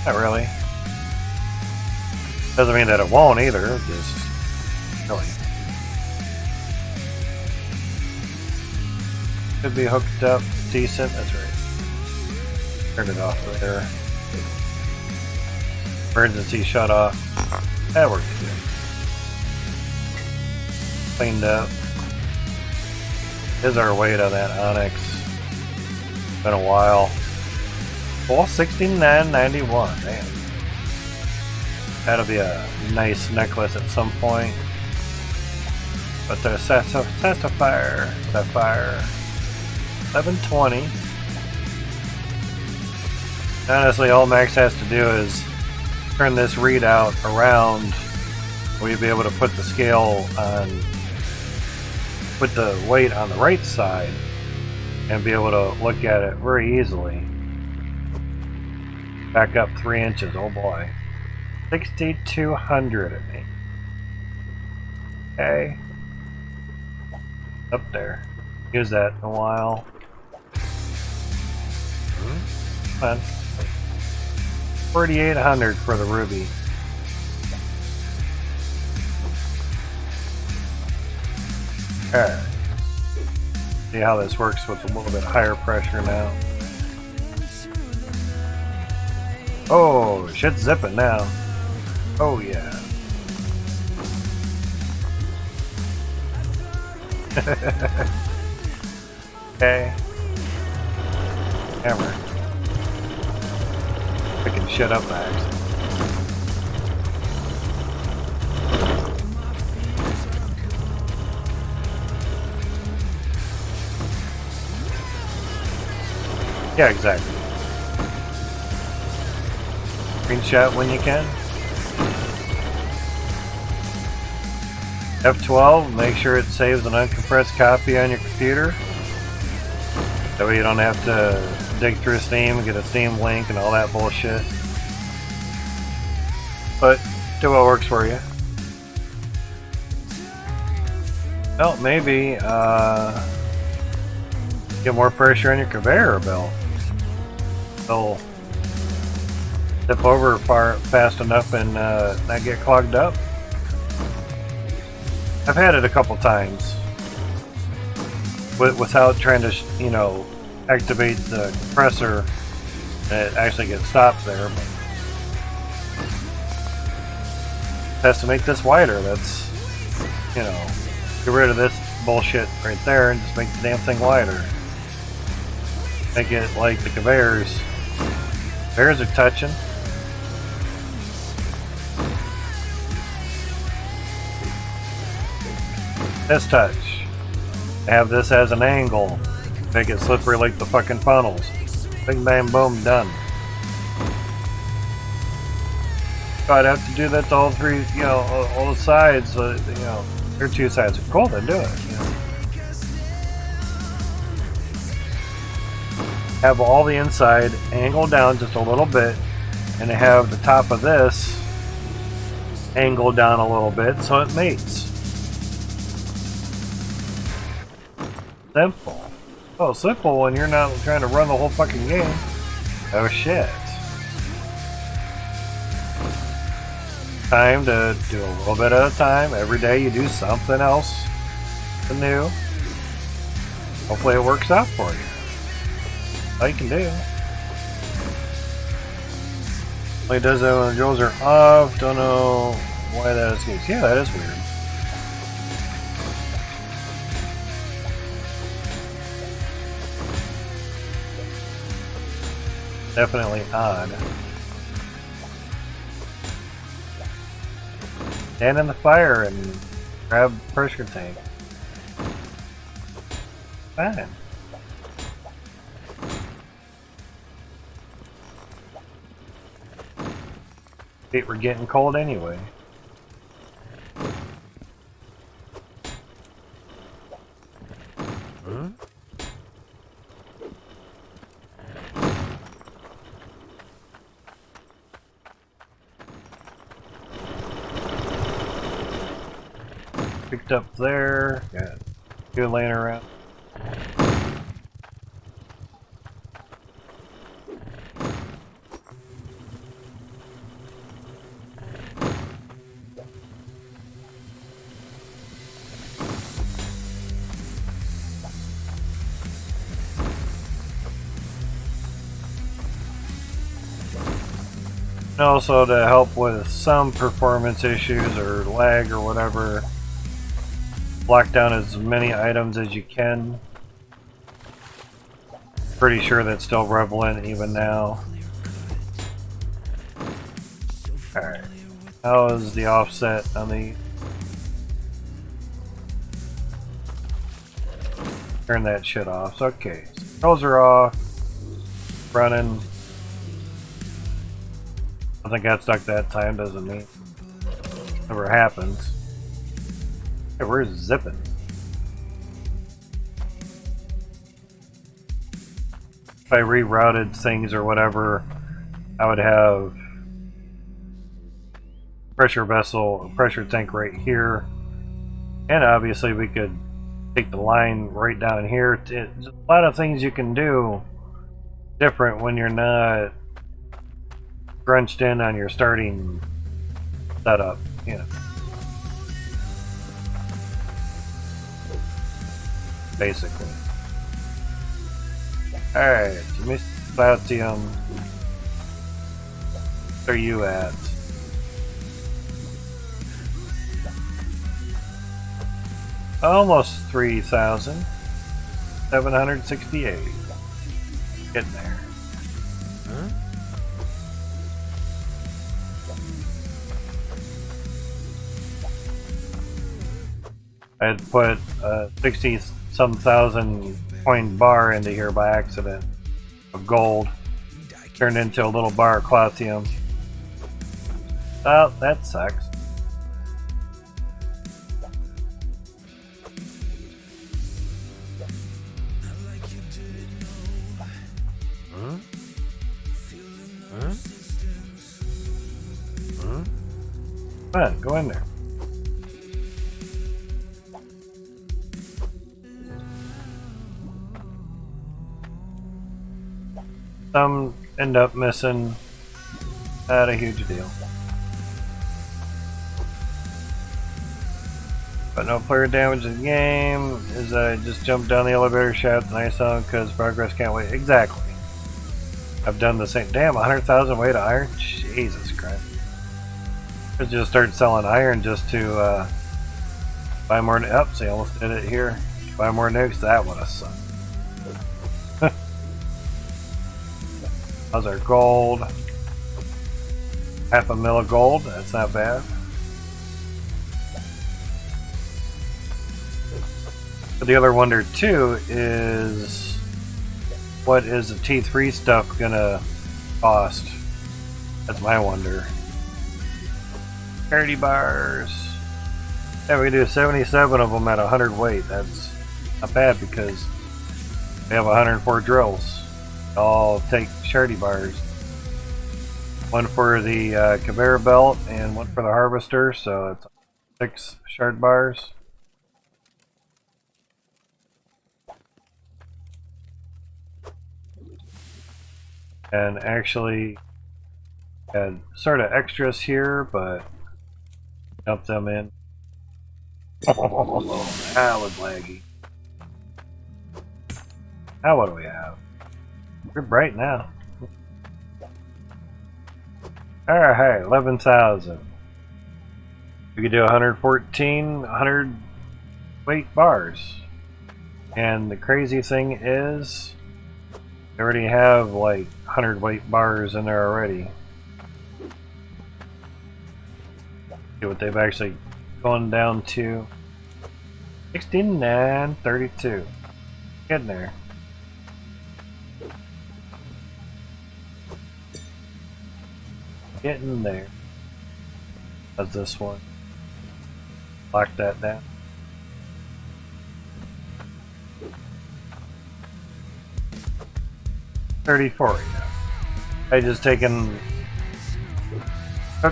Not really. Doesn't mean that it won't either, just really. Could be hooked up decent, that's right. Turn it off there. Emergency shut off. That works good. Cleaned up. Here's our weight on that onyx. Been a while. Well, $69.91. Man. That'll be a nice necklace at some point. But the sapphire, 1120. Honestly, all Max has to do is turn this readout around. We'll be able to put the scale on, put the weight on the right side, and be able to look at it very easily. Back up 3 inches. Oh boy. 6,200 at me. Okay. Up there. Use that in a while. Come on. 4,800 for the ruby. Alright. See how this works with a little bit higher pressure now. Oh, shit's zipping now. Oh yeah. Okay. Hammer. Picking shit up, Max. Yeah, exactly. Screenshot when you can. F12, make sure it saves an uncompressed copy on your computer. That way you don't have to dig through Steam and get a Steam link and all that bullshit. But do what works for you. Well, maybe get more pressure on your conveyor belt. It'll tip over fast enough and not get clogged up. I've had it a couple times without trying to, you know, activate the compressor and it actually gets stopped there. But it has to make this wider. That's, you know, get rid of this bullshit right there and just make the damn thing wider. Make it like the conveyors. Conveyors are touching. This touch. Have this as an angle. Make it slippery like the fucking funnels. Bing bang boom, done. So I'd have to do that to all three, you know, all the sides, you know, there are 2 sides. Cool, then do it. You know. Have all the inside angled down just a little bit, and have the top of this angled down a little bit so it mates. Simple. Oh, simple when you're not trying to run the whole fucking game. Oh shit. Time to do a little bit at a time. Every day you do something else new. Hopefully it works out for you. All you can do. Only does that when the drills are off. Don't know why that is the case. Yeah, that is weird. Definitely odd. Stand in the fire and grab pressure tank. Fine. Feet were getting cold anyway. Picked up there. Got 2 laying around. And also to help with some performance issues or lag or whatever, lock down as many items as you can. Pretty sure that's still prevalent even now. Alright. How is the offset on the... Turn that shit off. Okay. Controls are off. Running. I think I got stuck that time, doesn't mean. Never happens. Hey, where's zipping? If I rerouted things or whatever, I would have pressure vessel, pressure tank right here, and obviously we could take the line right down here. There's a lot of things you can do different when you're not crunched in on your starting setup, you know. Basically. Alright, Miss Platinum. Where are you at? Almost 3,768. Getting there. Huh? I had put 60-some thousand coin bar into here by accident of gold. Turned into a little bar of Clautium. Oh, that sucks. Huh? Huh? Huh? Come on, go in there. Some end up missing. Not a huge deal. But no player damage in the game. Is I just jumped down the elevator shaft and I saw because progress can't wait. Exactly. I've done the same. Damn, 100,000 weight of iron? Jesus Christ. I just started selling iron just to buy more. Up, see, I almost did it here. Buy more nukes. That would have sucked. How's our gold? Half a mil of gold. That's not bad. But the other wonder too is what is the T3 stuff gonna cost? That's my wonder. 30 bars. Yeah, we can do 77 of them at 100 weight. That's not bad because we have 104 drills. I'll take shardy bars. One for the conveyor belt and one for the harvester, so it's 6 shard bars. And actually had sort of extras here, but dump them in. That was laggy. Now what do we have? We're bright now. Alright, 11,000. We could do 114, 100 weight bars. And the crazy thing is, they already have like 100 weight bars in there already. See what they've actually gone down to. 69.32. Getting there. Getting there. How's this one? Lock that down. $34. I just took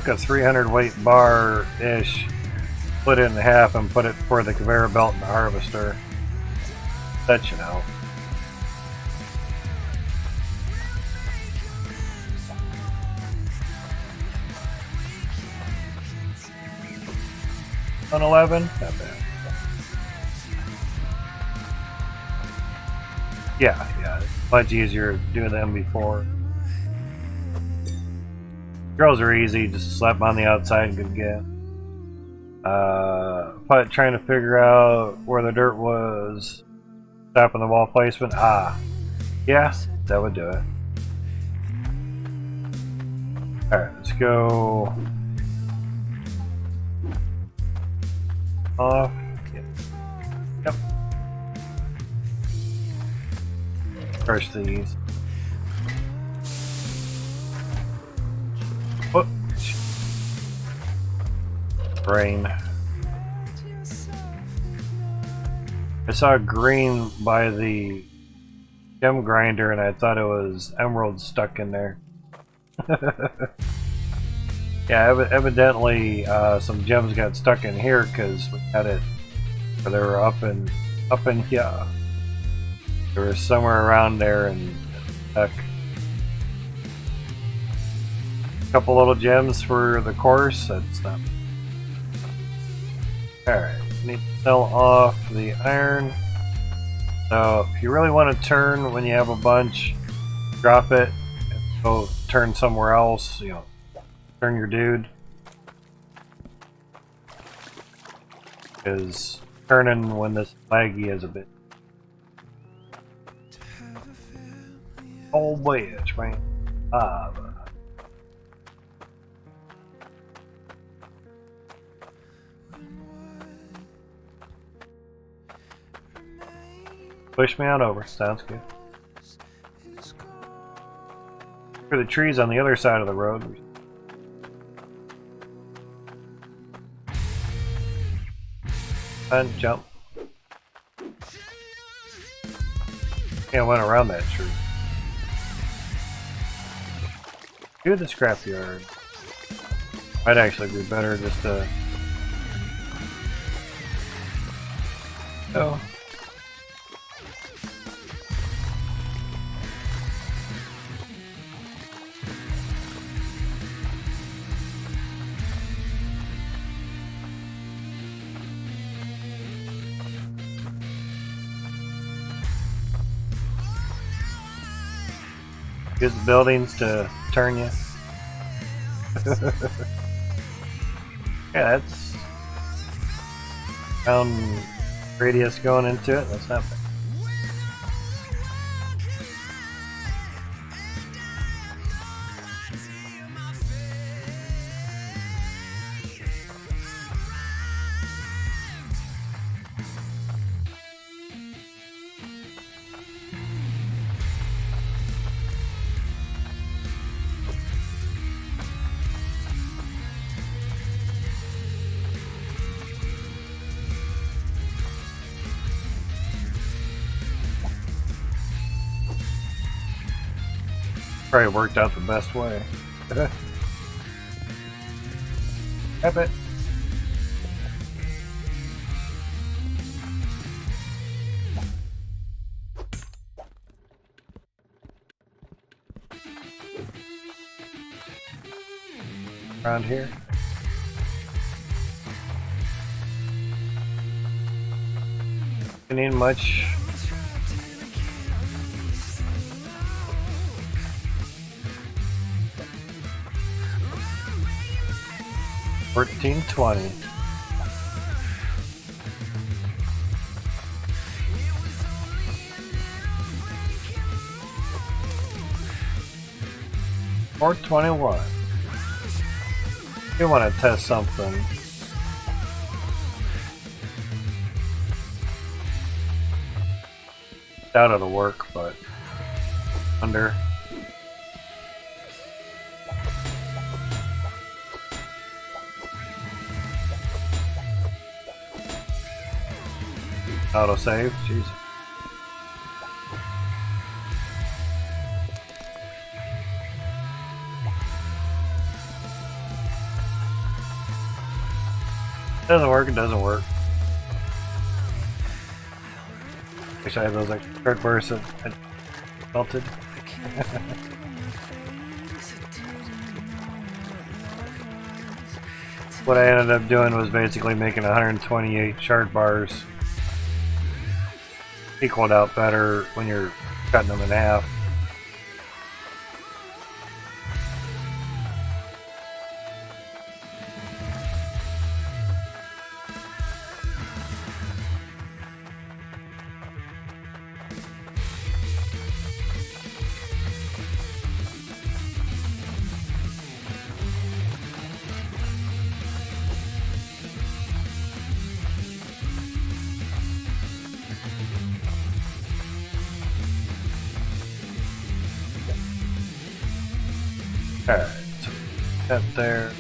a 300 weight bar ish, split it in half, and put it for the conveyor belt and the harvester. That should help. On 11, not bad. Yeah, it's much easier doing them before. Girls are easy, just slap them on the outside and good get. But trying to figure out where the dirt was, stopping the wall placement. Ah, yeah, that would do it. Alright, let's go off. Yep. First these. Whoop. Rain. I saw green by the gem grinder and I thought it was emerald stuck in there. Yeah, evidently some gems got stuck in here because we had it, or they were up in here. There was somewhere around there and stuck. A couple little gems for the course. That's not. Alright, need to sell off the iron. So if you really want to turn when you have a bunch, drop it and go turn somewhere else, you know, turn your dude. Because turning when this laggy is a bit. Oh boy, it's rain. Push me on over. Sounds good. For the trees on the other side of the road. And jump. Can't went around that tree. Do the scrapyard. Might actually be better just to. Oh. Use the buildings to turn you. Yeah, that's pound radius going into it. That's not bad. Probably worked out the best way. Have it. Around here. You need much. $14.20. $4.21. You want to test something? Doubt it'll work, but under. Autosave, jeez. Doesn't work, it doesn't work. Wish I had those like card bursts that had melted. What I ended up doing was basically making 128 shard bars. Equaled out better when you're cutting them in half. Alright, so that there.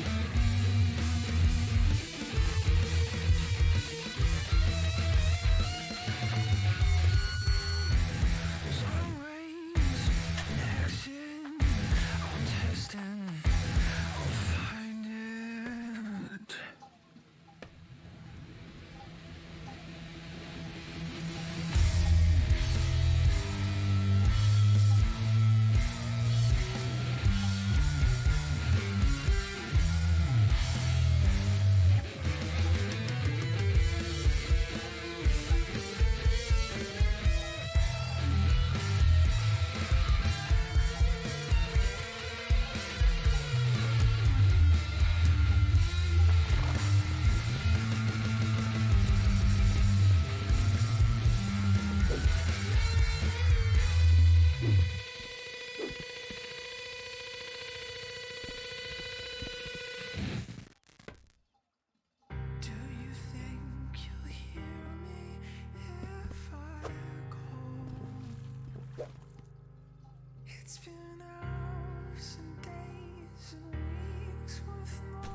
It's been hours and days and weeks with no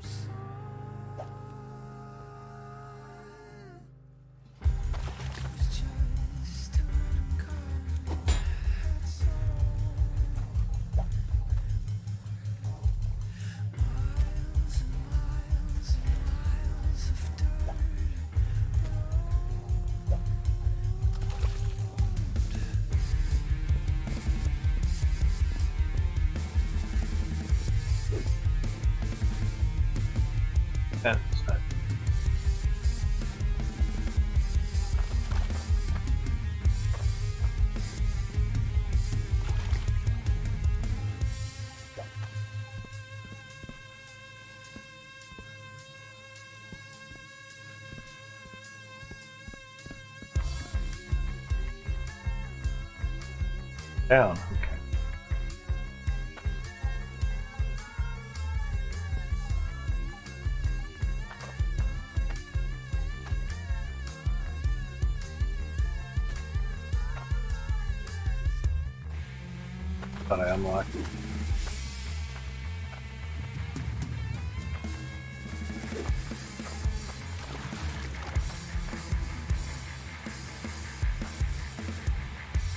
sun. It's just uncovered, that's all. Miles and miles and miles of dirt. That's that. Down, okay. Thought I unlocked it.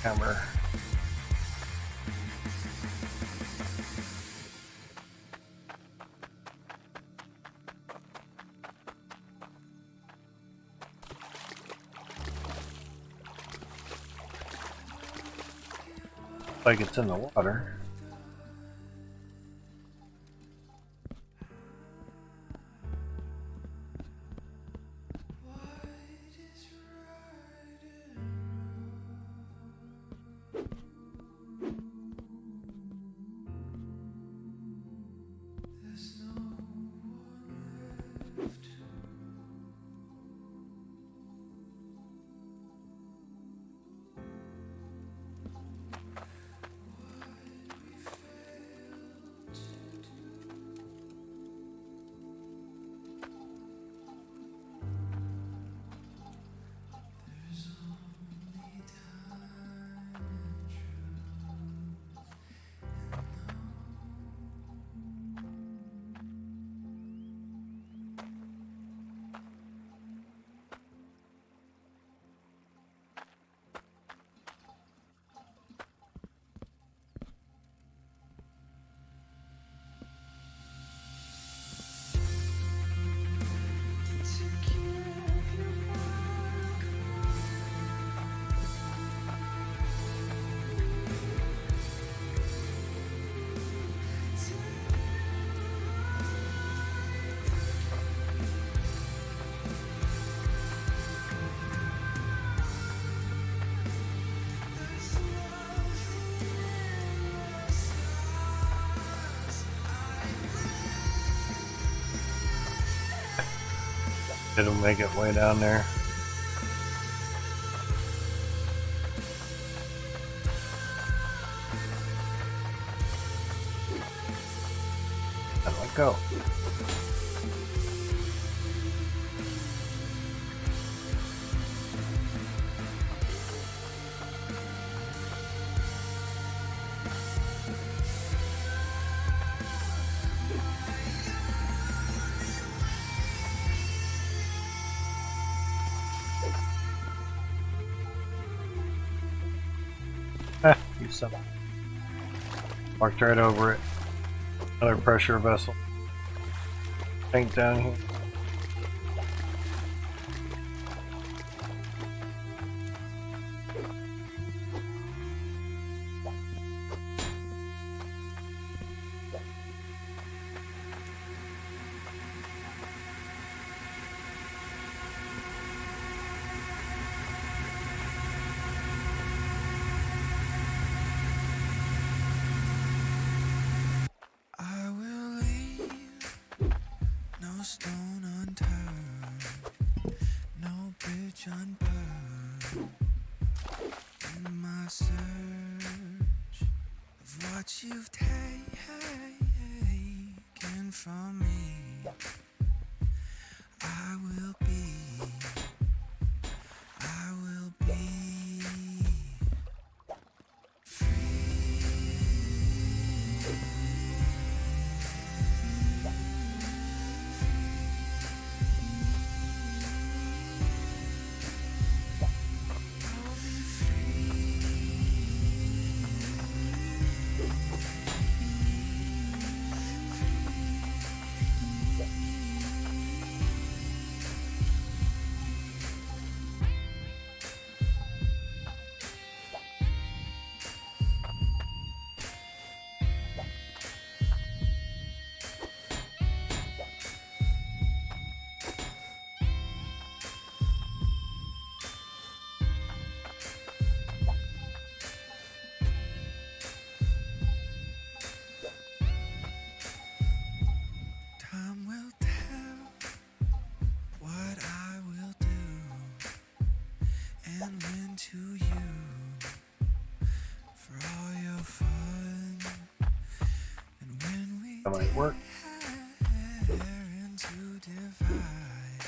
Ember. Like it's in the water. It'll make it way down there. And let go. You son. Walked right over it. Another pressure vessel. Tank down here. I will leave no stone unturned, no bridge unburned. In my search of what you've taken from me, I will be Time will tell what I will do and when to you for all your fun. And when we That might work. dare to divide,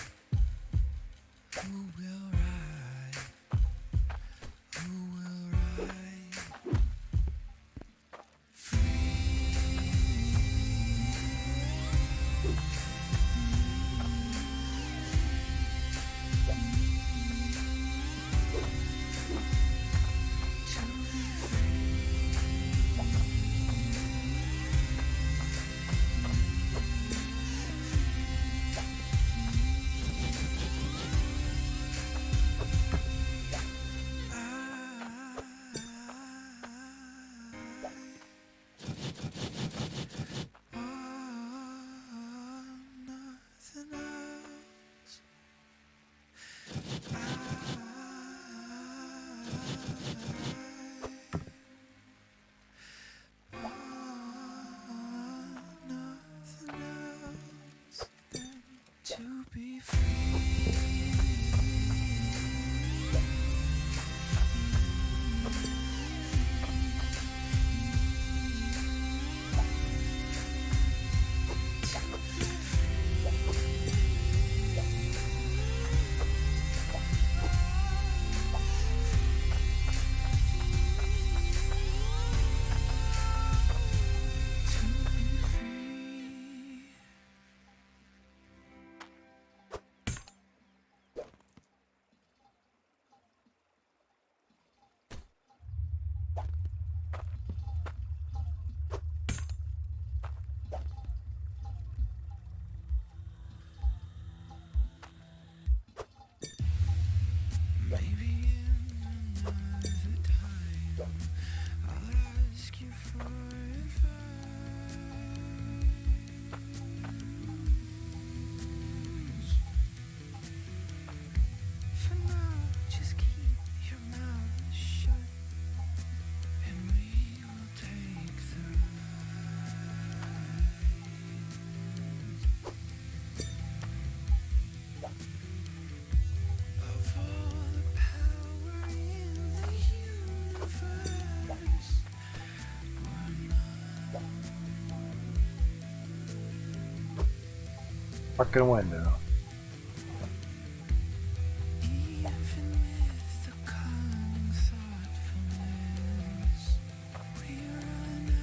who will ride? Who will ride? To be free. Maybe in another time I'll ask you for advice. For now, just keep your mouth shut, and we will take the ride. Of all the power in the universe, Fucking window. even with the cunning thoughtfulness, we run out.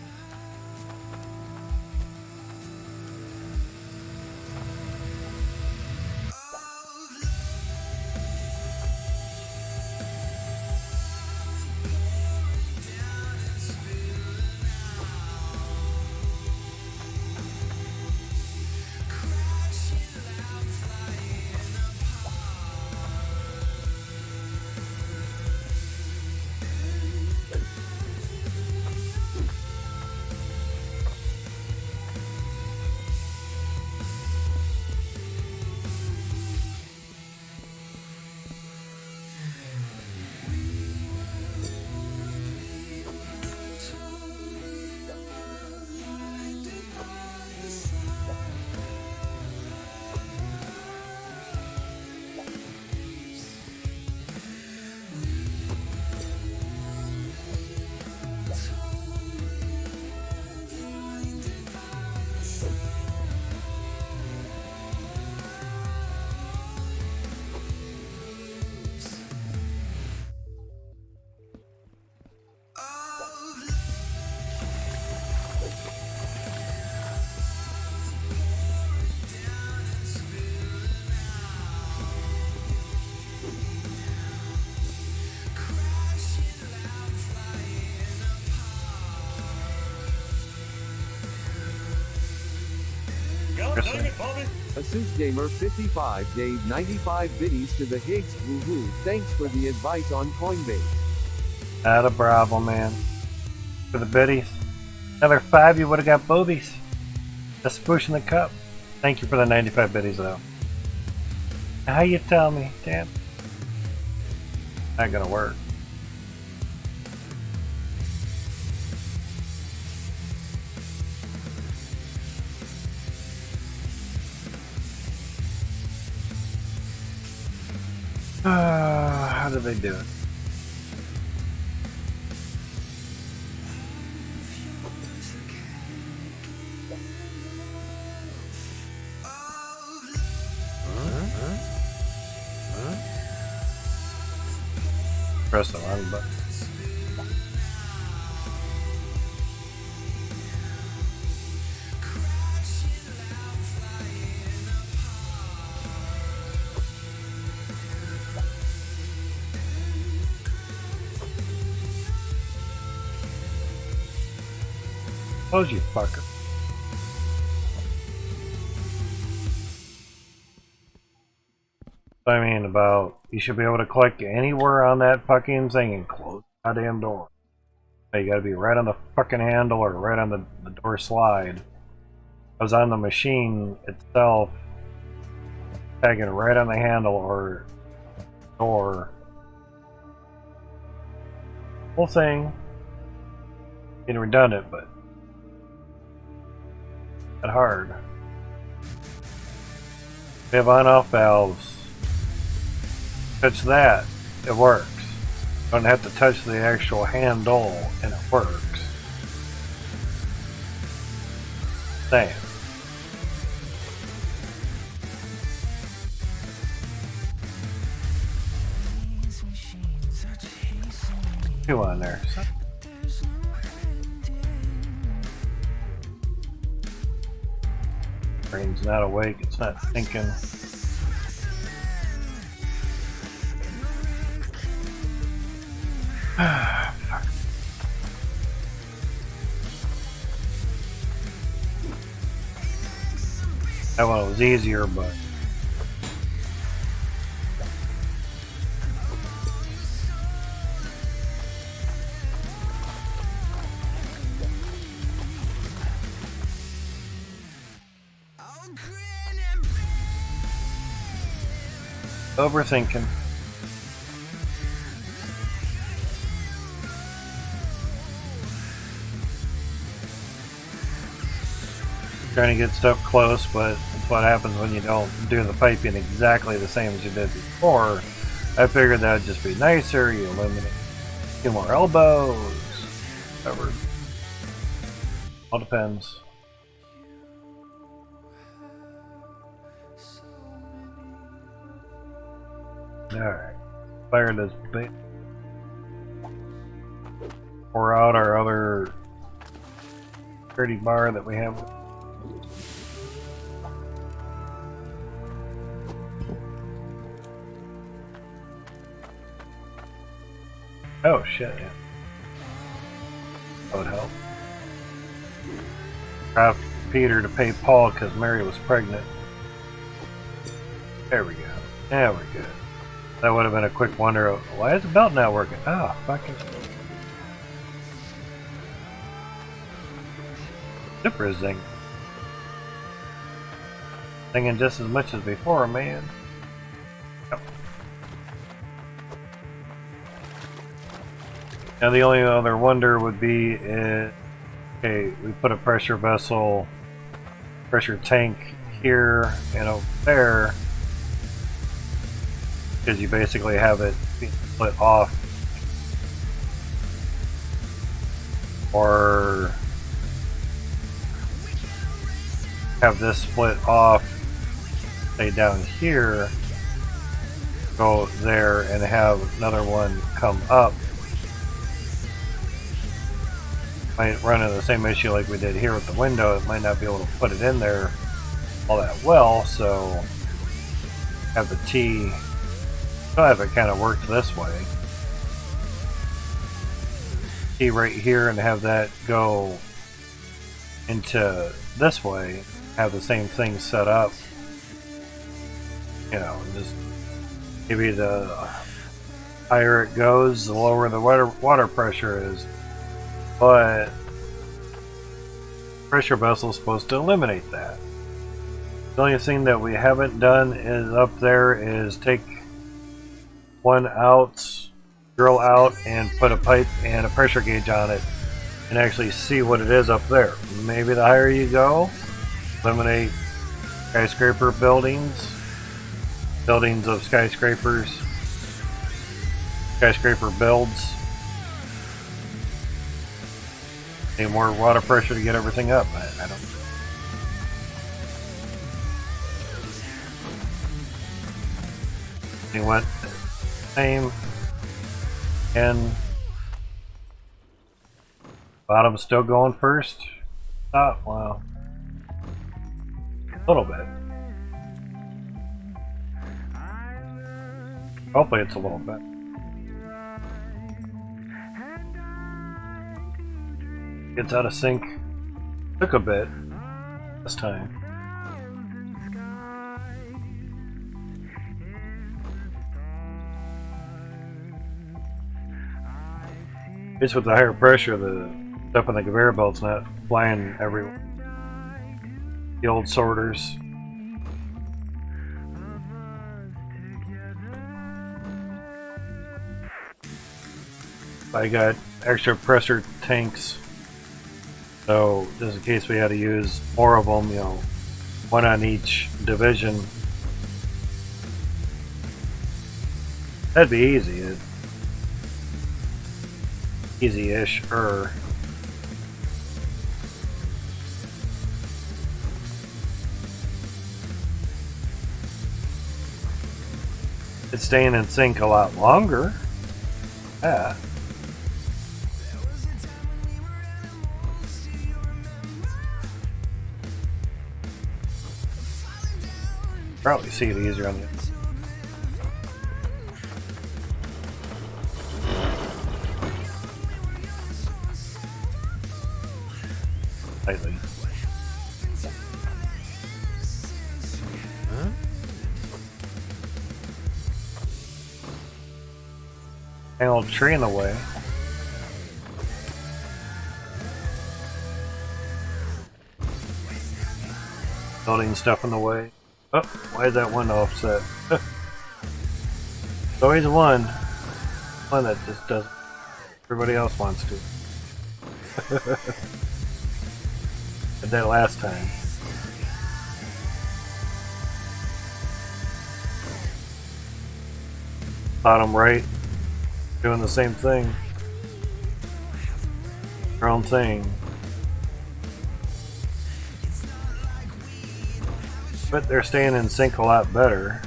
Christmas. Asus Gamer 55 gave 95 biddies to the Higgs. Woohoo! Thanks for the advice on Coinbase. Not a problem, man. For the biddies. Another 5, you would have got boobies. Just pushing the cup. Thank you for the 95 biddies, though. How you tell me? Damn. Not gonna work. How did they do it? Press the wrong button. Close you fucker. I mean, about you should be able to click anywhere on that fucking thing and close the goddamn door. You gotta be right on the fucking handle or right on the door slide. Because on the machine itself, tagging right on the handle or door. Whole thing. Getting redundant, but not hard. We have on-off valves. Touch that, it works. Don't have to touch the actual handle, and it works. Same. Two on there. Brain's not awake, it's not thinking. Fuck. That one was easier, but overthinking. Trying to get stuff close, but it's what happens when you don't do the piping exactly the same as you did before. I figured that would just be nicer. You eliminate a few more elbows, whatever. All depends. Alright, fire this bit. Pour out our other dirty bar that we have. Oh shit, yeah. That would help. Asked Peter to pay Paul because Mary was pregnant. There we go. There we go. That would have been a quick wonder of why is the belt not working? Oh, fucking zipper is zing. Singing just as much as before, man. Yep. Now the only other wonder would be if, okay, we put a pressure vessel, pressure tank here and over there, because you basically have it being split off, or have this split off, say down here, go there and have another one come up. Might run into the same issue like we did here with the window. It might not be able to put it in there all that well, so have the T, still have it kind of worked this way. T right here and have that go into this way, have the same thing set up. You know, just maybe the higher it goes, the lower the water pressure is. But pressure vessel is supposed to eliminate that. The only thing that we haven't done is up there is take one out, drill out, and put a pipe and a pressure gauge on it and actually see what it is up there. Maybe the higher you go, eliminate skyscraper buildings of skyscrapers, skyscraper builds. Need more water pressure to get everything up. I don't. He went same, and bottom's still going first. Top, wow, a little bit. Hopefully, it's a little bit. Gets out of sync. Took a bit this time. Just with the higher pressure, the stuff on the conveyor belt's not flying everywhere. The old sorters. I got extra pressure tanks, so just in case we had to use more of them, you know, one on each division. That'd be easy. Easy-ish. It's staying in sync a lot longer. Yeah. Probably see it easier on the inside. Slightly. Huh? An old tree in the way. Building stuff in the way. Oh, why is that one offset? There's always one that just doesn't. Everybody else wants to. Did that last time. Bottom right, doing the same thing. Their own thing. But they're staying in sync a lot better.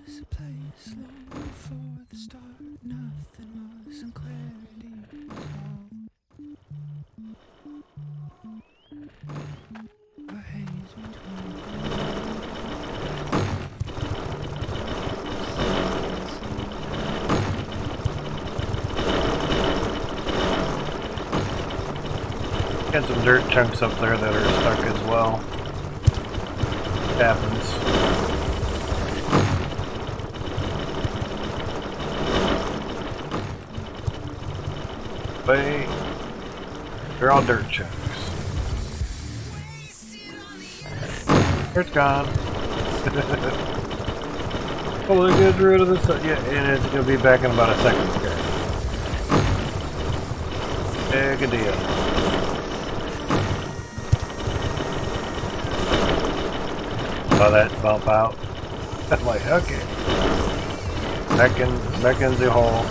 Was a place long before the start. Nothing was in clarity at all. A haze between. Got some dirt chunks up there that are stuck as well. Happens. Wait, they're all dirt chunks. It's gone. Oh, they get rid of this. Yeah, and it's gonna be back in about a second. Okay. Big a deal. saw that bump out. I'm like, okay. Back in the hole.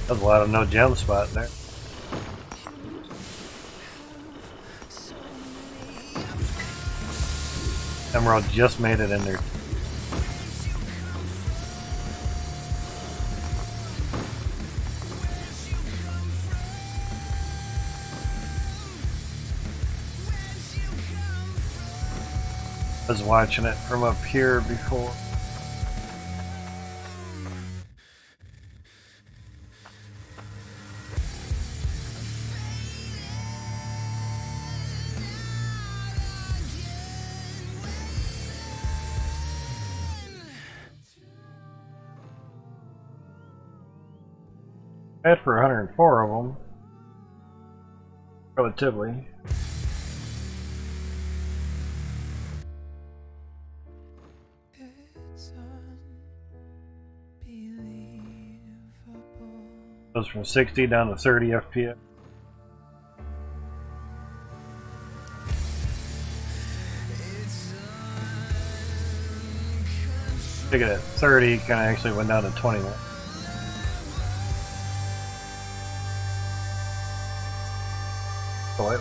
There's a lot of no gem spot there. Emerald just made it in there. I was watching it from up here before. Bad for 104 of them, relatively. Goes from 60 down to 30 FPS. Take it at 30, kind of actually went down to 21.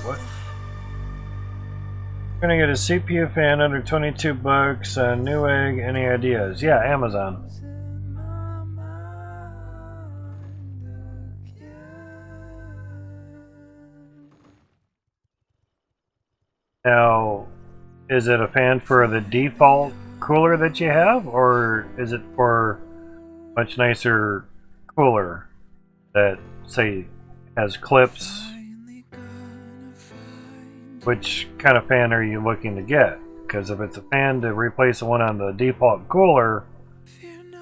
What? Gonna get a CPU fan under 22 bucks, a Newegg, any ideas? Yeah, Amazon. Now, is it a fan for the default cooler that you have, or is it for much nicer cooler that, say, has clips? Which kind of fan are you looking to get? Because if it's a fan to replace the one on the default cooler, you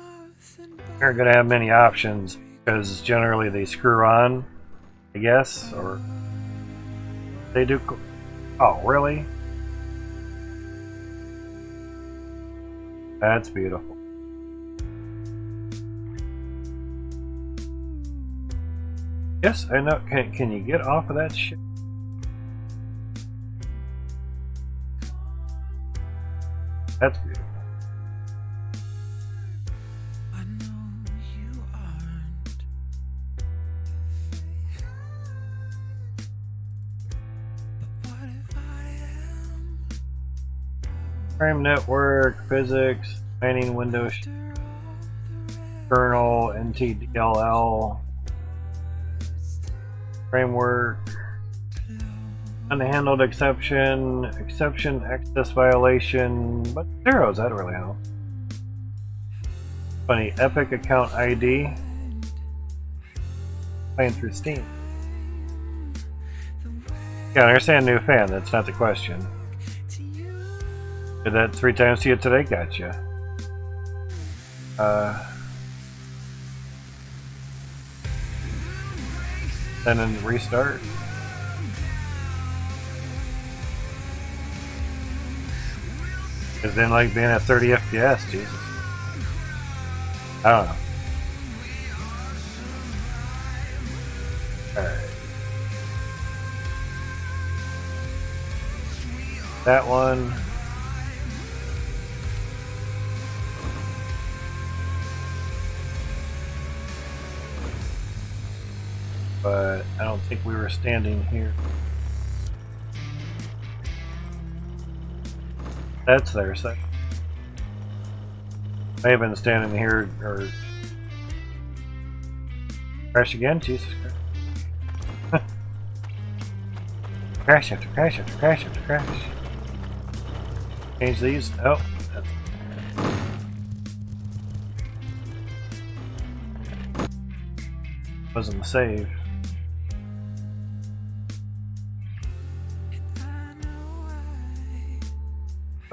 aren't going to have many options, because generally they screw on, I guess, or they do. Oh, really? That's beautiful. Yes, I know. Can you get off of that shit? That's beautiful. I know you aren't. But what if I am? Frame network, physics, mining Windows, kernel, NTDLL, framework, unhandled exception, access violation, but zeros, that really help. Funny, Epic account ID, playing through Steam. Yeah, I understand new fan, that's not the question. Did that 3 times to you today? Gotcha. Then restart. Cause then like being at 30 FPS, Jesus. I don't know. Alright. That one. But I don't think we were standing here. That's there, so may have been standing here or crash again. Jesus Christ! Crash after crash after crash after crash. Change these. Oh, that's wasn't the save.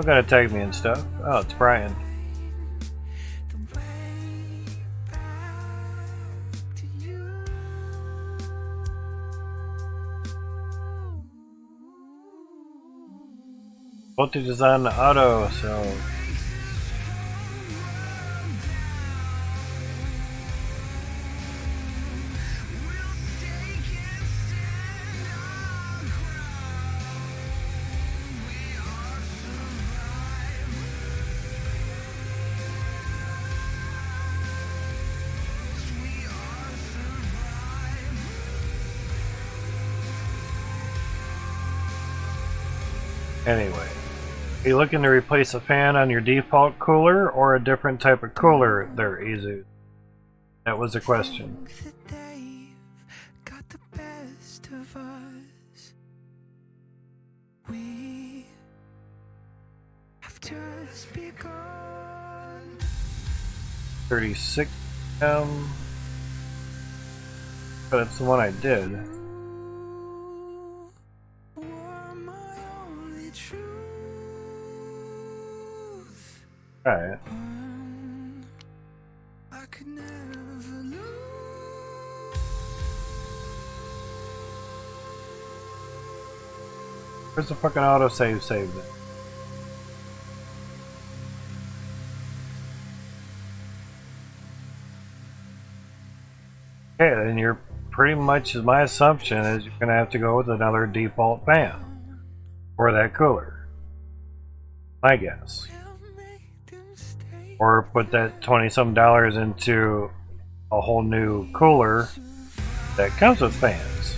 Still gotta tag me and stuff. Oh, it's Brian. the way back to you. Voltage is on the auto, so anyway. Are you looking to replace a fan on your default cooler or a different type of cooler there, Izu? That was the question. Think that they've got the best of us. We have just begun. 36 but it's the one I did. You were my only truth. Alright. I could never lose. Where's the fucking autosave saved it? Okay, then you're pretty much, my assumption is you're gonna have to go with another default fan for that cooler. My guess. We'll make them stay. Or put that $20-some into a whole new cooler that comes with fans.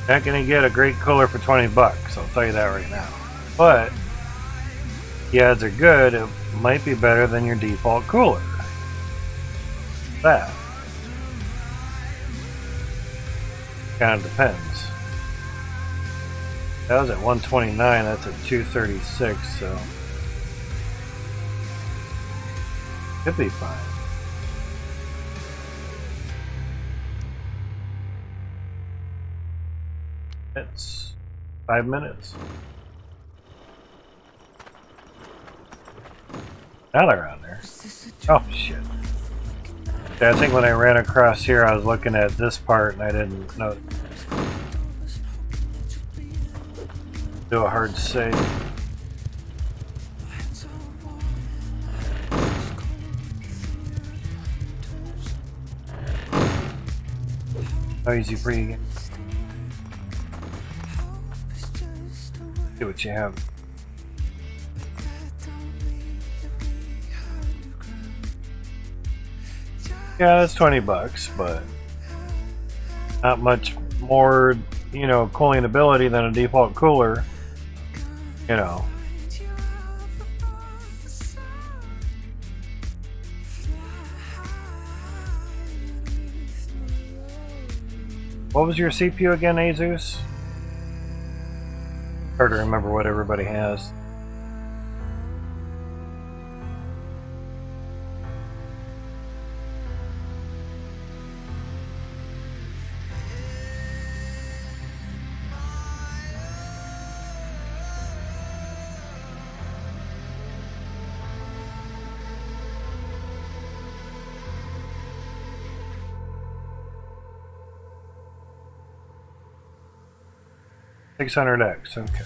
Not gonna get a great cooler for 20 bucks, I'll tell you that right now. But the odds are good, it might be better than your default cooler. That kind of depends. That was at 129, that's at 236, so could be fine. It's 5 minutes. Now they're on there. Oh shit. Yeah, I think when I ran across here I was looking at this part and I didn't know. Do a hard save. How easy for you? See what you have. Yeah, that's 20 bucks, but not much more, you know, cooling ability than a default cooler. You know. What was your CPU again, Asus? Hard to remember what everybody has. $600X, okay.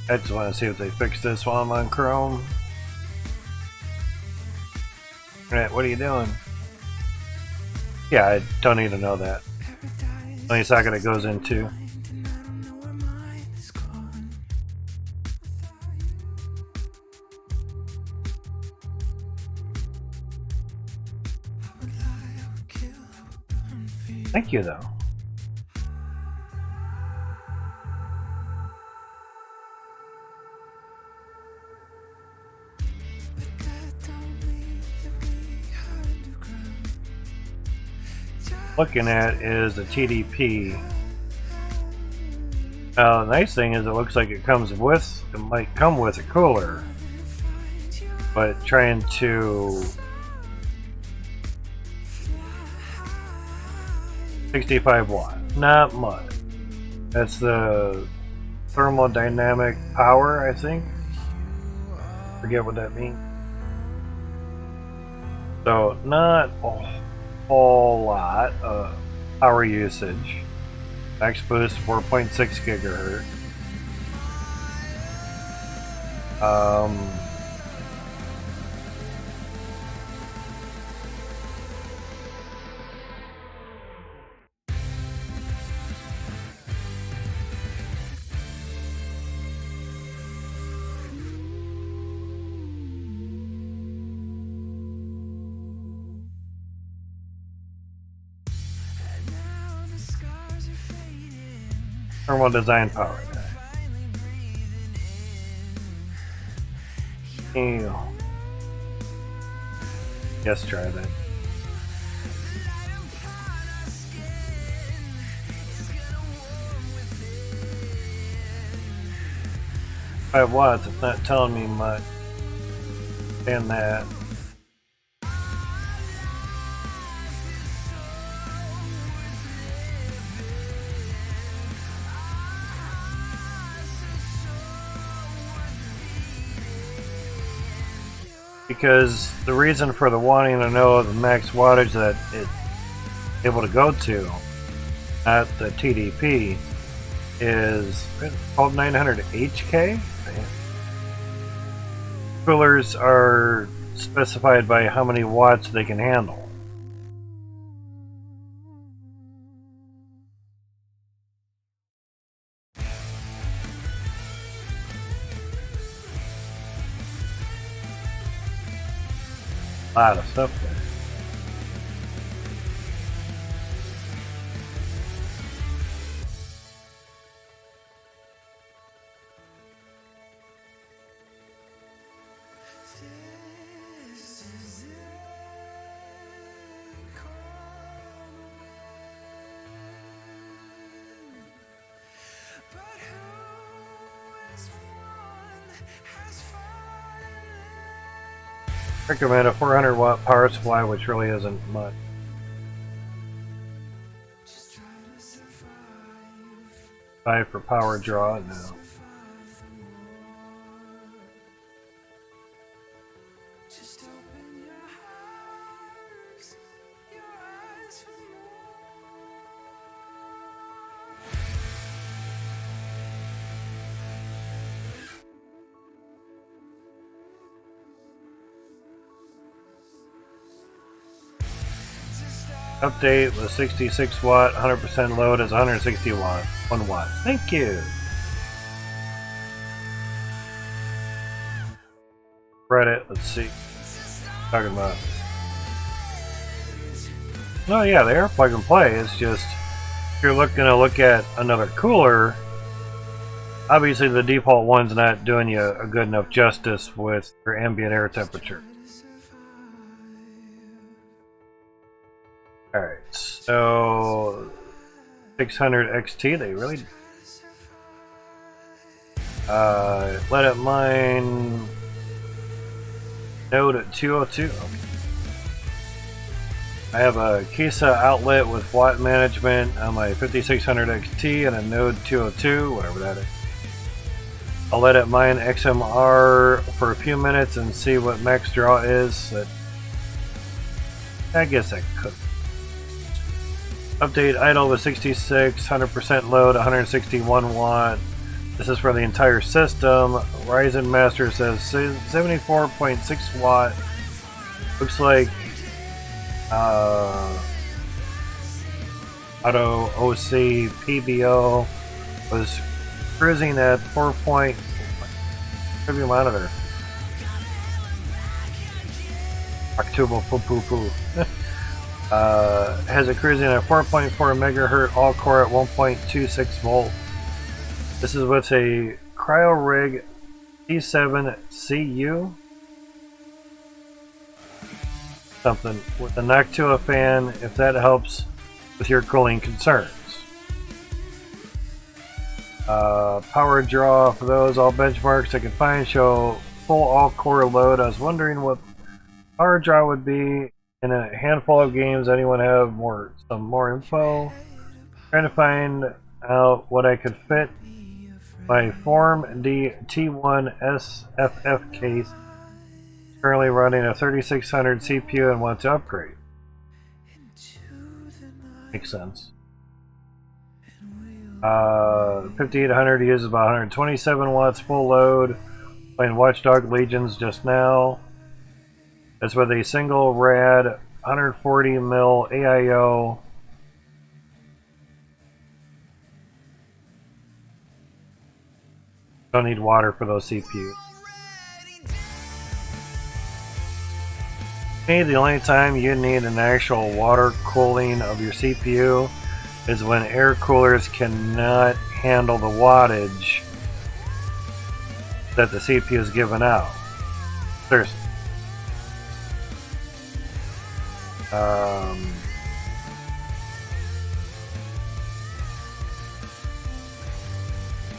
I just want to see if they fix this while I'm on Chrome. Alright, what are you doing? Yeah, I don't need to know that. Only socket it goes into. Thank you, though. Looking at is the TDP. Now the nice thing is it looks like it might come with a cooler, but trying to 65 watt, not much. That's the thermodynamic power, I think. Forget what that means. So not a whole lot of power usage. Max boost 4.6 gigahertz. Thermal design power. Ew. Yes, try that. Five watts, it's not telling me much. And that. Because the reason for the wanting to know the max wattage that it's able to go to at the TDP is 12900 HK. Coolers are specified by how many watts they can handle. A lot of stuff there. Recommend a 400 watt power supply, which really isn't much. Five for power draw, no. Update with 66 watt, 100% load is 160 watt, 1 watt. Thank you. Reddit, let's see. Talking about. Oh yeah, they are plug and play. It's just if you're looking to look at another cooler, obviously the default one's not doing you a good enough justice with your ambient air temperature. Alright, so 600 XT, they really let it mine node at 202. Okay. I have a Kisa outlet with watt management on my 5600 XT and a node 202, whatever that is. I'll let it mine XMR for a few minutes and see what max draw is. I guess I could. Update idle with 66, 100% load, 161 watt. This is for the entire system. Ryzen Master says 74.6 watt. Looks like Auto OC PBO was cruising at 4. Preview monitor. Octubo poo poo poo. Has it cruising at 4.4 megahertz, all core at 1.26 volt. This is with a CryoRig T7CU something with a Noctua fan, if that helps with your cooling concerns. Power draw for those. All benchmarks I can find show full all-core load. I was wondering what power draw would be in a handful of games. Anyone have some more info? Trying to find out what I could fit my Form D T1 SFF case. Currently running a 3600 CPU and want to upgrade. Makes sense. 5800 uses about 127 watts full load. Playing Watchdog Legions just now. That's with a single rad 140 mil AIO. Don't need water for those CPUs. The only time you need an actual water cooling of your CPU is when air coolers cannot handle the wattage that the CPU is giving out. Seriously.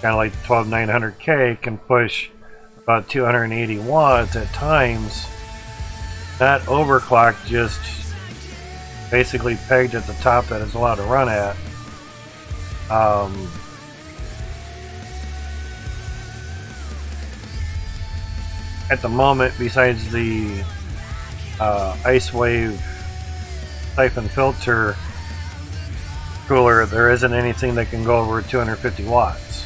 Kind of like the 12900K can push about 280 watts at times. Not overclocked, just basically pegged at the top that it's allowed to run at. At the moment, besides the Ice Wave siphon filter cooler, there isn't anything that can go over 250 watts.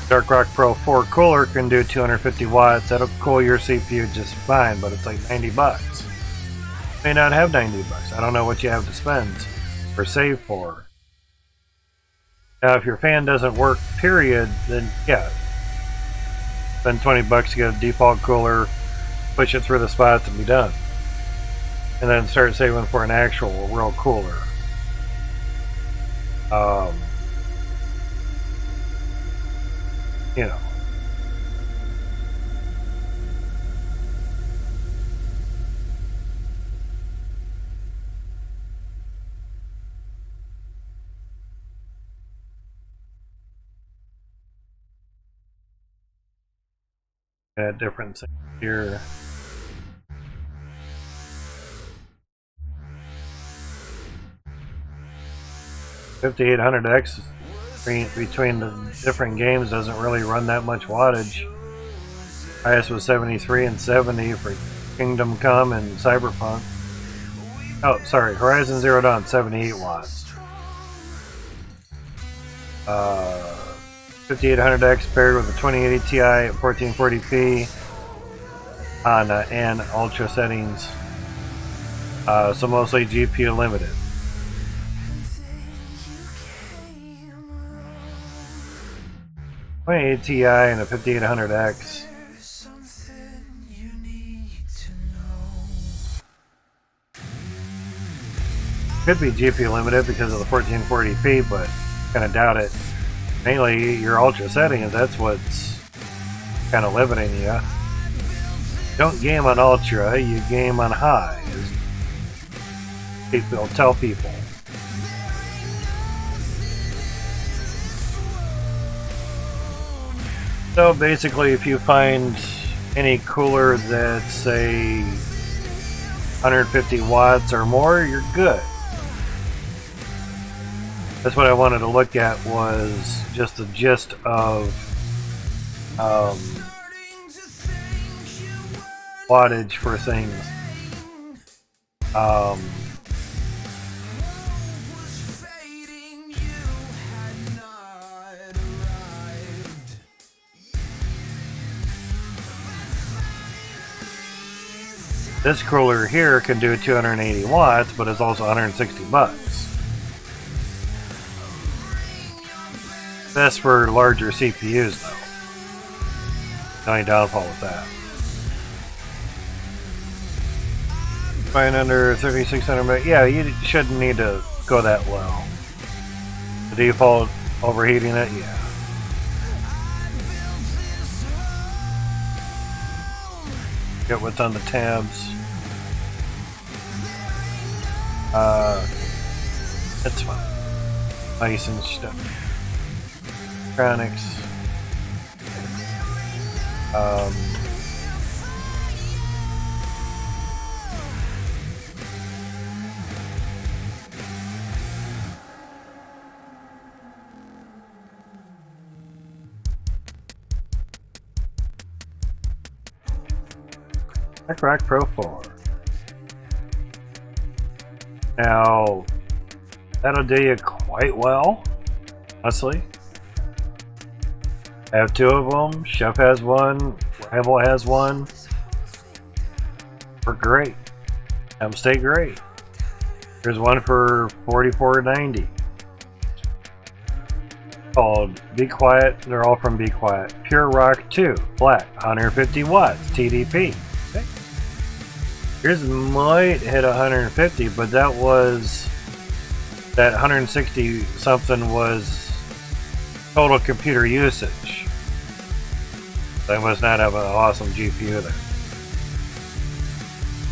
Dark Rock Pro 4 cooler can do 250 watts. That'll cool your CPU just fine, but it's like 90 bucks. May not have 90 bucks. I don't know what you have to spend or save for. Now, if your fan doesn't work, period, then yeah, spend 20 bucks to get a default cooler, push it through the spots, and be done. And then start saving for an actual real cooler. You know. Different things here. $5,800X between the different games doesn't really run that much wattage. Highest was 73 and 70 for Kingdom Come and Cyberpunk. Oh, sorry, Horizon Zero Dawn, 78 watts. 5800X paired with a 2080 Ti at 1440p on and ultra settings. So mostly GPU limited. A Ti and a 5800X. Could be GPU limited because of the 1440p, but kind of doubt it. Mainly your ultra settings, that's what's kind of limiting you. Don't game on ultra, you game on high, as people tell people. So basically, if you find any cooler that's, say, 150 watts or more, you're good. That's what I wanted to look at, was just the gist of wattage for things. This cooler here can do 280 watts, but it's also 160 bucks. That's for larger CPUs, though. The only downfall with that. Fine under 3600, yeah, you shouldn't need to go that low. The default overheating it, yeah. Get what's on the tabs. That's fine. Nice and stuff. electronics. Rack Pro 4. Now, that'll do you quite well, honestly. I have two of them. Chef has one. Rival has one. We're great. Have them stay great. There's one for $44.90. Called Be Quiet. They're all from Be Quiet. Pure Rock 2. Black. 150 watts. TDP. Okay. Yours might hit 150, but that 160 something was total computer usage. They must not have an awesome GPU there.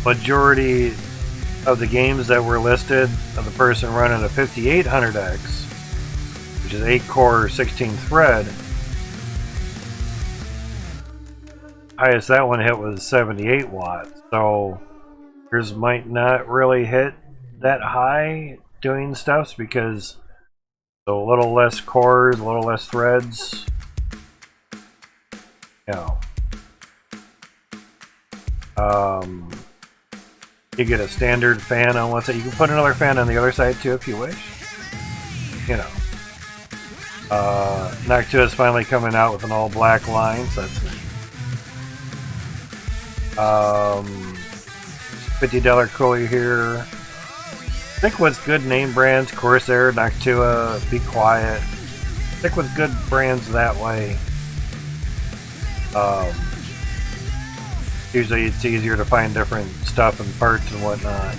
Majority of the games that were listed of the person running a 5800X, which is 8-core 16-thread, highest that one hit was 78 watts. So yours might not really hit that high doing stuff because a little less cores, a little less threads. You know, you get a standard fan on one side. You can put another fan on the other side too if you wish. You know, Noctua is finally coming out with an all black line, so that's nice. $50 cooler here. Stick with good name brands: Corsair, Noctua, Be Quiet. Stick with good brands that way. Usually it's easier to find different stuff and parts and whatnot.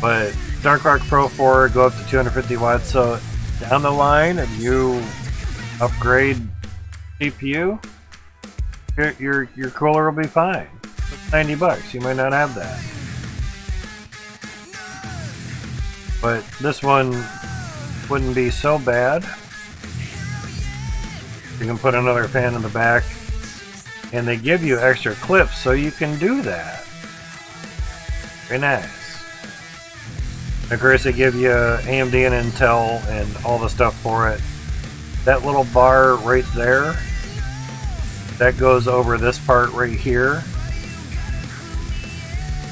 But Dark Rock Pro 4 go up to 250 watts. So down the line, if you upgrade CPU, your cooler will be fine. It's $90. You might not have that. But this one wouldn't be so bad. You can put another fan in the back, and they give you extra clips so you can do that. Very nice. Of course, they give you AMD and Intel and all the stuff for it. That little bar right there, that goes over this part right here.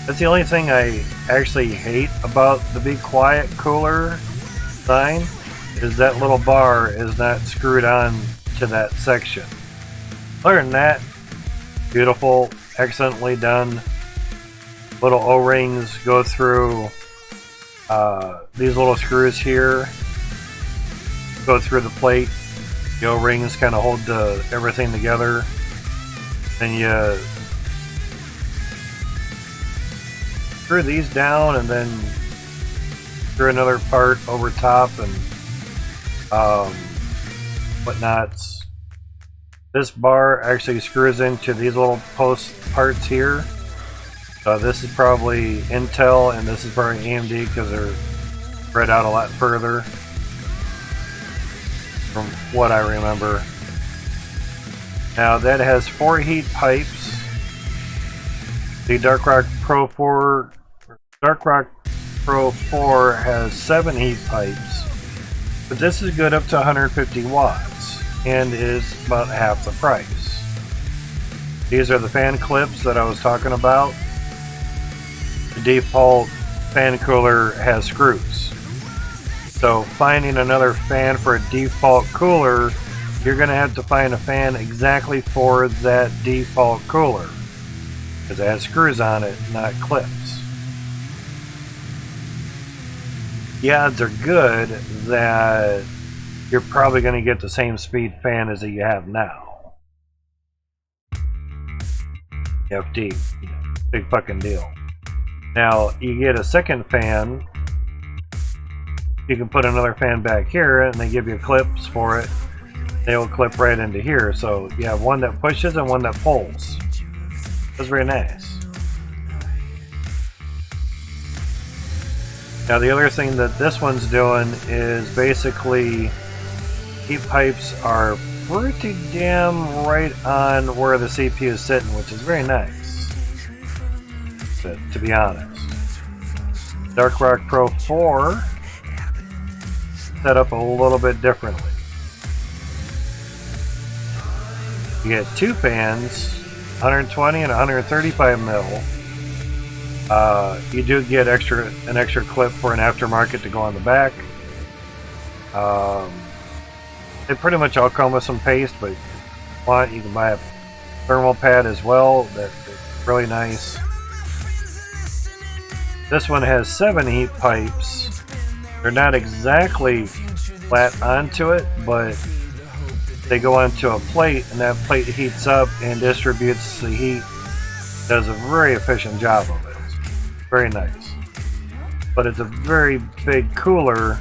That's the only thing I actually hate about the Be Quiet cooler sign, is that little bar is not screwed on to that section. Other than that, beautiful, excellently done. Little O-rings go through these little screws here, go through the plate. The O-rings kind of hold everything together. Then you screw these down and then screw another part over top and whatnots. This bar actually screws into these little post parts here. This is probably Intel and this is probably AMD because they're spread out a lot further from what I remember. Now that has 4 heat pipes. The Dark Rock Pro 4 has 7 heat pipes, but this is good up to 150 watts and is about half the price. These are the fan clips that I was talking about. The default fan cooler has screws. So finding another fan for a default cooler, you're going to have to find a fan exactly for that default cooler, because it has screws on it, not clips. The odds are good that you're probably going to get the same speed fan as that you have now. FD, big fucking deal. Now you get a second fan. You can put another fan back here, and they give you clips for it. They will clip right into here, so you have one that pushes and one that pulls. That's very nice. Now the other thing that this one's doing is basically heat pipes are pretty damn right on where the CPU is sitting, which is very nice, to be honest. Dark Rock Pro 4 set up a little bit differently. You get two fans, 120 and 135 mil. You do get an extra clip for an aftermarket to go on the back. They pretty much all come with some paste, but if you want, you can buy a thermal pad as well. That's really nice. This one has 7 heat pipes. They're not exactly flat onto it, but they go onto a plate, and that plate heats up and distributes the heat. Does a very efficient job of it. Very nice. But it's a very big cooler.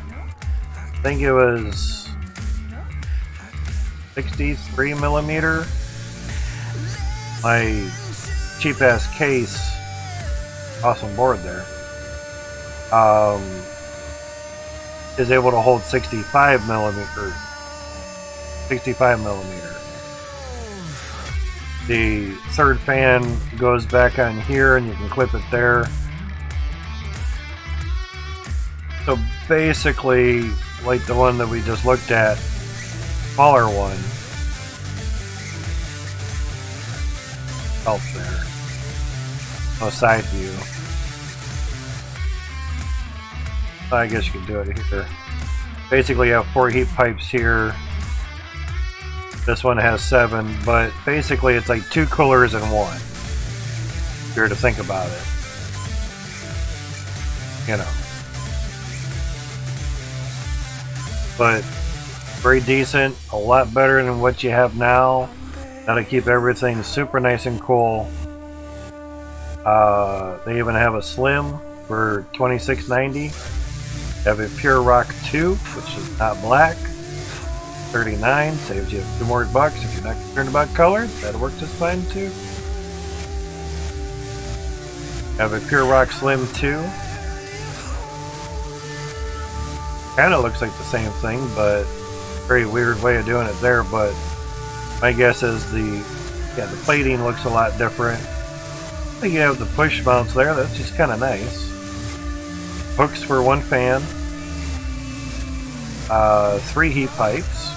I think it was 63 millimeter. My cheap ass case, awesome board there, is able to hold 65 millimeter. 65 millimeter. The third fan goes back on here, and you can clip it there. So basically, like the one that we just looked at, smaller one, help there. No side view. I guess you can do it here. Basically, you have 4 heat pipes here. This one has 7, but basically it's like 2 coolers in one. If you're to think about it. You know. But very decent, a lot better than what you have now. That'll keep everything super nice and cool. They even have a slim for $26.90. They have a Pure Rock 2, which is not black. $39, saves you $2 more if you're not concerned about color. That'll work just fine too. Have a Pure Rock Slim 2. Kind of looks like the same thing, but very weird way of doing it there. But my guess is the plating looks a lot different. I think you have the push mounts there. That's just kind of nice. Hooks for 1 fan. 3 heat pipes.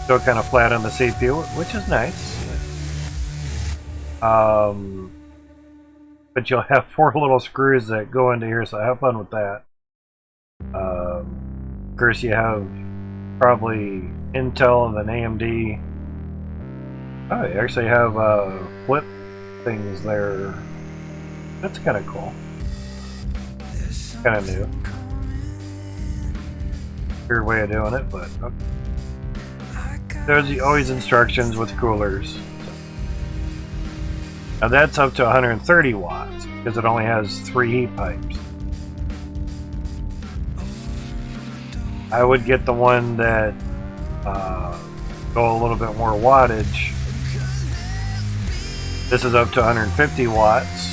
Still kind of flat on the CPU, which is nice. But you'll have 4 little screws that go into here, so have fun with that. Of course, you have probably Intel and then AMD. Oh, you actually have flip things there. That's kind of cool. Kind of new. Weird way of doing it, but okay. There's always instructions with coolers. Now that's up to 130 watts because it only has 3 heat pipes. I would get the one that go a little bit more wattage. This is up to 150 watts.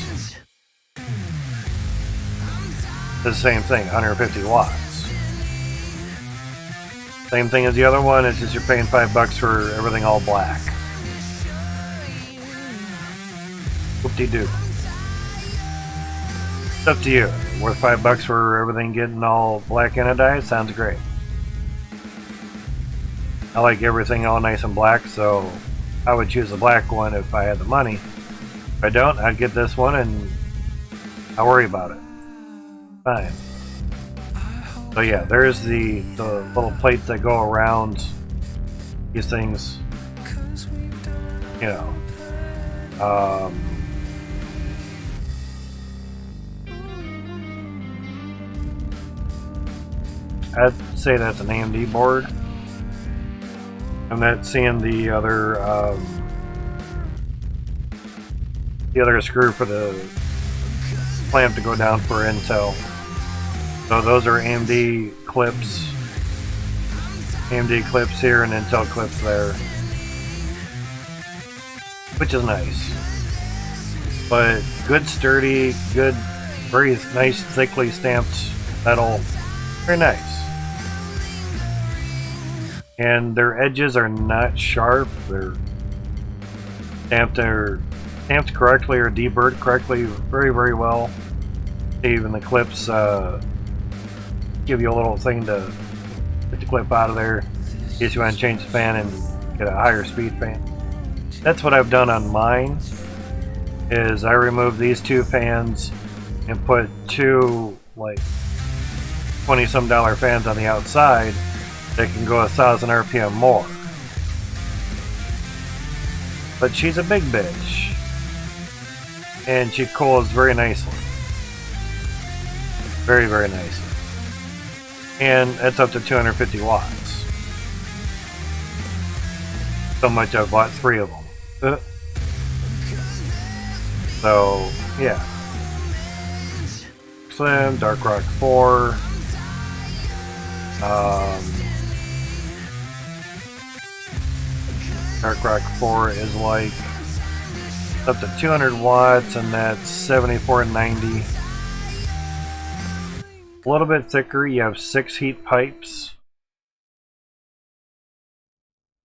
The same thing, 150 watts. Same thing as the other one, it's just you're paying $5 for everything all black. Whoop-de-doo. It's up to you. Worth $5 for everything getting all black anodized? Sounds great. I like everything all nice and black, so I would choose the black one if I had the money. If I don't, I'd get this one and I'll worry about it. Fine. So yeah, there's the little plates that go around these things. You know. I'd say that's an AMD board. I'm not seeing the other screw for the clamp to go down for Intel. So those are AMD clips. AMD clips here and Intel clips there. Which is nice. But good sturdy, good, very nice thickly stamped metal. Very nice. and their edges are not sharp. They're stamped correctly or deburred correctly, very, very well. Even the clips give you a little thing to get the clip out of there in case you want to change the fan and get a higher speed fan. That's what I've done on mine. Is I removed these two fans and put two like $20-some fans on the outside that can go 1,000 RPM more. But she's a big bitch, and she cools very nicely, very, very nicely, and it's up to 250 watts. So much I've bought 3 of them. So yeah, Slim, Dark Rock 4. Dark Rock 4 is like up to 200 watts, and that's $74.90. A little bit thicker. You have 6 heat pipes,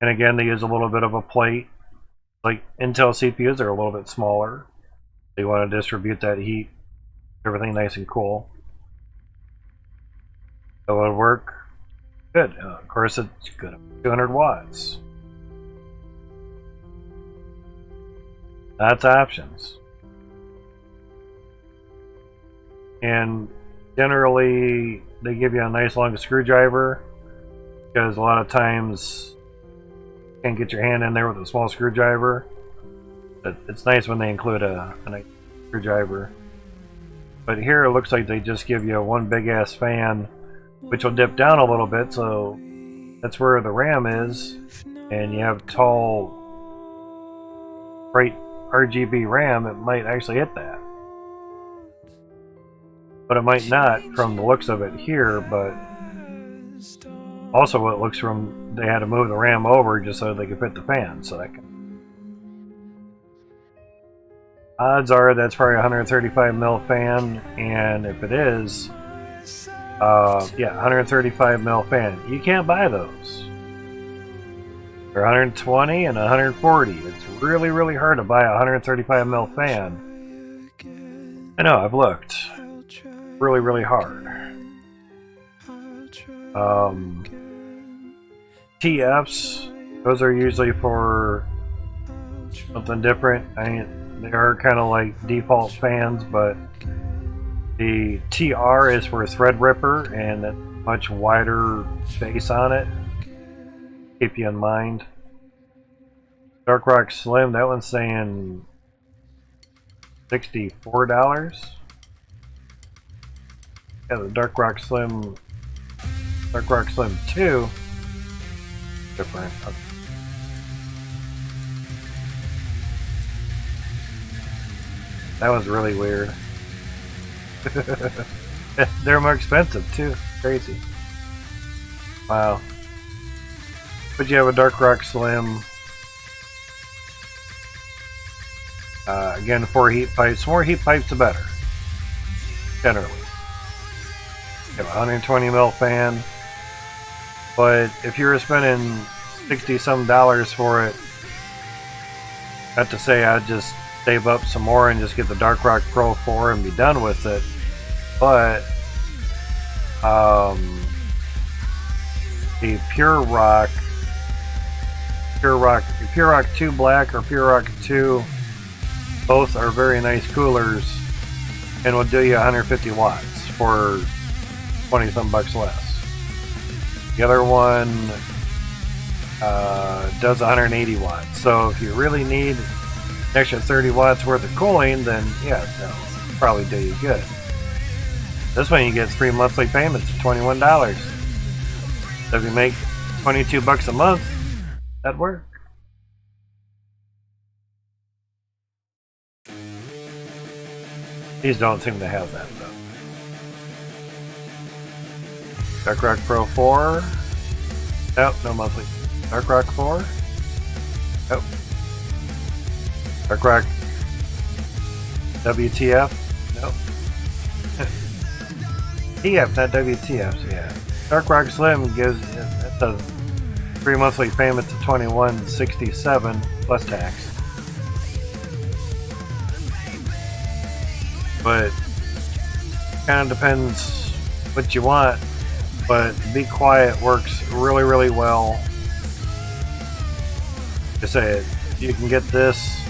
and again, they use a little bit of a plate. Like Intel CPUs are a little bit smaller. They want to distribute that heat, everything nice and cool. So it'll work good. Of course, it's good at 200 watts. That's options. And generally, they give you a nice long screwdriver, because a lot of times you can't get your hand in there with a small screwdriver. But it's nice when they include a nice screwdriver. But here it looks like they just give you one big ass fan, which will dip down a little bit, so that's where the RAM is, and you have tall, bright RGB RAM, it might actually hit that. But it might not from the looks of it here, but also it looks from, they had to move the RAM over just so they could fit the fan, so that can. Odds are that's probably a 135 mil fan, and if it is, yeah, 135 mil fan. You can't buy those. They're 120 and 140. It's really, really hard to buy a 135 mil fan. I know, I've looked. Really, really hard. TFs, those are usually for something different. I mean, they are kind of like default fans, but the TR is for Threadripper, and a much wider face on it. Keep you in mind. Dark Rock Slim, that one's saying $64. Yeah, the Dark Rock Slim 2, different. That was really weird. They're more expensive too. Crazy. Wow. But you have a Dark Rock Slim. Again, 4 heat pipes. More heat pipes, the better. Generally. You have a 120 mil fan. But if you were spending $60-some for it, not to say I'd just save up some more and just get the Dark Rock Pro 4 and be done with it, but the Pure Rock 2 Black or Pure Rock 2, both are very nice coolers and will do you 150 watts for 20-some bucks less. The other one does 180 watts. So if you really need an extra 30 watts worth of cooling, then yeah, that'll probably do you good. This one you get 3 monthly payments for $21. So if you make 22 bucks a month, that'd work. These don't seem to have that though. Dark Rock Pro 4. Nope, no monthly. Dark Rock 4. Nope. Dark Rock WTF. Nope. TF, not WTF. So yeah. Dark Rock Slim gives that's a 3 monthly payments of $21.67 plus tax. But kind of depends what you want. But Be Quiet works really, really well. To say it, you can get this.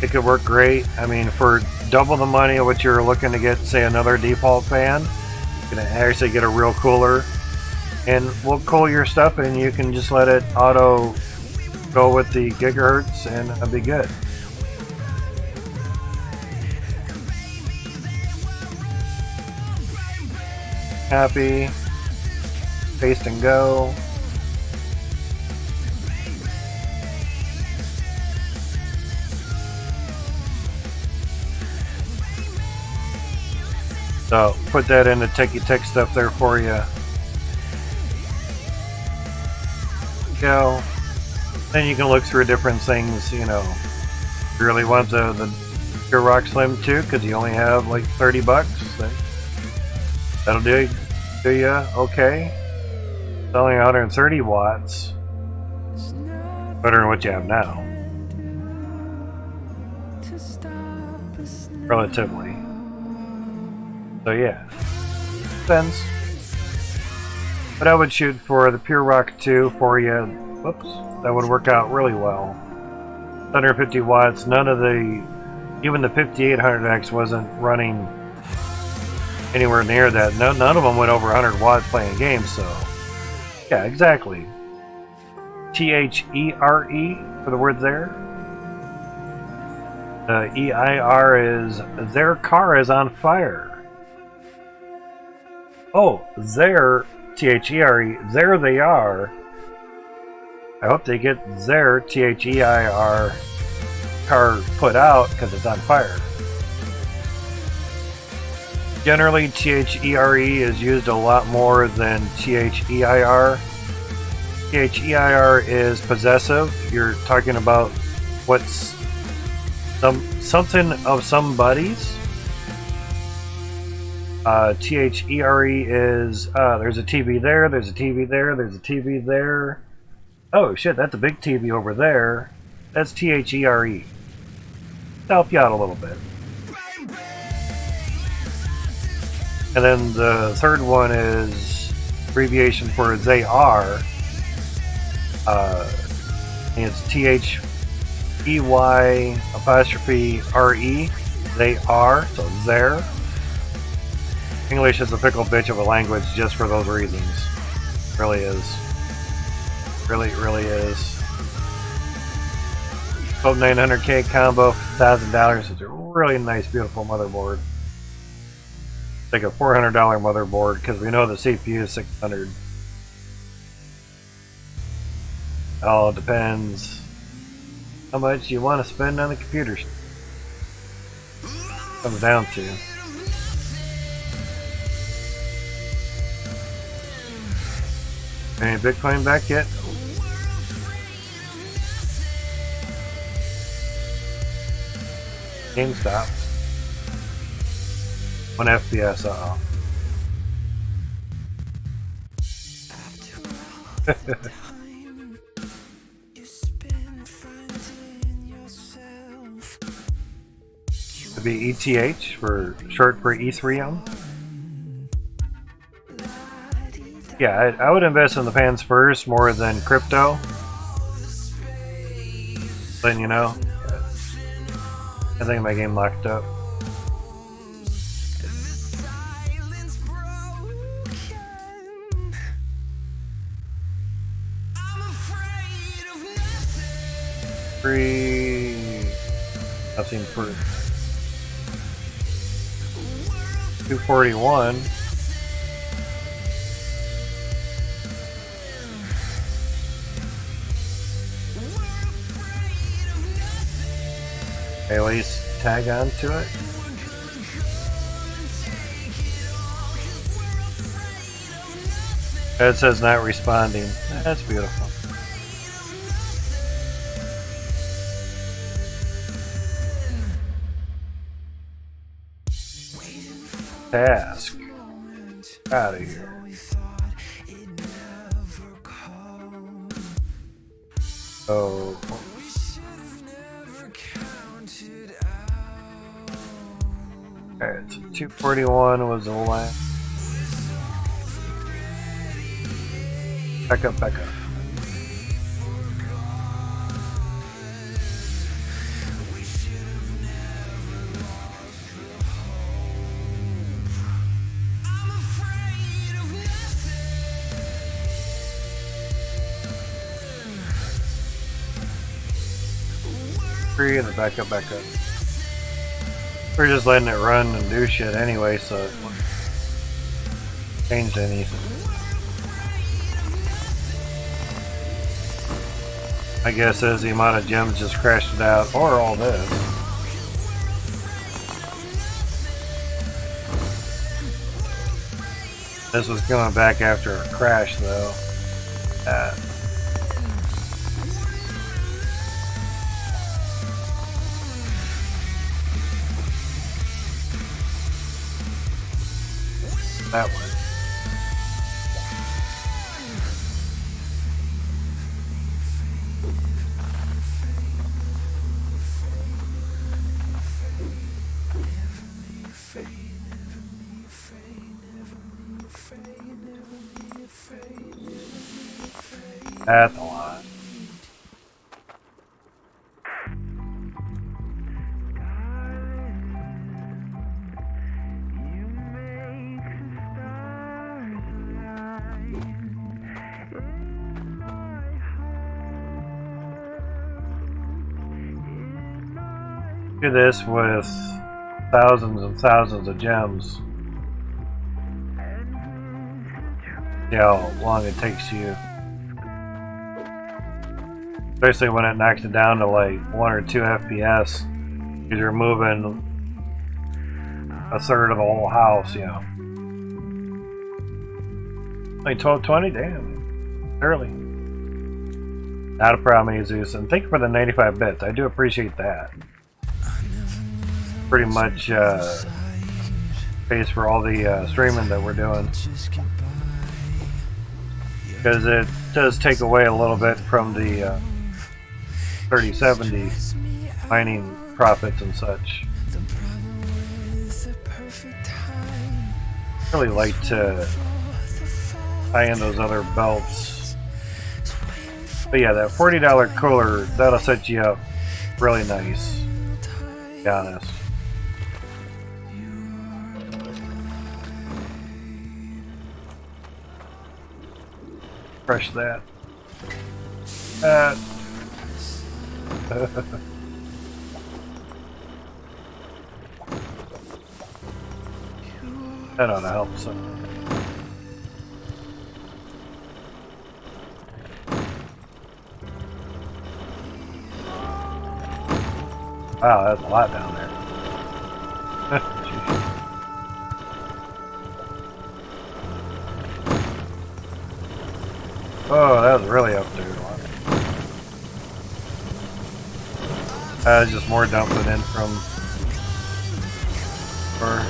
It could work great. I mean, for double the money of what you're looking to get, say, another default fan, you can actually get a real cooler, and we'll cool your stuff, and you can just let it auto go with the gigahertz, and it'll be good. Happy, paste and go. So put that in the techie tech stuff there for you. Go. Then you can look through different things, you know. If you really want the Pure Rock Slim 2, because you only have like $30, then that'll do ya okay. It's only 130 watts. Better than what you have now. Relatively. So yeah, depends. But I would shoot for the Pure Rock 2 for you. Whoops, that would work out really well. 150 watts. None of even the 5800X wasn't running anywhere near that. None of them went over 100 watts playing games. So yeah, exactly. THERE for the word there. The EIR is their car is on fire. Oh, there, THERE, there they are. I hope they get their THEIR car put out because it's on fire. Generally, THERE is used a lot more than THEIR. THEIR is possessive. You're talking about what's something of somebody's. THERE is there's a TV there, there's a TV there, there's a TV there. Oh shit, that's a big TV over there. That's THERE. Help you out a little bit. And then the third one is abbreviation for they are. It's THEY''RE. They are, so there. English is a pickle bitch of a language just for those reasons. Really is. Really is. 12900K combo, $1,000. It's a really nice, beautiful motherboard. It's like a $400 motherboard because we know the CPU is $600. All depends how much you want to spend on the computer. Comes down to. Any Bitcoin back yet? GameStop. 1 FPS, uh-oh. To be ETH for short for Ethereum. Yeah, I would invest in the fans first more than crypto. Then you know, I think my game locked up. Nothing for 241. At least tag on to it. It says not responding. That's beautiful. Task. Out of here. Oh, alright, so 241 was the last. Back up, back up. Free and then back up, back up. We're just letting it run and do shit anyway, so it won't change anything. My guess is the amount of gems just crashed it out, or all this. This was coming back after a crash, though. That one. That's a lot. Do this with thousands and thousands of gems. See how long it takes you. Especially when it knocks it down to like 1 or 2 FPS. Because you're moving a third of the whole house, you know. Like 1220? Damn. Early. Not a problem, Jesus. And thank you for the 95 bits. I do appreciate that. Pretty much pays for all the streaming that we're doing. Because it does take away a little bit from the 3070 mining profits and such. Really like to tie in those other belts. But yeah, that $40 cooler, that'll set you up really nice, to be honest. Crush that. That ought to help some. Wow, that's a lot down there. Oh, that was really up there. Just more dumping in from her.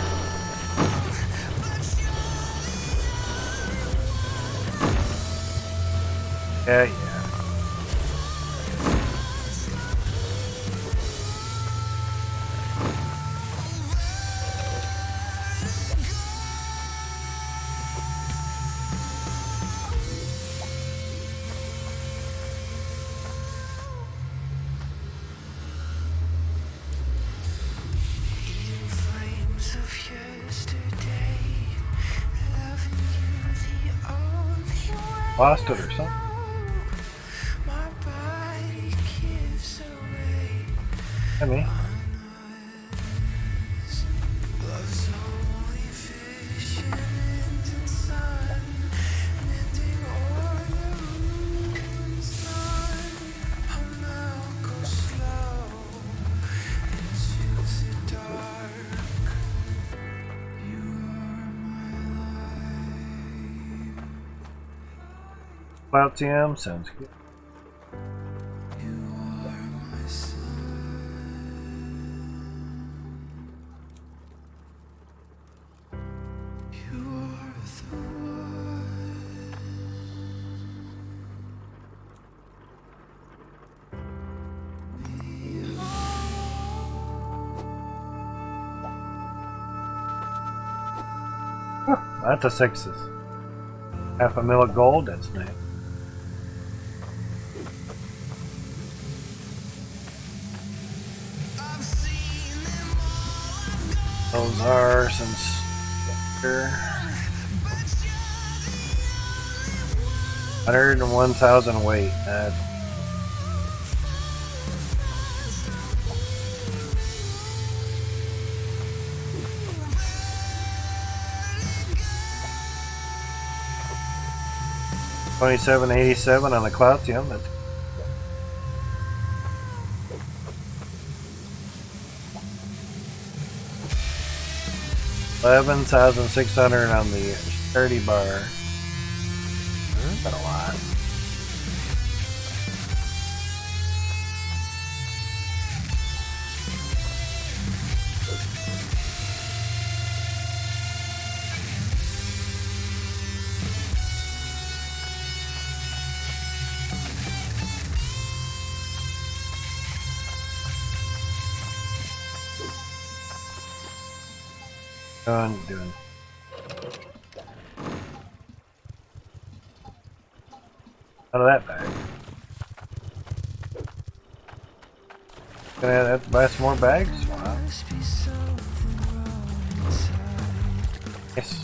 Yeah. Lost it or something. I mean. Cloud TM sounds good. Lots of sixes. Half a mil of gold, that's nice. Those are some sticker. 101,000 weight. That's 2787 on the clouds, yeah, that's 11,600 on the 30 bar. That's a lot. Doing. Out of that bag. Gonna have to buy some more bags? Wow. Yes.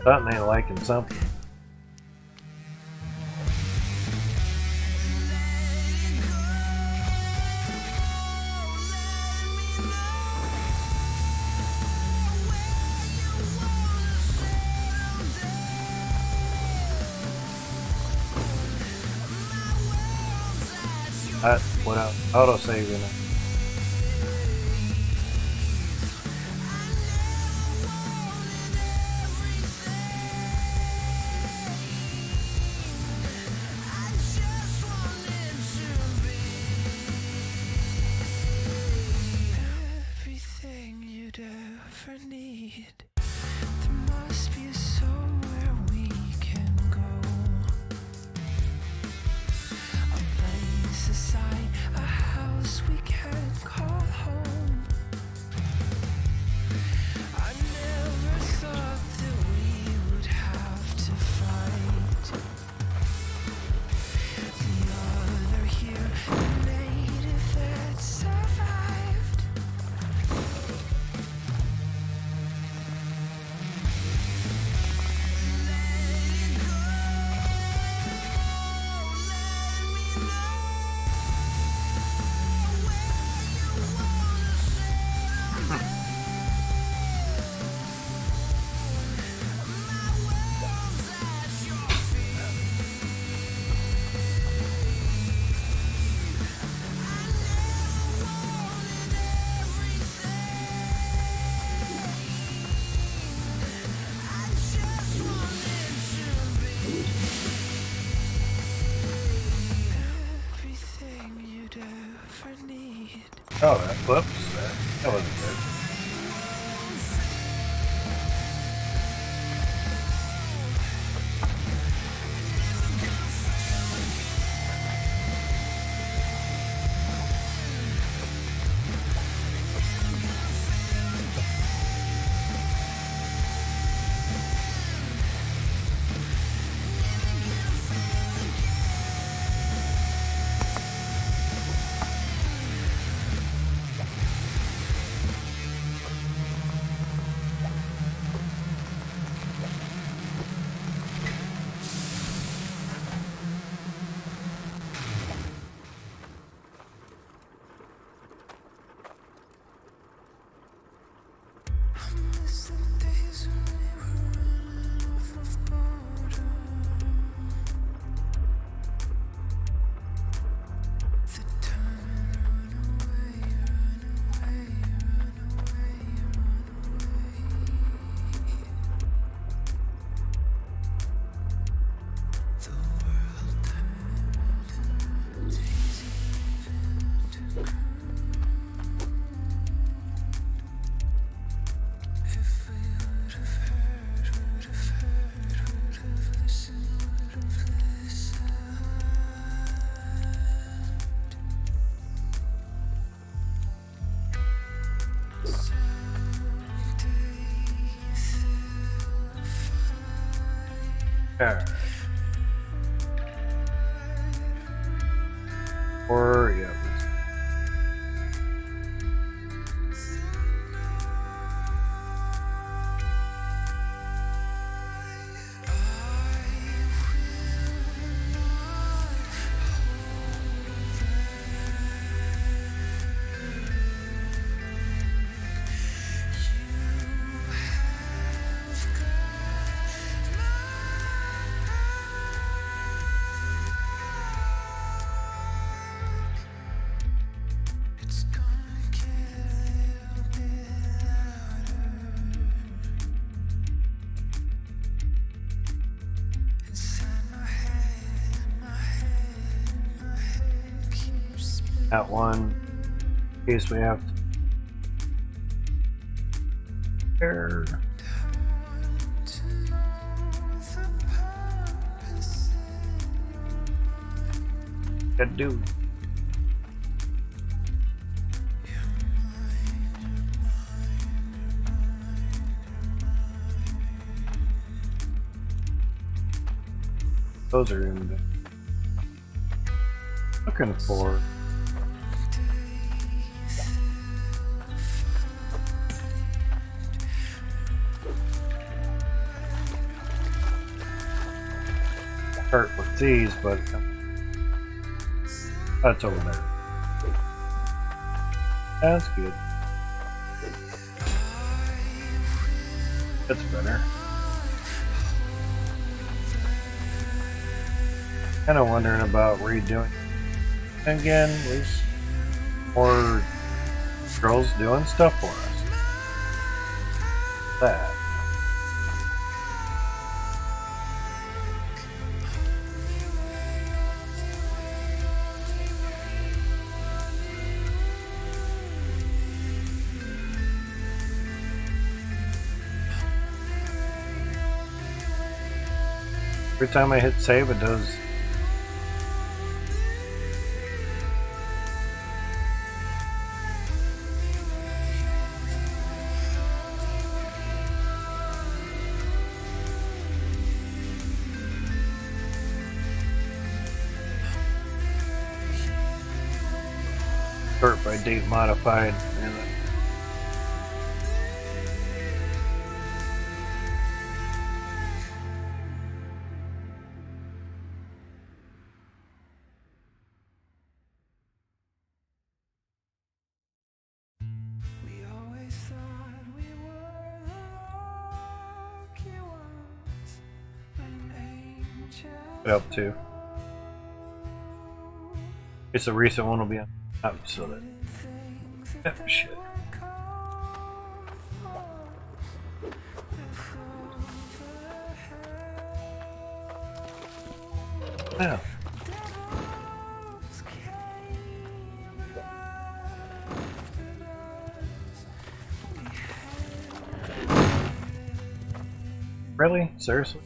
Something ain't liking something. Without auto saving it. Oh, that whoops. That wasn't good. Yeah. Or yeah. It's gonna get a little bit louder inside my head keeps spinning. That one in case we have to there. To know the purpose Could do. Those are in there. Looking for hurt with these, but that's over there. That's good. That's better. Kind of wondering about redoing again. There's more girls doing stuff for us. That. Every time I hit save, it does. Sort by date modified. And we always thought we were the lucky ones when angels up to. It's a recent one will be up so that. Oh, shit. Yeah. Really? Seriously?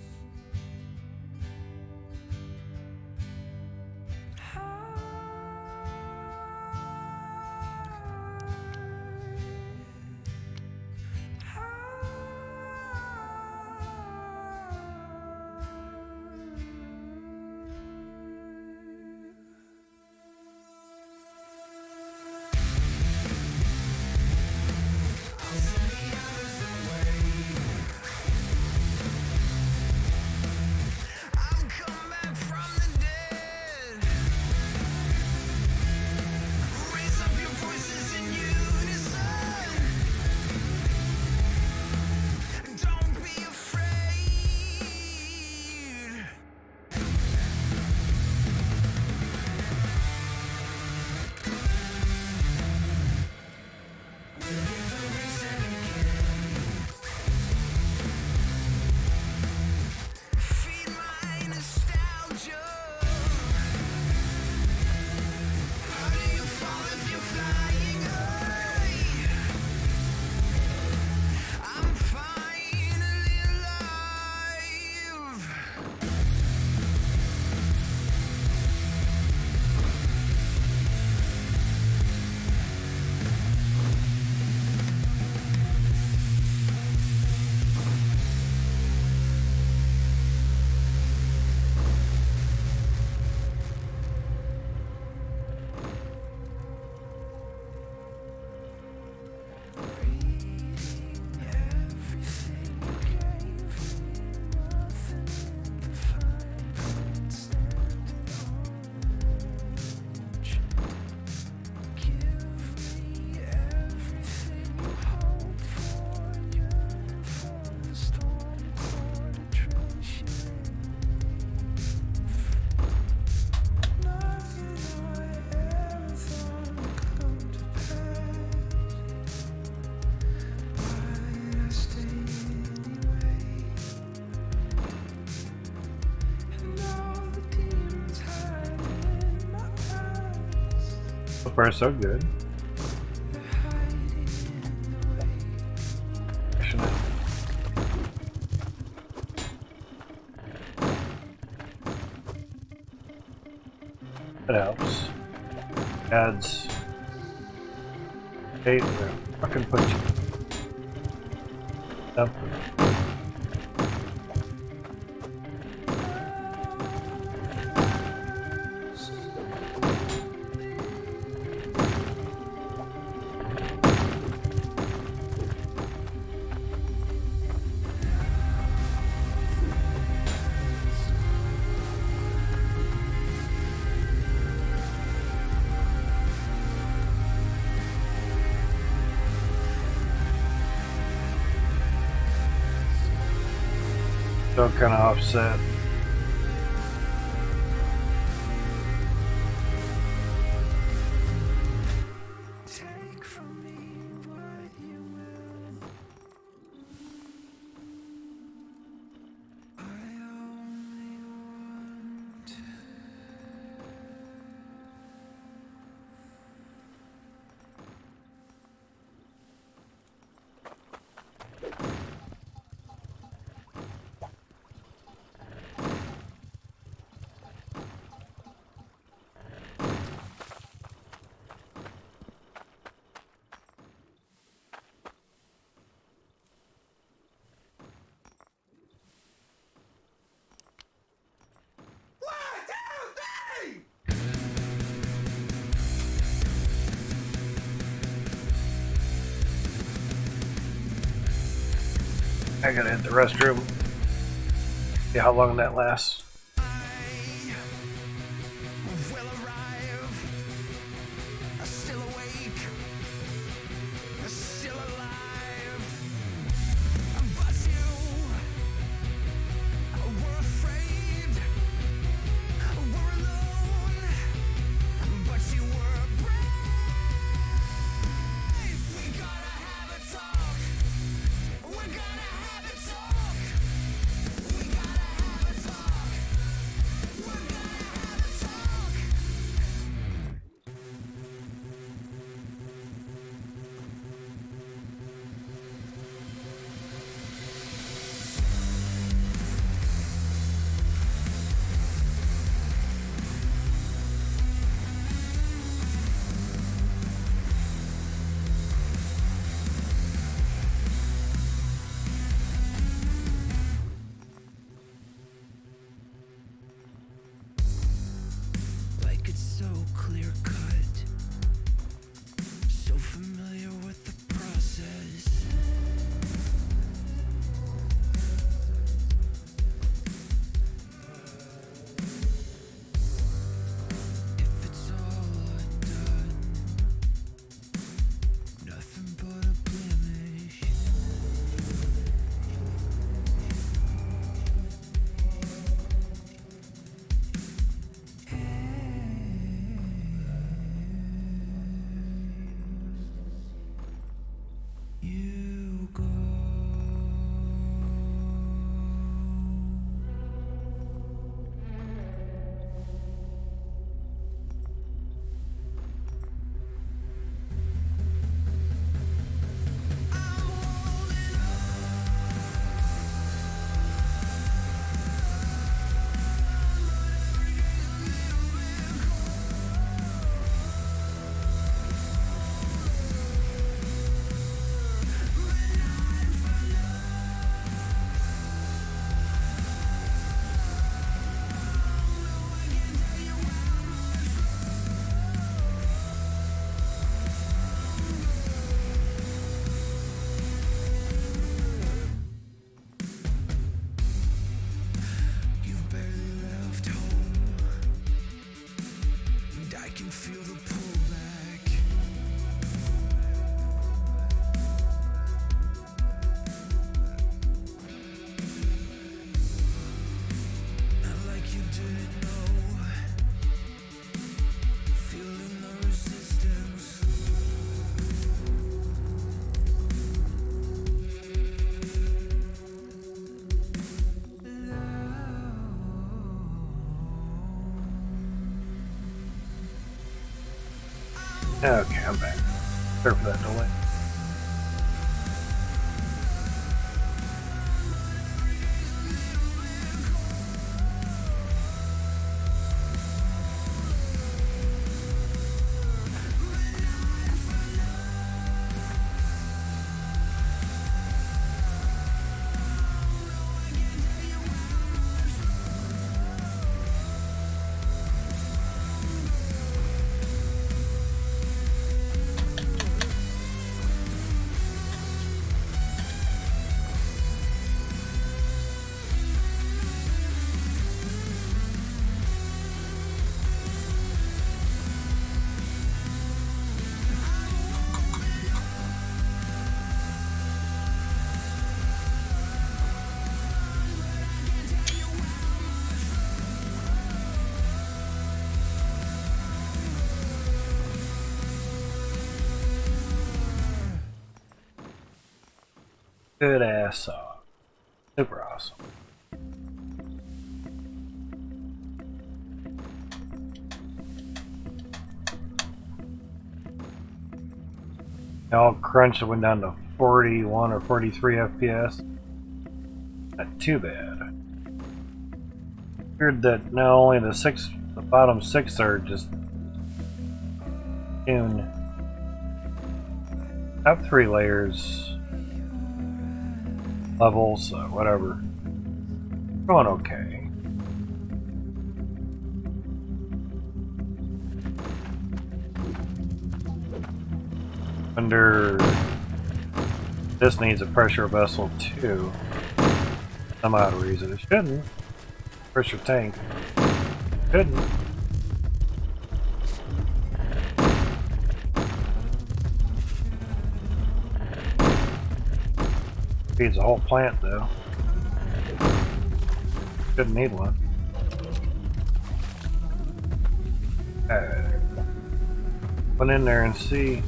So far, so good. Passionate. That helps. Adds. Hey, where fucking put you? Up. So kind of offset. Take from me what you will. I only want I gotta hit the restroom. See how long that lasts. will arrive. Still awake, still alive. But you were afraid, were alone. But you were brave. We gotta have a talk. We're gonna have a talk. We gotta have a talk. We're gonna have a talk. Like it's so clear cut, so familiar with the process. If it's all undone, nothing but a blemish. You go. You've barely left home, and I can feel the pullback. Not like you didn't know, feeling the resistance. Okay, I'm back. Sorry for that delay. Good ass song. Super awesome. All crunched, it went down to 41 or 43 FPS. Not too bad. Weird that now only the bottom six are just tuned. Top three layers, levels, whatever. Going okay. Under this needs a pressure vessel too. Some odd reason it shouldn't. Pressure tank shouldn't. Feeds a whole plant though. Shouldn't need one. Went in there and see.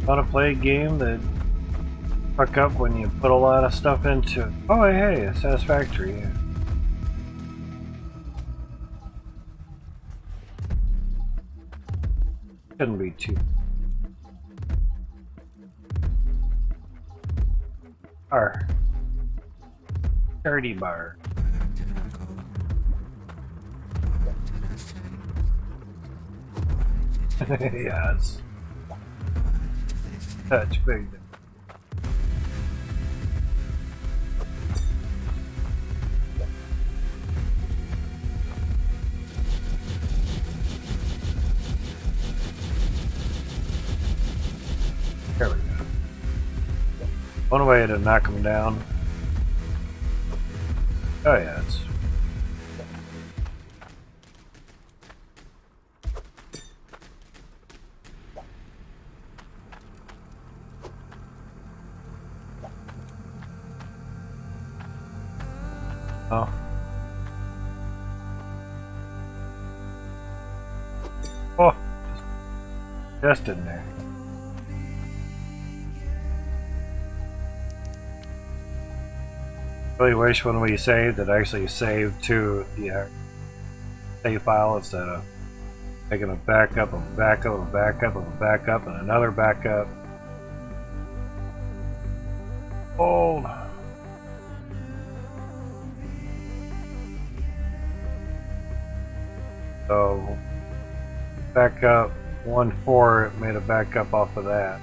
Want to play a game that fuck up when you put a lot of stuff into it. Oh hey, it's satisfactory. Yeah. Shouldn't be too. Bar. Dirty bar. Yeah, it's such big. There we go. One way to knock them down. Oh yeah, it's oh. Oh, just in there. Really wish when we saved it actually saved to the save file instead of making a backup, a backup, a backup, a backup, and another backup. Old. So backup 1.4, it made a backup off of that.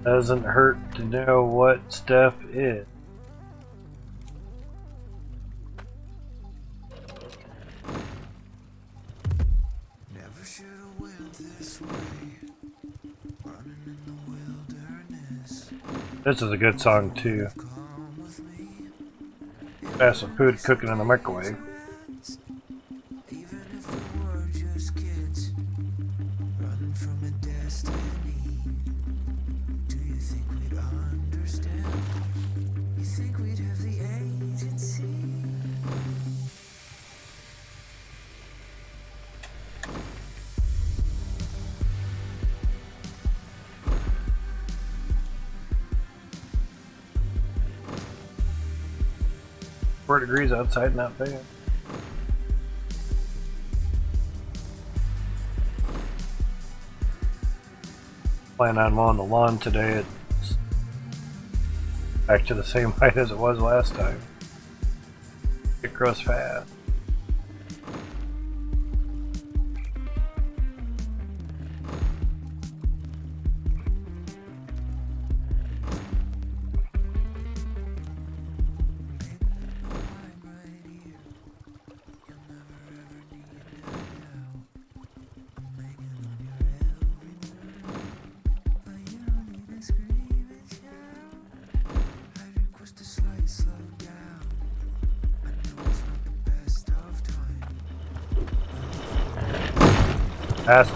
Doesn't hurt to know what stuff is. Never should have went this way, running in the wilderness. This is a good song too. Come with me, Fast some food cooking in the microwave. even if we were just kids, running from a destiny. Do you think we'd understand? You think we'd have the agency? 24 degrees outside, not bad. Plan on mowing the lawn today. It's back to the same height as it was last time. It grows fast. Pass.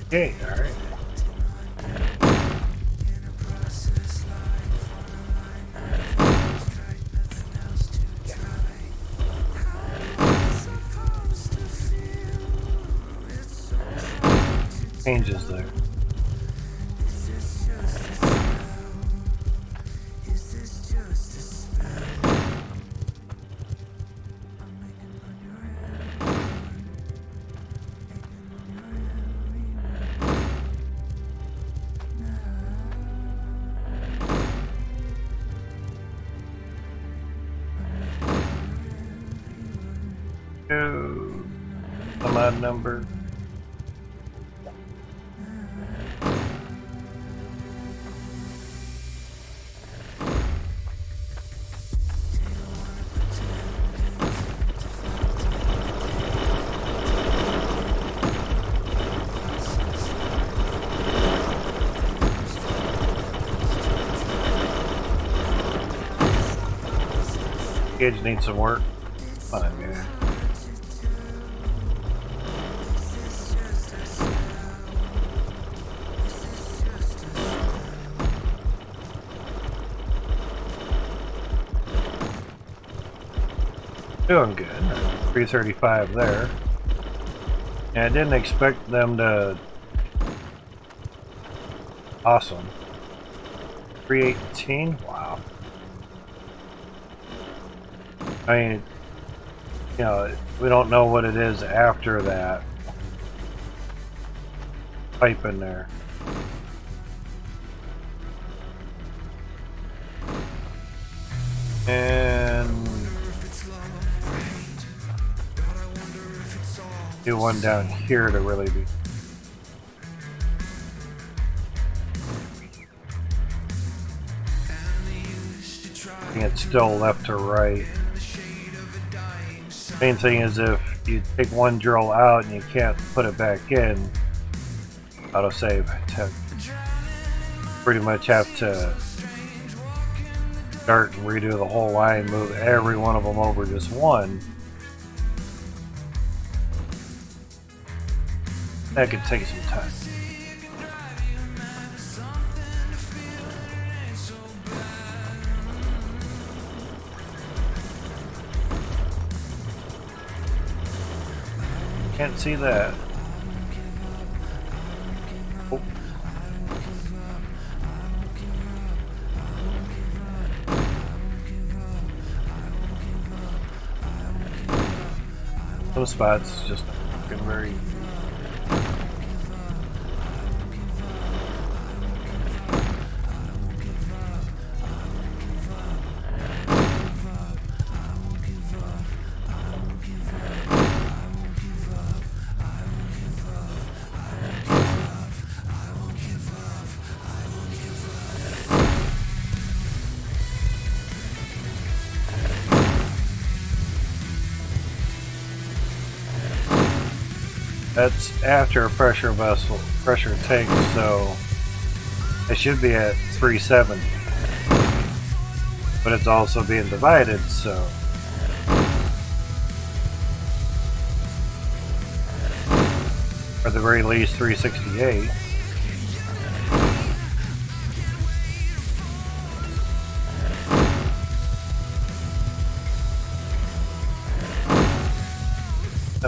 Okay, all right. Changes there. Some odd number. Gauge needs some work. Fine, man. Doing good. 335 there. And I didn't expect them to. Awesome. 318? Wow. I mean, you know, we don't know what it is after that pipe in there. And do one down here to really be. I think it's still left to right. Main thing is if you take one drill out and you can't put it back in, autosave. Pretty much have to start and redo the whole line, move every one of them over just one. That could take some time. Can't see that. Oh. Those spots just looking very. That's after a pressure vessel, pressure tank, so it should be at 370. But it's also being divided, so. Or at the very least 368.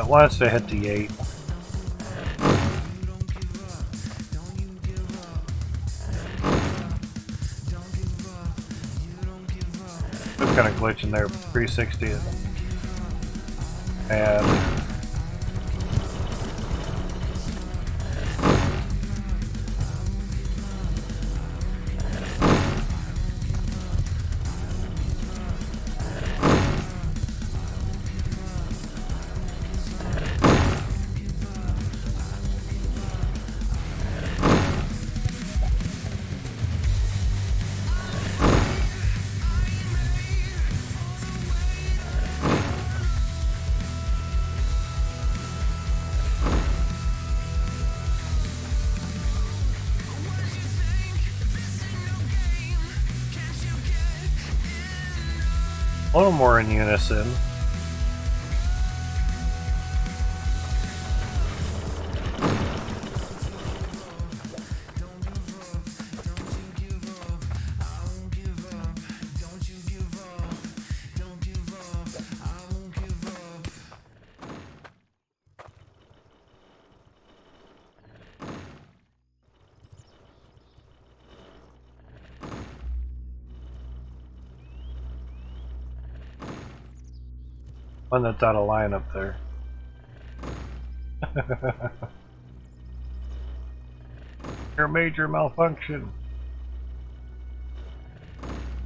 wants to hit the 8. It's kind of glitching there, 360 it. And a little more in unison. One that's out of line up there. You're a major malfunction.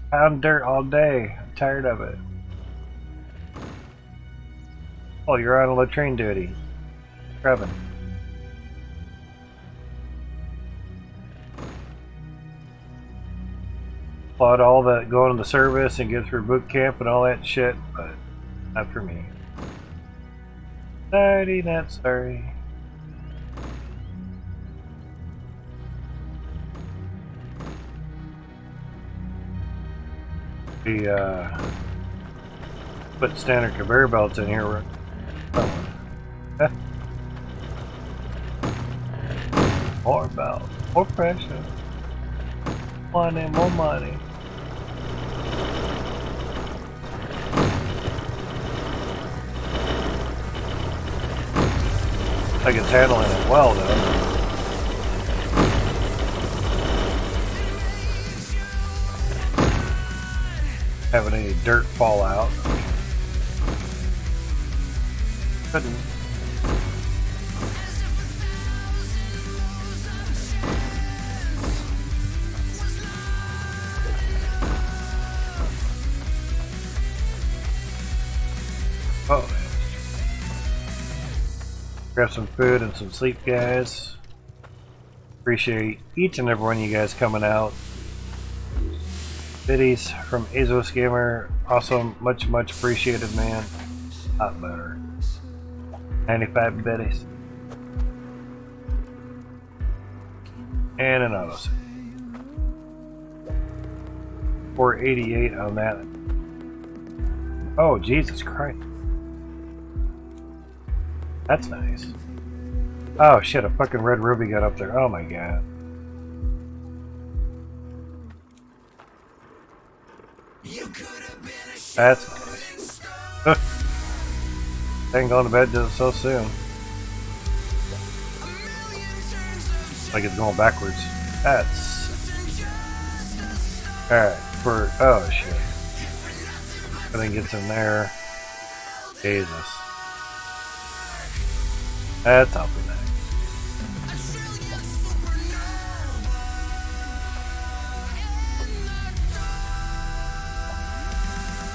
Pound dirt all day. I'm tired of it. Oh, you're on latrine duty. Grabbing. Applaud all that going to the service and get through boot camp and all that shit, but not for me. Sorry, not sorry. Put standard conveyor belts in here. More belt, more pressure. Money, more money. Like it's handling it well though. Having any dirt fall out. Couldn't. Oh, grab some food and some sleep, guys. Appreciate each and every one of you guys coming out. Biddies from Azos Gamer, awesome, much appreciated, man. Lot better. 95 biddies. And an auto save. 488 on that. Oh, Jesus Christ. That's nice. Oh shit, a fucking red ruby got up there. Oh my god. That's nice. Dang, going to bed just so soon. Like it's going backwards. That's... Alright, for... Oh shit. Everything gets in there. Jesus. That's awfully nice.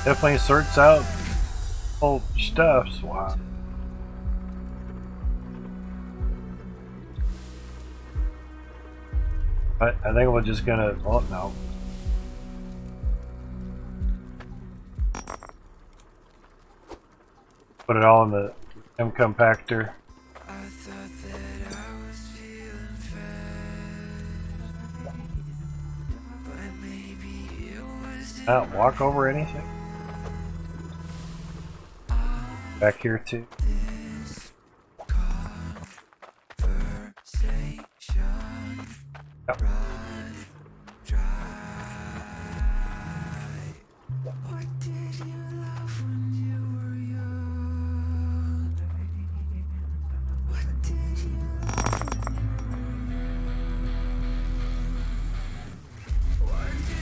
Definitely sorts out old stuff, swap. But I think we're just gonna, oh no. Put it all in the M compactor. Not walk over anything. Back here too. Yep.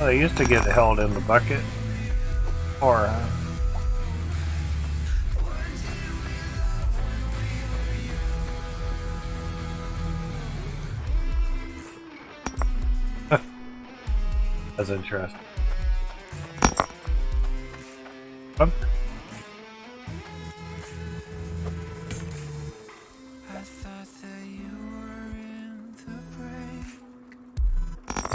Well, they used to get held in the bucket. Or that's interesting. Oh. I thought that you were in the break,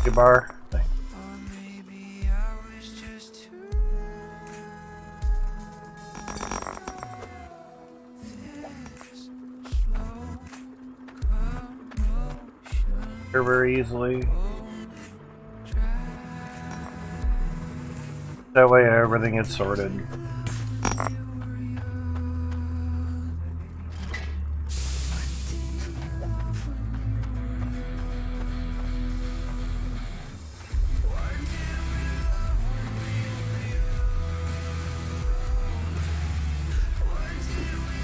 Good bar. Thanks. or maybe I was just too this slow commotion. Very easily. That way everything gets sorted.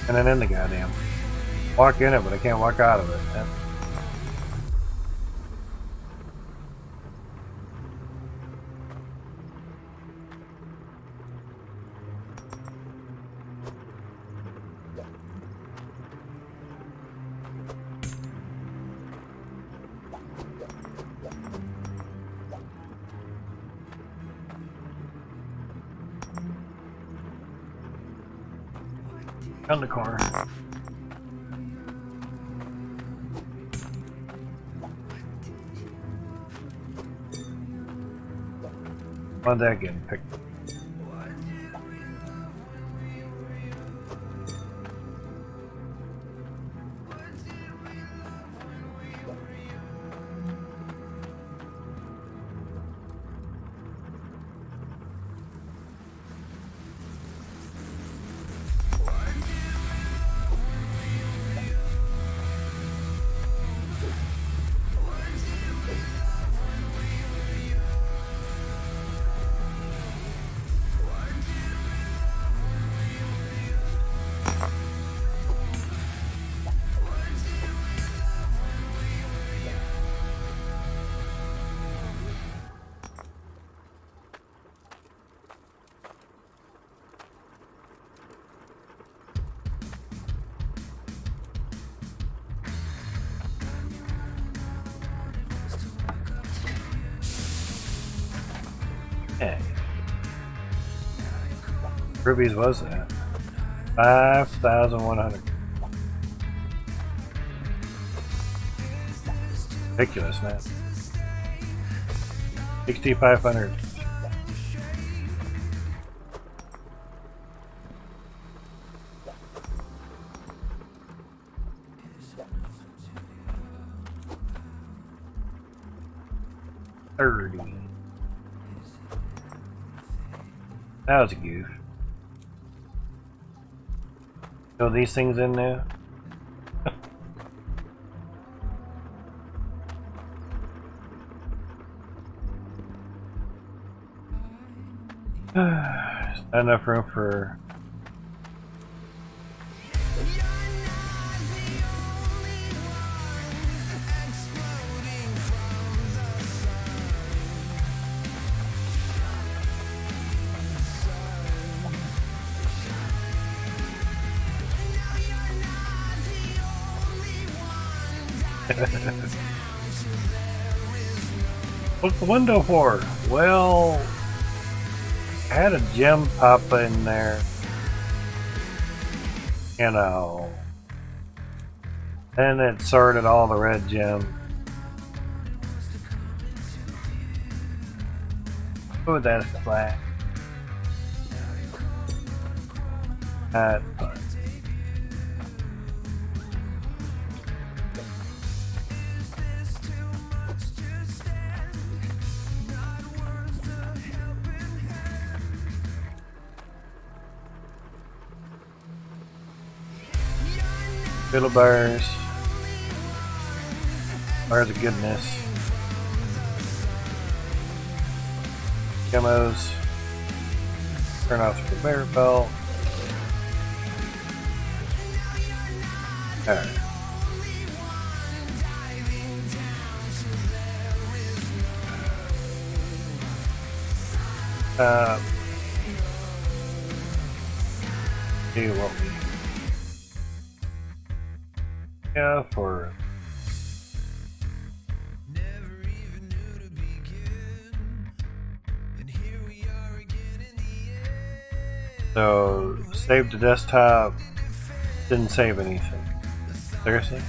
And then in the goddamn. Walk in it, but I can't walk out of it. On the corner. On that getting picked up. Hey. Ruby's was that? 5,100. Ridiculous, man. 6,500. That was a goof. So these things in there. There's not enough room for. What's the window for? Well, I had a gem pop in there, you know, and it sorted all the red gems. Oh, that's flat. Little bars of goodness. Demos. Turn off the conveyor belt. Alright. See what we have for. Never even knew to begin, and here we are again in the end. So save to desktop. Didn't save anything. Seriously?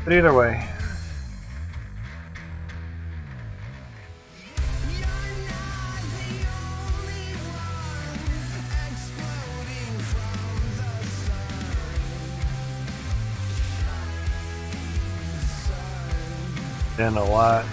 But either way. Been a lot.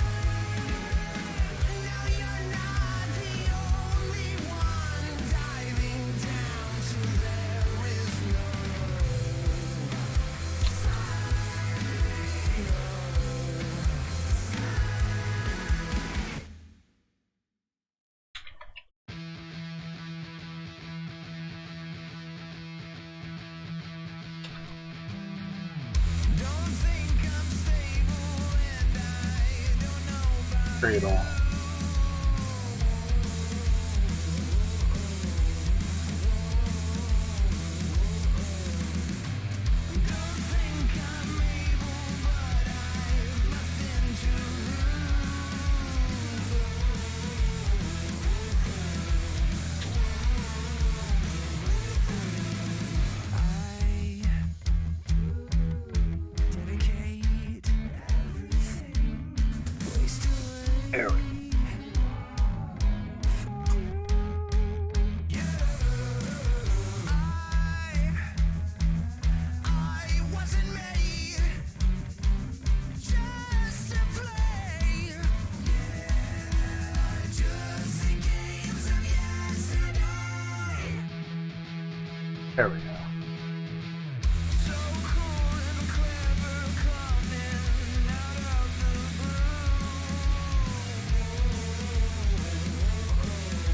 Cradle. There we go. There we go.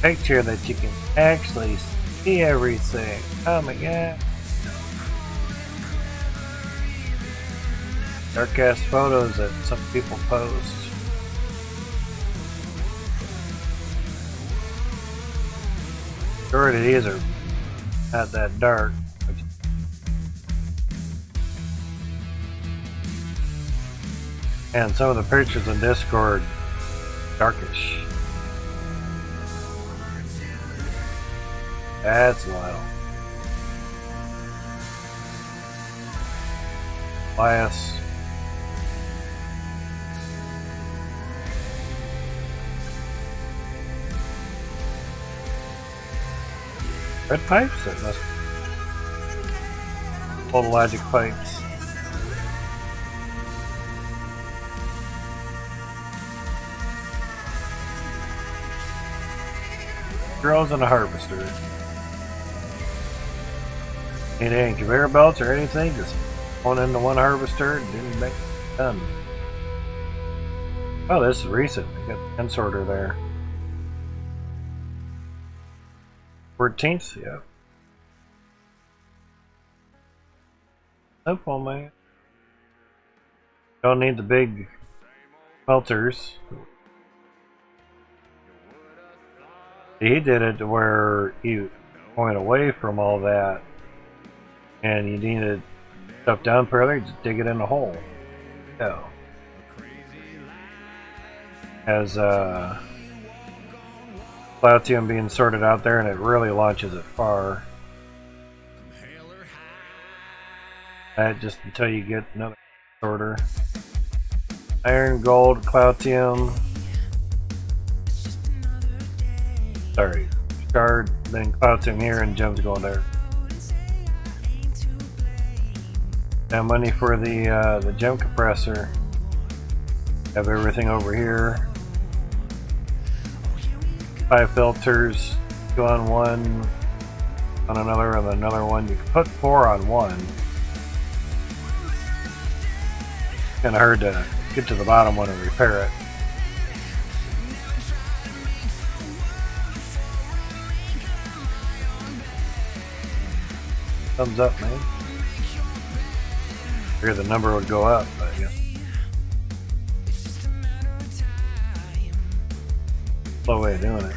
Make sure that you can actually see everything. Oh my god. Dark ass photos that some people post. Majority of these are not that dark. And some of the pictures in Discord darkish. That's loud. Bias. Red pipes? That must be Total Logic pipes. Girls and a harvester. Need any conveyor belts or anything? Just one into one harvester and didn't make it done. Oh, this is recent. We got the pen sorter there. 14th, yeah. Simple, man. Don't need the big melters. He did it to where he went away from all that, and you needed stuff down further, just dig it in a hole. Yeah. As Platinum being sorted out there, and it really launches it far. That just until you get another sorter. Iron, gold, Cloutium. Sorry, shard, then Cloutium here, and gems going there. Now money for the gem compressor. Have everything over here. 5 filters, 2 on one, on another, and another one. You can put 4 on one. Kinda hard to get to the bottom one and repair it. Thumbs up, man. figured the number would go up, but I guess slow way of doing it.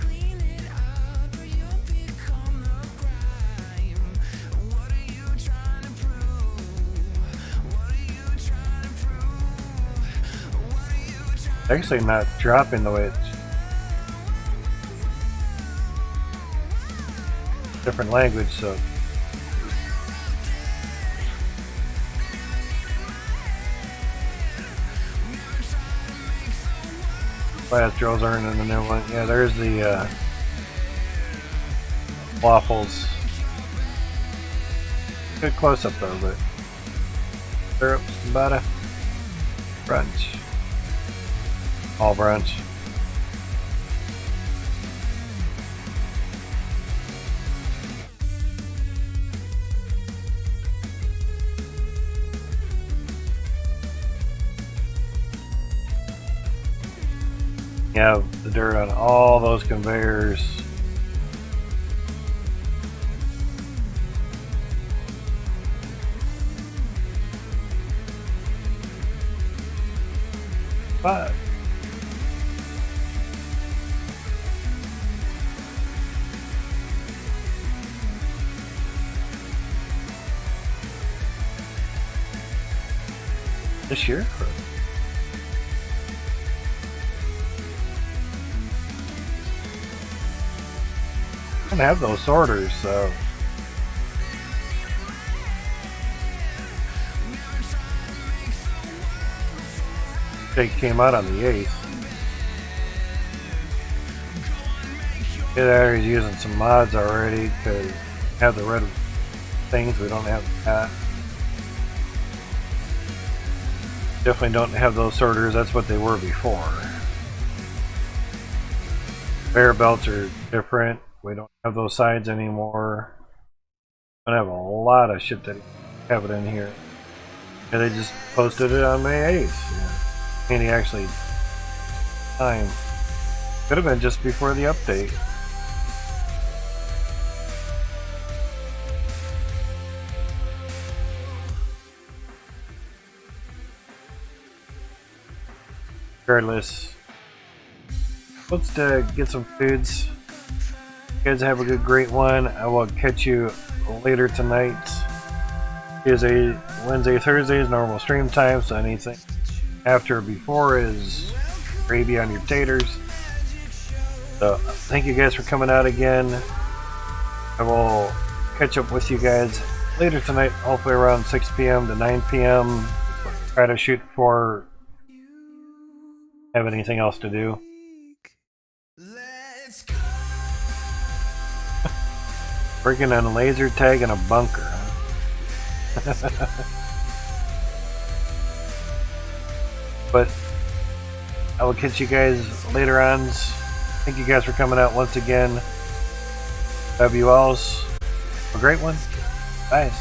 It's actually not dropping the way it's different language, so last drills aren't in the new one. Yeah, there's the waffles. Good close up though, but syrup, ciabatta, brunch, all brunch. You have the dirt on all those conveyors. But this year? I don't have those sorters, so they came out on the 8th. He's using some mods already to have the red things. We don't have that. Definitely don't have those sorters. That's what they were before. Bear belts are different. We don't have those sides anymore. I have a lot of shit that have it in here. And they just posted it on May 8th. Yeah. And he actually time. Could have been just before the update. Regardless, let's get some foods. You guys have a great one. I will catch you later tonight. Tuesday, Wednesday, Thursday is normal stream time, so anything after or before is gravy on your taters. So thank you guys for coming out again. I will catch up with you guys later tonight, hopefully around 6 p.m. to 9 p.m. Try to shoot for have anything else to do. Freaking on a laser tag in a bunker, huh? But I will catch you guys later on. Thank you guys for coming out once again. Love you all. A great one. Bye.